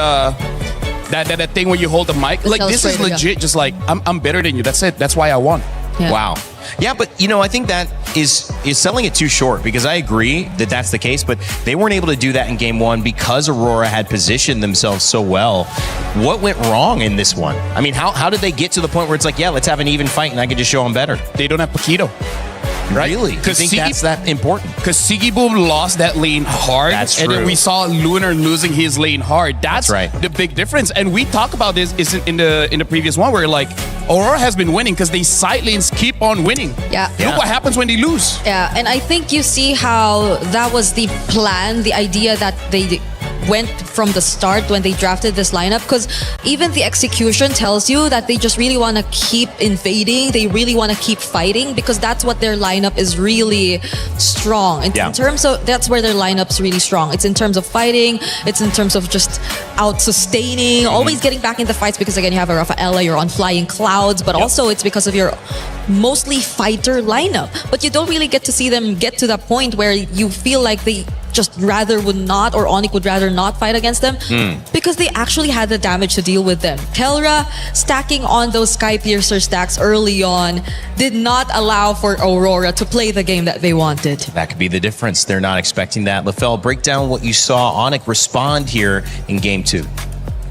that thing where you hold the mic. Like, this is legit. Just like, I'm better than you. That's it. That's why I won. Yeah. Wow. Yeah, but I think that is selling it too short, because I agree that that's the case, but they weren't able to do that in game one because Aurora had positioned themselves so well. What went wrong in this one? I mean, how did they get to the point where it's like, yeah, let's have an even fight and I can just show them better? They don't have Paquito. Right? Really? You think that's that important? Because Sigiboom lost that lane hard. That's and then true. we saw Lunar losing his lane hard. That's right. The big difference. And we talk about this in the previous one where like Aurora has been winning because they side lanes keep on winning. Yeah. Look what happens when they lose. Yeah, and I think you see how that was the plan, the idea that they went from the start when they drafted this lineup, because even the execution tells you that they just really want to keep invading, they really want to keep fighting, because that's what their lineup is really strong. In terms of, that's where their lineup's really strong. It's in terms of fighting, it's in terms of just out-sustaining, always getting back into fights, because again, you have a Rafaela, you're on flying clouds, but also it's because of your mostly fighter lineup. But you don't really get to see them get to that point where you feel like they just rather would not, or Onic would rather not fight against them, because they actually had the damage to deal with them. Kelra stacking on those Sky Piercer stacks early on did not allow for Aurora to play the game that they wanted. That could be the difference. They're not expecting that. LaFell, break down what you saw Onic respond here in game two.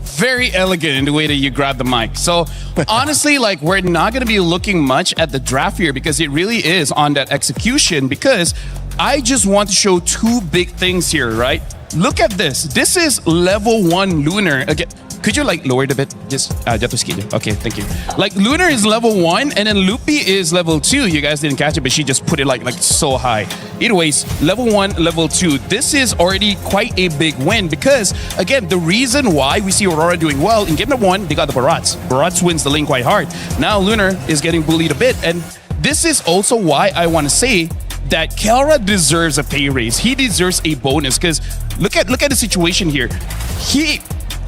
Very elegant in the way that you grab the mic. So honestly, like, we're not going to be looking much at the draft here, because it really is on that execution, because I just want to show two big things here, right? Look at this. This is level 1 Lunar. Again, could you like lower it a bit? Just okay, thank you. Like, Lunar is level 1 and then Loopy is level 2. You guys didn't catch it, but she just put it like so high. Anyways, level 1, level 2. This is already quite a big win, because again, the reason why we see Aurora doing well in game number 1, they got the Barats. Barats wins the lane quite hard. Now Lunar is getting bullied a bit, and this is also why I want to say that Kelra deserves a pay raise. He deserves a bonus, because look at the situation here.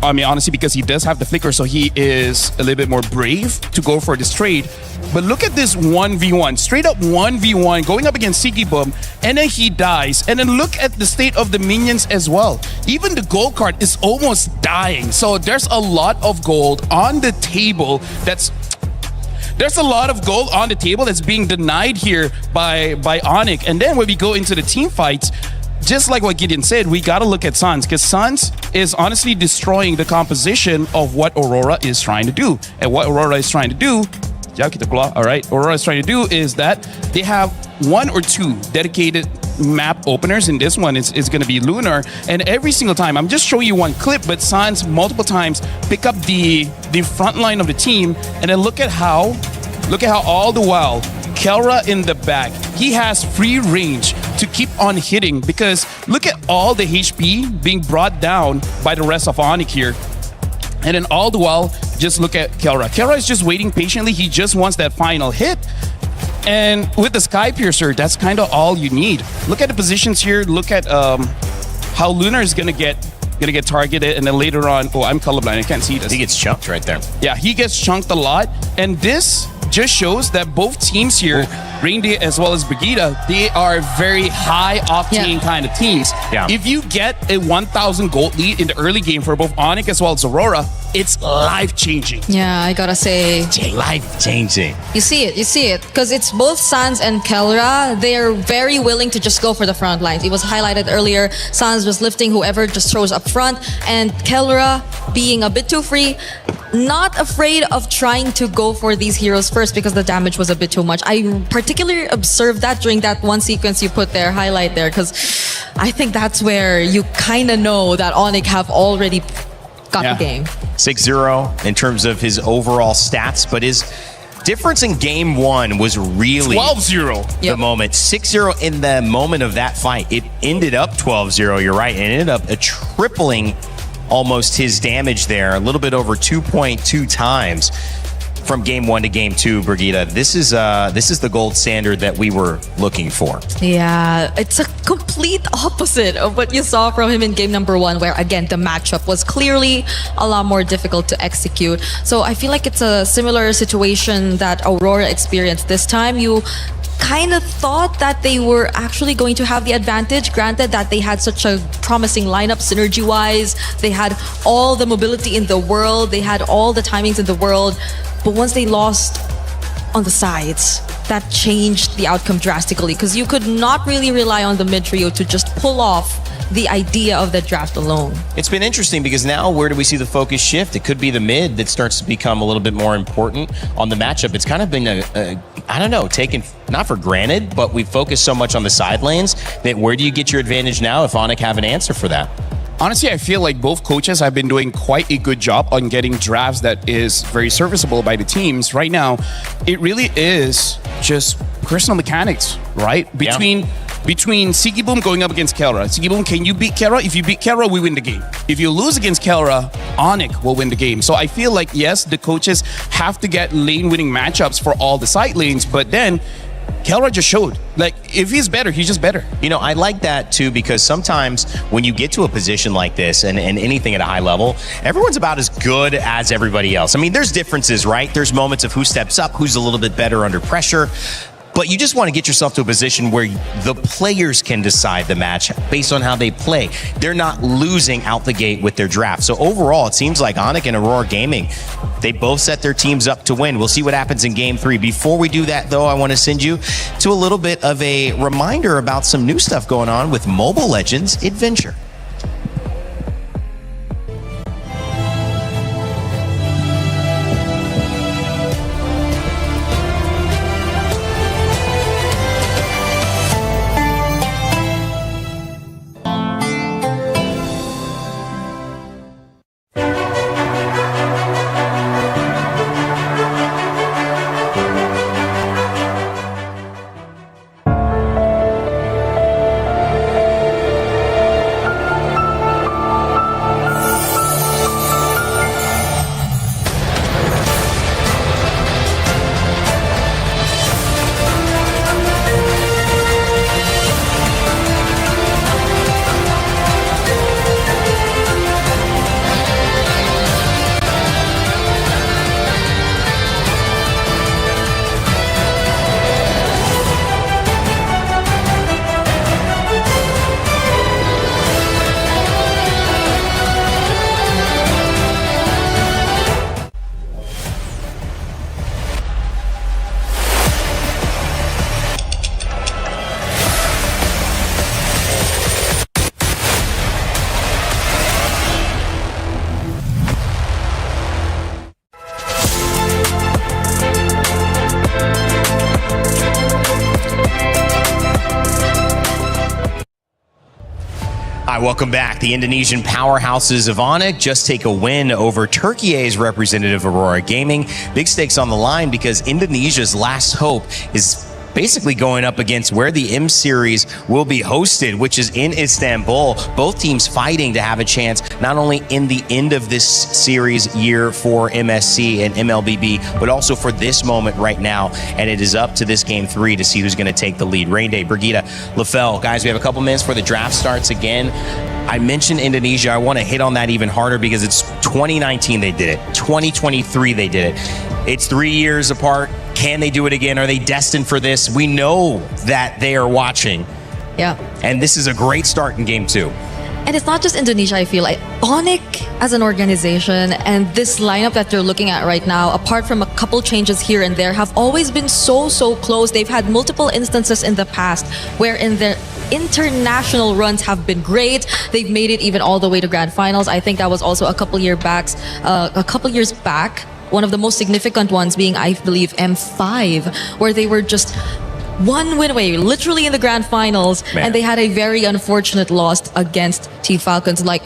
I mean, honestly, because he does have the flicker, so he is a little bit more brave to go for this trade. But look at this 1v1, straight up 1v1, going up against Sigiboom, and then he dies. And then look at the state of the minions as well. Even the gold card is almost dying. So there's a lot of gold on the table There's a lot of gold on the table that's being denied here by Onic. And then when we go into the team fights, just like what Gideon said, we got to look at Suns, because Suns is honestly destroying the composition of what Aurora is trying to do. And what Aurora is trying to do, all right, Aurora is trying to do is that they have 1 or 2 dedicated map openers. In this one, it's going to be Lunar, and every single time, I'm just showing you one clip, but Suns multiple times pick up the front line of the team, and then look at how all the while Kelra in the back, he has free range to keep on hitting, because look at all the HP being brought down by the rest of Onic here. And then all the while, just look at Kelra. Kelra is just waiting patiently. He just wants that final hit. And with the Sky Piercer, that's kind of all you need. Look at the positions here. Look at how Lunar is going to get gonna get targeted, and then later on, oh, I'm colorblind, I can't see this. He gets chunked right there. Yeah, he gets chunked a lot, and this just shows that both teams here, Reindeer as well as Brigitte, they are very high octane kind of teams. Yeah. If you get a 1,000 gold lead in the early game for both Onyx as well as Aurora, it's life-changing. Yeah, I gotta say. Life-changing. You see it. Because it's both Sans and Kelra. They're very willing to just go for the front lines. It was highlighted earlier. Sans was lifting whoever just throws up front. And Kelra, being a bit too free, not afraid of trying to go for these heroes first because the damage was a bit too much. I particularly observed that during that one sequence you put there, highlight there, because I think that's where you kind of know that Onyx have already got the game. 6-0 in terms of his overall stats, but his difference in game one was really 12-0. The moment. 6-0 in the moment of that fight. It ended up 12-0, you're right, and it ended up tripling almost his damage there, a little bit over 2.2 times from game one to game two, Brigitte. This is the gold standard that we were looking for. Yeah, it's a complete opposite of what you saw from him in game number one, where again the matchup was clearly a lot more difficult to execute. So I feel like it's a similar situation that Aurora experienced this time. You kind of thought that they were actually going to have the advantage, granted that they had such a promising lineup synergy-wise. They had all the mobility in the world, they had all the timings in the world, but once they lost on the sides, that changed the outcome drastically, because you could not really rely on the mid trio to just pull off the idea of the draft alone. It's been interesting because now where do we see the focus shift? It could be the mid that starts to become a little bit more important on the matchup. It's kind of been I don't know, taken not for granted, but we focus so much on the side lanes that where do you get your advantage now if Onyx have an answer for that? Honestly, I feel like both coaches have been doing quite a good job on getting drafts that is very serviceable by the teams. Right now, it really is just personal mechanics, right? Between Sigiboom going up against Kelra. Sigiboom, can you beat Kelra? If you beat Kelra, we win the game. If you lose against Kelra, Onyx will win the game. So I feel like, yes, the coaches have to get lane-winning matchups for all the side lanes, but then Kelra just showed, like, if he's better, he's just better. You know, I like that too, because sometimes when you get to a position like this and anything at a high level, everyone's about as good as everybody else. I mean, there's differences, right? There's moments of who steps up, who's a little bit better under pressure. But you just want to get yourself to a position where the players can decide the match based on how they play. They're not losing out the gate with their draft. So overall, it seems like Onyx and Aurora Gaming, they both set their teams up to win. We'll see what happens in game three. Before we do that, though, I want to send you to a little bit of a reminder about some new stuff going on with Mobile Legends Adventure. Hi, welcome back. The Indonesian powerhouses of Onyx just take a win over Turkey's representative Aurora Gaming. Big stakes on the line because Indonesia's last hope is basically going up against where the M Series will be hosted, which is in Istanbul. Both teams fighting to have a chance, not only in the end of this series year for MSC and MLBB, but also for this moment right now. And it is up to this game 3 to see who's going to take the lead. Rain Day, Brigida, Lefel. Guys, we have a couple minutes before the draft starts again. I mentioned Indonesia. I want to hit on that even harder because it's 2019 they did it. 2023 they did it. It's 3 years apart. Can they do it again? Are they destined for this? We know that they are watching. Yeah. And this is a great start in game 2. And it's not just Indonesia, I feel like. Onic as an organization and this lineup that they're looking at right now, apart from a couple changes here and there, have always been so close. They've had multiple instances in the past wherein their international runs have been great. They've made it even all the way to grand finals. I think that was also a couple years back. One of the most significant ones being, I believe, M5, where they were just one win away, literally in the grand finals, and they had a very unfortunate loss against Team Falcons, like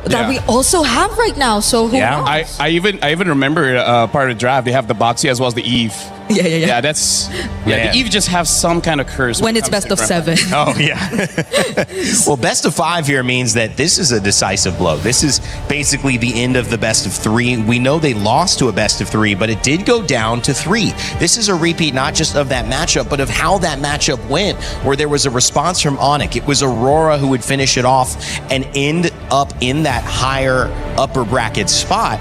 that we also have right now. So who knows? I even remember part of the draft. They have the Boxy as well as the Eve. Yeah, that's the Eve just have some kind of curse when it's best of 7. Oh yeah. Well, best of 5 here means that this is a decisive blow. This is basically the end of the best of 3. We know they lost to a best of 3, but it did go down to 3. This is a repeat not just of that matchup, but of how that matchup went, where there was a response from Onic. It was Aurora who would finish it off and end up in that higher upper bracket spot.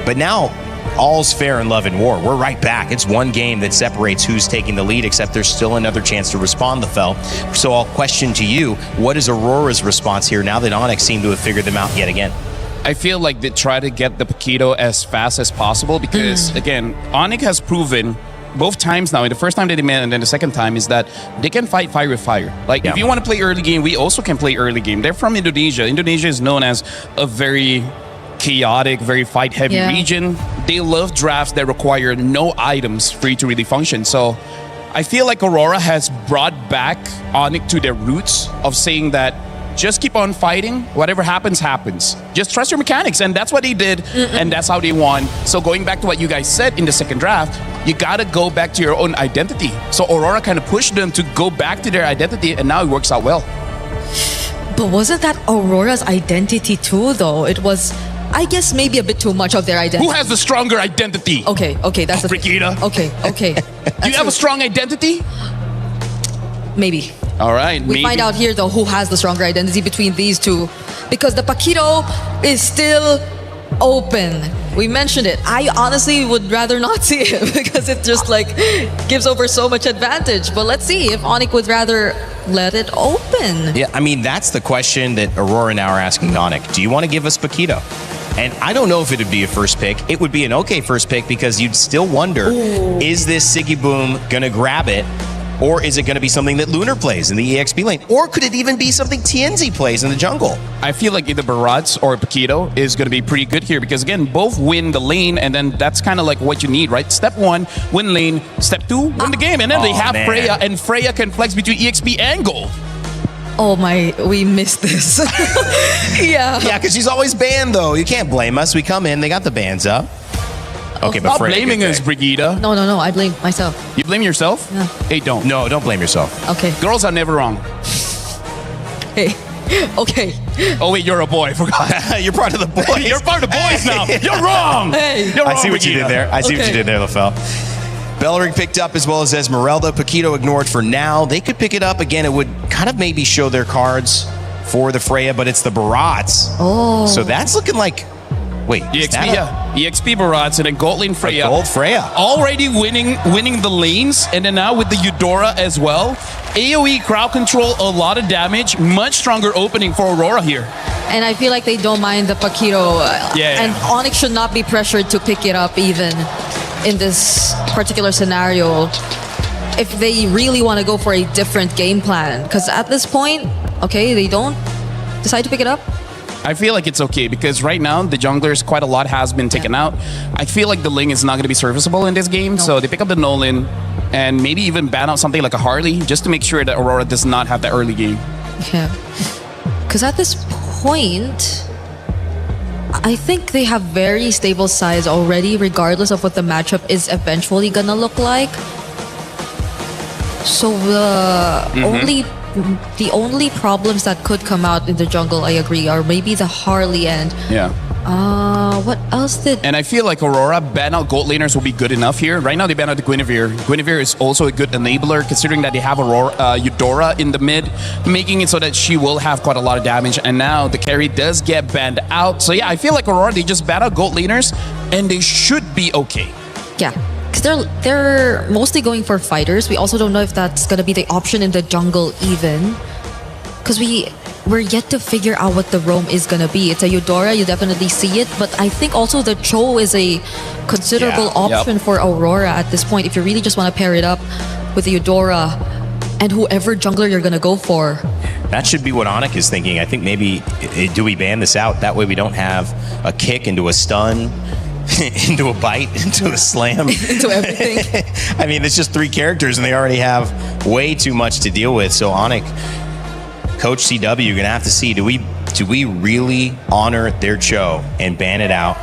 But now all's fair in love and war. We're right back. It's one game that separates who's taking the lead, except there's still another chance to respond, Lefel. So I'll question to you, what is Aurora's response here now that Onyx seem to have figured them out yet again? I feel like they try to get the Paquito as fast as possible because, again, Onyx has proven both times now, and the first time they met and then the second time, is that they can fight fire with fire. Like, if you want to play early game, we also can play early game. They're from Indonesia. Indonesia is known as a very chaotic, very fight-heavy region. They love drafts that require no items for you to really function. So I feel like Aurora has brought back Onyx to their roots of saying that just keep on fighting. Whatever happens, happens. Just trust your mechanics. And that's what they did. And that's how they won. So going back to what you guys said in the second draft, you got to go back to your own identity. So Aurora kind of pushed them to go back to their identity. And now it works out well. But wasn't that Aurora's identity too, though? It was, I guess, maybe a bit too much of their identity. Who has the stronger identity? Okay, that's Brigida. Okay. Do you have a strong identity? Maybe. All right. We find out here, though, who has the stronger identity between these two. Because the Paquito is still open. We mentioned it. I honestly would rather not see it because it just gives over so much advantage. But let's see if Onyx would rather let it open. Yeah, I mean, that's the question that Aurora now are asking Onyx. Do you want to give us Paquito? And I don't know if it would be a first pick. It would be an okay first pick because you'd still wonder, is this Siggy Boom going to grab it? Or is it going to be something that Lunar plays in the EXP lane? Or could it even be something TNZ plays in the jungle? I feel like either Barats or Paquito is going to be pretty good here because, again, both win the lane, and then that's kind of like what you need, right? Step 1, win lane. Step 2, win the game. And then they have Freya, and Freya can flex between EXP and gold. Oh my, we missed this. Yeah, because she's always banned, though. You can't blame us. We come in, they got the bans up. Okay, but Stop blaming us, Brigida. No, I blame myself. You blame yourself? Yeah. Hey, don't. No, don't blame yourself. Okay. Girls are never wrong. Hey, okay. Oh, wait, you're a boy. I forgot. You're part of the boys. You're part of the boys now. You're wrong. Hey. You're wrong, I see what you did there. I see what you did there, Lefel. Bellering picked up as well as Esmeralda. Paquito ignored for now. They could pick it up again. It would kind of maybe show their cards for the Freya, but it's the Barats. Oh. So that's looking like... Wait, EXP Barats and then Gold Lane Freya. Gold Freya. Already winning the lanes, and then now with the Eudora as well. AoE crowd control, a lot of damage, much stronger opening for Aurora here. And I feel like they don't mind the Paquito. And Onyx should not be pressured to pick it up even in this particular scenario if they really want to go for a different game plan. Because at this point, okay, they don't decide to pick it up. I feel like it's okay because right now the junglers quite a lot has been taken out. I feel like the Ling is not going to be serviceable in this game, so they pick up the Nolan and maybe even ban out something like a Harley just to make sure that Aurora does not have the early game. Yeah, because at this point, I think they have very stable sides already, regardless of what the matchup is eventually gonna look like. So the only problems that could come out in the jungle, I agree, are maybe the Harley and what else did... And I feel like Aurora ban out gold laners will be good enough here. Right now they ban out the Guinevere. Guinevere is also a good enabler considering that they have Eudora in the mid, making it so that she will have quite a lot of damage. And now the carry does get banned out. So yeah, I feel like Aurora, they just ban out gold laners and they should be okay. Yeah. Because they're mostly going for fighters. We also don't know if that's going to be the option in the jungle even. Because we're yet to figure out what the roam is going to be. It's a Eudora, you definitely see it. But I think also the Cho is a considerable option for Aurora at this point. If you really just want to pair it up with the Eudora and whoever jungler you're going to go for. That should be what Onyx is thinking. I think maybe, do we ban this out? That way we don't have a kick into a stun, into a bite, into a slam. Into everything. I mean, it's just 3 characters and they already have way too much to deal with. So Onyx, Coach CW, you're gonna have to see, do we really honor their Cho and ban it out?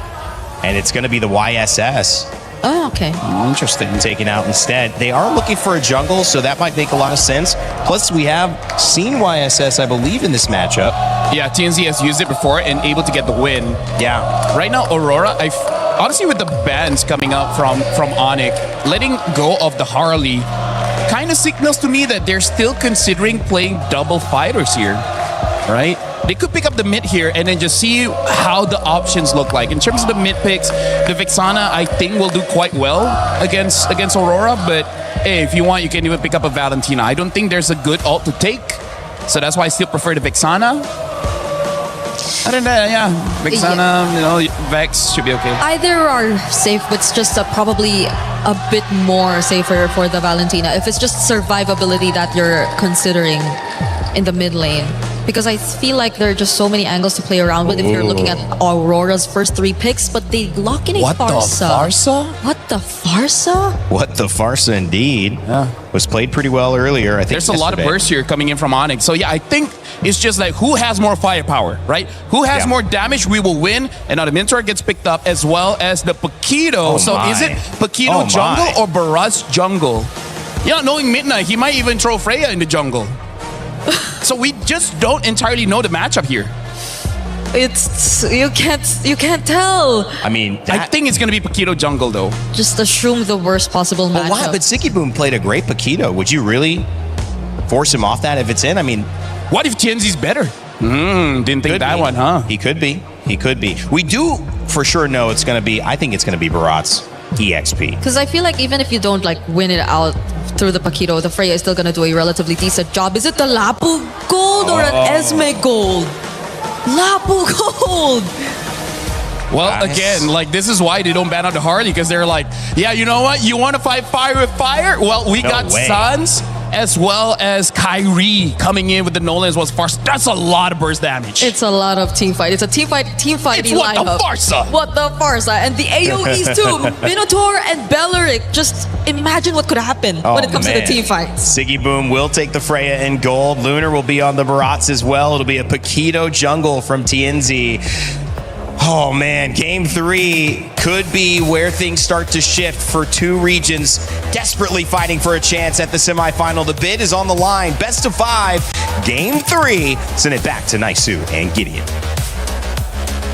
And it's gonna be the YSS. Oh, okay. Interesting. Taken out instead. They are looking for a jungle, so that might make a lot of sense. Plus, we have seen YSS, I believe, in this matchup. Yeah, TNZ has used it before and able to get the win. Yeah. Right now, Aurora, honestly, with the bans coming up from Onyx, letting go of the Harley kind of signals to me that they're still considering playing double fighters here, right? They could pick up the mid here and then just see how the options look like. In terms of the mid picks, the Vexana, I think, will do quite well against Aurora, but hey, if you want, you can even pick up a Valentina. I don't think there's a good ult to take, so that's why I still prefer the Vexana. Other than that, yeah, Vexana, you know, Vex should be okay. Either are safe, but it's just probably a bit more safer for the Valentina if it's just survivability that you're considering in the mid lane. Because I feel like there are just so many angles to play around with if you're looking at Aurora's first 3 picks, but they lock in a Farsa. What the Farsa? What the Farsa indeed. Yeah. Was played pretty well earlier, I think. There's a lot of burst here coming in from Onyx. So yeah, I think it's just like who has more firepower, right? Who has more damage, we will win. And now the Minotaur gets picked up as well as the Paquito. Is it Paquito jungle or Barrage jungle? Yeah, knowing Midnight, he might even throw Freya in the jungle. So we just don't entirely know the matchup here. It's you can't tell. I mean, I think it's gonna be Paquito jungle though. Just assume the worst possible matchup. Why? But Sicky Boom played a great Paquito. Would you really force him off that if it's in? I mean, what if Tienzi's better? Didn't think that one, huh? He could be. He could be. We do for sure know it's gonna be. I think it's gonna be Barat's EXP. Because I feel like even if you don't like win it out through the Paquito, the Freya is still gonna do a relatively decent job. Is it the Lapu gold or an Esme gold? Lapu gold! Well, again, like this is why they don't ban out the Harley, because they're like, yeah, you know what? You want to fight fire with fire? Well, we got Suns as well as Kyrie coming in with the Nolans was Farsa. That's a lot of burst damage. It's a lot of team fight. It's a team fight it's what the Farsa. What the Farsa. And the AoEs too. Minotaur and Belleric. Just imagine what could happen when it comes to the team fights. Siggy Boom will take the Freya in gold. Lunar will be on the Barats as well. It'll be a Paquito jungle from TNZ. Oh man, game 3 could be where things start to shift for 2 regions desperately fighting for a chance at the semifinal. The bid is on the line. Best of 5, game 3. Send it back to Naisu and Gideon.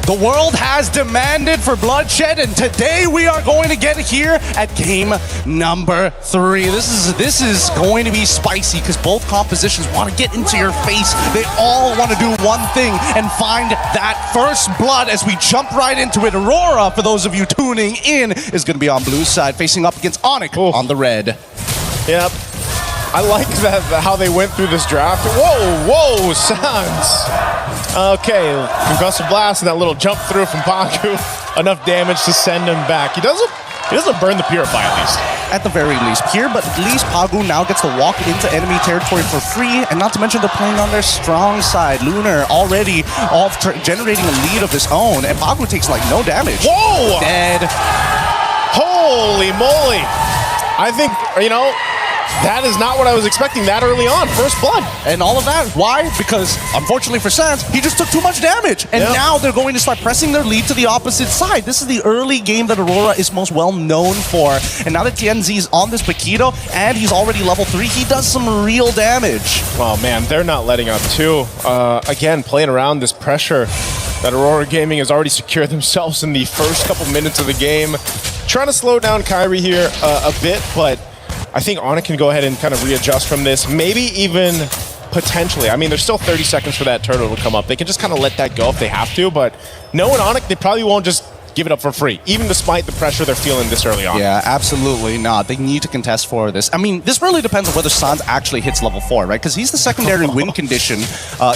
The world has demanded for bloodshed, and today we are going to get here at game number 3. This is going to be spicy because both compositions want to get into your face. They all want to do one thing and find that first blood as we jump right into it. Aurora, for those of you tuning in, is going to be on blue side, facing up against Onyx on the red. Yep. I like that how they went through this draft. Whoa, Suns. Okay, Concussive Blast and that little jump through from Pagu. Enough damage to send him back. He doesn't burn the Purify at least. At the very least. Here, but at least Pagu now gets to walk into enemy territory for free, and not to mention they're playing on their strong side. Lunar already generating a lead of his own, and Pagu takes like no damage. Whoa! Dead. Holy moly! I think, you know, That is not what I was expecting that early on. First blood. And all of that, why? Because, unfortunately for Sans, he just took too much damage. And now they're going to start pressing their lead to the opposite side. This is the early game that Aurora is most well known for. And now that TNZ is on this Paquito, and he's already level 3, he does some real damage. Oh man, they're not letting up too. Again, playing around this pressure that Aurora Gaming has already secured themselves in the first couple minutes of the game. Trying to slow down Kyrie here a bit, but I think Onyx can go ahead and kind of readjust from this. Maybe even potentially. I mean, there's still 30 seconds for that turtle to come up. They can just kind of let that go if they have to, but knowing Onyx, they probably won't just give it up for free, even despite the pressure they're feeling this early on. Yeah, absolutely not. They need to contest for this. I mean, this really depends on whether Sans actually hits level 4, right? Because he's the secondary win condition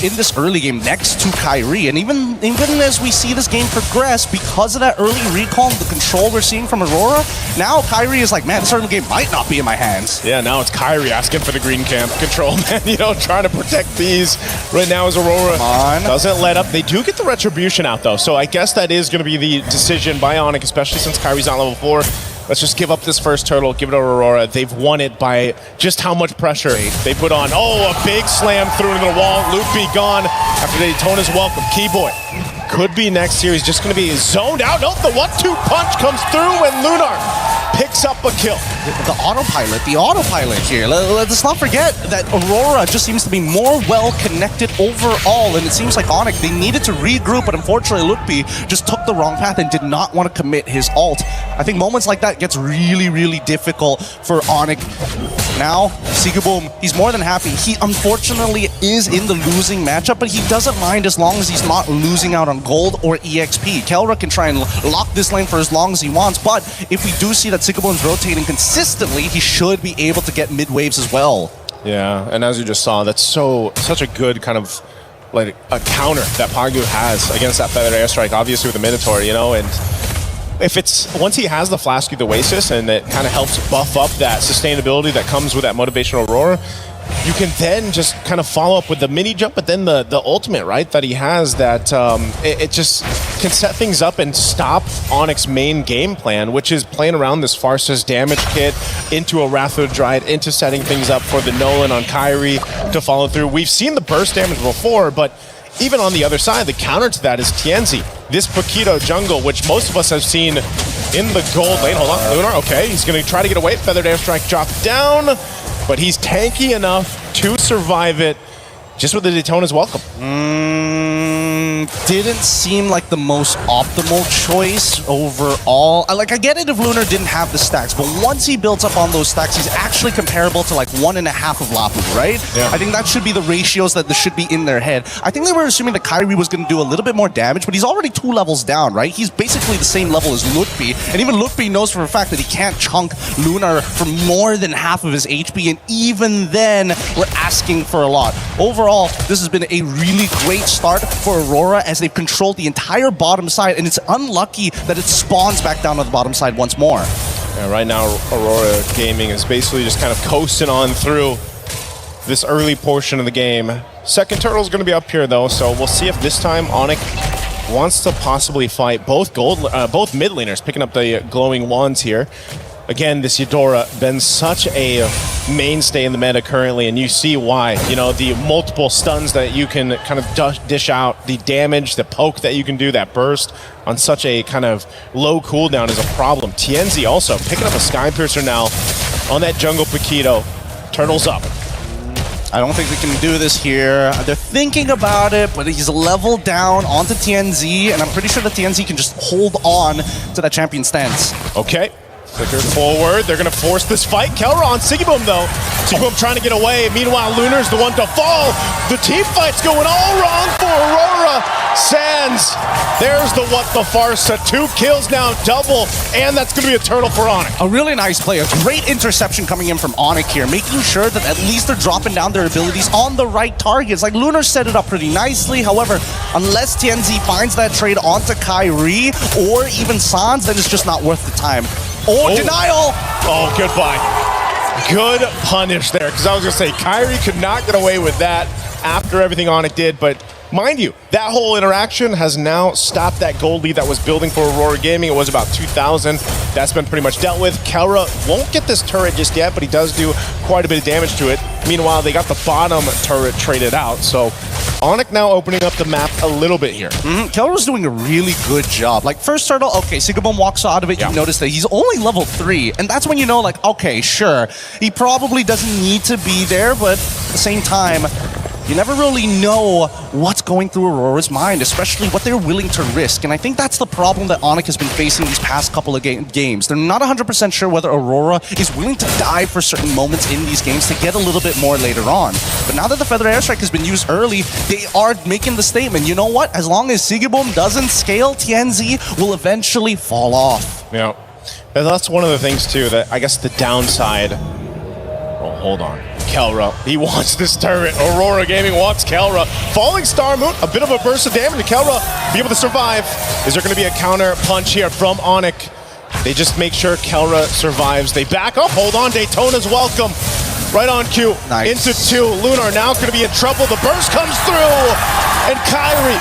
in this early game next to Kyrie. And even as we see this game progress, because of that early recall and the control we're seeing from Aurora, now Kyrie is like, man, this early game might not be in my hands. Yeah, now it's Kyrie asking for the green camp control, man. You know, trying to protect these right now as Aurora doesn't let up. They do get the retribution out, though, so I guess that is going to be the decision by Onyx, especially since Kyrie's on level 4. Let's just give up this first turtle, give it to Aurora. They've won it by just how much pressure they put on. Oh, a big slam through into the wall. Loopy gone after Daytona's welcome. Keyboy could be next series, just going to be zoned out. Nope, the 1-2 punch comes through and Lunar picks up a kill. The autopilot here. Let's not forget that Aurora just seems to be more well-connected overall, and it seems like Onyx, they needed to regroup, but unfortunately Lukby just took the wrong path and did not want to commit his ult. I think moments like that gets really, really difficult for Onyx. Now, Sigaboom, he's more than happy. He unfortunately is in the losing matchup, but he doesn't mind as long as he's not losing out on gold or EXP. Kelra can try and lock this lane for as long as he wants, but if we do see that Sigaboom's rotating consistently, he should be able to get mid waves as well. Yeah, and as you just saw, that's such a good kind of like a counter that Pagu has against that feathered airstrike, obviously with the Minotaur, you know, and if it's once he has the Flask of the Oasis and it kind of helps buff up that sustainability that comes with that motivational Aurora, you can then just kind of follow up with the mini jump, but then the ultimate, right, that he has that it just can set things up and stop Onyx's main game plan, which is playing around this Farsa's damage kit into a Rathodride, into setting things up for the Nolan on Kyrie to follow through. We've seen the burst damage before, but even on the other side, the counter to that is Tienzi. This Paquito jungle, which most of us have seen in the gold lane. Hold on, Lunar, okay, he's gonna try to get away. Feathered airstrike dropped down, but he's tanky enough to survive it just with the Daytona's welcome. Didn't seem like the most optimal choice overall. I get it if Lunar didn't have the stacks, but once he builds up on those stacks, he's actually comparable to like 1.5 of Lapu, right? Yeah. I think that should be the ratios that should be in their head. I think they were assuming that Kyrie was going to do a little bit more damage, but he's already 2 levels down, right? He's basically the same level as Lutfi, and even Lutfi knows for a fact that he can't chunk Lunar for more than half of his HP, and even then, we're asking for a lot. Overall, this has been a really great start for Aurora as they've controlled the entire bottom side, and it's unlucky that it spawns back down to the bottom side once more. Yeah, right now, Aurora Gaming is basically just kind of coasting on through this early portion of the game. Second turtle's going to be up here, though, so we'll see if this time Onyx wants to possibly fight both mid laners, picking up the glowing wands here. Again, this Eudora been such a mainstay in the meta currently, and you see why. You know, the multiple stuns that you can kind of dish out, the damage, the poke that you can do, that burst on such a kind of low cooldown is a problem. Tienzi also picking up a Sky Piercer now on that jungle Paquito. Turtle's up. I don't think they can do this here. They're thinking about it, but he's leveled down onto TNZ, and I'm pretty sure that TNZ can just hold on to that champion stance. Okay. Flicker forward. They're going to force this fight. Kelra on Sigaboom, though. Sigaboom trying to get away. Meanwhile, Lunar's the one to fall. The team fight's going all wrong for Aurora. Sans. There's the what the Farsa. 2 kills now, double. And that's going to be a turtle for Onyx. A really nice play. A great interception coming in from Onyx here, making sure that at least they're dropping down their abilities on the right targets. Like, Lunar set it up pretty nicely. However, unless TNZ finds that trade onto Kyrie or even Sans, then it's just not worth the time. Oh, denial! Oh, goodbye. Good punish there, because I was going to say, Kyrie could not get away with that after everything Onyx did, but Mind you, that whole interaction has now stopped that gold lead that was building for Aurora Gaming. It was about 2,000. That's been pretty much dealt with. Kelra won't get this turret just yet, but he does do quite a bit of damage to it. Meanwhile, they got the bottom turret traded out. So Onyx now opening up the map a little bit here. Kelra's doing a really good job. Like, first turtle, okay, Sigabum walks out of it, you notice that he's only level 3, and that's when you know, like, okay, sure, he probably doesn't need to be there, but at the same time, you never really know what's going through Aurora's mind, especially what they're willing to risk. And I think that's the problem that Onyx has been facing these past couple of games. They're not 100% sure whether Aurora is willing to die for certain moments in these games to get a little bit more later on. But now that the Feather Airstrike has been used early, they are making the statement, you know what? As long as Sigibum doesn't scale, TNZ will eventually fall off. Yeah. And that's one of the things, too, that I guess the downside... Oh, hold on. Kelra, he wants this turret. Aurora Gaming wants Kelra. Falling Star Moon, a bit of a burst of damage. Kelra be able to survive. Is there going to be a counter punch here from Onyx? They just make sure Kelra survives. They back up. Hold on, Daytona's welcome. Right on cue. Nice. Into 2. Lunar now going to be in trouble. The burst comes through. And Kyrie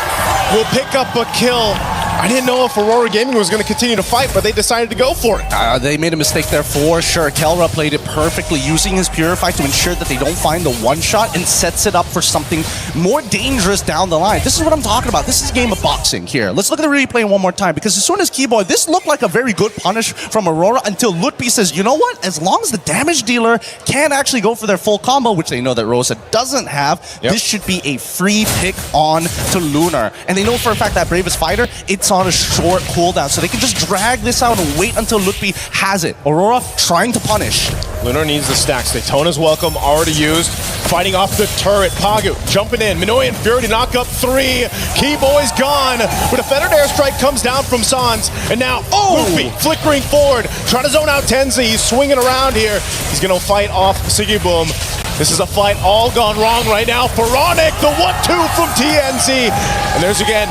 will pick up a kill. I didn't know if Aurora Gaming was going to continue to fight, but they decided to go for it. They made a mistake there for sure. Kelra played it perfectly, using his Purify to ensure that they don't find the one-shot and sets it up for something more dangerous down the line. This is what I'm talking about. This is a game of boxing here. Let's look at the replay one more time, because as soon as Keyboy, this looked like a very good punish from Aurora until Lutpi says, you know what? As long as the damage dealer can actually go for their full combo, which they know that Rosa doesn't have, this should be a free pick on to Lunar. And they know for a fact that Bravest Fighter, it's on a short cooldown, so they can just drag this out and wait until Lutpi has it. Aurora trying to punish. Lunar needs the stacks. Daytona's welcome, already used. Fighting off the turret. Pagu jumping in. Minoy and Fury to knock up 3. Keyboy's gone. But a Feathered Airstrike comes down from Sans. And now, Lutpi flickering forward. Trying to zone out Tenzi. He's swinging around here. He's going to fight off Sigiboom. This is a fight all gone wrong right now for Onyx. The 1-2 from TNZ. And there's again,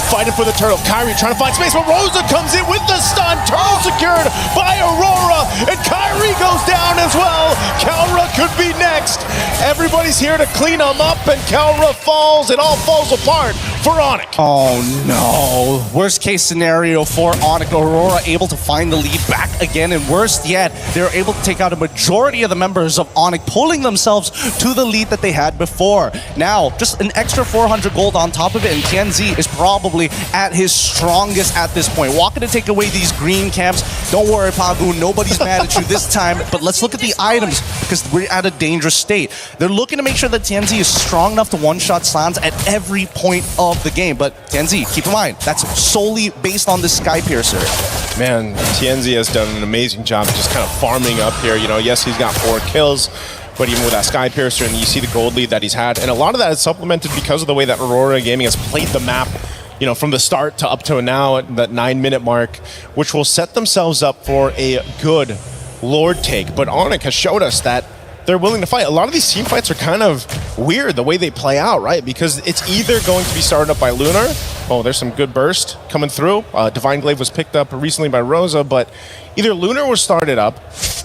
fighting for the turtle. Kyrie trying to find space, but Rosa comes in with the stun. Turtle secured by Aurora. And Kyrie goes down as well. Kelra could be next. Everybody's here to clean them up, and Kelra falls. It all falls apart for Onyx. Oh no. Worst case scenario for Onyx. Aurora able to find the lead back again, and worst yet, they're able to take out a majority of the members of Onyx, pulling themselves to the lead that they had before. Now, just an extra 400 gold on top of it, and TNZ is probably at his strongest at this point. Walking to take away these green camps. Don't worry, Pagu, nobody's mad at you this time, but let's look at the items, because we're at a dangerous state. They're looking to make sure that TNZ is strong enough to one-shot Slans at every point of the game, but TNZ, keep in mind, that's solely based on the Sky Piercer. Man, TNZ has done an amazing job just kind of farming up here. You know, yes, he's got 4 kills, but even with that Sky Piercer, and you see the gold lead that he's had, and a lot of that is supplemented because of the way that Aurora Gaming has played the map, you know, from the start to up to now at that 9-minute mark, which will set themselves up for a good Lord take. But Onyx has showed us that they're willing to fight. A lot of these team fights are kind of weird the way they play out, right? Because it's either going to be started up by Lunar. Oh, there's some good burst coming through. Divine Glaive was picked up recently by Rosa, but either Lunar was started up,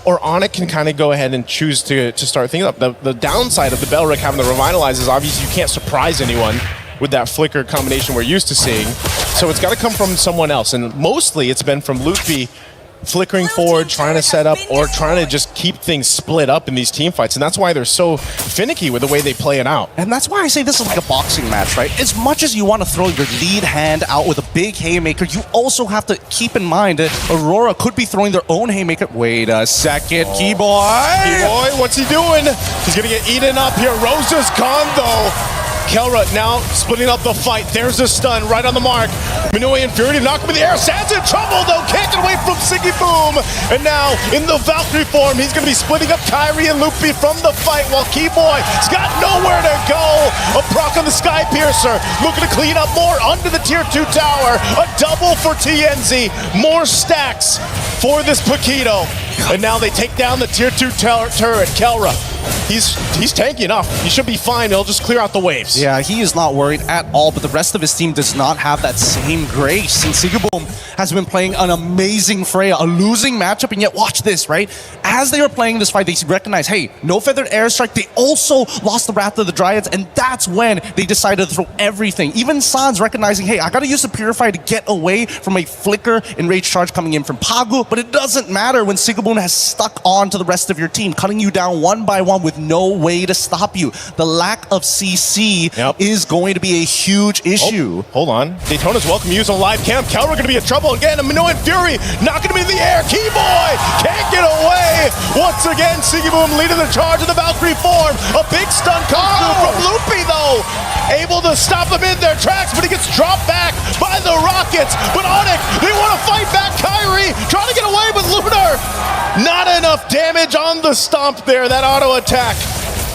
or Onyx can kind of go ahead and choose to start things up. The downside of the Belric having the Revitalize is obviously you can't surprise anyone with that flicker combination we're used to seeing. So it's got to come from someone else, and mostly it's been from Lutpi flickering forward, trying to set up, or trying to just keep things split up in these team fights. And that's why they're so finicky with the way they play it out. And that's why I say this is like a boxing match, right? As much as you want to throw your lead hand out with a big haymaker, you also have to keep in mind that Aurora could be throwing their own haymaker. Wait a second, Keyboy! Keyboy, what's he doing? He's gonna get eaten up here. Rosa's gone though. Kelra now splitting up the fight. There's a stun right on the mark. Minoy and Fury knock him in the air. Sans in trouble though. Can't get away from Sigiboom. And now in the Valkyrie form, he's going to be splitting up Kyrie and Lutpi from the fight while Keyboy's got nowhere to go. A proc on the Sky Piercer. Looking to clean up more under the tier 2 tower. A double for TNZ. More stacks for this Paquito. And now they take down the tier 2 turret. Kelra he's tanky enough. He should be fine. He'll just clear out the waves. Yeah, he is not worried at all, but the rest of his team does not have that same grace. And Sigaboom has been playing an amazing Freya, a losing matchup, and yet watch this, right? As they were playing this fight, they recognize, hey, no feathered airstrike. They also lost the Wrath of the Dryads, and that's when they decided to throw everything. Even Sans recognizing, hey, I gotta use the Purify to get away from a flicker and rage charge coming in from Pagu, but it doesn't matter when Sigaboom has stuck on to the rest of your team, cutting you down one by one with no way to stop you. The lack of CC is going to be a huge issue. Oh, hold on. Daytona's welcome use on live cam. Kelra gonna be in trouble again. Minoan Fury not gonna be in the air. Keyboy can't get away. Once again, Sigaboom leading the charge of the Valkyrie form. A big stun comes through from Loopy though. Able to stop him in their tracks, but he gets dropped back by the Rockets. But Onyx, they want to fight back. Kyrie trying to get away with Lunar. Not enough damage on the stomp there, that auto attack.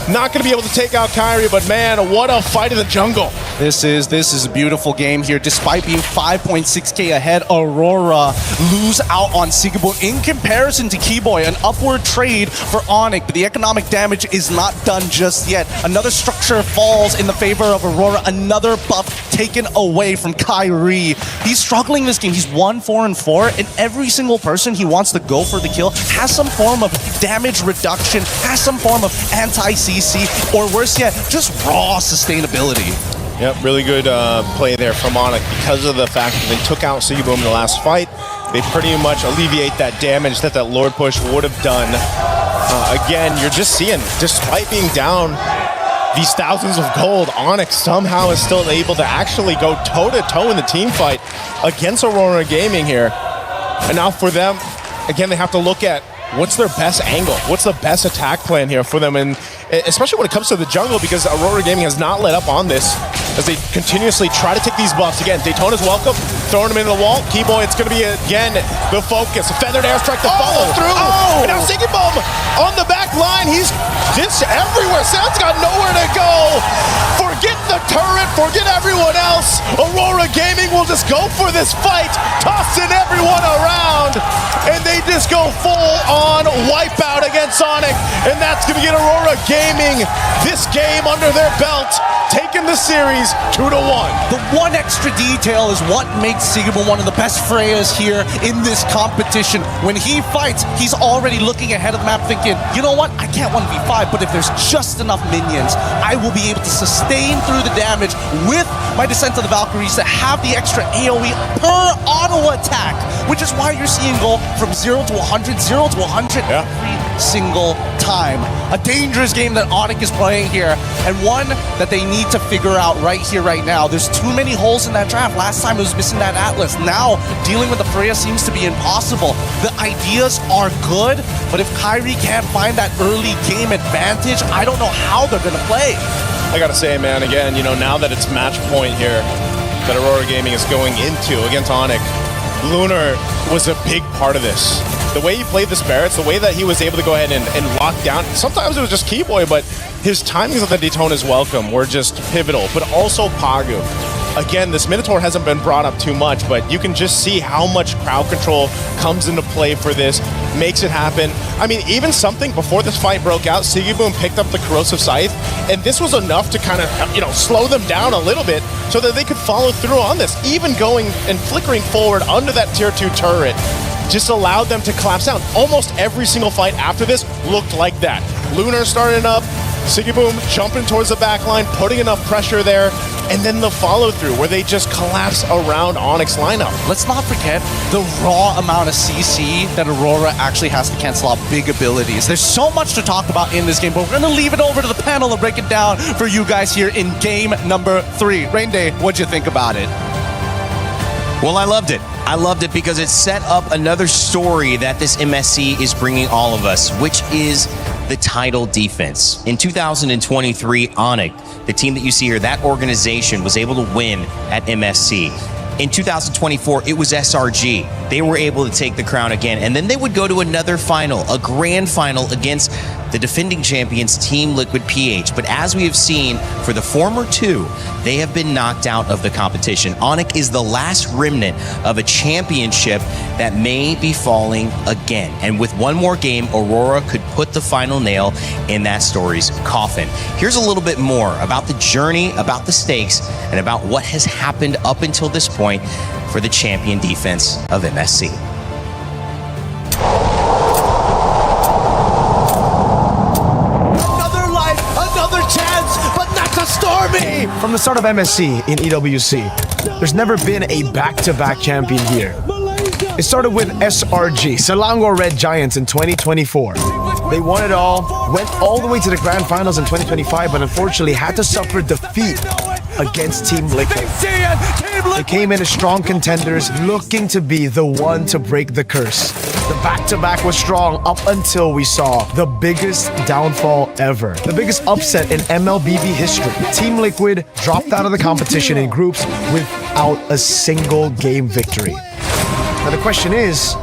Not going to be able to take out Kyrie, but man, what a fight in the jungle. This is a beautiful game here. Despite being 5.6k ahead, Aurora lose out on Sigaboom in comparison to Keyboy. An upward trade for Onyx, but the economic damage is not done just yet. Another structure falls in the favor of Aurora. Another buff taken away from Kyrie. He's struggling this game. He's 1-4-4, and every single person he wants to go for the kill has some form of damage reduction, has some form of anti-CC, or worse yet, just raw sustainability. Yep, really good play there from Onyx because of the fact that they took out Sigaboom in the last fight. They pretty much alleviate that damage that Lord push would have done. Again, you're just seeing, despite being down these thousands of gold, Onyx somehow is still able to actually go toe-to-toe in the team fight against Aurora Gaming here. And now for them, again, they have to look at what's their best angle? What's the best attack plan here for them? And especially when it comes to the jungle, because Aurora Gaming has not let up on this as they continuously try to take these buffs. Again, Daytona's welcome, throwing him into the wall. Keyboy, it's going to be, again, the focus. A feathered airstrike to follow through. And now Sigaboom on the back line. He's just everywhere. Sound's got nowhere to go. Forget the turret, forget everyone else. Aurora Gaming will just go for this fight, tossing everyone around. And they just go full on wipeout against Sonic. And that's going to get Aurora Gaming this game under their belt, taking the series 2-1. The one extra detail is what makes Sigaboom one of the best Freyas here in this competition. When he fights, he's already looking ahead of the map thinking, you know what, I can't 1v5, but if there's just enough minions, I will be able to sustain through the damage with my Descent of the Valkyries to have the extra AoE per auto attack, which is why you're seeing go from 0 to 100, 0 to 100 every single time. A dangerous game that Onyx is playing here, and one that they need to figure out right here, right now. There's too many holes in that draft. Last time it was missing that Atlas. Now, dealing with the Freya seems to be impossible. The ideas are good, but if Kyrie can't find that early game advantage, I don't know how they're going to play. I gotta say, man, again, you know, now that it's match point here that Aurora Gaming is going into against Onyx, Lunar was a big part of this. The way he played the Spirits, the way that he was able to go ahead and lock down, sometimes it was just Keyboy, but his timings of the Daytona's welcome were just pivotal, but also Pagu. Again, this Minotaur hasn't been brought up too much, but you can just see how much crowd control comes into play for this, makes it happen. I mean, even something before this fight broke out, Sigaboom picked up the Corrosive Scythe, and this was enough to kind of, you know, slow them down a little bit so that they could follow through on this. Even going and flickering forward under that tier 2 turret just allowed them to collapse down. Almost every single fight after this looked like that. Lunar starting up, Sigaboom jumping towards the back line, putting enough pressure there, and then the follow-through where they just collapse around Onyx lineup. Let's not forget the raw amount of CC that Aurora actually has to cancel out big abilities. There's so much to talk about in this game, but we're going to leave it over to the panel to break it down for you guys here in game number 3. Rain Day, what'd you think about it? Well, I loved it. I loved it because it set up another story that this MSC is bringing all of us, which is the title defense. In 2023, Onyx, the team that you see here, that organization was able to win at MSC. In 2024, it was SRG. they were able to take the crown again. And then they would go to another final, a grand final against the defending champions, Team Liquid PH. But as we have seen for the former two, they have been knocked out of the competition. Onyx is the last remnant of a championship that may be falling again. And with one more game, Aurora could put the final nail in that story's coffin. Here's a little bit more about the journey, about the stakes, and about what has happened up until this point for the champion defense of MSC. From the start of MSC in EWC, there's never been a back-to-back champion here. It started with SRG, Selangor Red Giants in 2024. They won it all, went all the way to the grand finals in 2025, but unfortunately had to suffer defeat against Team Liquid. They came in as strong contenders, looking to be the one to break the curse. The back-to-back was strong up until we saw the biggest downfall ever. The biggest upset in MLBB history. Team Liquid dropped out of the competition in groups without a single game victory. Now the question is,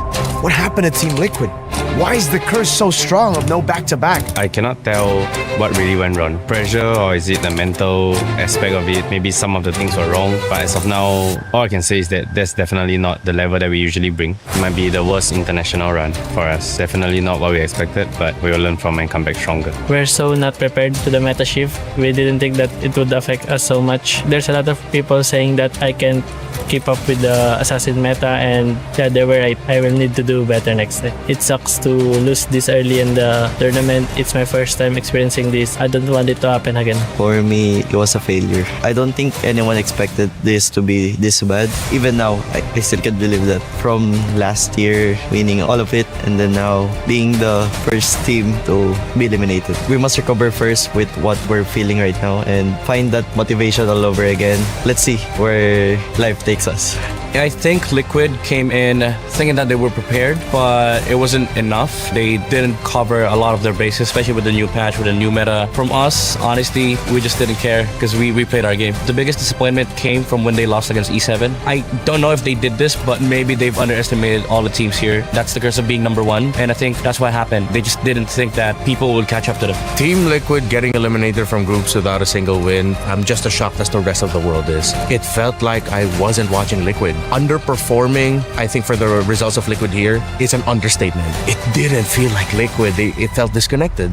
what happened to Team Liquid? Why is the curse so strong of no back-to-back? I cannot tell what really went wrong. Pressure, or is it the mental aspect of it? Maybe some of the things were wrong. But as of now, all I can say is that that's definitely not the level that we usually bring. It might be the worst international run for us. Definitely not what we expected, but we will learn from and come back stronger. We're so not prepared to the meta shift. We didn't think that it would affect us so much. There's a lot of people saying that I can't keep up with the assassin meta, and yeah, they were right. I will need to do better next time. It sucks to lose this early in the tournament. It's my first time experiencing this. I don't want it to happen again. For me, it was a failure. I don't think anyone expected this to be this bad. Even now, I still can't believe that. From last year, winning all of it, and then now being the first team to be eliminated. We must recover first with what we're feeling right now and find that motivation all over again. Let's see where life takes us. I think Liquid came in thinking that they were prepared, but it wasn't enough. They didn't cover a lot of their bases, especially with the new patch, with the new meta. From us, honestly, we just didn't care because we played our game. The biggest disappointment came from when they lost against E7. I don't know if they did this, but maybe they've underestimated all the teams here. That's the curse of being number one, and I think that's what happened. They just didn't think that people would catch up to them. Team Liquid getting eliminated from groups without a single win. I'm just as shocked as the rest of the world is. It felt like I wasn't watching Liquid. Underperforming, I think, for the results of Liquid here is an understatement. It didn't feel like Liquid. It felt disconnected.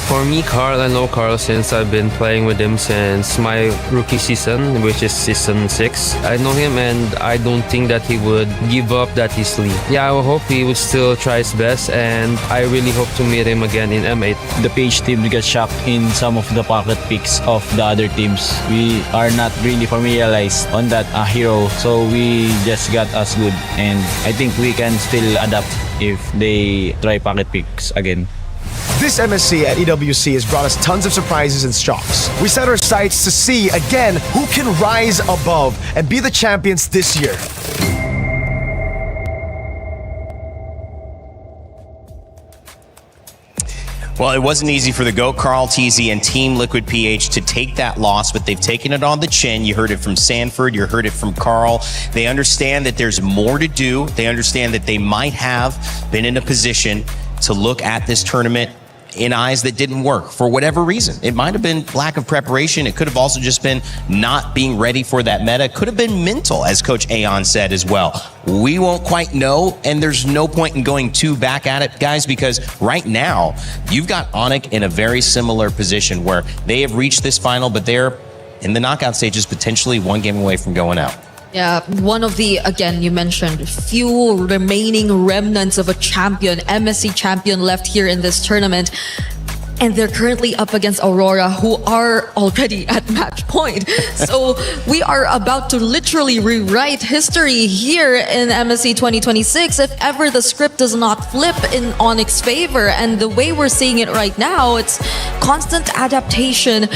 For me, Carl, I know Carl since I've been playing with him since my rookie season, which is season 6. I know him and I don't think that he would give up that easily. Yeah, I hope he would still try his best, and I really hope to meet him again in M8. The PH team got shocked in some of the pocket picks of the other teams. We are not really familiarized on that hero, so we just got us good, and I think we can still adapt if they try pocket picks again. This MSC at EWC has brought us tons of surprises and shocks. We set our sights to see, again, who can rise above and be the champions this year. Well, it wasn't easy for the GOAT, Carl TZ, and Team Liquid PH to take that loss, but they've taken it on the chin. You heard it from Sanford, you heard it from Carl. They understand that there's more to do. They understand that they might have been in a position to look at this tournament in eyes that didn't work for whatever reason. It might have been lack of preparation. It could have also just been not being ready for that meta. It could have been mental, as Coach Aon said as well. We won't quite know, and there's no point in going too back at it, guys, because right now, you've got Onyx in a very similar position where they have reached this final, but they're in the knockout stages, potentially one game away from going out. Yeah, one of the, again, you mentioned, few remaining remnants of a champion, MSC champion left here in this tournament. And they're currently up against Aurora, who are already at match point. So we are about to literally rewrite history here in MSC 2026 if ever the script does not flip in Onyx's favor. And the way we're seeing it right now, it's constant adaptation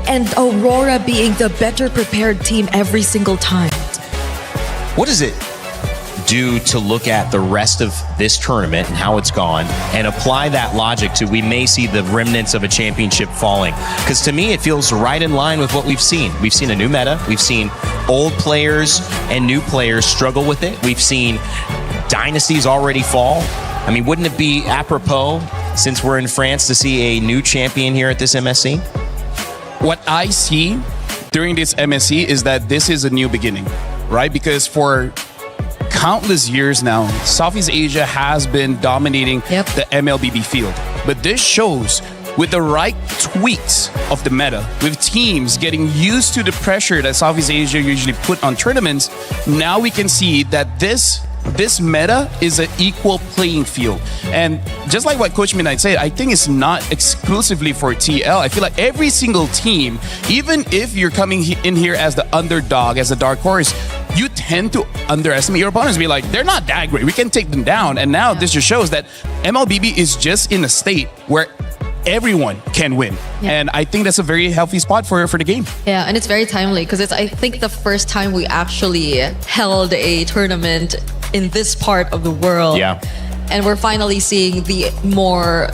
and Aurora being the better prepared team every single time. What does it do to look at the rest of this tournament and how it's gone and apply that logic to we may see the remnants of a championship falling? Because to me, it feels right in line with what we've seen. We've seen a new meta. We've seen old players and new players struggle with it. We've seen dynasties already fall. I mean, wouldn't it be apropos, since we're in France, to see a new champion here at this MSC? What I see during this MSC is that this is a new beginning, right? Because for countless years now, Southeast Asia has been dominating the MLBB field. But this shows, with the right tweaks of the meta, with teams getting used to the pressure that Southeast Asia usually put on tournaments, now we can see that this meta is an equal playing field. And just like what Coach Midnight said, I think it's not exclusively for TL. I feel like every single team, even if you're coming in here as the underdog, as a dark horse, you tend to underestimate your opponents. Be like, they're not that great, we can take them down. And now this just shows that MLBB is just in a state where everyone can win. And I think that's a very healthy spot for the game. Yeah, and it's very timely because it's, I think, the first time we actually held a tournament in this part of the world. Yeah. And we're finally seeing the more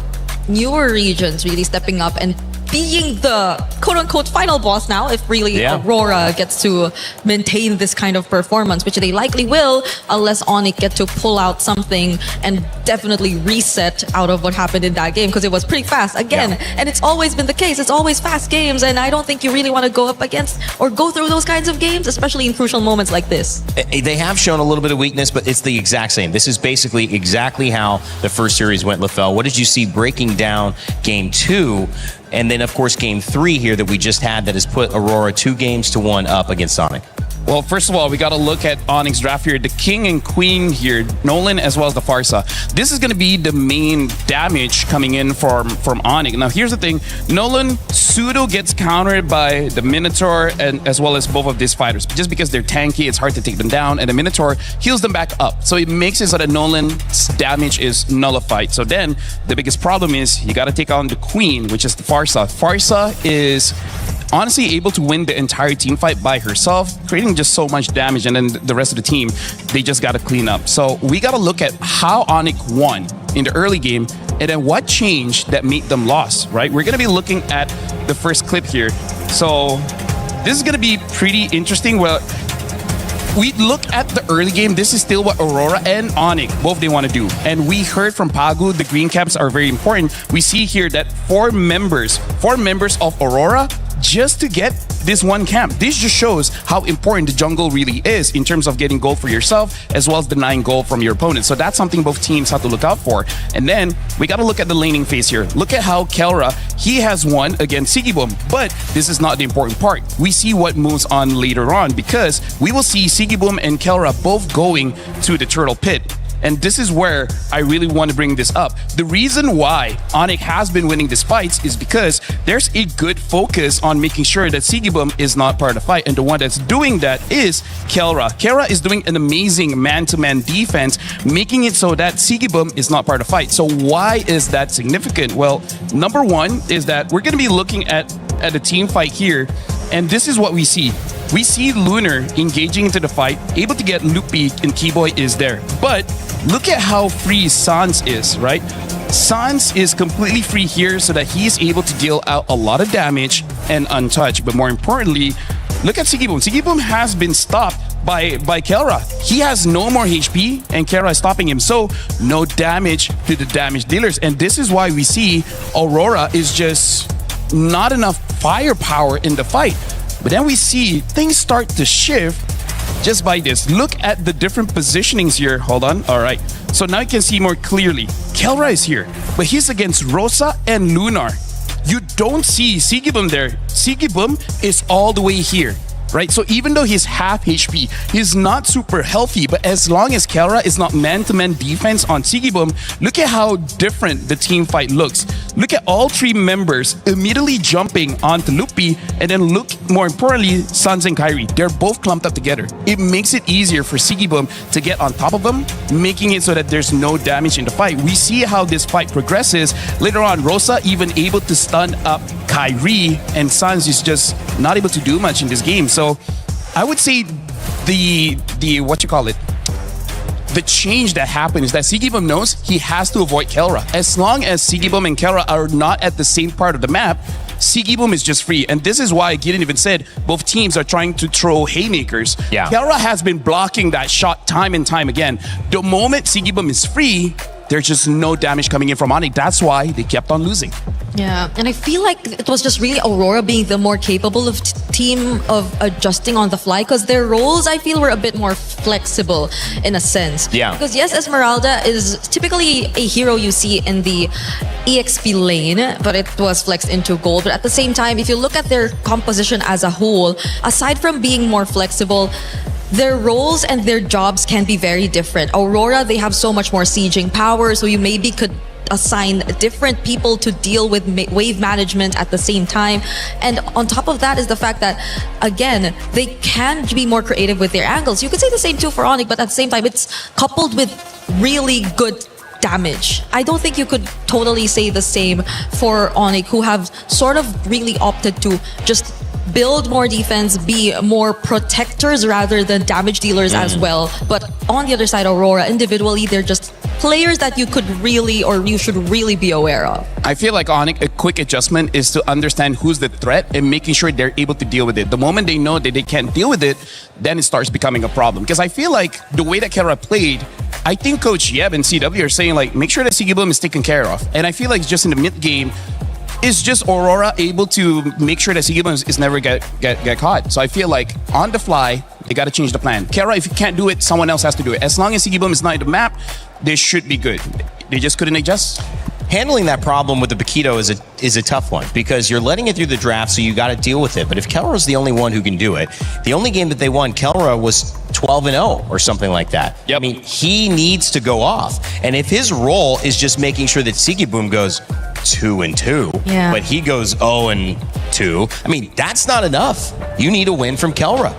newer regions really stepping up and being the quote-unquote final boss now, if really Aurora gets to maintain this kind of performance, which they likely will, unless Onyx get to pull out something and definitely reset out of what happened in that game, because it was pretty fast again. And it's always been the case. It's always fast games, and I don't think you really want to go up against or go through those kinds of games, especially in crucial moments like this. They have shown a little bit of weakness, but it's the exact same. This is basically exactly how the first series went, LaFell. What did you see breaking down game 2? And then, of course, game 3 here that we just had that has put Aurora 2-1 up against Sonic. Well, first of all, we got to look at Onyx draft here. The king and queen here, Nolan as well as the Farsa. This is going to be the main damage coming in from Onyx. Now, here's the thing. Nolan pseudo gets countered by the Minotaur and as well as both of these fighters. Just because they're tanky, it's hard to take them down. And the Minotaur heals them back up. So it makes it so that Nolan's damage is nullified. So then, the biggest problem is you got to take on the queen, which is the Farsa. Farsa is honestly able to win the entire team fight by herself, creating just so much damage, and then the rest of the team, they just got to clean up. So we got to look at how Onyx won in the early game, and then what changed that made them lost, right? We're going to be looking at the first clip here. So this is going to be pretty interesting. Well, we look at the early game, this is still what Aurora and Onyx, both they want to do. And we heard from Pagu, the green caps are very important. We see here that four members of Aurora just to get this one camp. This just shows how important the jungle really is in terms of getting gold for yourself as well as denying gold from your opponent. So that's something both teams have to look out for. And then we got to look at the laning phase here. Look at how Kelra, he has won against Sigibum, but this is not the important part. We see what moves on later on because we will see Sigibum and Kelra both going to the turtle pit. And this is where I really want to bring this up. The reason why Onyx has been winning these fights is because there's a good focus on making sure that Sigibum is not part of the fight. And the one that's doing that is Kelra. Kelra is doing an amazing man-to-man defense, making it so that Sigibum is not part of the fight. So why is that significant? Well, number one is that we're going to be looking at a team fight here. And this is what we see. We see Lunar engaging into the fight, able to get Loopy, and Keyboy is there. But look at how free Sans is, right? Sans is completely free here so that he's able to deal out a lot of damage and untouched. But more importantly, look at Sigibum. Sigibum has been stopped by Kelra. He has no more HP and Kelra is stopping him. So no damage to the damage dealers. And this is why we see Aurora is just not enough firepower in the fight. But then we see things start to shift just by this. Look at the different positionings here. Hold on. All right. So now you can see more clearly. Kelra is here, but he's against Rosa and Lunar. You don't see Sigibum there. Sigibum is all the way here, right? So even though he's half HP, he's not super healthy, but as long as Kelra is not man-to-man defense on Sigibum, look at how different the team fight looks. Look at all three members immediately jumping onto Loopy, and then look, more importantly, Sans and Kyrie. They're both clumped up together. It makes it easier for Sigibum to get on top of them, making it so that there's no damage in the fight. We see how this fight progresses. Later on, Rosa even able to stun up Kyrie, and Sans is just not able to do much in this game. So I would say the change that happened is that Sigibum knows he has to avoid Kelra. As long as Sigibum and Kelra are not at the same part of the map, Sigibum is just free. And this is why Gideon even said both teams are trying to throw haymakers. Yeah. Kelra has been blocking that shot time and time again. The moment Sigibum is free, there's just no damage coming in from Onyx. That's why they kept on losing. Yeah, and I feel like it was just really Aurora being the more capable of team of adjusting on the fly, because their roles, I feel, were a bit more flexible in a sense. Yeah. Because yes, Esmeralda is typically a hero you see in the EXP lane, but it was flexed into gold. But at the same time, if you look at their composition as a whole, aside from being more flexible, their roles and their jobs can be very different. Aurora, they have so much more sieging power, so you maybe could assign different people to deal with wave management at the same time. And on top of that is the fact that, again, they can be more creative with their angles. You could say the same too for Onyx, but at the same time, it's coupled with really good damage. I don't think you could totally say the same for Onyx, who have sort of really opted to just build more defense, be more protectors rather than damage dealers as well. But on the other side, Aurora, individually, they're just players that you could really, or you should really be aware of. I feel like Onyx, a quick adjustment is to understand who's the threat and making sure they're able to deal with it. The moment they know that they can't deal with it, then it starts becoming a problem. Because I feel like the way that Kelra played, I think Coach Yeb and CW are saying, like, make sure that Sigibum is taken care of. And I feel like just in the mid game, is just Aurora able to make sure that Sigibum is never get caught. So I feel like on the fly, they got to change the plan. Kelra, if you can't do it, someone else has to do it. As long as Sigibum is not in the map, they should be good. They just couldn't adjust. Handling that problem with the Paquito is a tough one, because you're letting it through the draft, so you got to deal with it. But if Kelra's the only one who can do it, the only game that they won, Kelra was 12-0 or something like that. Yep. I mean, he needs to go off. And if his role is just making sure that Sigibum goes 2-2, Yeah. but he goes 0-2, I mean, that's not enough. You need a win from Kelra.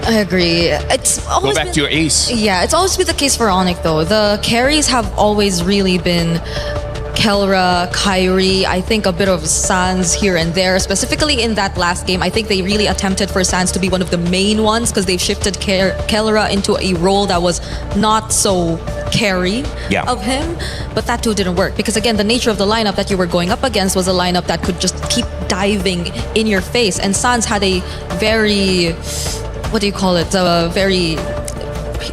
I agree. It's always Go back been, to your ace. Yeah, it's always been the case for Onyx though. The carries have always really been Kelra, Kyrie, I think a bit of Sans here and there. Specifically in that last game, I think they really attempted for Sans to be one of the main ones, because they've shifted Kelra into a role that was not so carry of him. But that too didn't work, because again, the nature of the lineup that you were going up against was a lineup that could just keep diving in your face. And Sans had a very, what do you call it?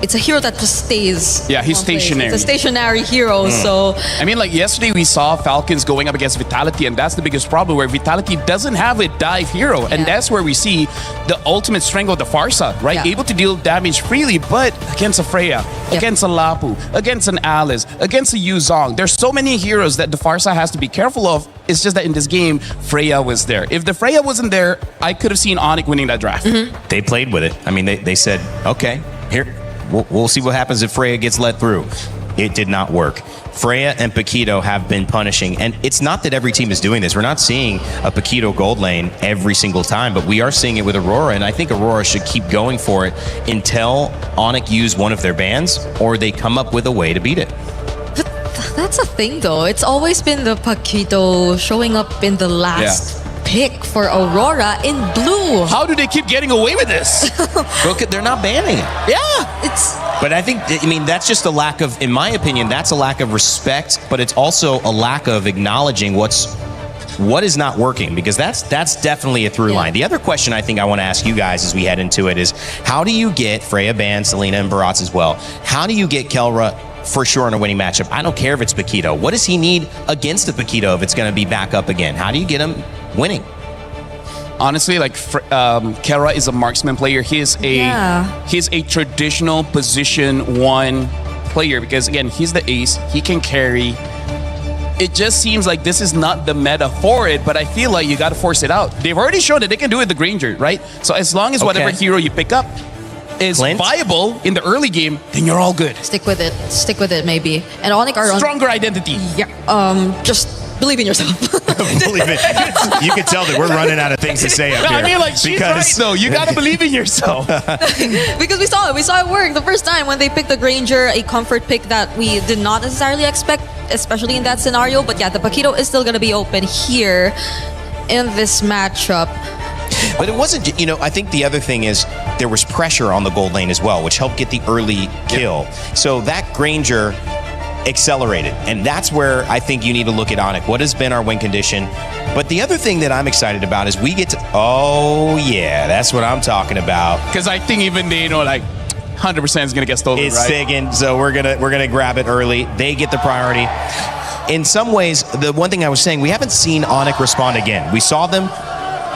It's a hero that just stays. Yeah, he's on place. stationary. It's a stationary hero, so I mean, like yesterday we saw Falcons going up against Vitality, and that's the biggest problem, where Vitality doesn't have a dive hero. And that's where we see the ultimate strength of the Farsa, right? Yeah. Able to deal damage freely, but against a Freya, against a Lapu, against an Alice, against a Yuzong. There's so many heroes that the Farsa has to be careful of. It's just that in this game, Freya was there. If the Freya wasn't there, I could have seen Onyx winning that draft. They played with it. I mean, they said, okay, here, we'll see what happens if Freya gets let through. It did not work. Freya and Paquito have been punishing, and it's not that every team is doing this. We're not seeing a Paquito gold lane every single time, but we are seeing it with Aurora, and I think Aurora should keep going for it until Onyx use one of their bans, or they come up with a way to beat it. that's a thing though. It's always been the Paquito showing up in the last pick for Aurora in blue. How do they keep getting away with this? Look, they're not banning it. Yeah, it's. But I think, I mean, that's just a lack of, in my opinion, that's a lack of respect, but it's also a lack of acknowledging what is not working, because that's definitely a through line. The other question I think I want to ask you guys as we head into it is, how do you get Freya banned, Selena and Barats as well? How do you get Kelra for sure in a winning matchup? I don't care if it's Paquito. What does he need against the Paquito if it's going to be back up again? How do you get him winning? Honestly, like Kelra is a marksman player. He's a traditional position 1 player, because again, he's the ace. He can carry. It just seems like this is not the meta for it, but I feel like you got to force it out. They've already shown that they can do it with the Granger, right? So as long as whatever hero you pick up is viable in the early game, then you're all good. Stick with it. Stick with it, maybe. And Onyx are stronger identity. Yeah. Just believe in yourself. Believe it. You can tell that we're running out of things to say up here. I mean, like, she's right, though. You got to believe in yourself. Because we saw it work the first time when they picked the Granger, a comfort pick that we did not necessarily expect, especially in that scenario. But yeah, the Paquito is still going to be open here in this matchup. But it wasn't, I think the other thing is there was pressure on the gold lane as well, which helped get the early kill. So that Granger accelerated. And that's where I think you need to look at Onyx. What has been our win condition? But the other thing that I'm excited about is we get to, oh yeah, that's what I'm talking about. Because I think even they know like 100% is going to get stolen, It's right? Siggin, so we're gonna grab it early. They get the priority. In some ways, the one thing I was saying, we haven't seen Onyx respond again. We saw them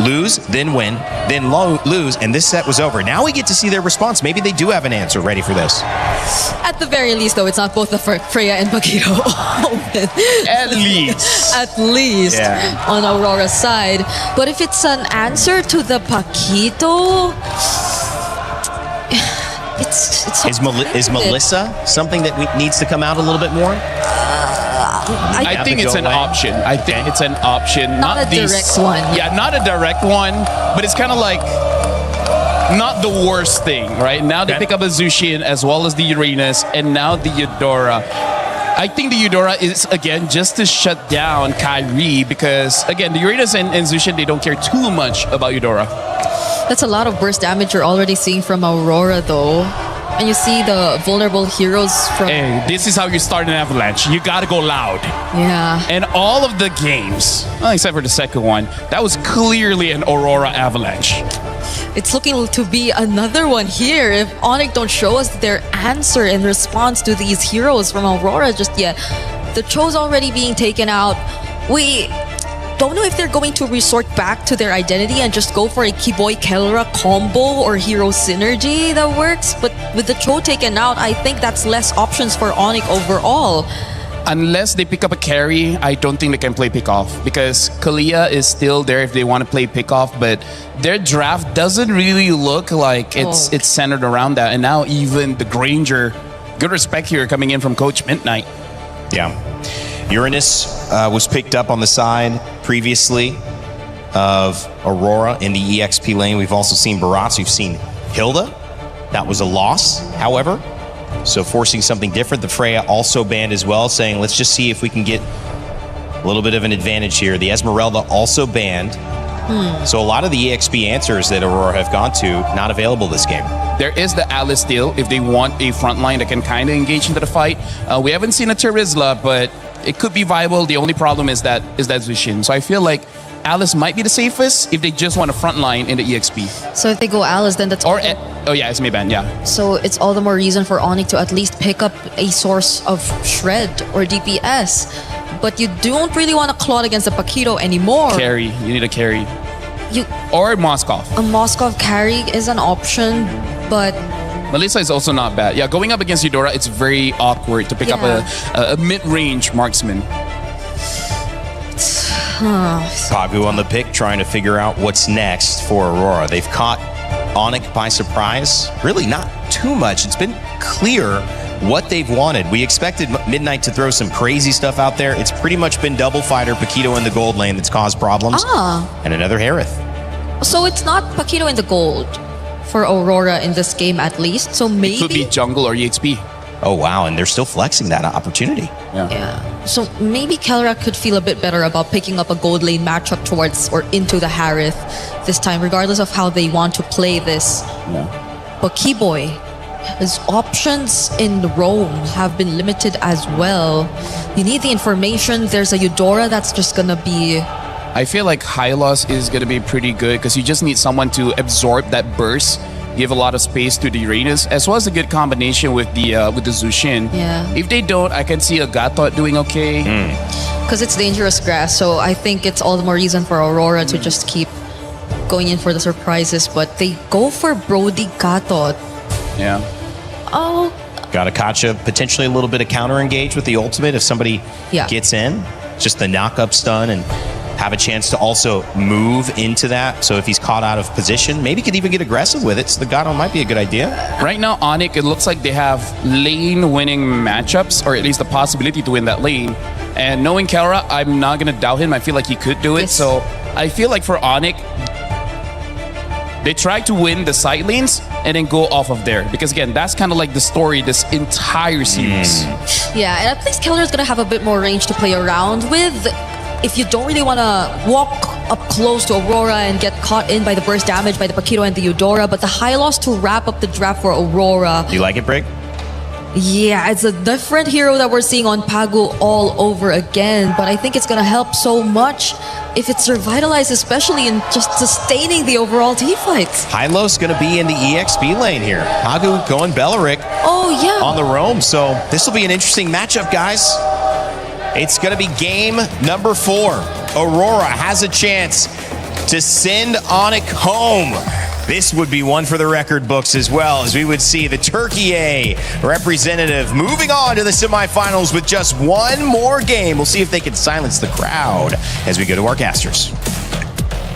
lose, then win, then lose, and this set was over. Now we get to see their response. Maybe they do have an answer ready for this. At the very least, though, it's not both the Freya and Paquito open. At least. At least Yeah. on Aurora's side. But if it's an answer to the Paquito, it's Is Melissa something that needs to come out a little bit more? I think it's an option. I think it's an option. Not a the direct one. Yeah, not a direct one, but it's kind of like not the worst thing, right? Now they pick up a Zushin as well as the Uranus and now the Eudora. I think the Eudora is, again, just to shut down Kyrie because, again, the Uranus and Zushin, they don't care too much about Eudora. That's a lot of burst damage you're already seeing from Aurora, though. And you see the vulnerable heroes from... Hey, this is how you start an avalanche. You gotta go loud. Yeah. And all of the games, well, except for the second one, that was clearly an Aurora avalanche. It's looking to be another one here if Onyx don't show us their answer in response to these heroes from Aurora just yet. The Cho's already being taken out. We don't know if they're going to resort back to their identity and just go for a Kiboy Kelra combo or hero synergy that works. But with the Cho taken out, I think that's less options for Onyx overall. Unless they pick up a carry, I don't think they can play pickoff because Kalia is still there if they want to play pickoff, but their draft doesn't really look like it's centered around that. And now even the Granger, good respect here coming in from Coach Midnight. Yeah. Uranus was picked up on the side previously of Aurora in the EXP lane. We've also seen Barats. We've seen Hilda. That was a loss, however. So forcing something different. The Freya also banned as well, saying let's just see if we can get a little bit of an advantage here. The Esmeralda also banned. So a lot of the EXP answers that Aurora have gone to, not available this game. There is the Alice still if they want a front line that can kind of engage into the fight. We haven't seen a Terizla, but it could be viable. The only problem is that Zushin. So I feel like Alice might be the safest if they just want a front line in the EXP. So if they go Alice, then that's... oh yeah, it's Mayban, yeah. So it's all the more reason for Onyx to at least pick up a source of Shred or DPS. But you don't really want to claw against the Paquito anymore. Carry. You need a carry. Or Moskov. A Moskov carry is an option, but... Melissa is also not bad. Yeah, going up against Eudora, it's very awkward to pick up a mid-range marksman. Pagu on the pick, trying to figure out what's next for Aurora. They've caught Onyx by surprise. Really not too much. It's been clear what they've wanted. We expected Midnight to throw some crazy stuff out there. It's pretty much been double fighter, Paquito in the gold lane that's caused problems. And another Harith. So it's not Paquito in the gold for Aurora in this game at least. So maybe... It could be jungle or EXP. Oh, wow. And they're still flexing that opportunity. Yeah. So maybe Kelra could feel a bit better about picking up a gold lane matchup towards or into the Harith this time, regardless of how they want to play this. But Keyboy, his options in Rome have been limited as well. You need the information. There's a Eudora that's just gonna be... I feel like Hylos is going to be pretty good because you just need someone to absorb that burst, give a lot of space to the Uranus, as well as a good combination with the Zushin. Yeah. If they don't, I can see a Gatot doing okay. Because it's dangerous grass, so I think it's all the more reason for Aurora to just keep going in for the surprises. But they go for Brody Gatot. Yeah. Oh. Got a Kacha, potentially a little bit of counter engage with the ultimate if somebody gets in. Just the knock-up stun and have a chance to also move into that. So if he's caught out of position, maybe could even get aggressive with it. So the Gato might be a good idea. Right now, Onyx, it looks like they have lane-winning matchups, or at least the possibility to win that lane. And knowing Kelra, I'm not going to doubt him. I feel like he could do it. So I feel like for Onyx, they try to win the side lanes and then go off of there. Because again, that's kind of like the story this entire series. Yeah, and at least Kelra's going to have a bit more range to play around with. If you don't really want to walk up close to Aurora and get caught in by the burst damage by the Paquito and the Eudora, but the high loss to wrap up the draft for Aurora. Do you like it, Brig? Yeah, it's a different hero that we're seeing on Pagu all over again, but I think it's gonna help so much if it's revitalized, especially in just sustaining the overall team fights. Hylos going to be in the EXP lane here. Pagu going Belleric on the roam. So this will be an interesting matchup, guys. It's going to be game number 4. Aurora has a chance to send Onyx home. This would be one for the record books as well, as we would see the Turkey A representative moving on to the semifinals with just one more game. We'll see if they can silence the crowd as we go to our casters.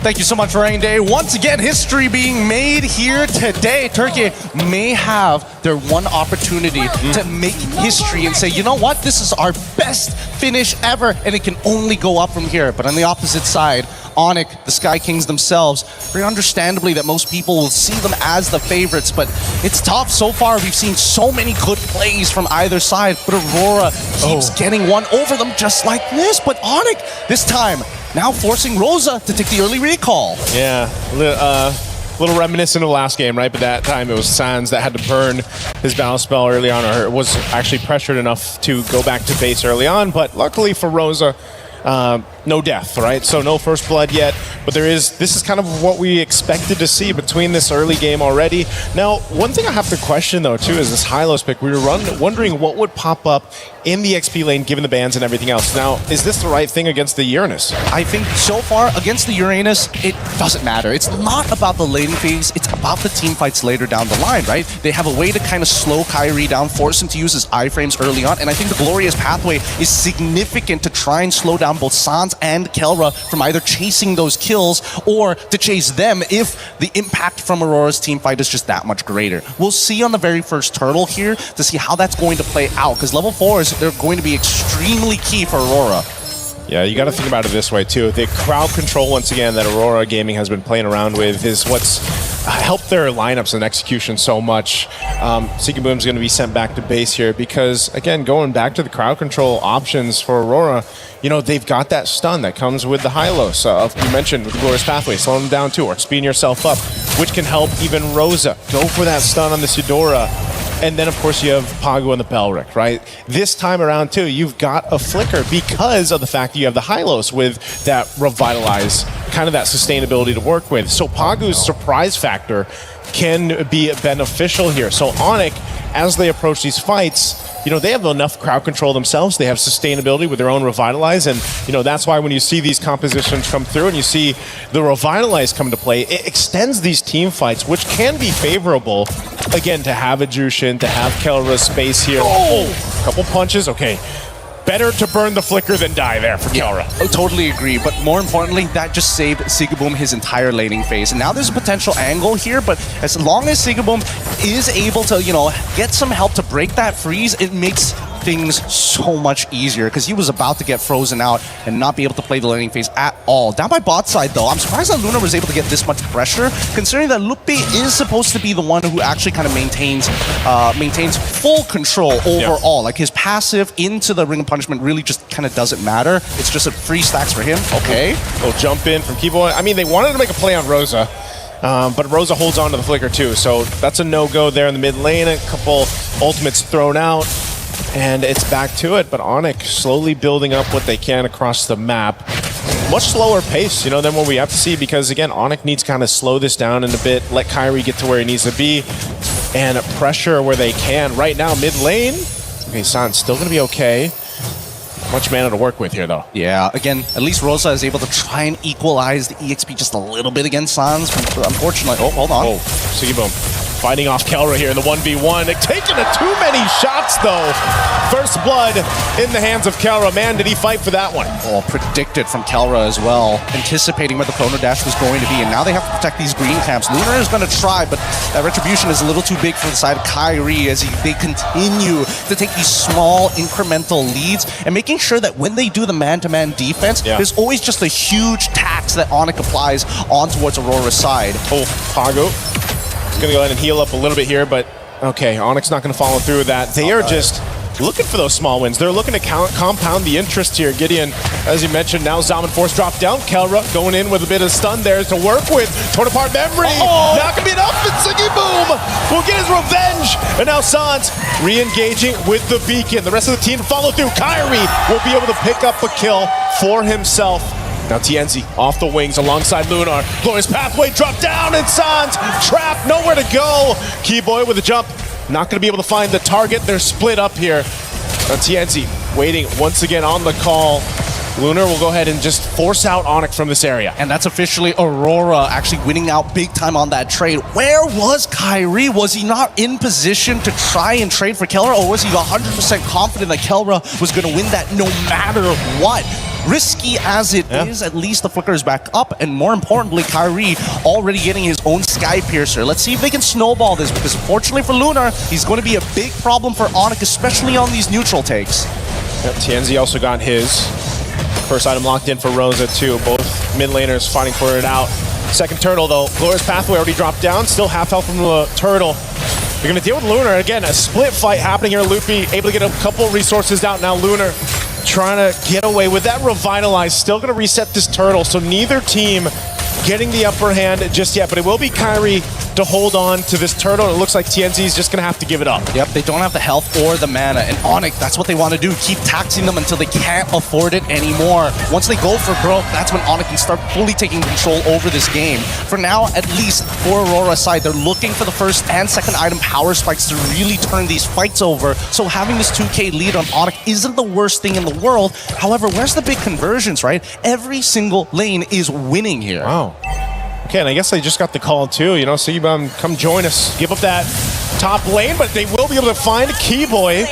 Thank you so much, Rain Day. Once again, history being made here today. Turkey may have their one opportunity to make history and say, you know what, this is our best finish ever, and it can only go up from here. But on the opposite side, Onyx, the Sky Kings themselves, very understandably that most people will see them as the favorites, but it's tough. So far, we've seen so many good plays from either side, but Aurora keeps getting one over them just like this. But Onyx, this time, now forcing Rosa to take the early recall. Yeah, little reminiscent of the last game, right? But that time it was Sans that had to burn his battle spell early on, or was actually pressured enough to go back to base early on. But luckily for Rosa, no death, right? So no first blood yet, but this is kind of what we expected to see between this early game already. Now, one thing I have to question though too is this Hylos pick. We were wondering what would pop up in the XP lane given the bans and everything else. Now, is this the right thing against the Uranus? I think so far against the Uranus, it doesn't matter. It's not about the laning phase, it's about the team fights later down the line, right? They have a way to kind of slow Kyrie down, force him to use his iframes early on, and I think the Glorious Pathway is significant to try and slow down both Sans and Kelra from either chasing those kills or to chase them if the impact from Aurora's team fight is just that much greater. We'll see on the very first turtle here to see how that's going to play out, because level 4s, they're going to be extremely key for Aurora. Yeah, you got to think about it this way too. The crowd control, once again, that Aurora Gaming has been playing around with is what's helped their lineups and execution so much. Sigaboom's going to be sent back to base here because, again, going back to the crowd control options for Aurora, you know, they've got that stun that comes with the Hylos. You mentioned with the Glorious Pathway, slowing them down too, or speeding yourself up, which can help even Rosa. Go for that stun on the Eudora. And then, of course, you have Pagu and the Belleric, right? This time around, too, you've got a Flicker because of the fact that you have the Hylos with that Revitalize, kind of that sustainability to work with. So Pagu's surprise factor can be beneficial here. So Onyx, as they approach these fights, you know, they have enough crowd control themselves. They have sustainability with their own Revitalize. And, you know, that's why when you see these compositions come through and you see the Revitalize come to play, it extends these team fights, which can be favorable, again, to have a Jushin, to have Kelra's space here. Oh, a couple punches. Okay. Better to burn the Flicker than die there for Kelra. I totally agree, but more importantly, that just saved Sigaboom his entire laning phase. And now there's a potential angle here, but as long as Sigaboom is able to, you know, get some help to break that freeze, it makes things so much easier because he was about to get frozen out and not be able to play the laning phase at all. Down by bot side though, I'm surprised that Luna was able to get this much pressure considering that Lupe is supposed to be the one who actually kind of maintains full control overall. Like his passive into the Ring of Punishment really just kind of doesn't matter. It's just a free stacks for him. Okay. Little jump in from Kibo. I mean, they wanted to make a play on Rosa. But Rosa holds on to the Flicker too, so that's a no-go there in the mid lane. A couple ultimates thrown out, and it's back to it. But Onyx slowly building up what they can across the map. Much slower pace, you know, than what we have to see because, again, Onyx needs to kind of slow this down in a bit, let Kyrie get to where he needs to be, and pressure where they can. Right now, mid lane, okay, San's still going to be okay. Much mana to work with here, though. Yeah, again, at least Rosa is able to try and equalize the EXP just a little bit against Sans. Unfortunately, oh, hold on. Oh, Sigaboom fighting off Kelra here in the 1v1. Taking too many shots, though. First blood in the hands of Kelra. Man, did he fight for that one. Oh, predicted from Kelra as well. Anticipating where the Chrono Dash was going to be, and now they have to protect these green camps. Luna is going to try, but that Retribution is a little too big for the side of Kyrie as they continue to take these small incremental leads and making sure that when they do the man-to-man defense, there's always just a huge tax that Onyx applies on towards Aurora's side. Oh, Pagu. He's going to go ahead and heal up a little bit here, but okay, Onyx not going to follow through with that. They are just looking for those small wins. They're looking to compound the interest here. Gideon, as you mentioned, now Zaman Force dropped down. Kelra going in with a bit of stun there to work with. Torn apart memory. Not gonna be enough. And Siggy Boom will get his revenge. And now Sans re-engaging with the beacon. The rest of the team to follow through. Kyrie will be able to pick up a kill for himself. Now TNZ off the wings alongside Lunar. Glorious pathway drop down and Sans trapped, nowhere to go. Keyboy with a jump. Not going to be able to find the target. They're split up here. Now TNZ waiting once again on the call. Lunar will go ahead and just force out Onyx from this area. And that's officially Aurora actually winning out big time on that trade. Where was Kyrie? Was he not in position to try and trade for Kelra, or was he 100% confident that Kelra was going to win that no matter what? Risky as it is, at least the Flicker is back up, and more importantly, Kyrie already getting his own Sky Piercer. Let's see if they can snowball this, because unfortunately for Lunar, he's going to be a big problem for Onyx, especially on these neutral takes. Yep, TNZ also got his. First item locked in for Rosa too. Both mid laners fighting for it out. Second turtle though. Glorious pathway already dropped down. Still half health from the turtle. You're gonna deal with Lunar again. A split fight happening here. Luffy able to get a couple resources out. Now Lunar trying to get away with that revitalize. Still gonna reset this turtle. So neither team getting the upper hand just yet, but it will be Kyrie to hold on to this turtle. It looks like TNZ is just gonna have to give it up. Yep, they don't have the health or the mana, and Onyx, that's what they want to do. Keep taxing them until they can't afford it anymore. Once they go for broke, that's when Onyx can start fully taking control over this game. For now, at least for Aurora's side, they're looking for the first and second item power spikes to really turn these fights over. So having this 2K lead on Onyx isn't the worst thing in the world. However, where's the big conversions, right? Every single lane is winning here. Wow. Okay, and I guess they just got the call too, you know, Sigibum, come join us. Give up that top lane, but they will be able to find Keyboy.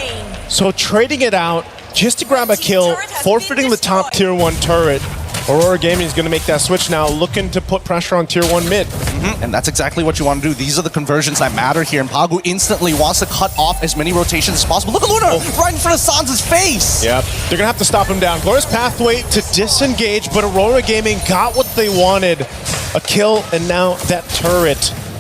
So trading it out just to grab a kill, forfeiting the top tier 1 turret. Aurora Gaming is going to make that switch now, looking to put pressure on tier 1 mid. And that's exactly what you want to do. These are the conversions that matter here, and Pagu instantly wants to cut off as many rotations as possible. Look at Luna right in front of Sans' face! Yep, they're going to have to stop him down. Glorious pathway to disengage, but Aurora Gaming got what they wanted. A kill, and now that turret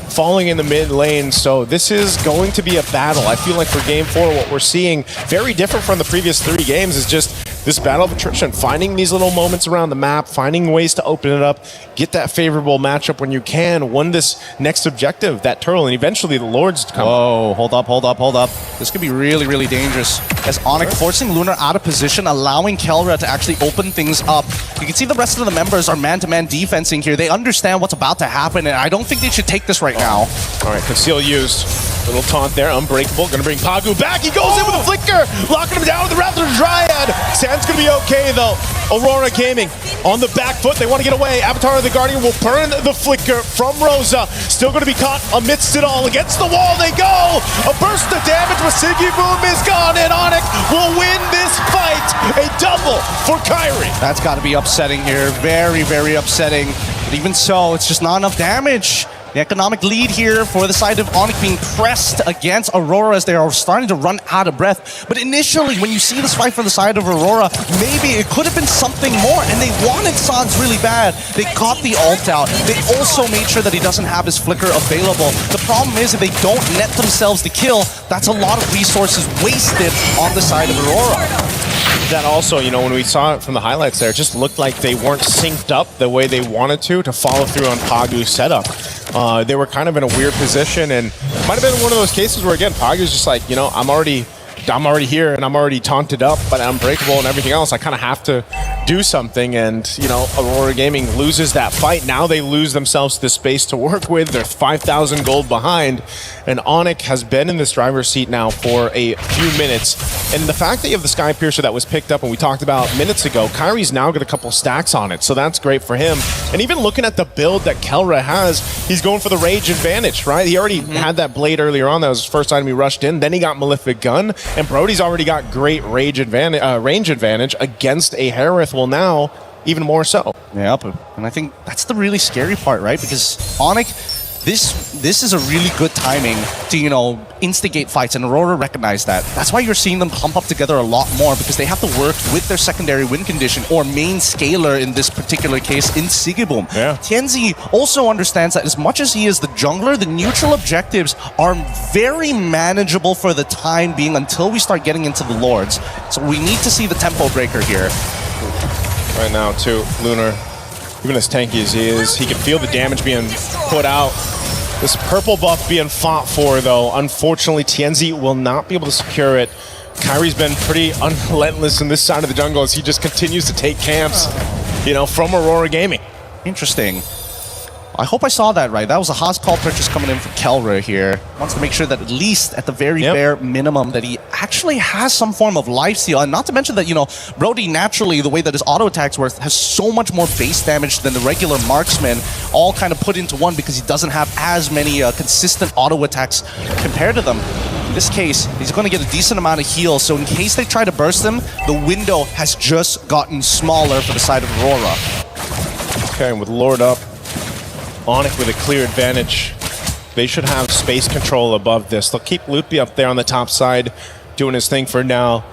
falling in the mid lane. So this is going to be a battle. I feel like for game 4, what we're seeing, very different from the previous 3 games, is just this battle of attrition, finding these little moments around the map, finding ways to open it up, get that favorable matchup when you can, win this next objective, that turtle, and eventually the Lords come. Whoa, hold up. This could be really, really dangerous. As Onyx forcing Lunar out of position, allowing Kelra to actually open things up. You can see the rest of the members are man-to-man defensing here. They understand what's about to happen, and I don't think they should take this right now. All right, Conceal used. Little taunt there, Unbreakable, gonna bring Pagu back. He goes in with a flicker, locking him down with the Raptor Dryad. Sand's gonna be okay though. Aurora Gaming on the back foot, they want to get away. Avatar of the Guardian will burn the flicker from Rosa. Still gonna be caught amidst it all. Against the wall they go. A burst of damage with Siggy Boom is gone, and Onyx will win this fight. A double for Kyrie. That's gotta be upsetting here. Very, very upsetting. But even so, it's just not enough damage. The economic lead here for the side of Onyx being pressed against Aurora as they are starting to run out of breath. But initially, when you see this fight from the side of Aurora, maybe it could have been something more, and they wanted Sans really bad. They got the ult out. They also made sure that he doesn't have his flicker available. The problem is if they don't net themselves the kill, that's a lot of resources wasted on the side of Aurora. That also, you know, when we saw it from the highlights there, it just looked like they weren't synced up the way they wanted to follow through on Pagu's setup. They were kind of in a weird position, and it might have been one of those cases where, again, Pagu's just like, you know, I'm already here and I'm already taunted up, but I'm Unbreakable and everything else. I kind of have to do something, and, you know, Aurora Gaming loses that fight. Now they lose themselves the space to work with. They're 5,000 gold behind, and Onyx has been in this driver's seat now for a few minutes. And the fact that you have the Sky Piercer that was picked up and we talked about minutes ago, Kyrie's now got a couple stacks on it, so that's great for him. And even looking at the build that Kelra has, he's going for the Rage Advantage, right? He already had that blade earlier on. That was his first item he rushed in. Then he got Malefic Gun, and Brody's already got great range advantage against a Harith. Well, now, even more so. Yep, and I think that's the really scary part, right? Because Onyx, this is a really good timing to, you know, instigate fights, and Aurora recognized that. That's why you're seeing them clump up together a lot more, because they have to work with their secondary win condition or main scaler in this particular case in Sigibum. Yeah. Tianzi also understands that as much as he is the jungler, the neutral objectives are very manageable for the time being until we start getting into the Lords. So we need to see the tempo breaker here. Right now, too, Lunar, even as tanky as he is, he can feel the damage being put out. This purple buff being fought for, though, unfortunately, Tianzi will not be able to secure it. Kyrie's been pretty unrelentless in this side of the jungle as he just continues to take camps, you know, from Aurora Gaming. Interesting. I hope I saw that right. That was a Haas call purchase coming in for Kelra here. Wants to make sure that at least at the very bare minimum that he actually has some form of lifesteal. And not to mention that, you know, Brody naturally, the way that his auto attacks work, has so much more base damage than the regular marksman, all kind of put into one because he doesn't have as many consistent auto attacks compared to them. In this case, he's going to get a decent amount of heal, so in case they try to burst him, the window has just gotten smaller for the side of Aurora. Okay, with Lord up, Onyx with a clear advantage. They should have space control above this. They'll keep Loopy up there on the top side doing his thing for now.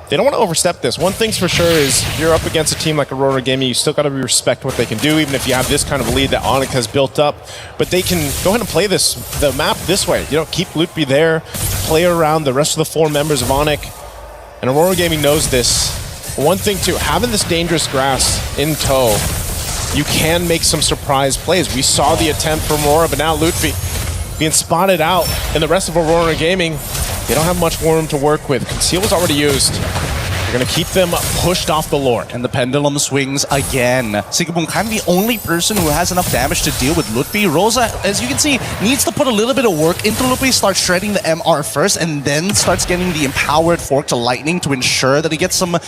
They don't want to overstep this. One thing's for sure is if you're up against a team like Aurora Gaming, you still got to respect what they can do, even if you have this kind of lead that Onyx has built up. But they can go ahead and play the map this way. You know, keep Loopy there, play around the rest of the 4 members of Onyx. And Aurora Gaming knows this. One thing too, having this dangerous grass in tow, you can make some surprise plays. We saw the attempt from Aurora, but now Lutfi being spotted out, and the rest of Aurora Gaming, they don't have much room to work with. Conceal was already used. They're going to keep them pushed off the Lord. And the pendulum swings again. Sigibum kind of the only person who has enough damage to deal with Lutfi. Rosa, as you can see, needs to put a little bit of work into Lutfi, start shredding the MR first, and then starts getting the empowered fork to lightning to ensure that he gets some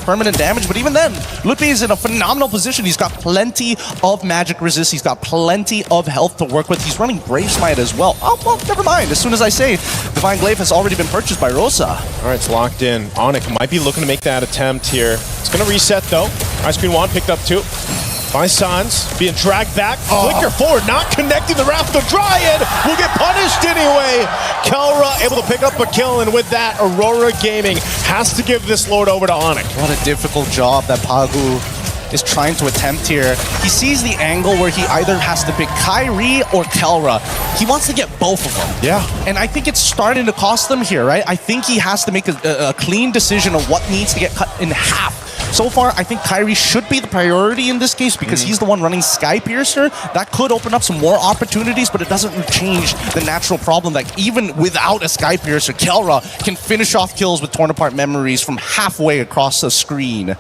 permanent damage. But even then, Lutfi is in a phenomenal position. He's got plenty of magic resist. He's got plenty of health to work with. He's running Brave Smite as well. Oh, well, never mind. As soon as I say, Divine Glaive has already been purchased by Rosa. All right, it's locked in. Onyx might be looking to make that attempt here. It's going to reset, though. Ice Queen Wand picked up, too. By Sans, being dragged back. Flicker forward, not connecting the Wrath of Dryad. Will get punished anyway. Kelra able to pick up a kill, and with that, Aurora Gaming has to give this Lord over to Onyx. What a difficult job that Pagu is trying to attempt here. He sees the angle where he either has to pick Kyrie or Kelra. He wants to get both of them. Yeah. And I think it's starting to cost them here, right? I think he has to make a clean decision of what needs to get cut in half. So far, I think Kyrie should be the priority in this case because he's the one running Sky Piercer. That could open up some more opportunities, but it doesn't change the natural problem that even without a Sky Piercer, Kelra can finish off kills with torn apart memories from halfway across the screen.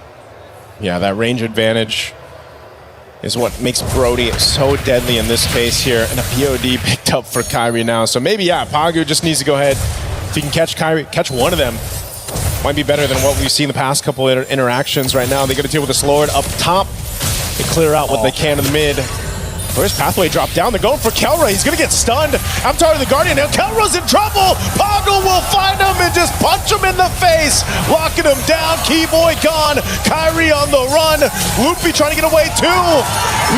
Yeah, that range advantage is what makes Brody so deadly in this case here. And a POD picked up for Kyrie now. So maybe, yeah, Pagu just needs to go ahead. If he can catch Kyrie, catch one of them, might be better than what we've seen the past couple of interactions right now. They got to deal with this Lord up top. They clear out what they can in the mid. Where's Pathway drop down? They're going for Kelra. He's going to get stunned. I'm tired of the Guardian. Now Kelra's in trouble. Pagu will find him and just punch him in the face. Locking him down. Keyboy gone. Kyrie on the run. Loopy trying to get away too.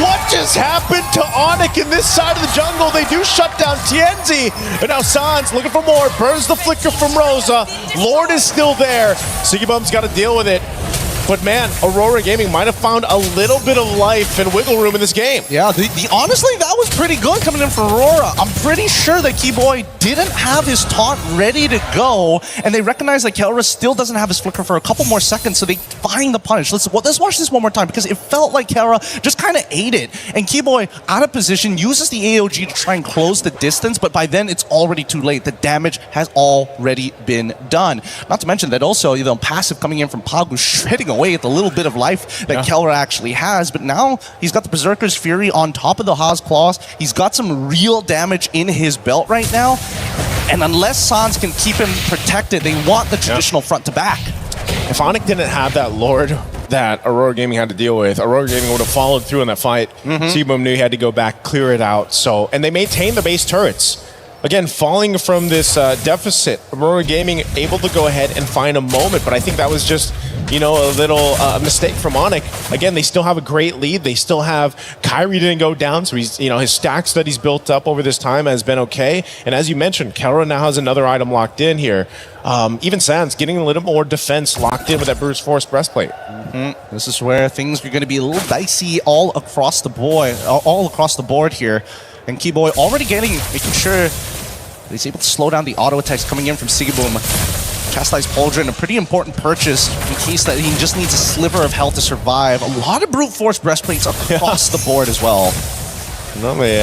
What just happened to Onyx in this side of the jungle? They do shut down Tianzi. And now Sans looking for more. Burns the flicker from Rosa. Lord is still there. Sigibum's got to deal with it. But man, Aurora Gaming might have found a little bit of life and wiggle room in this game. Yeah, honestly, that was pretty good coming in for Aurora. I'm pretty sure that Keyboy didn't have his taunt ready to go, and they recognize that Kelra still doesn't have his flicker for a couple more seconds, so they find the punish. Let's watch this one more time, because it felt like Kelra just kind of ate it. And Keyboy, out of position, uses the AOG to try and close the distance, but by then it's already too late. The damage has already been done. Not to mention that also, you know, passive coming in from Pagu, shredding away at the little bit of life that Kelra actually has, but now he's got the Berserker's Fury on top of the Haas Claws. He's got some real damage in his belt right now, and unless Sans can keep him protected, they want the traditional front to back. If Onyx didn't have that Lord that Aurora Gaming had to deal with, Aurora Gaming would have followed through in that fight. Sigibum knew he had to go back, clear it out. So, and they maintained the base turrets. again, falling from this deficit. Aurora Gaming able to go ahead and find a moment, but I think that was just, you know, a little mistake from Onic. Again, they still have a great lead. They still have Kyrie didn't go down, so he's, you know, his stacks that he's built up over this time has been okay. And as you mentioned, Kelra now has another item locked in here. Even Sans getting a little more defense locked in with that Bruce Force breastplate. This is where things are going to be a little dicey all across the board here. And Keyboy already making sure he's able to slow down the auto attacks coming in from Sigiboom. Chastise Pauldron, a pretty important purchase in case that he just needs a sliver of health to survive. A lot of brute force breastplates across the board as well. No, they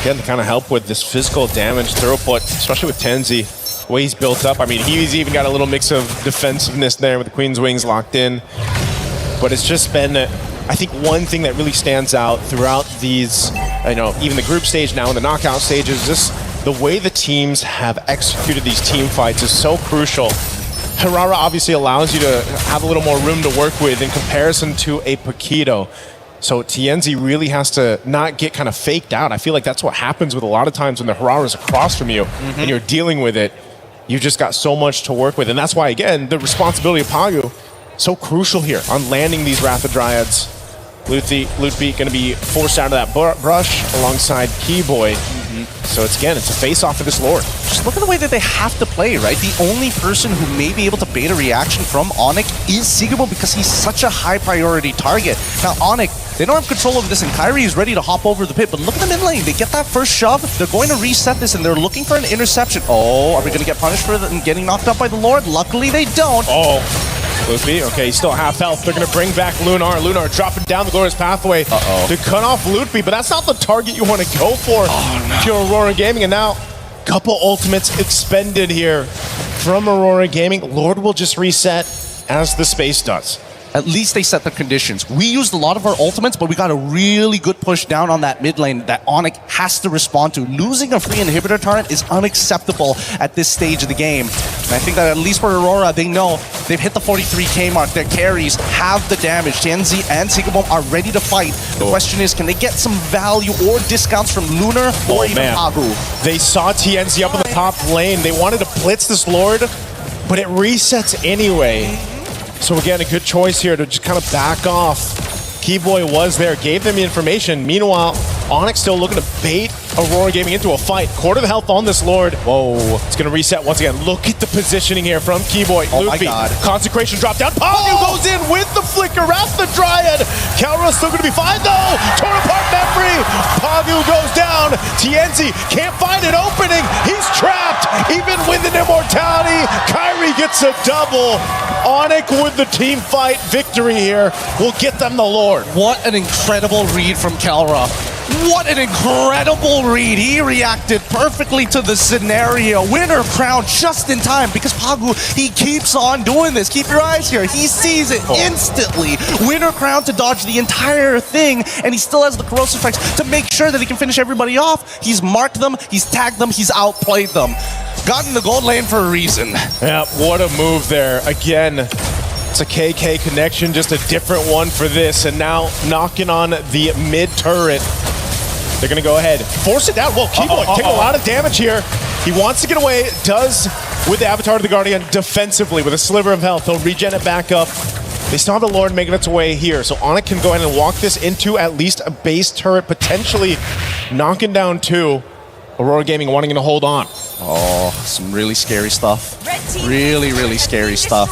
again to kind of help with this physical damage throughput, especially with Tenzi. The way he's built up. I mean, he's even got a little mix of defensiveness there with the Queen's Wings locked in. But it's just been, I think, one thing that really stands out throughout these, you know, even the group stage now and the knockout stages, just the way the teams have executed these team fights is so crucial. Hirara obviously allows you to have a little more room to work with in comparison to a Paquito. So Tienzi really has to not get kind of faked out. I feel like that's what happens with a lot of times when the Hirara's across from you and you're dealing with it. You've just got so much to work with. And that's why, again, the responsibility of Pagu so crucial here on landing these Wrath of Dryads. Lootbeat going to be forced out of that brush alongside Keyboy. So it's a face-off for this Lord. Just look at the way that they have to play, right? The only person who may be able to bait a reaction from Onic is Sigiboom because he's such a high priority target. Now Onic, they don't have control over this, and Kyrie is ready to hop over the pit, but look at the mid lane. They get that first shove, they're going to reset this, and they're looking for an interception. Oh, are we going to get punished for getting knocked up by the Lord? Luckily they don't. Oh. Loopy, okay, he's still half health. They're going to bring back Lunar. Lunar dropping down the Glorious Pathway to cut off Loopy, but that's not the target you want to go for. To Aurora Gaming, and now couple ultimates expended here from Aurora Gaming. Lord will just reset as the space does. At least they set the conditions. We used a lot of our ultimates, but we got a really good push down on that mid lane that Onic has to respond to. Losing a free inhibitor turret is unacceptable at this stage of the game. And I think that at least for Aurora, they know they've hit the 43k mark. Their carries have the damage. Tienzi and Sigiboom are ready to fight. The question is, can they get some value or discounts from Lunar or even Pagu? They saw Tienzi up in the top lane. They wanted to blitz this Lord, but it resets anyway. So again, a good choice here to just kind of back off. Keyboy was there, gave them the information. Meanwhile, Onyx still looking to bait Aurora Gaming into a fight. Quarter the health on this Lord. Whoa, it's going to reset once again. Look at the positioning here from Keyboy. Oh Luffy. my God. Consecration drop down. Pagu goes in with the flicker. Wrath the Dryad. Kelra's still going to be fine though. Torn apart memory. Pagu goes down. Tienzi can't find an opening. He's trapped. Even with an immortality, Kyrie gets a double. Onic with the team fight victory here will get them the Lord. What an incredible read from Kelra. What an incredible read. He reacted perfectly to the scenario. Winner crown just in time because Pagu, he keeps on doing this. Keep your eyes here. He sees it instantly. Winner crown to dodge the entire thing, and he still has the corrosive strikes to make sure that he can finish everybody off. He's marked them, he's tagged them, he's outplayed them. Got in the gold lane for a reason. Yeah, what a move there. Again, it's a KK connection, just a different one for this. And now knocking on the mid turret. They're going to go ahead. Force it down. Whoa, Keyboy taking a lot of damage here. He wants to get away. Does with the Avatar of the Guardian defensively with a sliver of health. He'll regen it back up. They still have the Lord making its way here. So Onic can go ahead and walk this into at least a base turret, potentially knocking down two. Aurora Gaming wanting to hold on. Oh, some really scary stuff. Really, really scary stuff.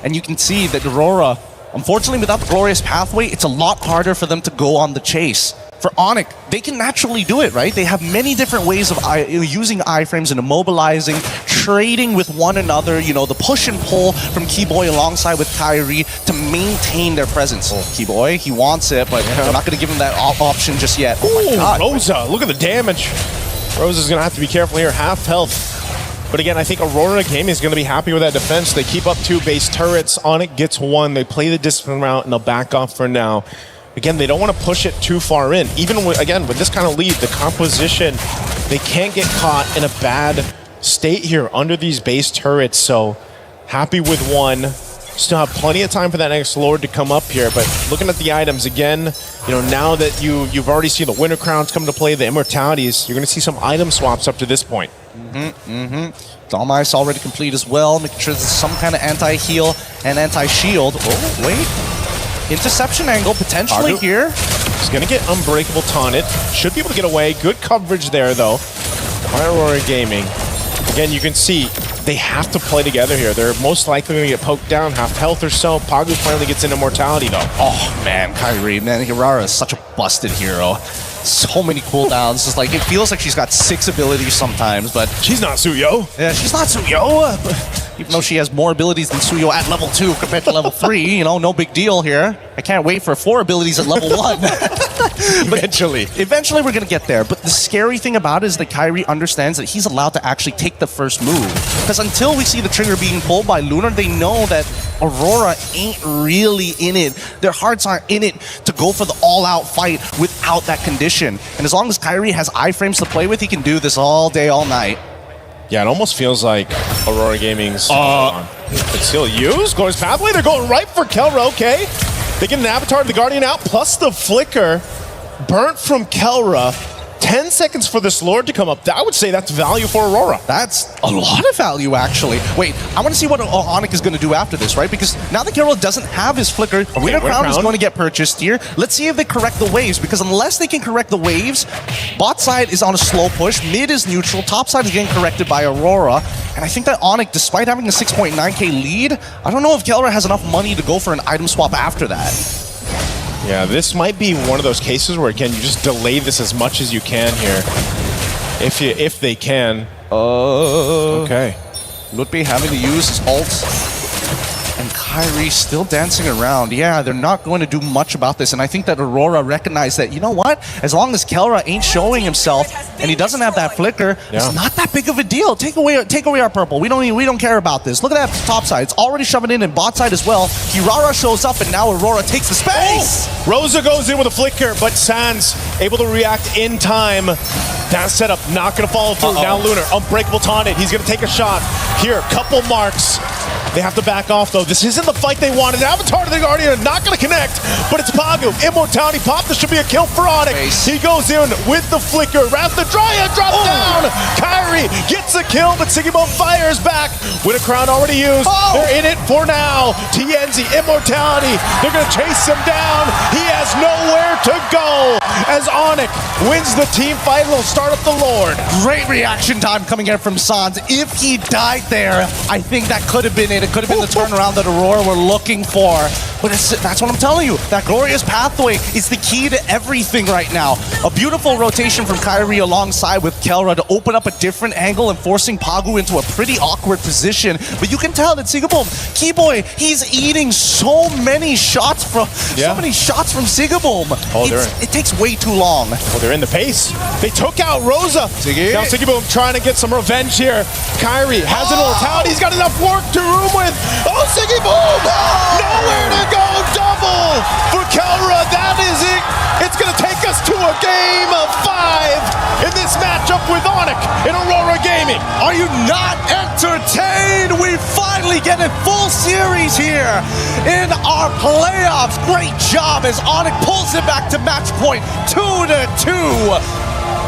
And you can see that Aurora, unfortunately without the Glorious Pathway, it's a lot harder for them to go on the chase. For Onic, they can naturally do it, right? They have many different ways of using iframes and immobilizing, trading with one another, you know, the push and pull from Keyboy alongside with Kyrie to maintain their presence. Keyboy, he wants it, but they're not going to give him that option just yet. Oh my God. Rosa, look at the damage. Rosa's going to have to be careful here, half health. But again, I think Aurora Gaming is going to be happy with that defense. They keep up two base turrets. Onic gets one. They play the discipline route, and they'll back off for now. Again, they don't want to push it too far in. Even with, again, with this kind of lead, the composition, they can't get caught in a bad state here under these base turrets. So happy with one. Still have plenty of time for that next Lord to come up here, but looking at the items again, you know, now that you've already seen the Winter Crowns come to play, the Immortalities, you're going to see some item swaps up to this point. Dom Ice already complete as well, making sure there's some kind of anti-heal and anti-shield. Oh, wait. Interception angle potentially Pagu here. He's going to get Unbreakable taunted. Should be able to get away. Good coverage there, though, by Aurora Gaming. Again, you can see they have to play together here. They're most likely going to get poked down, half health or so. Pagu finally gets into Immortality, though. Oh, man, Kyrie, man, Hirara is such a busted hero. So many cooldowns. It's like, it feels like she's got 6 abilities sometimes, but... She's not Suyo. Yeah, she's not Suyo. Even though she has more abilities than Suyo at level 2 compared to level 3, you know, no big deal here. I can't wait for 4 abilities at level 1. Eventually we're going to get there. But the scary thing about it is that Kyrie understands that he's allowed to actually take the first move. Because until we see the trigger being pulled by Lunar, they know that Aurora ain't really in it. Their hearts aren't in it to go for the all-out fight without that condition. And as long as Kyrie has iframes to play with, he can do this all day, all night. Yeah, it almost feels like Aurora Gaming's... It's still used. Glorious Pathway, they're going right for Kelra, okay. They get an Avatar of the Guardian out, plus the Flicker. Burnt from Kelra. 10 seconds for this Lord to come up. I would say that's value for Aurora. That's a lot of value, actually. Wait, I want to see what Onic is going to do after this, right? Because now that Kelra doesn't have his Flicker, Winter Crown is going to get purchased here. Let's see if they correct the waves, because unless they can correct the waves, bot side is on a slow push, mid is neutral, top side is getting corrected by Aurora. And I think that Onic, despite having a 6.9k lead, I don't know if Kelra has enough money to go for an item swap after that. Yeah, this might be one of those cases where, again, you just delay this as much as you can here. If they can. Okay. Lutbe having to use his ult. And Kyrie still dancing around. Yeah, they're not going to do much about this. And I think that Aurora recognized that, you know what? As long as Kelra ain't showing himself and he doesn't have that Flicker, it's not that big of a deal. Take away our purple. We don't care about this. Look at that top side. It's already shoving in bot side as well. Hirara shows up and now Aurora takes the space. Oh! Rosa goes in with a Flicker, but Sans able to react in time. That setup not going to follow through. Now Lunar, Unbreakable taunted. He's going to take a shot. Here, couple marks. They have to back off, though. This isn't the fight they wanted. Avatar to the Guardian, not going to connect, but it's Pagu. Immortality pop. This should be a kill for Onic. He goes in with the Flicker. Wrath the Dryad drops down. Kyrie gets a kill, but Sigibone fires back. With a crown already used. They're in it for now. TNZ, Immortality. They're going to chase him down. He has nowhere to go as Onic wins the team fight. He'll start up the Lord. Great reaction time coming in from Sans. If he died there, I think that could have been it. It could have been the turnaround that Aurora were looking for. But that's what I'm telling you. That Glorious Pathway is the key to everything right now. A beautiful rotation from Kyrie alongside with Kelra to open up a different angle and forcing Pagu into a pretty awkward position. But you can tell that Sigabum, Keyboy, he's eating so many shots from Sigabum. It takes way too long. Well, they're in the pace. They took out Rosa. Now Sigibum trying to get some revenge here. Kyrie has an Immortality. He's got enough work to room with. Oh, Sigibum! Nowhere to go. Double for Kelra. That is it. It's going to take us to a game of 5 in this matchup with Onic and Aurora Gaming. Are you not entertained? We finally get a full series here in our playoffs. Great job as Onic pulls it back to match point 2-2.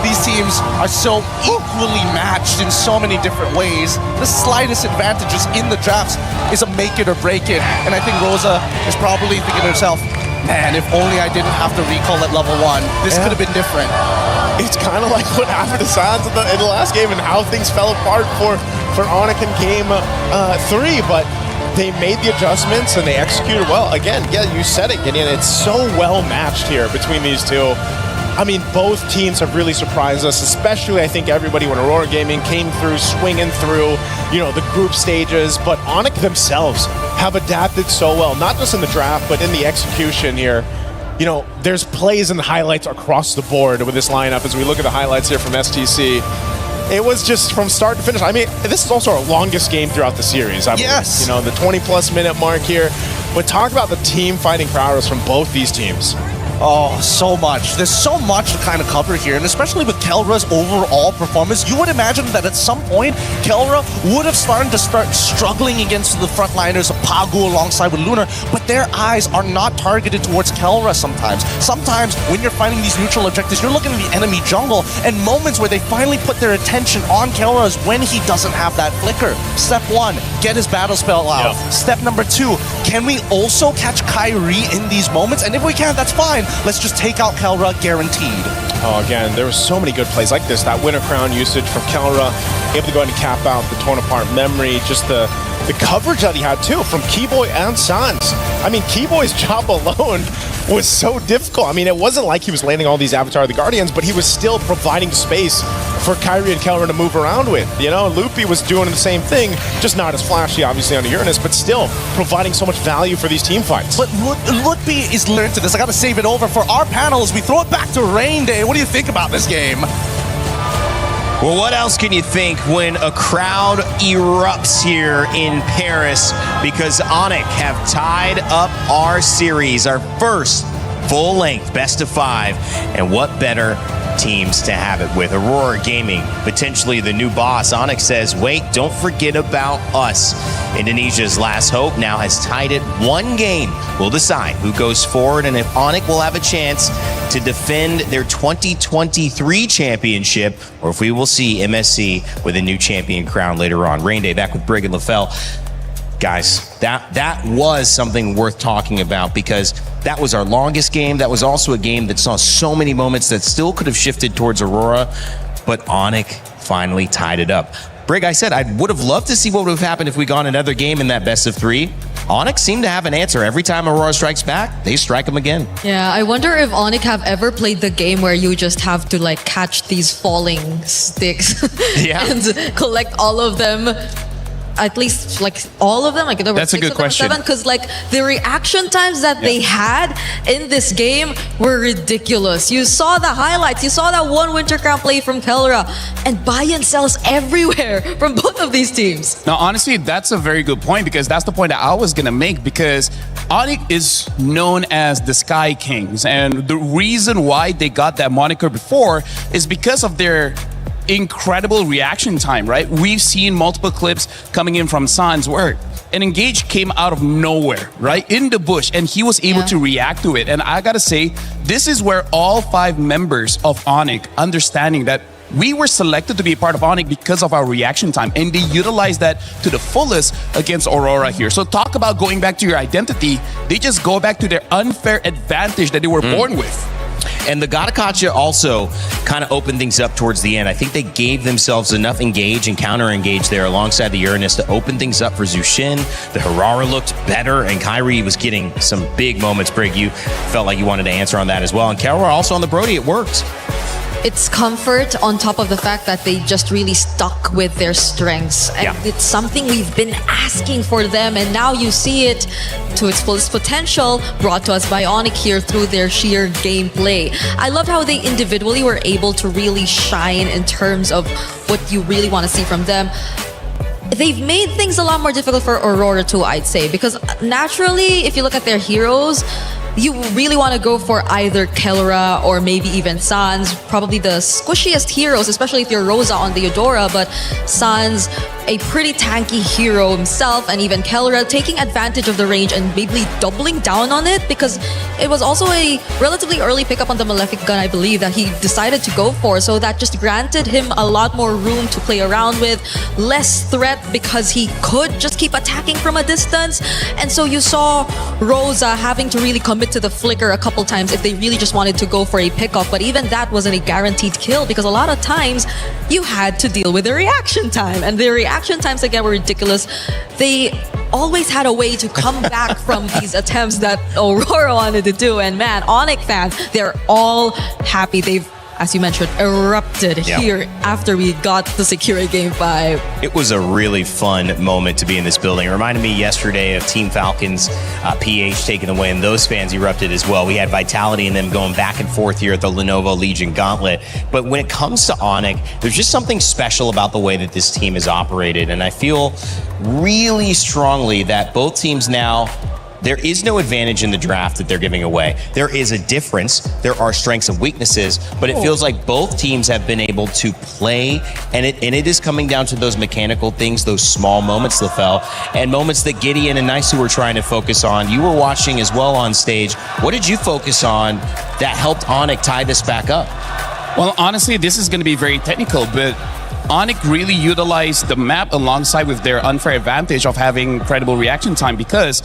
These teams are so equally matched in so many different ways. The slightest advantages in the drafts is a make it or break it. And I think Rosa is probably thinking to herself, man, if only I didn't have to recall at level 1. This could have been different. It's kind of like what happened to Sans in the last game and how things fell apart for Onic in game 3. But they made the adjustments and they executed well. Again, yeah, you said it, Gideon. It's so well matched here between these two. I mean, both teams have really surprised us, especially I think everybody when Aurora Gaming came through, swinging through, the group stages. But Onic themselves have adapted so well, not just in the draft, but in the execution here. There's plays and highlights across the board with this lineup as we look at the highlights here from STC. It was just from start to finish. I mean, this is also our longest game throughout the series, I believe. Yes. The 20-plus minute mark here. But talk about the team fighting prowess from both these teams. Oh, so much. There's so much to kind of cover here, and especially with Kelra's overall performance, you would imagine that at some point, Kelra would have started to struggling against the frontliners of Pagu alongside with Lunar, but their eyes are not targeted towards Kelra sometimes. Sometimes, when you're fighting these neutral objectives, you're looking at the enemy jungle, and moments where they finally put their attention on Kelra is when he doesn't have that flicker. Step 1, get his battle spell out. Step number 2, can we also catch Kyrie in these moments? And if we can, that's fine. Let's just take out Kelra, guaranteed. Oh, again, there were so many good plays like this. That Winter Crown usage from Kelra, able to go ahead and cap out the torn apart memory, just the coverage that he had too from Keyboy and Sans. I mean, Keyboy's job alone was so difficult. I mean, it wasn't like he was landing all these Avatar of the Guardians, but he was still providing space for Kyrie and Kelra to move around with. You know, Loopy was doing the same thing, just not as flashy, obviously, on Uranus, but still providing so much value for these team fights. But Loopy is learned to this. I gotta save it over for our panel as we throw it back to Rain Day. What do you think about this game? Well, what else can you think when a crowd erupts here in Paris because Onyx have tied up our series, our first full-length best-of-5, and what better teams to have it with? Aurora Gaming, potentially the new boss. Onyx says, wait, don't forget about us. Indonesia's last hope now has tied it. One game will decide who goes forward and if Onyx will have a chance to defend their 2023 championship, or if we will see MSC with a new champion crown later on. Rain Day back with Brig and LaFell. Guys, that was something worth talking about because that was our longest game. That was also a game that saw so many moments that still could have shifted towards Aurora, but Onyx finally tied it up. Brig, I said I would have loved to see what would have happened if we got another game in that best of 3. Onyx seemed to have an answer. Every time Aurora strikes back, they strike them again. Yeah, I wonder if Onyx have ever played the game where you just have to like catch these falling sticks and collect all of them. At least like all of them, like there were That's a good question. 7, because like the reaction times that they had in this game were ridiculous. You saw the highlights, you saw that one Winter Crown play from Kelra, and buy and sells everywhere from both of these teams. Now, honestly, that's a very good point because that's the point that I was gonna make because Onyx is known as the Sky Kings, and the reason why they got that moniker before is because of their incredible reaction time, right? We've seen multiple clips coming in from Sans where an engage came out of nowhere, right? In the bush, and he was able to react to it. And I gotta say, this is where all 5 members of Onyx understanding that we were selected to be a part of Onyx because of our reaction time, and they utilized that to the fullest against Aurora here. So talk about going back to your identity. They just go back to their unfair advantage that they were born with. And the Gatakacha also kind of opened things up towards the end. I think they gave themselves enough engage and counter-engage there alongside the Uranus to open things up for Zushin. The Harara looked better, and Kyrie was getting some big moments. Brig, you felt like you wanted to answer on that as well. And Kelra also on the Brody, it worked. It's comfort on top of the fact that they just really stuck with their strengths. And it's something we've been asking for them, and now you see it to its fullest potential, brought to us by Onyx here through their sheer gameplay. I loved how they individually were able to really shine in terms of what you really want to see from them. They've made things a lot more difficult for Aurora too, I'd say, because naturally, if you look at their heroes, you really want to go for either Kelra or maybe even Sans, probably the squishiest heroes, especially if you're Rosa on the Eudora, but Sans, a pretty tanky hero himself, and even Kelra taking advantage of the range and maybe doubling down on it, because it was also a relatively early pickup on the Malefic gun, I believe, that he decided to go for, so that just granted him a lot more room to play around with, less threat because he could just keep attacking from a distance. And so you saw Rosa having to really commit to the flicker a couple times if they really just wanted to go for a pickup, but even that wasn't a guaranteed kill because a lot of times you had to deal with the reaction time, and the reaction times again were ridiculous. They always had a way to come back from these attempts that Aurora wanted to do, and man, Onyx fans, they're all happy. They've, as you mentioned, erupted here after we got to secure Game 5. It was a really fun moment to be in this building. It reminded me yesterday of Team Falcons PH taken away, and those fans erupted as well. We had Vitality and them going back and forth here at the Lenovo Legion Gauntlet. But when it comes to Onyx, there's just something special about the way that this team is operated, and I feel really strongly that both teams now There is no advantage in the draft that they're giving away. There is a difference. There are strengths and weaknesses, but it feels like both teams have been able to play, and it is coming down to those mechanical things, those small moments, LaFell, and moments that Gideon and Nice were trying to focus on. You were watching as well on stage. What did you focus on that helped Onyx tie this back up? Well, honestly, this is going to be very technical, but Onyx really utilized the map alongside with their unfair advantage of having incredible reaction time, because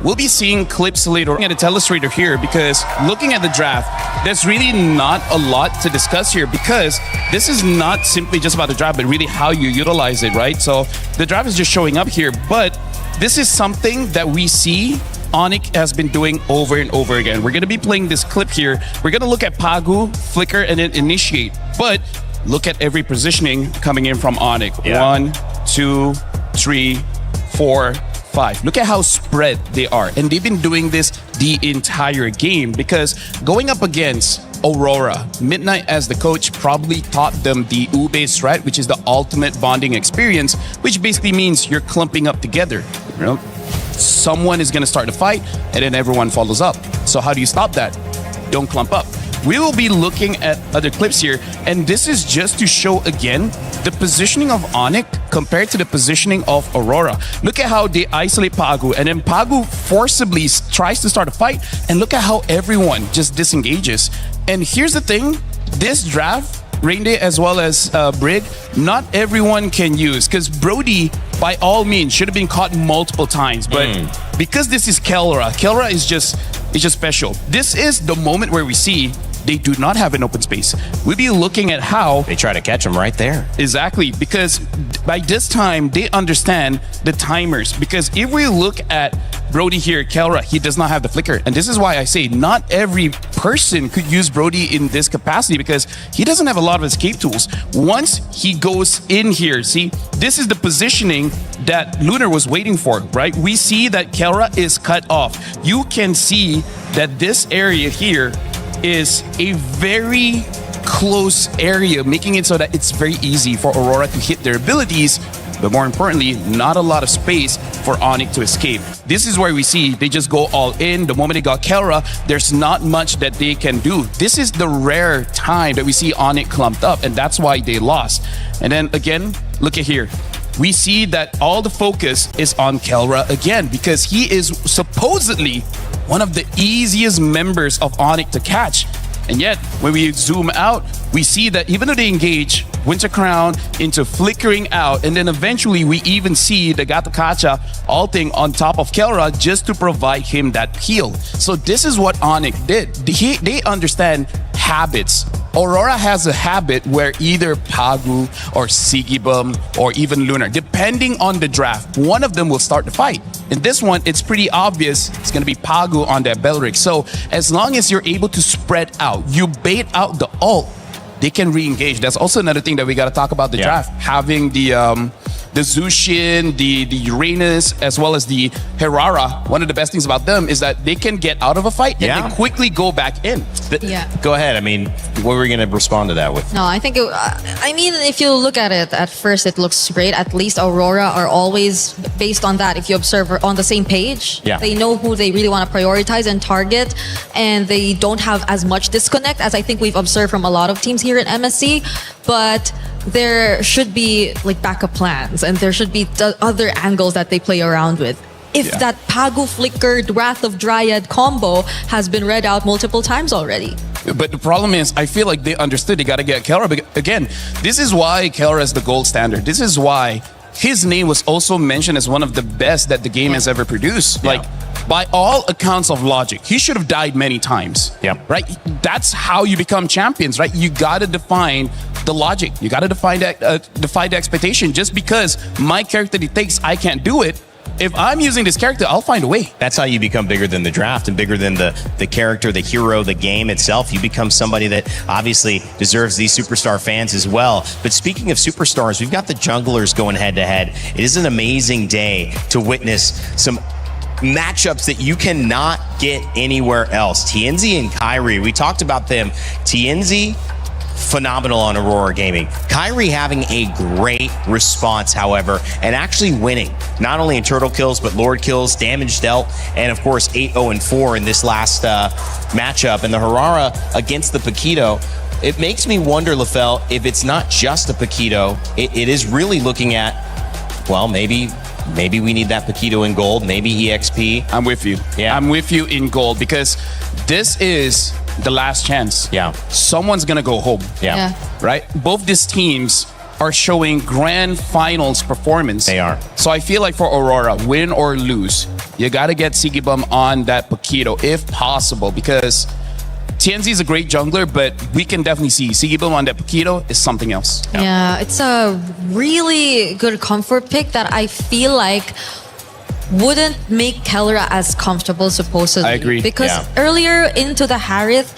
we'll be seeing clips later at a telestrator here, because looking at the draft, there's really not a lot to discuss here, because this is not simply just about the draft, but really how you utilize it, right? So the draft is just showing up here, but this is something that we see Onyx has been doing over and over again. We're going to be playing this clip here. We're going to look at Pagu, Flicker, and then Initiate. But look at every positioning coming in from Onyx. Yeah. 1, 2, 3, 4, 5. Look at how spread they are. And they've been doing this the entire game, because going up against Aurora, Midnight as the coach probably taught them the Ube strat, which is the ultimate bonding experience, which basically means you're clumping up together. You know? Someone is going to start a fight, and then everyone follows up. So how do you stop that? Don't clump up. We will be looking at other clips here, and this is just to show again the positioning of Onyx compared to the positioning of Aurora. Look at how they isolate Pagu, and then Pagu forcibly tries to start a fight, and look at how everyone just disengages. And here's the thing, this draft, Rainday as well as Brig, not everyone can use, because Brody, by all means, should have been caught multiple times. But because this is Kelra is just special. This is the moment where we see they do not have an open space. We'll be looking at how they try to catch him right there. Exactly, because by this time, they understand the timers. Because if we look at Brody here, Kelra, he does not have the flicker. And this is why I say not every person could use Brody in this capacity, because he doesn't have a lot of escape tools. Once he goes in here, see, this is the positioning that Lunar was waiting for, right? We see that Kelra is cut off. You can see that this area here is a very close area, making it so that it's very easy for Aurora to hit their abilities, but more importantly, not a lot of space for Onyx to escape. This is where we see they just go all in. The moment they got Kelra, there's not much that they can do. This is the rare time that we see Onyx clumped up, and that's why they lost. And then again, look at here. We see that all the focus is on Kelra again, because he is supposedly one of the easiest members of Onyx to catch. And yet, when we zoom out, we see that even though they engage Winter Crown into flickering out, and then eventually we even see the Gato Kacha ulting on top of Kelra just to provide him that heal. So this is what Onyx did. They understand habits. Aurora has a habit where either Pagu or Sigibum or even Lunar, depending on the draft, one of them will start the fight. In this one, it's pretty obvious it's going to be Pagu on that Belric. So as long as you're able to spread out, you bait out the ult, they can re-engage. That's also another thing that we got to talk about the draft. Having the Zushin, the Uranus, as well as the Herrera. One of the best things about them is that they can get out of a fight and they quickly go back in. Go ahead. I mean, what were we going to respond to that with? No, I think, I mean, if you look at it, at first it looks great. At least Aurora are always based on that. If you observe, on the same page, they know who they really want to prioritize and target, and they don't have as much disconnect as I think we've observed from a lot of teams here at MSC. But there should be like backup plans, and there should be other angles that they play around with. If that Pagu flickered Wrath of Dryad combo has been read out multiple times already. But the problem is, I feel like they understood they got to get Kelra. But again, this is why Kelra is the gold standard. This is why his name was also mentioned as one of the best that the game has ever produced. Like, by all accounts of logic, he should have died many times. Right? That's how you become champions, right? You got to define the logic. You got to define the expectation. Just because my character dictates I can't do it, if I'm using this character, I'll find a way. That's how you become bigger than the draft and bigger than the character, the hero, the game itself. You become somebody that obviously deserves these superstar fans as well. But speaking of superstars, we've got the junglers going head to head. It is an amazing day to witness some matchups that you cannot get anywhere else. TNZ and Kyrie, we talked about them. TNZ phenomenal on Aurora Gaming. Kyrie having a great response, however, and actually winning, not only in turtle kills, but lord kills, damage dealt, and of course 8-0-4 in this last matchup. And the Harara against the Paquito, it makes me wonder, LaFell, if it's not just a Paquito, it is really looking at, well, maybe we need that Paquito in gold, maybe EXP. I'm with you. Yeah. I'm with you in gold because this is the last chance. Yeah. Someone's going to go home. Yeah. Right? Both these teams are showing grand finals performance. They are. So I feel like for Aurora, win or lose, you got to get Sigibum on that Paquito if possible, because TNZ is a great jungler, but we can definitely see Sigibum on that Paquito is something else. Yeah, it's a really good comfort pick that I feel like wouldn't make Kelra as comfortable, supposedly. I agree. Because Yeah. earlier into the Harith,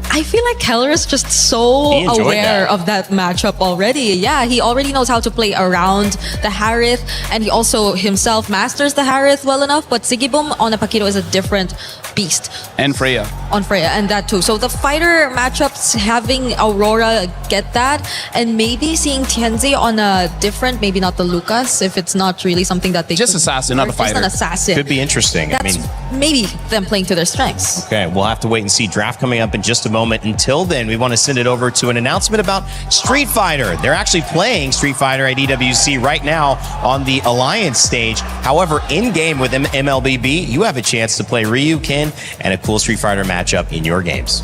I feel like Keller is just so He enjoyed aware that. of that matchup already. Yeah, he already knows how to play around the Harith, and he also himself masters the Harith well enough. But Sigibum on a Paquito is a different beast And Freya. on Freya, and that too. So the fighter matchups, having Aurora get that, and maybe seeing Tianzi on a different, maybe not the Lucas, if it's not really something that they Just could assassin, not work, a fighter. Just an assassin. Could be interesting. That's maybe them playing to their strengths. Okay, we'll have to wait and see. Draft coming up in just a moment. Until then, we want to send it over to an announcement about Street Fighter. They're actually playing Street Fighter at EWC right now on the Alliance stage. However, in-game with MLBB, you have a chance to play Ryu, Ken, and a cool Street Fighter matchup in your games.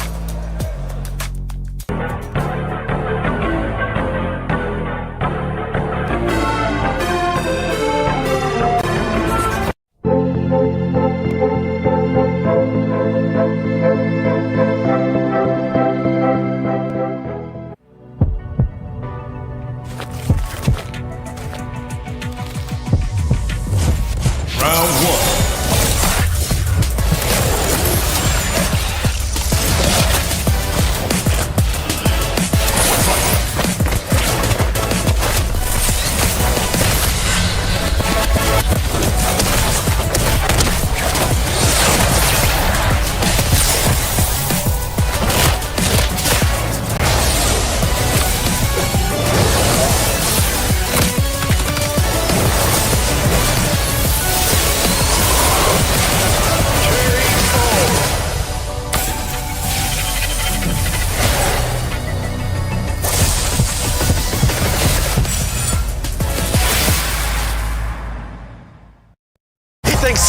Round one.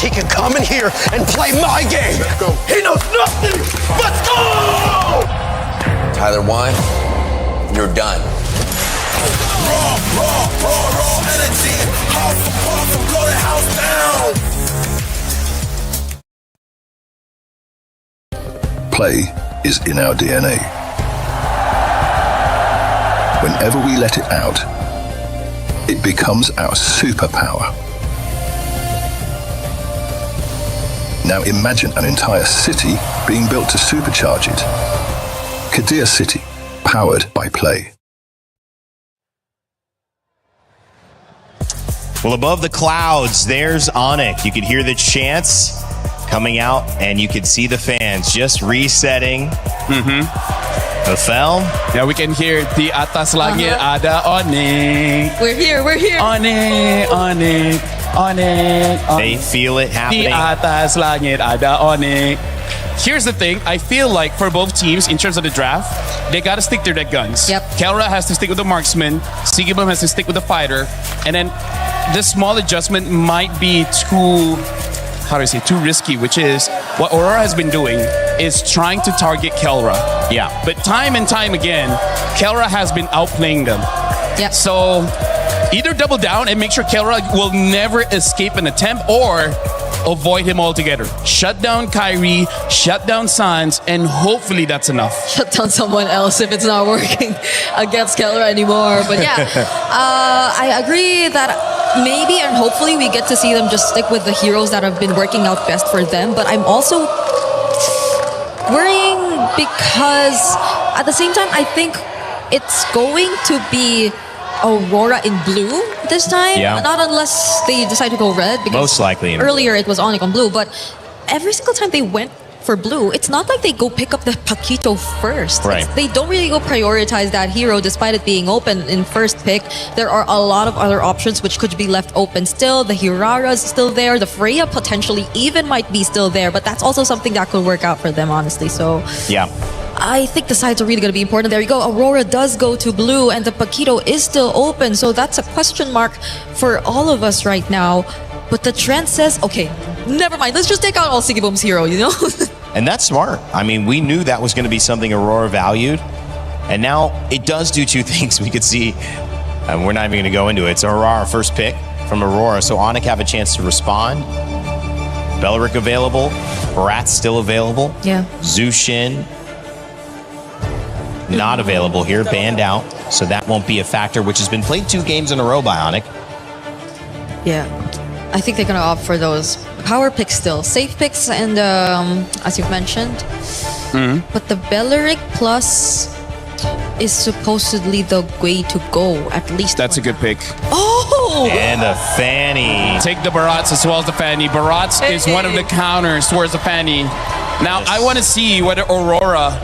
He can come in here and play my game. He knows nothing. Let's go! Tyler Wine, you're done. Raw energy. House of pop and blow the house down. Play is in our DNA. Whenever we let it out, it becomes our superpower. Now imagine an entire city being built to supercharge it. Kadir City, powered by Play. Well, above the clouds, there's Onyx. You could hear the chants coming out, and you could see the fans just resetting. LaFell? Yeah, we can hear Di atas langit ada Onyx. We're here, we're here. Onyx, Onyx, Onyx. They feel it happening. Di atas langit ada Onyx. Here's the thing, I feel like for both teams, in terms of the draft, they gotta stick to their guns. Yep. Kelra has to stick with the marksman, Sigibum has to stick with the fighter, and then this small adjustment might be too, how do I say, too risky, which is what Aurora has been doing is trying to target Kelra. Yeah. But time and time again, Kelra has been outplaying them. Yeah. So either double down and make sure Kelra will never escape an attempt, or avoid him altogether. Shut down Kyrie, shut down Sans, and hopefully that's enough. Shut down someone else if it's not working against Keller anymore. But yeah, I agree that maybe and hopefully we get to see them just stick with the heroes that have been working out best for them. But I'm also worrying because at the same time, I think it's going to be Aurora in blue this time. Yeah. Not unless they decide to go red. Because Most likely in earlier it was Onyx on blue, but every single time they went for Blue, it's not like they go pick up the Paquito first. Right. They don't really go prioritize that hero despite it being open in first pick. There are a lot of other options which could be left open still. The Hirara's still there. The Freya potentially even might be still there, but that's also something that could work out for them, honestly. So yeah. I think the sides are really going to be important. There you go. Aurora does go to blue and the Paquito is still open. So that's a question mark for all of us right now. But the trend says, okay, never mind. Let's just take out all Sigiboom's hero, you know? And that's smart. I mean, we knew that was going to be something Aurora valued. And now it does do two things. We could see, and we're not even going to go into it. It's Aurora first pick from Aurora. So Onic have a chance to respond. Beleric available. Brat's still available. Yeah. Zushin not available here, banned out. So that won't be a factor, which has been played 2 games in a row by Onic. Yeah. I think they're going to opt for those power picks still. Safe picks and, as you've mentioned. But the Beleric Plus is supposedly the way to go, at least. That's a good pick. Oh! And a Fanny. Take the Barats as well as the Fanny. Barats is one of the counters towards the Fanny. Now, I want to see whether Aurora,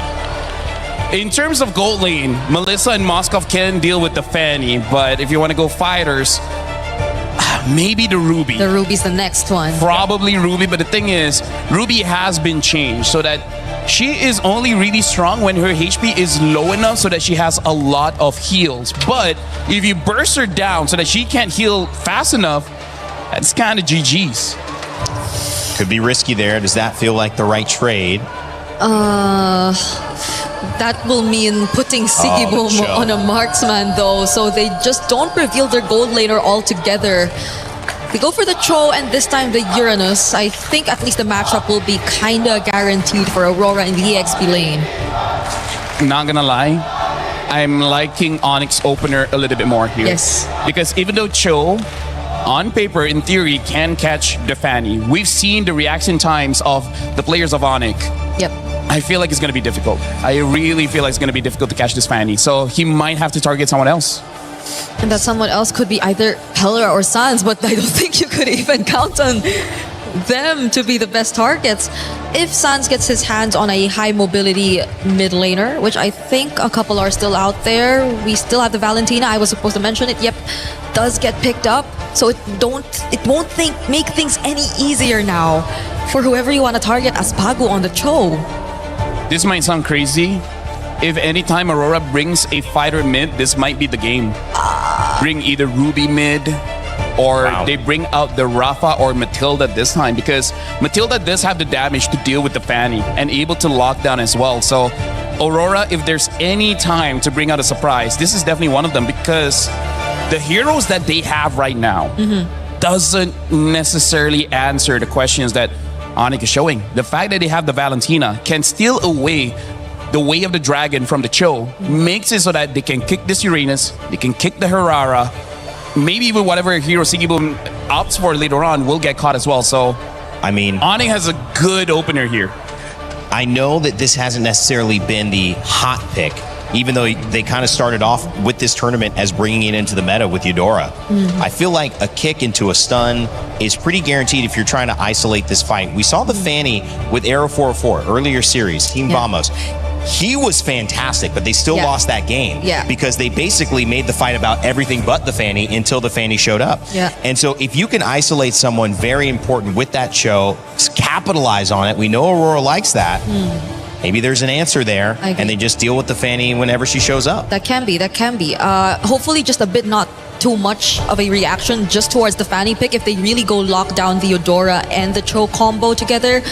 in terms of gold lane, Melissa and Moskov can deal with the Fanny, but if you want to go fighters, maybe the Ruby. The Ruby's the next one. Probably Ruby, but the thing is, Ruby has been changed so that she is only really strong when her HP is low enough so that she has a lot of heals. But if you burst her down so that she can't heal fast enough, that's kind of GG's. Could be risky there. Does that feel like the right trade? That will mean putting Sigiboom on a marksman though, so they just don't reveal their gold laner altogether. They go for the Cho and this time the Uranus. I think at least the matchup will be kinda guaranteed for Aurora in the EXP lane. Not gonna lie, I'm liking Onyx opener a little bit more here. Yes. Because even though Cho, on paper, in theory, can catch the Fanny, we've seen the reaction times of the players of Onyx. Yep. I feel like it's going to be difficult. I really feel like it's going to be difficult to catch this Fanny. So he might have to target someone else. And that someone else could be either Pelra or Sans, but I don't think you could even count on them to be the best targets. If Sans gets his hands on a high mobility mid laner, which I think a couple are still out there. We still have the Valentina, I was supposed to mention it. Yep, does get picked up. So it won't make things any easier now for whoever you want to target as Pagu on the Cho. This might sound crazy. If anytime Aurora brings a fighter mid, this might be the game. Bring either Ruby mid, or they bring out the Rafa or Matilda this time, because Matilda does have the damage to deal with the Fanny and able to lock down as well. So Aurora, if there's any time to bring out a surprise, this is definitely one of them, because the heroes that they have right now doesn't necessarily answer the questions that Onyx is showing. The fact that they have the Valentina can steal away the Way of the Dragon from the Cho, makes it so that they can kick this Uranus, they can kick the Herrera, maybe even whatever hero Sigiboom opts for later on will get caught as well. So, I mean, Onyx has a good opener here. I know that this hasn't necessarily been the hot pick, even though they kind of started off with this tournament as bringing it into the meta with Eudora. I feel like a kick into a stun is pretty guaranteed if you're trying to isolate this fight. We saw the Fanny with Arrow 404 earlier series, Team Vamos. He was fantastic, but they still lost that game because they basically made the fight about everything but the Fanny until the Fanny showed up. And so if you can isolate someone very important with that show, capitalize on it. We know Aurora likes that. Maybe there's an answer there, and they just deal with the Fanny whenever she shows up. That can be. Hopefully just a bit not too much of a reaction just towards the Fanny pick if they really go lock down the Eudora and the Cho combo together.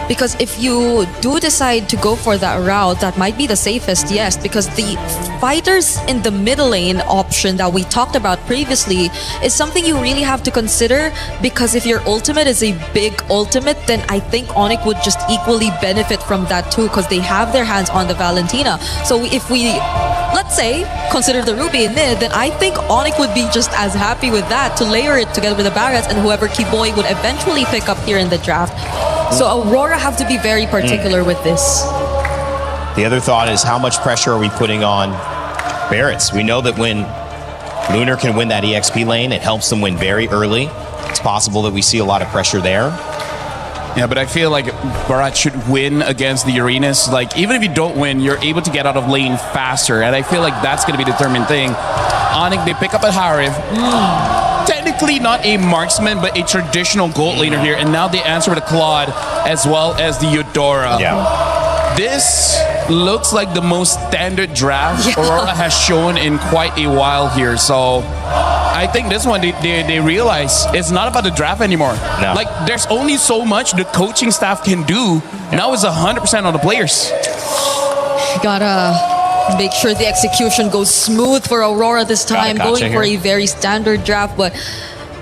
Because if you do decide to go for that route, that might be the safest, yes, because the fighters in the middle lane option that we talked about previously is something you really have to consider, because if your ultimate is a big ultimate, then I think Onyx would just equally benefit from that too, because they have their hands on the Valentina. So if we, let's say, consider the Ruby in mid, then I think Onyx would be just as happy with that to layer it together with the Barats and whoever Kiboy would eventually pick up here in the draft. So Aurora have to be very particular with this. The other thought is, how much pressure are we putting on Barretts? We know that when Lunar can win that EXP lane, it helps them win very early. It's possible that we see a lot of pressure there. Yeah, but I feel like Barat should win against the Arenas. Like, even if you don't win, you're able to get out of lane faster. And I feel like that's going to be the determined thing. Onyx, they pick up a Harif. Technically not a marksman, but a traditional gold laner here. And now they answer with a Claude as well as the Eudora. Yeah. This looks like the most standard draft Aurora has shown in quite a while here. So I think this one, they realize it's not about the draft anymore. No. Like, there's only so much the coaching staff can do. Now it's 100% on the players. Gotta make sure the execution goes smooth for Aurora this time, Gotcha going for here. a very standard draft. But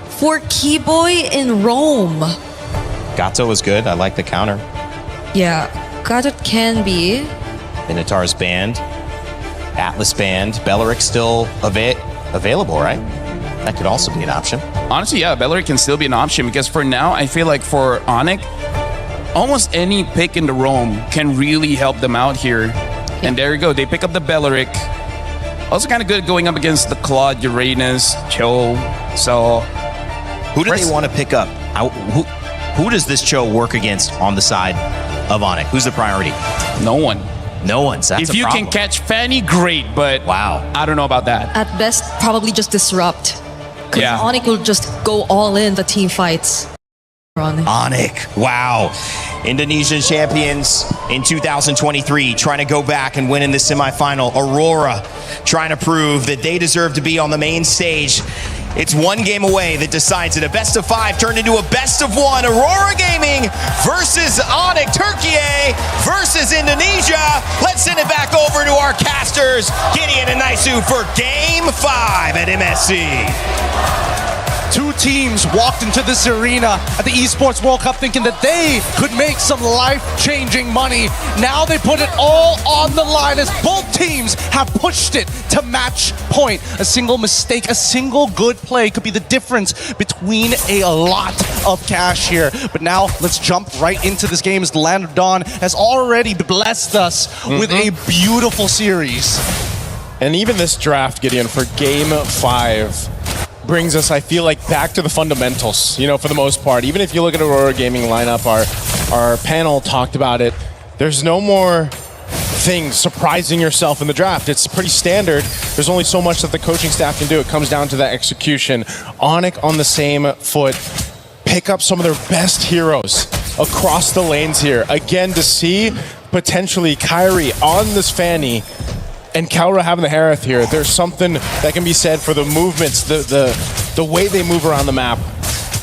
for Keyboy in Rome, Gato was good. I like the counter. yeah, Gato can be. Minotaur's banned. Atlas banned. Belleric still available, right? That could also be an option. Honestly, yeah, Belleric can still be an option because for now, I feel like for Onyx, almost any pick in the roam can really help them out here. And there you go. They pick up the Belleric. Also kind of good going up against the Claude, Uranus, Cho. So who do they want to pick up? Who does this Cho work against on the side of Onyx? Who's the priority? No one. No one. So that's if you can catch Fanny, great. But wow, I don't know about that. At best, probably just disrupt. Because Yeah. Onyx will just go all in the team fights. Onyx, wow. Indonesian champions in 2023, trying to go back and win in the semifinal. Aurora trying to prove that they deserve to be on the main stage. It's one game away that decides it. A best of 5 turned into a best of 1. Aurora Gaming versus Onyx. Turkey versus Indonesia. Let's send it back over to our casters, Gideon and Naisu, for game 5 at MSC. Two teams walked into this arena at the Esports World Cup thinking that they could make some life-changing money. Now they put it all on the line as both teams have pushed it to match point. A single mistake, a single good play could be the difference between a lot of cash here. But now let's jump right into this game as the Land of Dawn has already blessed us with a beautiful series. And even this draft, Gideon, for game 5 brings us, I feel like, back to the fundamentals, you know, for the most part. Even if you look at Aurora Gaming lineup, our panel talked about it. There's no more things surprising yourself in the draft. It's pretty standard. There's only so much that the coaching staff can do. It comes down to that execution. Onyx on the same foot. Pick up some of their best heroes across the lanes here. Again, to see potentially Kyrie on this Fanny and Kaura having the Harith here, there's something that can be said for the movements, the way they move around the map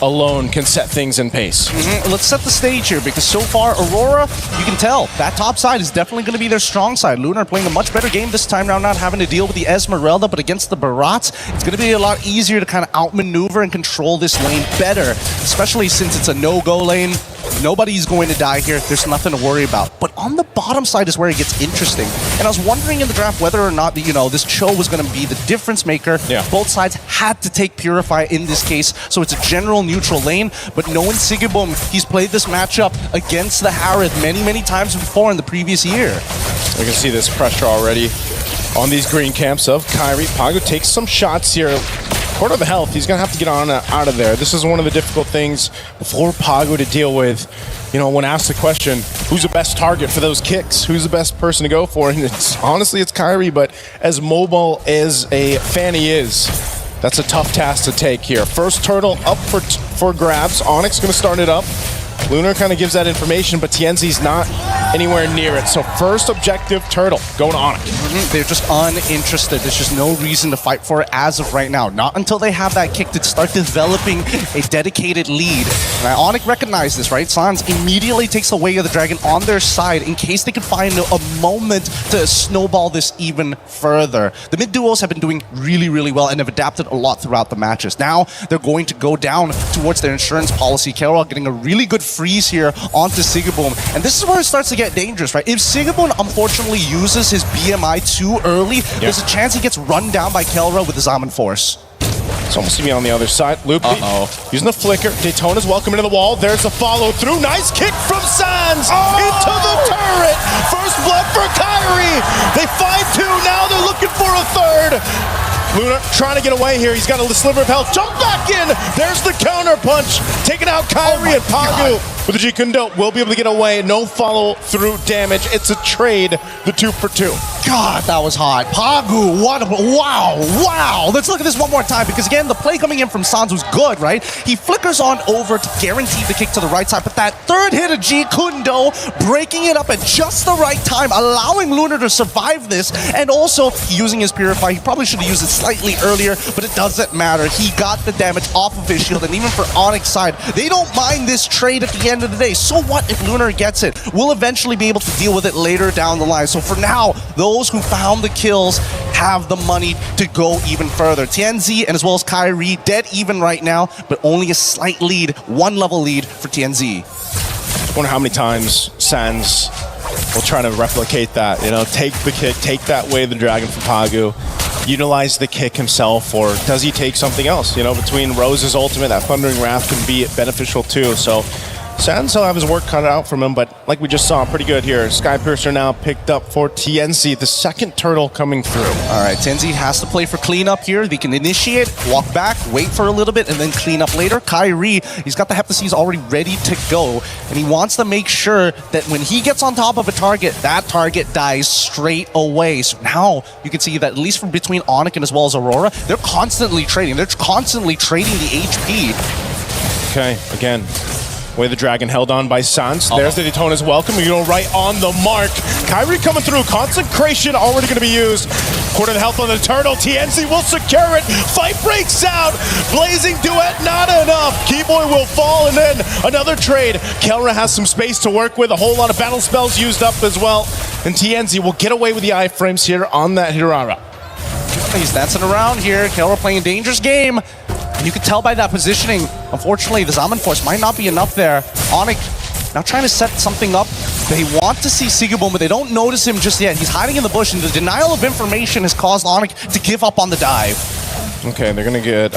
alone can set things in pace. Let's set the stage here because so far Aurora, you can tell that top side is definitely going to be their strong side. Lunar playing a much better game this time around, not having to deal with the Esmeralda, but against the Barats, it's going to be a lot easier to kind of outmaneuver and control this lane better, especially since it's a no-go lane. Nobody's going to die here. There's nothing to worry about. But on the bottom side is where it gets interesting. And I was wondering in the draft whether or not, you know, this Cho was going to be the difference maker. Yeah. Both sides had to take Purify in this case, so it's a general neutral lane. But knowing Sigibum, he's played this matchup against the Harith many, many times before in the previous year. We can see this pressure already on these green camps of Kyrie. Pago takes some shots here. Quarter of the health, he's gonna have to get on out of there. This is one of the difficult things for Pago to deal with. You know, when asked the question, who's the best target for those kicks? Who's the best person to go for? And honestly, it's Kyrie, but as mobile as a Fanny is, that's a tough task to take here. First turtle up for grabs. Onyx gonna start it up. Lunar kind of gives that information, but Tienzi's not anywhere near it. So first objective, turtle, going on it. They're just uninterested. There's just no reason to fight for it as of right now. Not until they have that kick to start developing a dedicated lead. And Ionic recognized this, right? Sans immediately takes away the dragon on their side in case they can find a moment to snowball this even further. The mid duos have been doing really, really well and have adapted a lot throughout the matches. Now they're going to go down towards their insurance policy. Carol getting a really good freeze here onto Sigaboom. And this is where it starts to get dangerous, right? If Sigaboom unfortunately uses his BMI too early, there's a chance he gets run down by Kelra with his Almond Force. It's almost to be on the other side. Loop using the flicker. Daytona's welcome into the wall. There's a follow through. Nice kick from Sans into the turret. First blood for Kyrie. They find 2. Now they're looking for a third. Luna trying to get away here. He's got a sliver of health. Jump back in. There's the counter punch. Taking out Kyrie and Pagu. with the G Kundo, will be able to get away. No follow-through damage. It's a trade, the 2 for 2. God, that was hot. Pagu, what a, wow. Let's look at this one more time, because again, the play coming in from Sans was good, right? He flickers on over to guarantee the kick to the right side, but that third hit of G Kundo, breaking it up at just the right time, allowing Lunar to survive this, and also using his Purify. He probably should have used it slightly earlier, but it doesn't matter. He got the damage off of his shield, and even for Onyx side, they don't mind this trade at the end of the day. So what if Lunar gets it? We'll eventually be able to deal with it later down the line. So for now, those who found the kills have the money to go even further. TNZ and as well as Kyrie dead even right now, but only a slight lead, 1 level lead for TNZ. I wonder how many times Sans will try to replicate that, you know, take the kick, take that way the dragon from Pagu, utilize the kick himself, or does he take something else? You know, between Rose's ultimate, that Thundering Wrath can be beneficial too. So Sans will have his work cut out from him, but like we just saw, pretty good here. Sky Piercer now picked up for TNZ, the second turtle coming through. All right, TNZ has to play for cleanup here. They can initiate, walk back, wait for a little bit, and then clean up later. Kyrie, he's got the Heptaseas already ready to go, and he wants to make sure that when he gets on top of a target, that target dies straight away. So now you can see that at least from between Onyx and as well as Aurora, they're constantly trading. They're constantly trading the HP. Okay, again, way the dragon held on by Sans. There's the Daytona's welcome. You go right on the mark. Kyrie coming through. Consecration already going to be used. Quarter the health on the turtle. TNZ will secure it. Fight breaks out. Blazing duet, not enough. Keyboy will fall, and then another trade. Kelra has some space to work with. A whole lot of battle spells used up as well. And TNZ will get away with the iframes here on that Hirara. He's dancing around here. Kelra playing a dangerous game. You can tell by that positioning. Unfortunately, the Zaman Force might not be enough there. Onyx now trying to set something up. They want to see Sigabum, but they don't notice him just yet. He's hiding in the bush, and the denial of information has caused Onyx to give up on the dive. Okay, they're going to get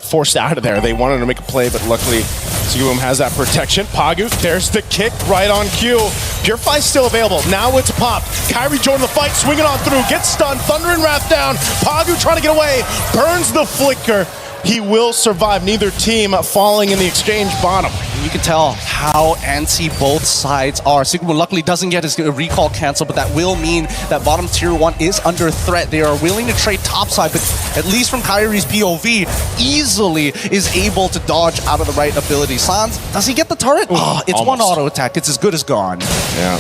forced out of there. They wanted to make a play, but luckily Sigabum has that protection. Pagu, there's the kick right on cue. Purify's still available. Now it's popped. Kyrie joined the fight, swinging on through, gets stunned, Thundering Wrath down. Pagu trying to get away, burns the flicker. He will survive. Neither team falling in the exchange bottom. You can tell how antsy both sides are. Sigmund luckily doesn't get his recall canceled, but that will mean that bottom tier 1 is under threat. They are willing to trade topside, but at least from Kyrie's POV, easily is able to dodge out of the right ability. Sans, does he get the turret? Oh, it's almost. One auto attack. It's as good as gone. Yeah.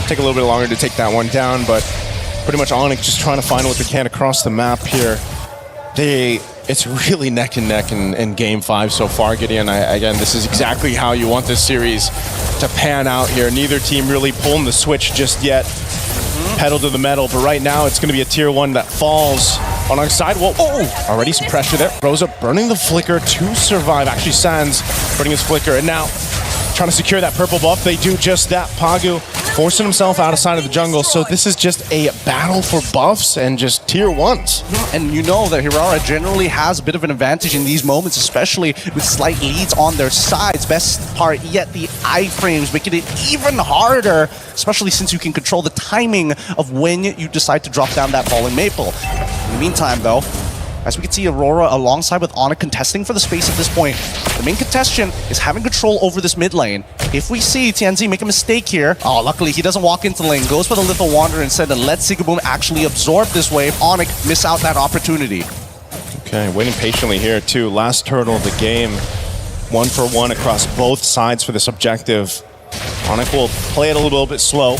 Take a little bit longer to take that one down, but pretty much Onyx just trying to find what they can across the map here. It's really neck and neck in Game 5 so far, Gideon. Again, this is exactly how you want this series to pan out here. Neither team really pulling the switch just yet. Pedal to the metal, but right now it's going to be a tier 1 that falls on our side. Whoa, oh, already some pressure there. Rosa burning the flicker to survive. Actually, Sans burning his flicker, and now trying to secure that purple buff. They do just that. Pagu forcing himself out of side of the jungle. So this is just a battle for buffs and just tier 1s. And you know that Hirara generally has a bit of an advantage in these moments, especially with slight leads on their sides. Best part yet, the iframes making it even harder, especially since you can control the timing of when you decide to drop down that falling maple. In the meantime, though, as we can see Aurora alongside with Onyx contesting for the space at this point. The main contestant is having control over this mid lane. If we see TNZ make a mistake here, luckily he doesn't walk into the lane, goes for the Lethal Wanderer instead and lets Sigabum actually absorb this wave. Onyx miss out that opportunity. Okay, waiting patiently here too. Last turtle of the game. 1 for 1 across both sides for this objective. Onyx will play it a little bit slow.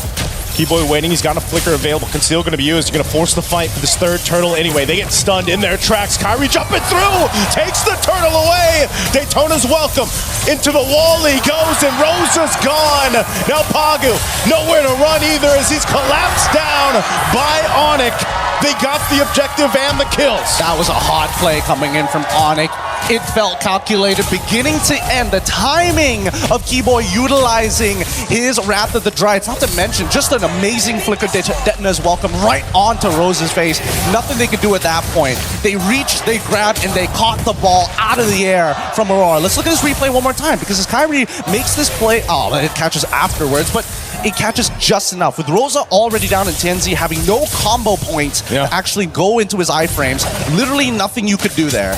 Keyboy waiting, he's got a flicker available. Conceal going to be used. You're going to force the fight for this third turtle anyway. They get stunned in their tracks. Kyrie jumping through, takes the turtle away. Daytona's welcome. Into the wall he goes, and Rosa's gone. Now Pagu, nowhere to run either as he's collapsed down by Onyx. They got the objective and the kills. That was a hot play coming in from Onyx. It felt calculated beginning to end. The timing of Keyboy utilizing his Wrath of the Dryad, not to mention just an amazing flicker Detona's welcome right onto Rose's face. Nothing they could do at that point. They reached, they grabbed, and they caught the ball out of the air from Aurora. Let's look at this replay one more time, because as Kyrie makes this play, it catches afterwards, but it catches just enough. With Rosa already down in TNZ, having no combo points to actually go into his iframes, literally nothing you could do there.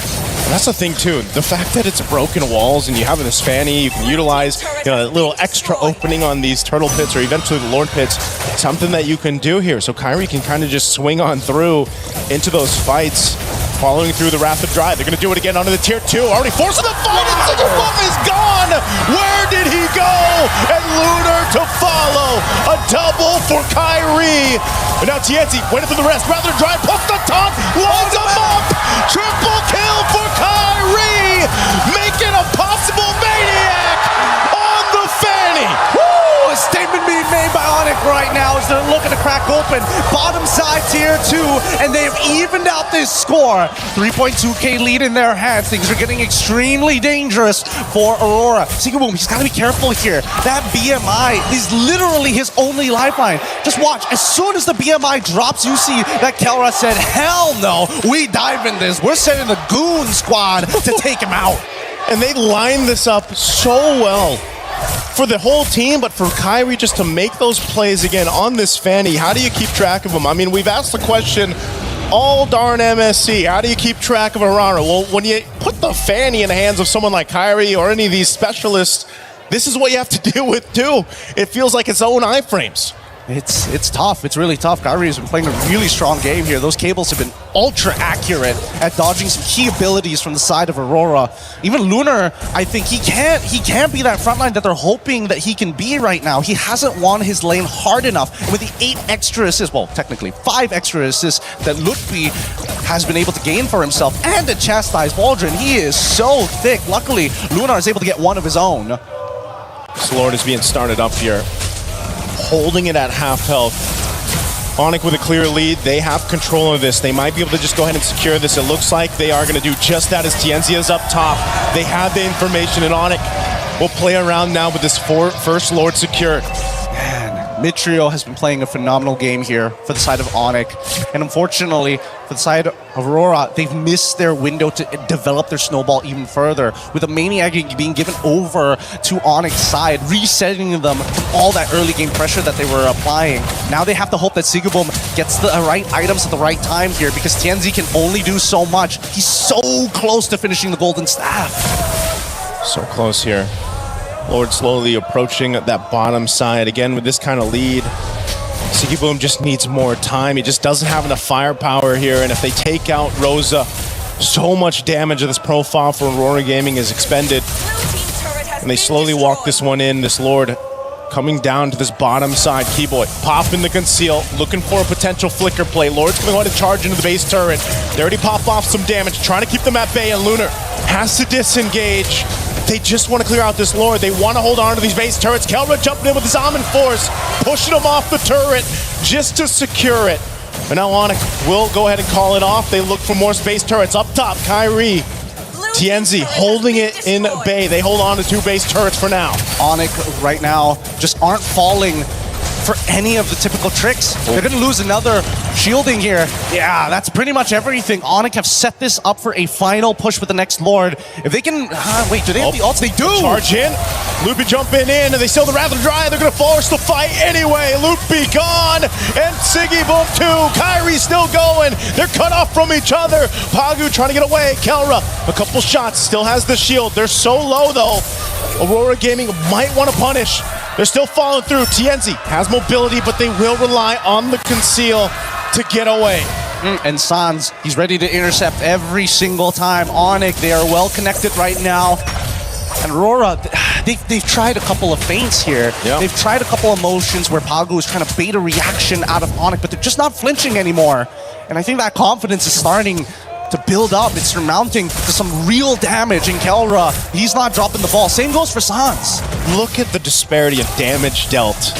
That's the thing too, the fact that it's broken walls and you have this fanny, you can utilize a little extra opening on these turtle pits or eventually the Lord pits, something that you can do here. So Kairi can kind of just swing on through into those fights, following through the rapid drive. They're going to do it again onto the tier 2, already forcing the fight, and Sigurboom is gone! Where did he go? And Lunar to follow, a double for Kairi. And now TNC waiting for the rest, rather drive, puts the taunt, loads him up! Triple kill for Kairi, making a possible maniac on the fanny. Woo! A statement being made by Onyx right now as they're looking to crack open bottom side tier 2, and they've evened out this score. 3.2k lead in their hands. Things are getting extremely dangerous for Aurora. Sigurboom, he's got to be careful here. That BMI is literally his only lifeline. Just watch, as soon as the BMI drops, you see that Kelra said, hell no, we dive in this. We're sending the goon squad to take him out. And they line this up so well for the whole team, but for Kairi just to make those plays again on this fanny. How do you keep track of them? I mean, we've asked the question all darn MSC. How do you keep track of Aurora? Well, when you put the fanny in the hands of someone like Kairi or any of these specialists, this is what you have to deal with too. It feels like its own iframes. It's tough. It's really tough. Kairi has been playing a really strong game here. Those cables have been ultra accurate at dodging some key abilities from the side of Aurora. Even Lunar, I think he can't be that frontline that they're hoping that he can be right now. He hasn't won his lane hard enough. And with the 8 extra assists, well, technically 5 extra assists that Lutfi has been able to gain for himself and to chastise Baldrin, he is so thick. Luckily, Lunar is able to get one of his own. This Lord is being started up here, holding it at half health. Onyx with a clear lead. They have control of this. They might be able to just go ahead and secure this. It looks like they are going to do just that as Tienzia is up top. They have the information, and Onyx will play around now with this first Lord secured. Mid-Trio has been playing a phenomenal game here for the side of Onyx. And unfortunately, for the side of Aurora, they've missed their window to develop their snowball even further. With the Maniac being given over to Onyx's side, resetting them from all that early game pressure that they were applying. Now they have to hope that Sigurboom gets the right items at the right time here, because Tienzi can only do so much. He's so close to finishing the Golden Staff. So close here. Lord slowly approaching that bottom side. Again, with this kind of lead, Sigurboom just needs more time. He just doesn't have enough firepower here. And if they take out Rosa, so much damage of this profile for Aurora Gaming is expended. And they slowly walk this one in. This Lord coming down to this bottom side. Keyboy popping the conceal, looking for a potential flicker play. Lord's going to charge into the base turret. They already pop off some damage, trying to keep them at bay, and Lunar has to disengage. They just want to clear out this Lord. They want to hold on to these base turrets. Kelra jumping in with his Almond Force, pushing him off the turret just to secure it. And now Onyx will go ahead and call it off. They look for more space turrets. Up top, Kairi. Tienzi holding it in bay. They hold on to 2 base turrets for now. Onyx right now just aren't falling for any of the typical tricks. They're going to lose another shielding here. Yeah, that's pretty much everything. Onyx have set this up for a final push with the next Lord. If they can... wait, do they have the ults? They do! Charge in. Loopy jumping in, and they still the Wrath of Dry. They're going to force the fight anyway. Loopy gone, and Sigurboom too. Kairi still going. They're cut off from each other. Pagu trying to get away. Kelra, a couple shots, still has the shield. They're so low though. Aurora Gaming might want to punish. They're still falling through. Tienzi has mobility, but they will rely on the conceal to get away. And Sans, he's ready to intercept every single time. Onyx, they are well connected right now. And Aurora, they've tried a couple of feints here. Yep. They've tried a couple of motions where Pagu is trying to bait a reaction out of Onyx, but they're just not flinching anymore. And I think that confidence is starting to build up. It's surmounting to some real damage in Kelra. He's not dropping the ball. Same goes for Sans. Look at the disparity of damage dealt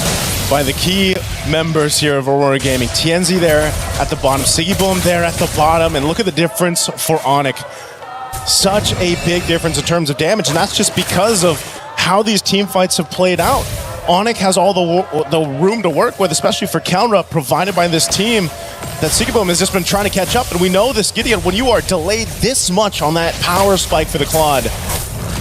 by the key members here of Aurora Gaming. Tienzi there at the bottom, Sigurboom there at the bottom, and look at the difference for Onyx. Such a big difference in terms of damage, and that's just because of how these team fights have played out. Onyx has all the room to work with, especially for Kelra, provided by this team that Sigurboom has just been trying to catch up. And we know this, Gideon, when you are delayed this much on that power spike for the Claude,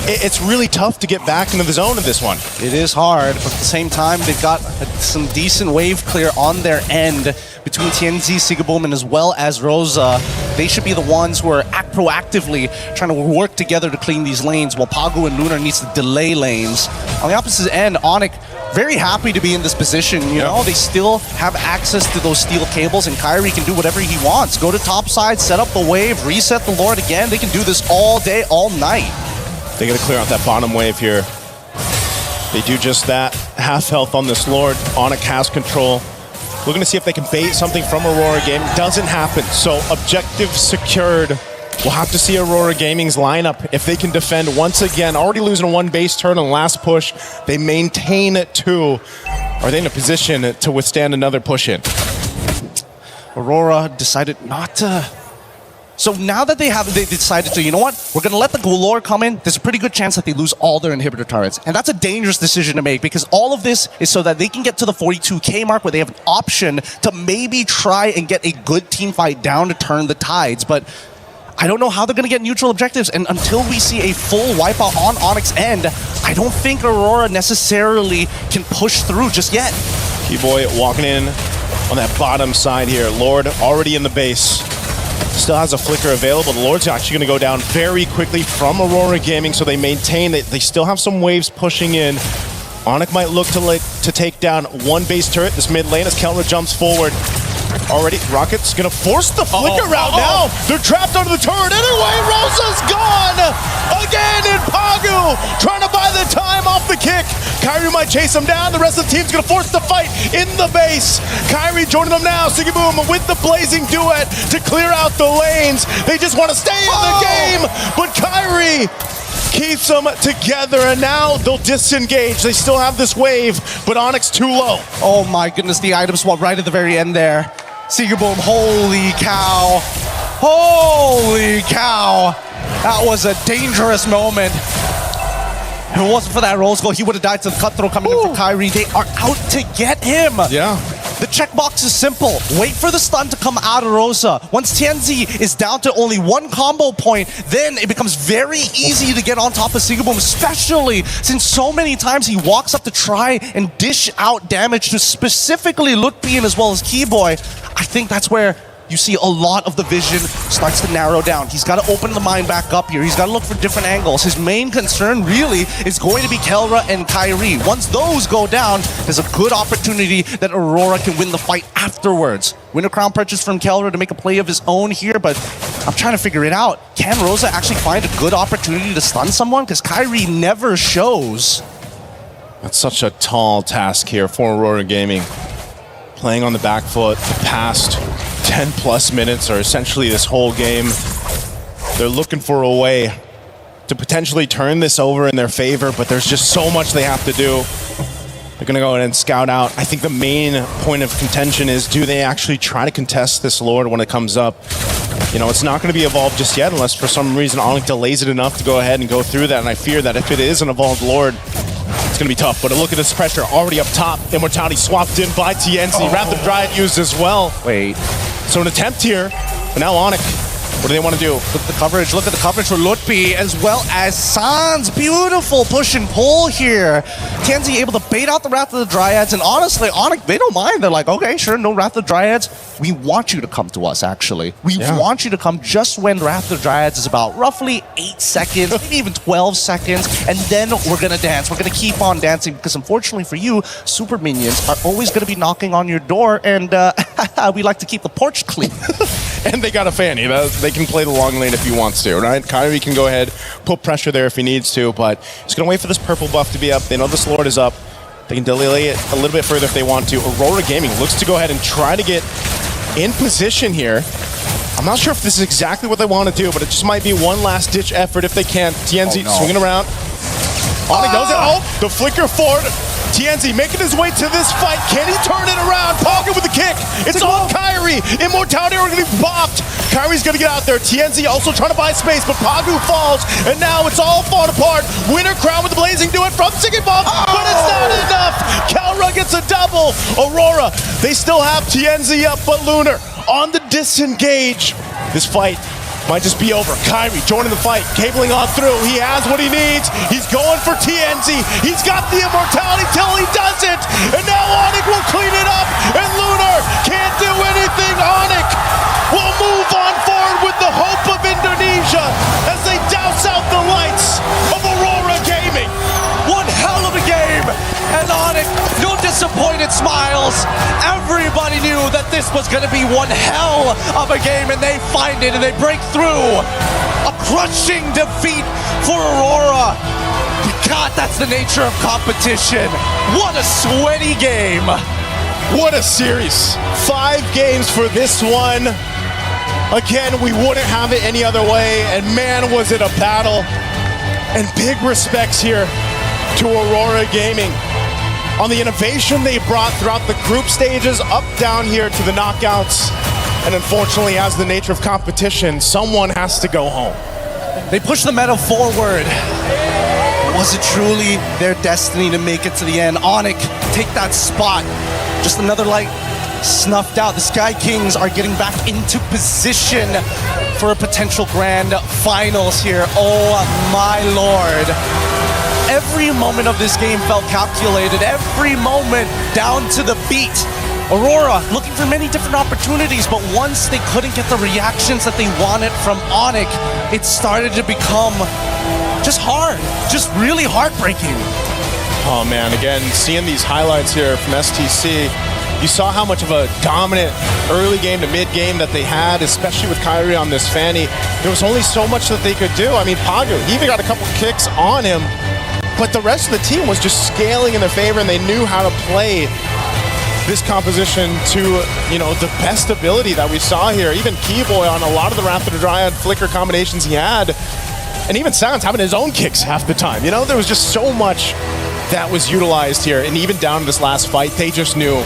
it's really tough to get back into the zone in this one. It is hard, but at the same time, they've got some decent wave clear on their end between TNZ, Sigaboom, and as well as Rosa. They should be the ones who are proactively trying to work together to clean these lanes, while Pagu and Lunar needs to delay lanes. On the opposite end, Onyx very happy to be in this position. You know, they still have access to those steel cables, and Kyrie can do whatever he wants. Go to top side, set up the wave, reset the Lord again. They can do this all day, all night. They got to clear out that bottom wave here. They do just that. Half health on this Lord. Onyx has control. Looking to see if they can bait something from Aurora Gaming. Doesn't happen. So objective secured. We'll have to see Aurora Gaming's lineup if they can defend once again. Already losing one base turn on the last push. They maintain 2. Are they in a position to withstand another push in? Aurora decided not to. So now that they decided to, you know what? We're going to let the Gulor come in. There's a pretty good chance that they lose all their inhibitor turrets. And that's a dangerous decision to make, because all of this is so that they can get to the 42k mark where they have an option to maybe try and get a good team fight down to turn the tides. But I don't know how they're going to get neutral objectives. And until we see a full wipeout on Onyx end, I don't think Aurora necessarily can push through just yet. Keyboy walking in on that bottom side here. Lord already in the base. Still has a flicker available. The Lord's actually going to go down very quickly from Aurora Gaming, so they maintain that they still have some waves pushing in. Onyx might look to take down one base turret, this mid lane, as Kelra jumps forward. Already, Rocket's going to force the flicker out now. They're trapped under the turret anyway. Rosa's gone again, and Pagu trying to buy the time off the kick. Kyrie might chase him down. The rest of the team's going to force the fight in the base. Kyrie joining them now. Sigaboom with the blazing duet to clear out the lanes. They just want to stay in the game, but Kyrie keeps them together, and now they'll disengage. They still have this wave, but Onyx too low. Oh my goodness, the item swap right at the very end there. Sigaboom, holy cow. Holy cow. That was a dangerous moment. If it wasn't for that Rose goal, he would have died to the cutthroat coming in for Kyrie. They are out to get him. Yeah. The checkbox is simple. Wait for the stun to come out of Rosa. Once TNZ is down to only one combo point, then it becomes very easy to get on top of Sigaboom, especially since so many times he walks up to try and dish out damage to specifically Lutpian as well as Keyboy. I think that's where you see a lot of the vision starts to narrow down. He's got to open the mind back up here. He's got to look for different angles. His main concern really is going to be Kelra and Kyrie. Once those go down, there's a good opportunity that Aurora can win the fight afterwards. Win a crown purchase from Kelra to make a play of his own here, but I'm trying to figure it out. Can Rosa actually find a good opportunity to stun someone? Because Kyrie never shows. That's such a tall task here for Aurora Gaming. Playing on the back foot the past 10 plus minutes, or essentially this whole game. They're looking for a way to potentially turn this over in their favor, but there's just so much they have to do. They're going to go ahead and scout out. I think the main point of contention is, do they actually try to contest this Lord when it comes up? You know, it's not going to be evolved just yet unless for some reason Onyx delays it enough to go ahead and go through that, and I fear that if it is an evolved Lord, it's going to be tough. But look at this pressure already up top. Immortality swapped in by TNC. Rapid Dryad used as well. Wait. So an attempt here, but now Onyx, what do they want to do? Look at the coverage. Look at the coverage for Lutpi as well as Sans. Beautiful push and pull here. TNZ able to bait out the Wrath of the Dryads, and honestly, Onyx, they don't mind. They're like, okay, sure, no Wrath of the Dryads. We want you to come to us, actually. We want you to come just when Wrath of the Dryads is about roughly 8 seconds, maybe even 12 seconds, and then we're going to dance. We're going to keep on dancing, because unfortunately for you, super minions are always going to be knocking on your door, and we like to keep the porch clean. And they got a Fanny. They can play the long lane if he wants to, right? Kyrie can go ahead, put pressure there if he needs to, but he's going to wait for this purple buff to be up. They know this Lord is up. They can delay it a little bit further if they want to. Aurora Gaming looks to go ahead and try to get in position here. I'm not sure if this is exactly what they want to do, but it just might be one last ditch effort if they can. TNZ swinging around. Onyx knows it. Oh, the flicker forward. TNZ making his way to this fight. Can he turn it around? Pagu with the kick. It's on Kyrie. Immortality are going to be popped. Kyrie's going to get out there. TNZ also trying to buy space, but Pagu falls, and now it's all falling apart. Winner crown with the blazing do it from Sigaboom, but it's not enough. Kelra gets a double. Aurora, they still have TNZ up, but Lunar on the disengage. This fight Might just be over. Kyrie joining the fight, cabling on through. He has what he needs. He's going for TNZ. He's got the immortality till he doesn't. And now Onyx will clean it up. And Lunar can't do anything. Onyx will move on forward with the hope of Indonesia as they douse out the lights of Aurora Gaming. One hell of a game. And Onyx, no disappointed smiles. Everybody knew that this was going to be one hell of a game, and they find it and they break through. A crushing defeat for Aurora. God, that's the nature of competition. What a sweaty game. What a series. 5 games for this one. Again, we wouldn't have it any other way, and man, was it a battle. And big respects here to Aurora Gaming on the innovation they brought throughout the group stages, up down here to the knockouts. And unfortunately, as the nature of competition, someone has to go home. They push the meta forward. Was it truly their destiny to make it to the end? Onyx take that spot. Just another light snuffed out. The Sky Kings are getting back into position for a potential grand finals here. Oh my lord. Every moment of this game felt calculated. Every moment down to the beat. Aurora looking for many different opportunities, but once they couldn't get the reactions that they wanted from Onyx, it started to become just hard, just really heartbreaking. Oh man, again, seeing these highlights here from STC, you saw how much of a dominant early game to mid game that they had, especially with Kyrie on this Fanny. There was only so much that they could do. I mean, Pagu, he even got a couple kicks on him, but the rest of the team was just scaling in their favor, and they knew how to play this composition to, you know, the best ability that we saw here. Even Keyboy on a lot of the Raptor Dryad flicker combinations he had, and even Sounds having his own kicks half the time. You know, there was just so much that was utilized here, and even down to this last fight, they just knew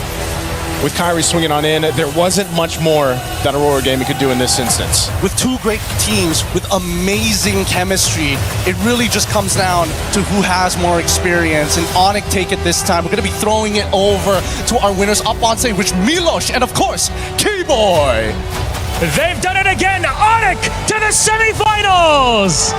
with Kyrie swinging on in, there wasn't much more that Aurora Gaming could do in this instance. With 2 great teams with amazing chemistry, it really just comes down to who has more experience. And Onyx take it this time. We're going to be throwing it over to our winners up on stage, which Milos and of course, Keyboy. They've done it again. Onyx to the semifinals.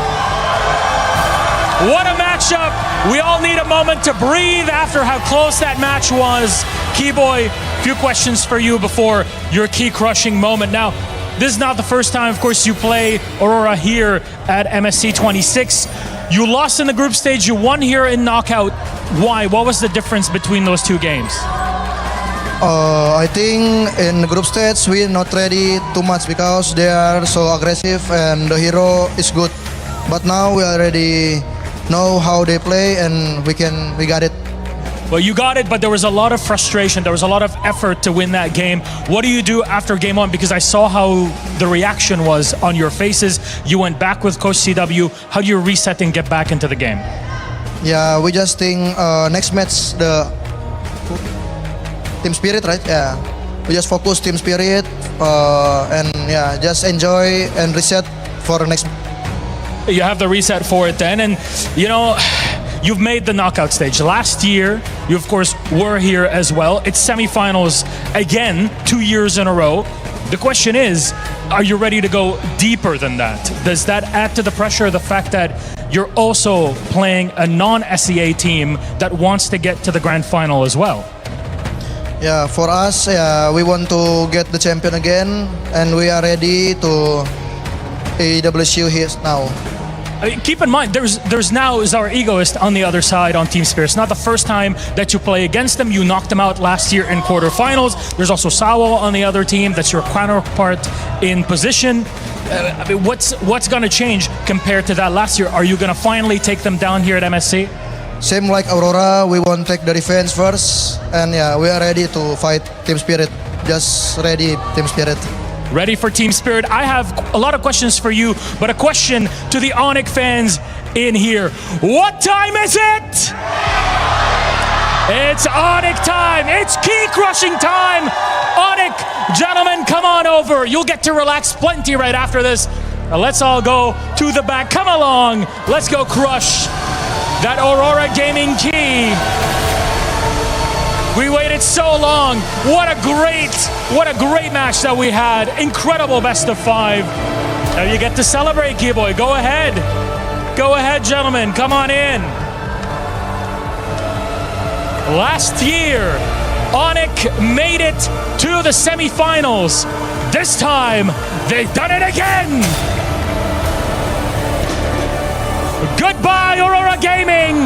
What a matchup. We all need a moment to breathe after how close that match was. Keyboy, a few questions for you before your key crushing moment. Now, this is not the first time, of course, you play Aurora here at MSC 26. You lost in the group stage, you won here in knockout. Why? What was the difference between those 2 games? I think in the group stage we're not ready too much because they are so aggressive and the hero is good. But now we already know how they play and we got it. Well, you got it, but there was a lot of frustration. There was a lot of effort to win that game. What do you do after game 1? Because I saw how the reaction was on your faces. You went back with Coach CW. How do you reset and get back into the game? Yeah, we just think next match the team spirit, right? Yeah, we just focus team spirit and yeah, just enjoy and reset for the next. You have the reset for it then, and you know, you've made the knockout stage. Last year, you of course were here as well. It's semifinals again, 2 years in a row. The question is, are you ready to go deeper than that? Does that add to the pressure, the fact that you're also playing a non-SEA team that wants to get to the grand final as well? Yeah, for us, we want to get the champion again, and we are ready to EWC here now. Keep in mind, there's now Czar Egoist on the other side on Team Spirit. It's not the first time that you play against them. You knocked them out last year in quarterfinals. There's also Sawo on the other team. That's your counterpart in position. I mean, what's going to change compared to that last year? Are you going to finally take them down here at MSC? Same like Aurora, we want to take the defense first, and yeah, we are ready to fight Team Spirit. Just ready, Team Spirit. Ready for Team Spirit. I have a lot of questions for you, but a question to the Onyx fans in here. What time is it? It's Onyx time. It's key crushing time. Onyx, gentlemen, come on over. You'll get to relax plenty right after this. Now let's all go to the back. Come along. Let's go crush that Aurora Gaming key. We waited so long. What a great match that we had. Incredible best of 5. Now you get to celebrate, Keyboy. Go ahead. Go ahead, gentlemen. Come on in. Last year, Onic made it to the semifinals. This time, they've done it again. Goodbye, Aurora Gaming.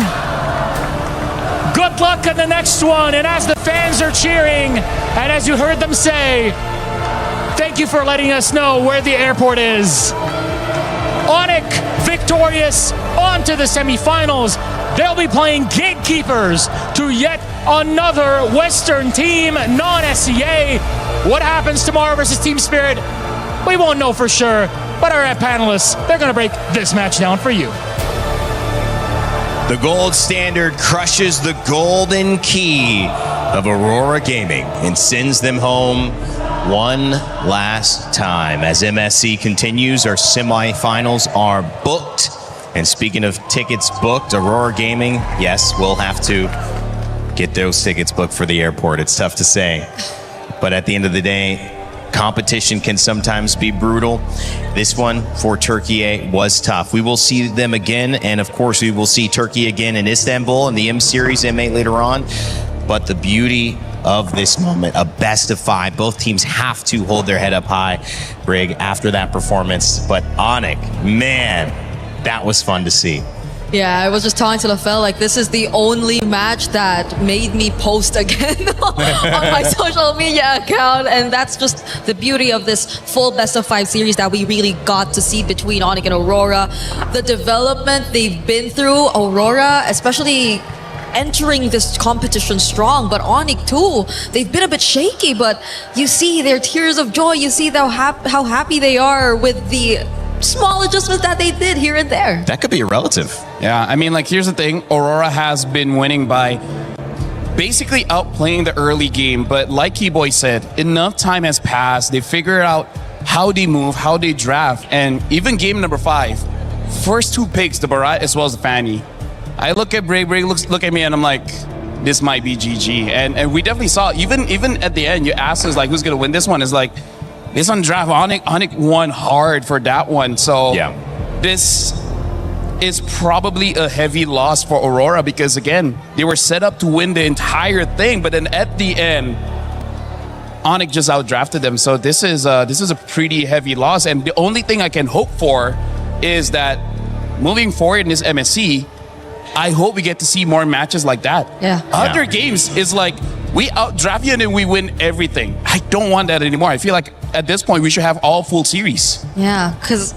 Good luck in the next one. And as the fans are cheering, and as you heard them say, thank you for letting us know where the airport is. Onic victorious, on to the semifinals. They'll be playing gatekeepers to yet another Western team, non-SEA. What happens tomorrow versus Team Spirit? We won't know for sure, but our panelists, they're going to break this match down for you. The gold standard crushes the golden key of Aurora Gaming and sends them home one last time. As MSC continues, our semifinals are booked. And speaking of tickets booked, Aurora Gaming, yes, we'll have to get those tickets booked for the airport. It's tough to say. But at the end of the day, competition can sometimes be brutal. This one for Turkey was tough. We will see them again, and of course we will see Turkey again in Istanbul in the M Series M8 later on. But the beauty of this moment, a best of 5. Both teams have to hold their head up high, Brig, after that performance. But Onic, man, that was fun to see. Yeah, I was just talking to LaFell, like, this is the only match that made me post again on my social media account, and that's just the beauty of this full best of 5 series that we really got to see between Onic and Aurora. The development they've been through, Aurora, especially entering this competition strong, but Onic too, they've been a bit shaky, but you see their tears of joy, you see how happy they are with the small adjustments that they did here and there. That could be a relative. Yeah, I mean, like, here's the thing. Aurora has been winning by basically outplaying the early game, but like Keyboy said, enough time has passed. They figured out how they move, how they draft, and even game number 5, first 2 picks, the Barat as well as the Fanny. I look at Brig look at me, and I'm like, this might be GG. And we definitely saw, even at the end, you asked us, like, who's going to win this one? It's like, this on draft, Onic won hard for that one. So yeah, this is probably a heavy loss for Aurora because, again, they were set up to win the entire thing, but then at the end, Onic just outdrafted them. So this is a pretty heavy loss. And the only thing I can hope for is that moving forward in this MSC, I hope we get to see more matches like that. Yeah. Other games is like, we outdraft you and then we win everything. I don't want that anymore. I feel like at this point we should have all full series. Yeah, because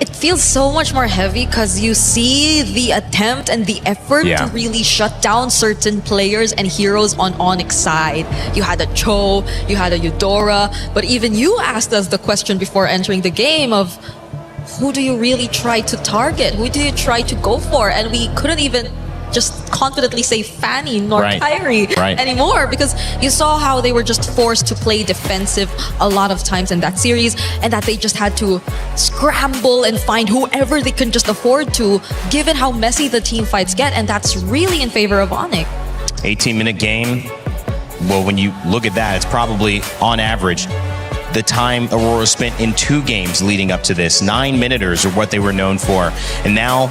it feels so much more heavy because you see the attempt and the effort to really shut down certain players and heroes on Onyx's side. You had a Cho, you had a Eudora, but even you asked us the question before entering the game of who do you really try to target? Who do you try to go for? And we couldn't even just confidently say Fanny nor Kyrie anymore because you saw how they were just forced to play defensive a lot of times in that series and that they just had to scramble and find whoever they can just afford to given how messy the team fights get, and that's really in favor of Onic. 18-minute game. Well, when you look at that, it's probably on average the time Aurora spent in 2 games leading up to this. 9-minuters are what they were known for. And now,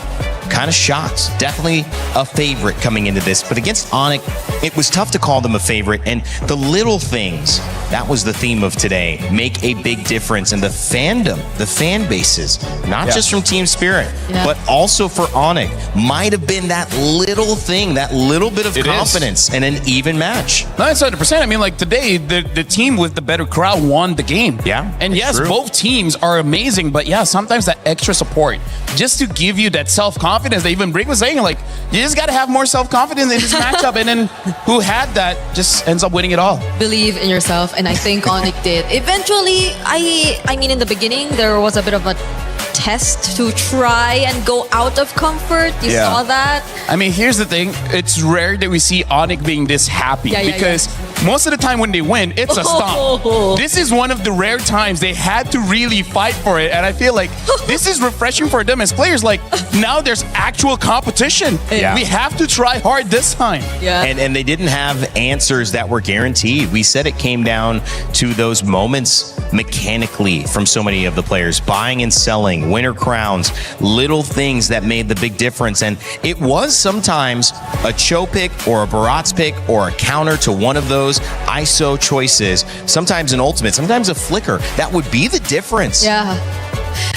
kind of shocked. Definitely a favorite coming into this. But against Onic, it was tough to call them a favorite. And the little things, that was the theme of today, make a big difference in the fandom, the fan bases, not just from Team Spirit, but also for Onic. Might have been that little thing, that little bit of confidence in an even match. No, it's 100%. I mean, like today, the team with the better crowd won the game. Yeah. And yes, both teams are amazing, but yeah, sometimes that extra support just to give you that self-confidence that even Brig was saying, like, you just got to have more self-confidence in this matchup. And then who had that just ends up winning it all. Believe in yourself, and I think Onic did. Eventually, I mean, in the beginning, there was a bit of a test to try and go out of comfort. You saw that? I mean, here's the thing. It's rare that we see Onic being this happy because most of the time when they win, it's a stomp. This is one of the rare times they had to really fight for it, and I feel like this is refreshing for them as players. Like, now there's actual competition. Yeah. We have to try hard this time. Yeah. And they didn't have answers that were guaranteed. We said it came down to those moments mechanically from so many of the players, buying and selling, winter crowns, little things that made the big difference. And it was sometimes a Cho pick or a Barat's pick or a counter to one of those ISO choices, sometimes an ultimate, sometimes a flicker. That would be the difference. Yeah.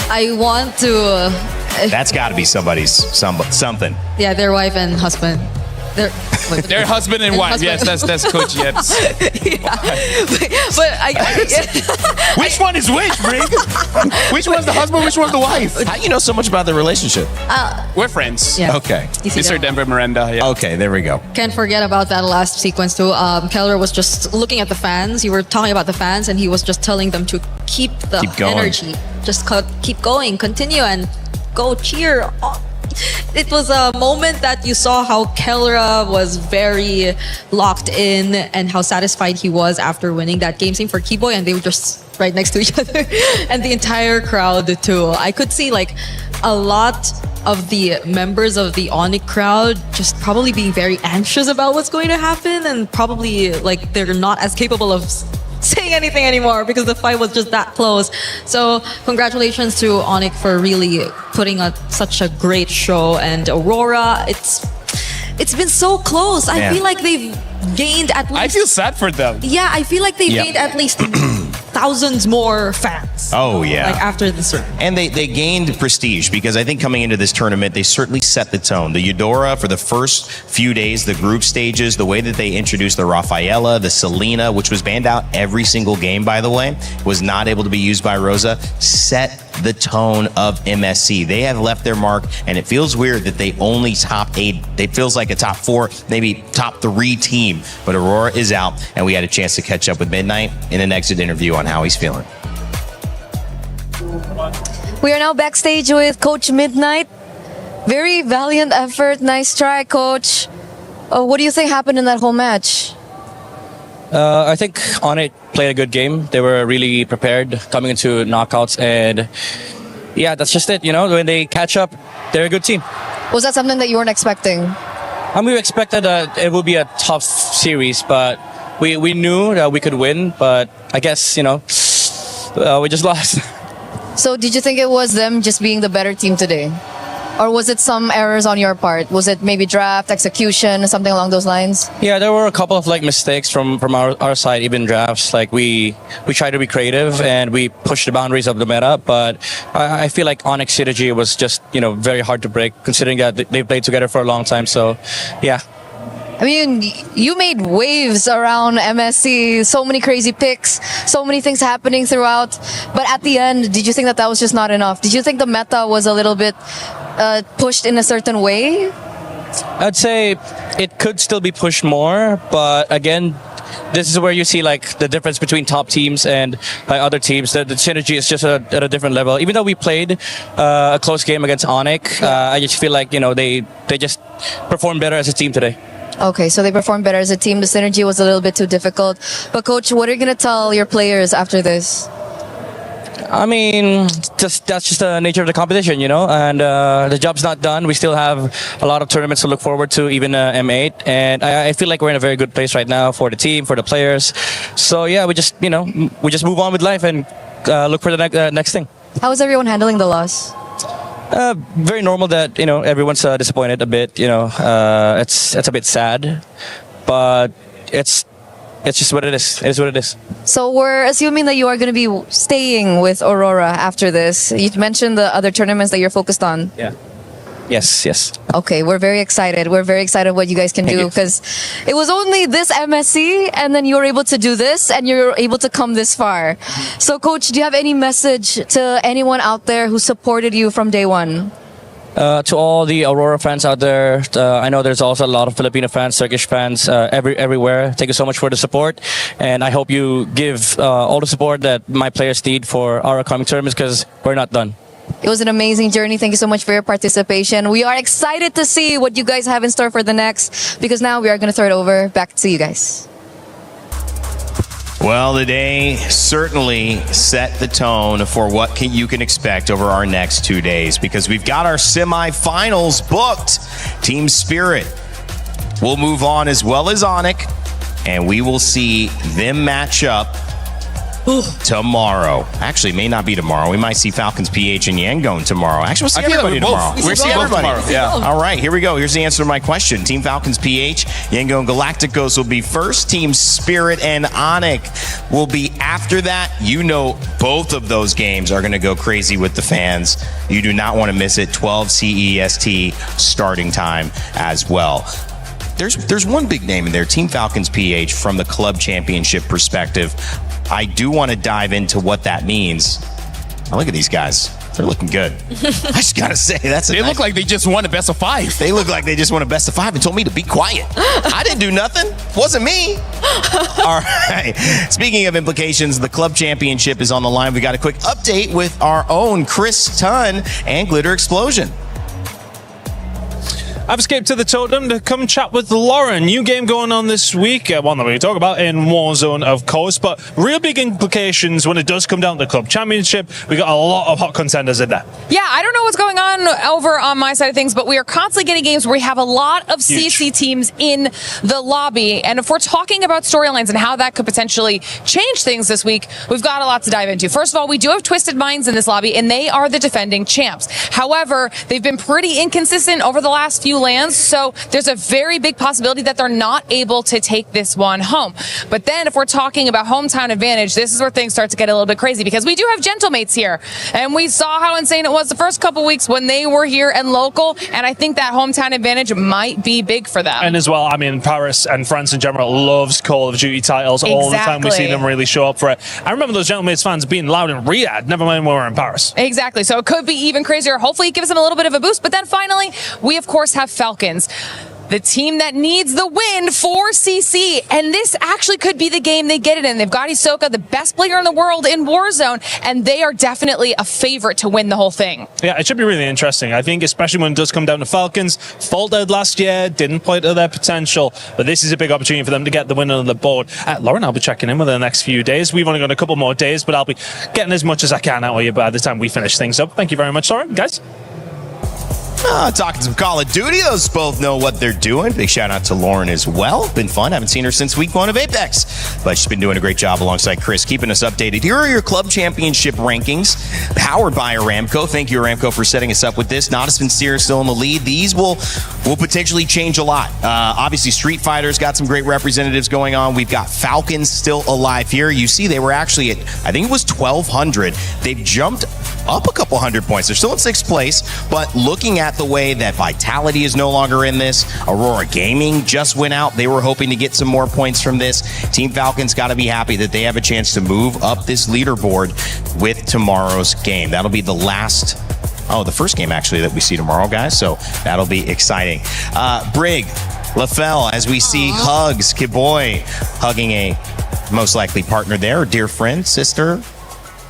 I want to... That's got to be something. Yeah, their wife and husband. Their husband and wife. Yes, that's Coach. Yes. But which one is which, Brig? Which one's the husband? Which one's the wife? How do you know so much about the relationship? We're friends. Yeah. Okay. Mr. Denver Miranda. Yeah. Okay, there we go. Can't forget about that last sequence too. Keller was just looking at the fans. You were talking about the fans, and he was just telling them to keep the energy. Just keep going, continue, and go cheer. It was a moment that you saw how Kellera was very locked in and how satisfied he was after winning that game. Same for Keyboy, and they were just right next to each other. And the entire crowd too. I could see like a lot of the members of the Onyx crowd just probably being very anxious about what's going to happen, and probably like they're not as capable of saying anything anymore because the fight was just that close. So congratulations to Onyx for really putting on such a great show, and Aurora, it's been so close. I feel like they've gained at least... I feel sad for them. Yeah, I feel like they've gained at least thousands more fans. Oh, yeah. Like after this. And they gained prestige because I think coming into this tournament, they certainly set the tone. The Eudora, for the first few days, the group stages, the way that they introduced the Rafaela, the Selena, which was banned out every single game, by the way, was not able to be used by Rosa, set the tone of MSC. They have left their mark, and it feels weird that they only top 8. It feels like a top 4, maybe top 3 team. But Aurora is out, and we had a chance to catch up with Midnight in an exit interview on how he's feeling. We are now backstage with Coach Midnight. Very valiant effort. Nice try, Coach. What do you think happened in that whole match? I think Onyx played a good game. They were really prepared coming into knockouts, and yeah, that's just it. You know, when they catch up, they're a good team. Was that something that you weren't expecting? We expected that it would be a tough series, but we knew that we could win. But I guess, you know, we just lost. So did you think it was them just being the better team today? Or was it some errors on your part? Was it maybe draft, execution, something along those lines? Yeah, there were a couple of like mistakes from our side, even drafts. Like we tried to be creative and we pushed the boundaries of the meta, but I feel like Onyx synergy was just, you know, very hard to break considering that they played together for a long time. So, yeah. I mean, you made waves around MSC, so many crazy picks, so many things happening throughout. But at the end, did you think that was just not enough? Did you think the meta was a little bit pushed in a certain way? I'd say it could still be pushed more, but again, this is where you see like the difference between top teams and other teams. The synergy is just at a different level. Even though we played a close game against Onyx, I just feel like, you know, they just performed better as a team today. Okay, so they performed better as a team. The synergy was a little bit too difficult. But Coach, what are you going to tell your players after this? I mean, that's just the nature of the competition, you know, and the job's not done. We still have a lot of tournaments to look forward to, even M8, and I feel like we're in a very good place right now for the team, for the players. So yeah, we just move on with life and look for the next thing. How is everyone handling the loss? Very normal that, you know, everyone's disappointed a bit. You know, it's a bit sad, but it's just what it is. It is what it is. So we're assuming that you are going to be staying with Aurora after this. You mentioned the other tournaments that you're focused on. Yeah. Yes. Okay, we're very excited. We're very excited what you guys can do, because it was only this MSC and then you were able to do this and you're able to come this far. So Coach, do you have any message to anyone out there who supported you from day one? To all the Aurora fans out there, I know there's also a lot of Filipino fans, Turkish fans everywhere. Thank you so much for the support, and I hope you give all the support that my players need for our upcoming tournaments, because we're not done. It was an amazing journey. Thank you so much for your participation. We are excited to see what you guys have in store for the next, because now we are going to throw it over back to you guys. Well, the day certainly set the tone for what you can expect over our next 2 days, because we've got our semifinals booked. Team Spirit will move on, as well as Onyx, and we will see them match up tomorrow. Actually, it may not be tomorrow. We might see Falcons PH and Yangon tomorrow. Actually, we'll see everybody tomorrow. We'll see everybody. Yeah. All right, here we go. Here's the answer to my question. Team Falcons PH, Yangon Galacticos will be first. Team Spirit and Onyx will be after that. You know both of those games are going to go crazy with the fans. You do not want to miss it. 12 CEST starting time as well. There's one big name in there, Team Falcons PH, from the club championship perspective. I do want to dive into what that means. Now look at these guys. They're looking good. I just got to say, they look like they just won a best of 5. They look like they just won a best of 5 and told me to be quiet. I didn't do nothing. Wasn't me. All right. Speaking of implications, the club championship is on the line. We got a quick update with our own Chris Tunn and Glitter Explosion. I've escaped to the totem to come chat with Lauren. New game going on this week. One that we talk about in Warzone, of course, but real big implications when it does come down to the club championship. We got a lot of hot contenders in there. Yeah, I don't know what's going on over on my side of things, but we are constantly getting games where we have a lot of CC teams in the lobby. And if we're talking about storylines and how that could potentially change things this week, we've got a lot to dive into. First of all, we do have Twisted Minds in this lobby, and they are the defending champs. However, they've been pretty inconsistent over the last few lands, so there's a very big possibility that they're not able to take this one home. But then if we're talking about hometown advantage, this is where things start to get a little bit crazy, because we do have Gentlemates here, and we saw how insane it was the first couple weeks when they were here and local, and I think that hometown advantage might be big for them. And as well, I mean, Paris and France in general loves Call of Duty titles. All the time we see them really show up for it. I remember those Gentlemates fans being loud in Riyadh, never mind when we were in Paris. Exactly, so it could be even crazier. Hopefully it gives them a little bit of a boost. But then finally, we of course have Falcons, the team that needs the win for CC, and this actually could be the game they get it in. They've got Hisoka, the best player in the world in Warzone, and they are definitely a favorite to win the whole thing. Yeah, it should be really interesting. I think especially when it does come down to Falcons, faltered last year, didn't play to their potential, but this is a big opportunity for them to get the win on the board. Lauren, I'll be checking in with her the next few days. We've only got a couple more days, but I'll be getting as much as I can out of you by the time we finish things up. Thank you very much, Lauren, guys. Talking some Call of Duty. Those both know what they're doing. Big shout out to Lauren as well. Been fun. Haven't seen her since week 1 of Apex, but she's been doing a great job alongside Chris, keeping us updated. Here are your club championship rankings, powered by Aramco. Thank you, Aramco, for setting us up with this. Nodus and Seer still in the lead. These will potentially change a lot. Obviously, Street Fighter's got some great representatives going on. We've got Falcons still alive here. You see, they were actually at, I think it was 1,200. They've jumped up a couple hundred points. They're still in 6th place, but looking at the way that Vitality is no longer in this, Aurora Gaming just went out. They were hoping to get some more points from this. Team Falcons got to be happy that they have a chance to move up this leaderboard with tomorrow's game. That'll be the first game actually that we see tomorrow, guys. So that'll be exciting. Brig, LaFell, as we see Hugs, Kiboy hugging a most likely partner there, dear friend, sister.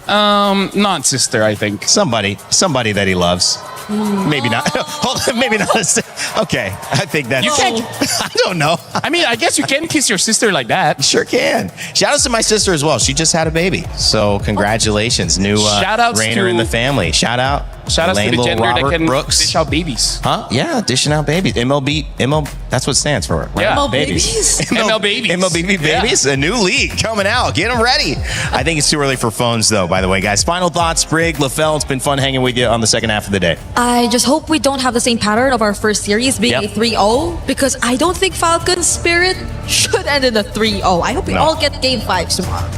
Not sister, I think. Somebody that he loves. Maybe not. Maybe not. Okay, I think that's... You can't... I don't know. I mean, I guess you can kiss your sister like that. Sure can. Shout out to my sister as well. She just had a baby. So congratulations. New Rainer in the family. Shout out to the gender Robert that can Brooks. dish out babies. Huh? Yeah, dishing out babies. that's what it stands for, right? Yeah. Babies. ML babies. MLBB babies. Yeah. A new league coming out. Get them ready. I think it's too early for phones, though, by the way, guys. Final thoughts, Brig, LaFell. It's been fun hanging with you on the second half of the day. I just hope we don't have the same pattern of our first series being a 3-0, because I don't think Falcons Spirit should end in a 3-0. I hope we all get game 5 tomorrow.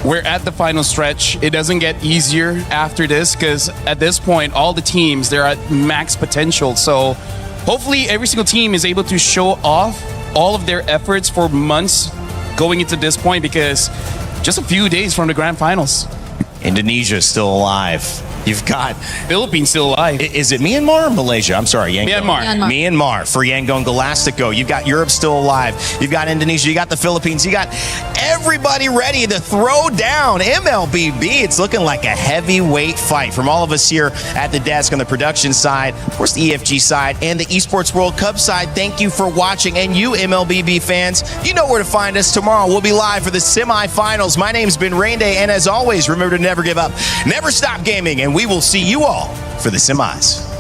We're at the final stretch. It doesn't get easier after this, because at this point, all the teams, they're at max potential. So hopefully every single team is able to show off all of their efforts for months going into this point, because just a few days from the grand finals. Indonesia is still alive. You've got Philippines still alive. Is it Myanmar or Malaysia? I'm sorry, Yangon. Myanmar for Yangon Galastico. You've got Europe still alive. You've got Indonesia. You got the Philippines. You got everybody ready to throw down MLBB. It's looking like a heavyweight fight from all of us here at the desk on the production side, of course the EFG side, and the Esports World Cup side. Thank you for watching. And you MLBB fans, you know where to find us tomorrow. We'll be live for the semifinals. My name's been Rain Day, and as always, remember to never give up, never stop gaming, and we will see you all for the semis.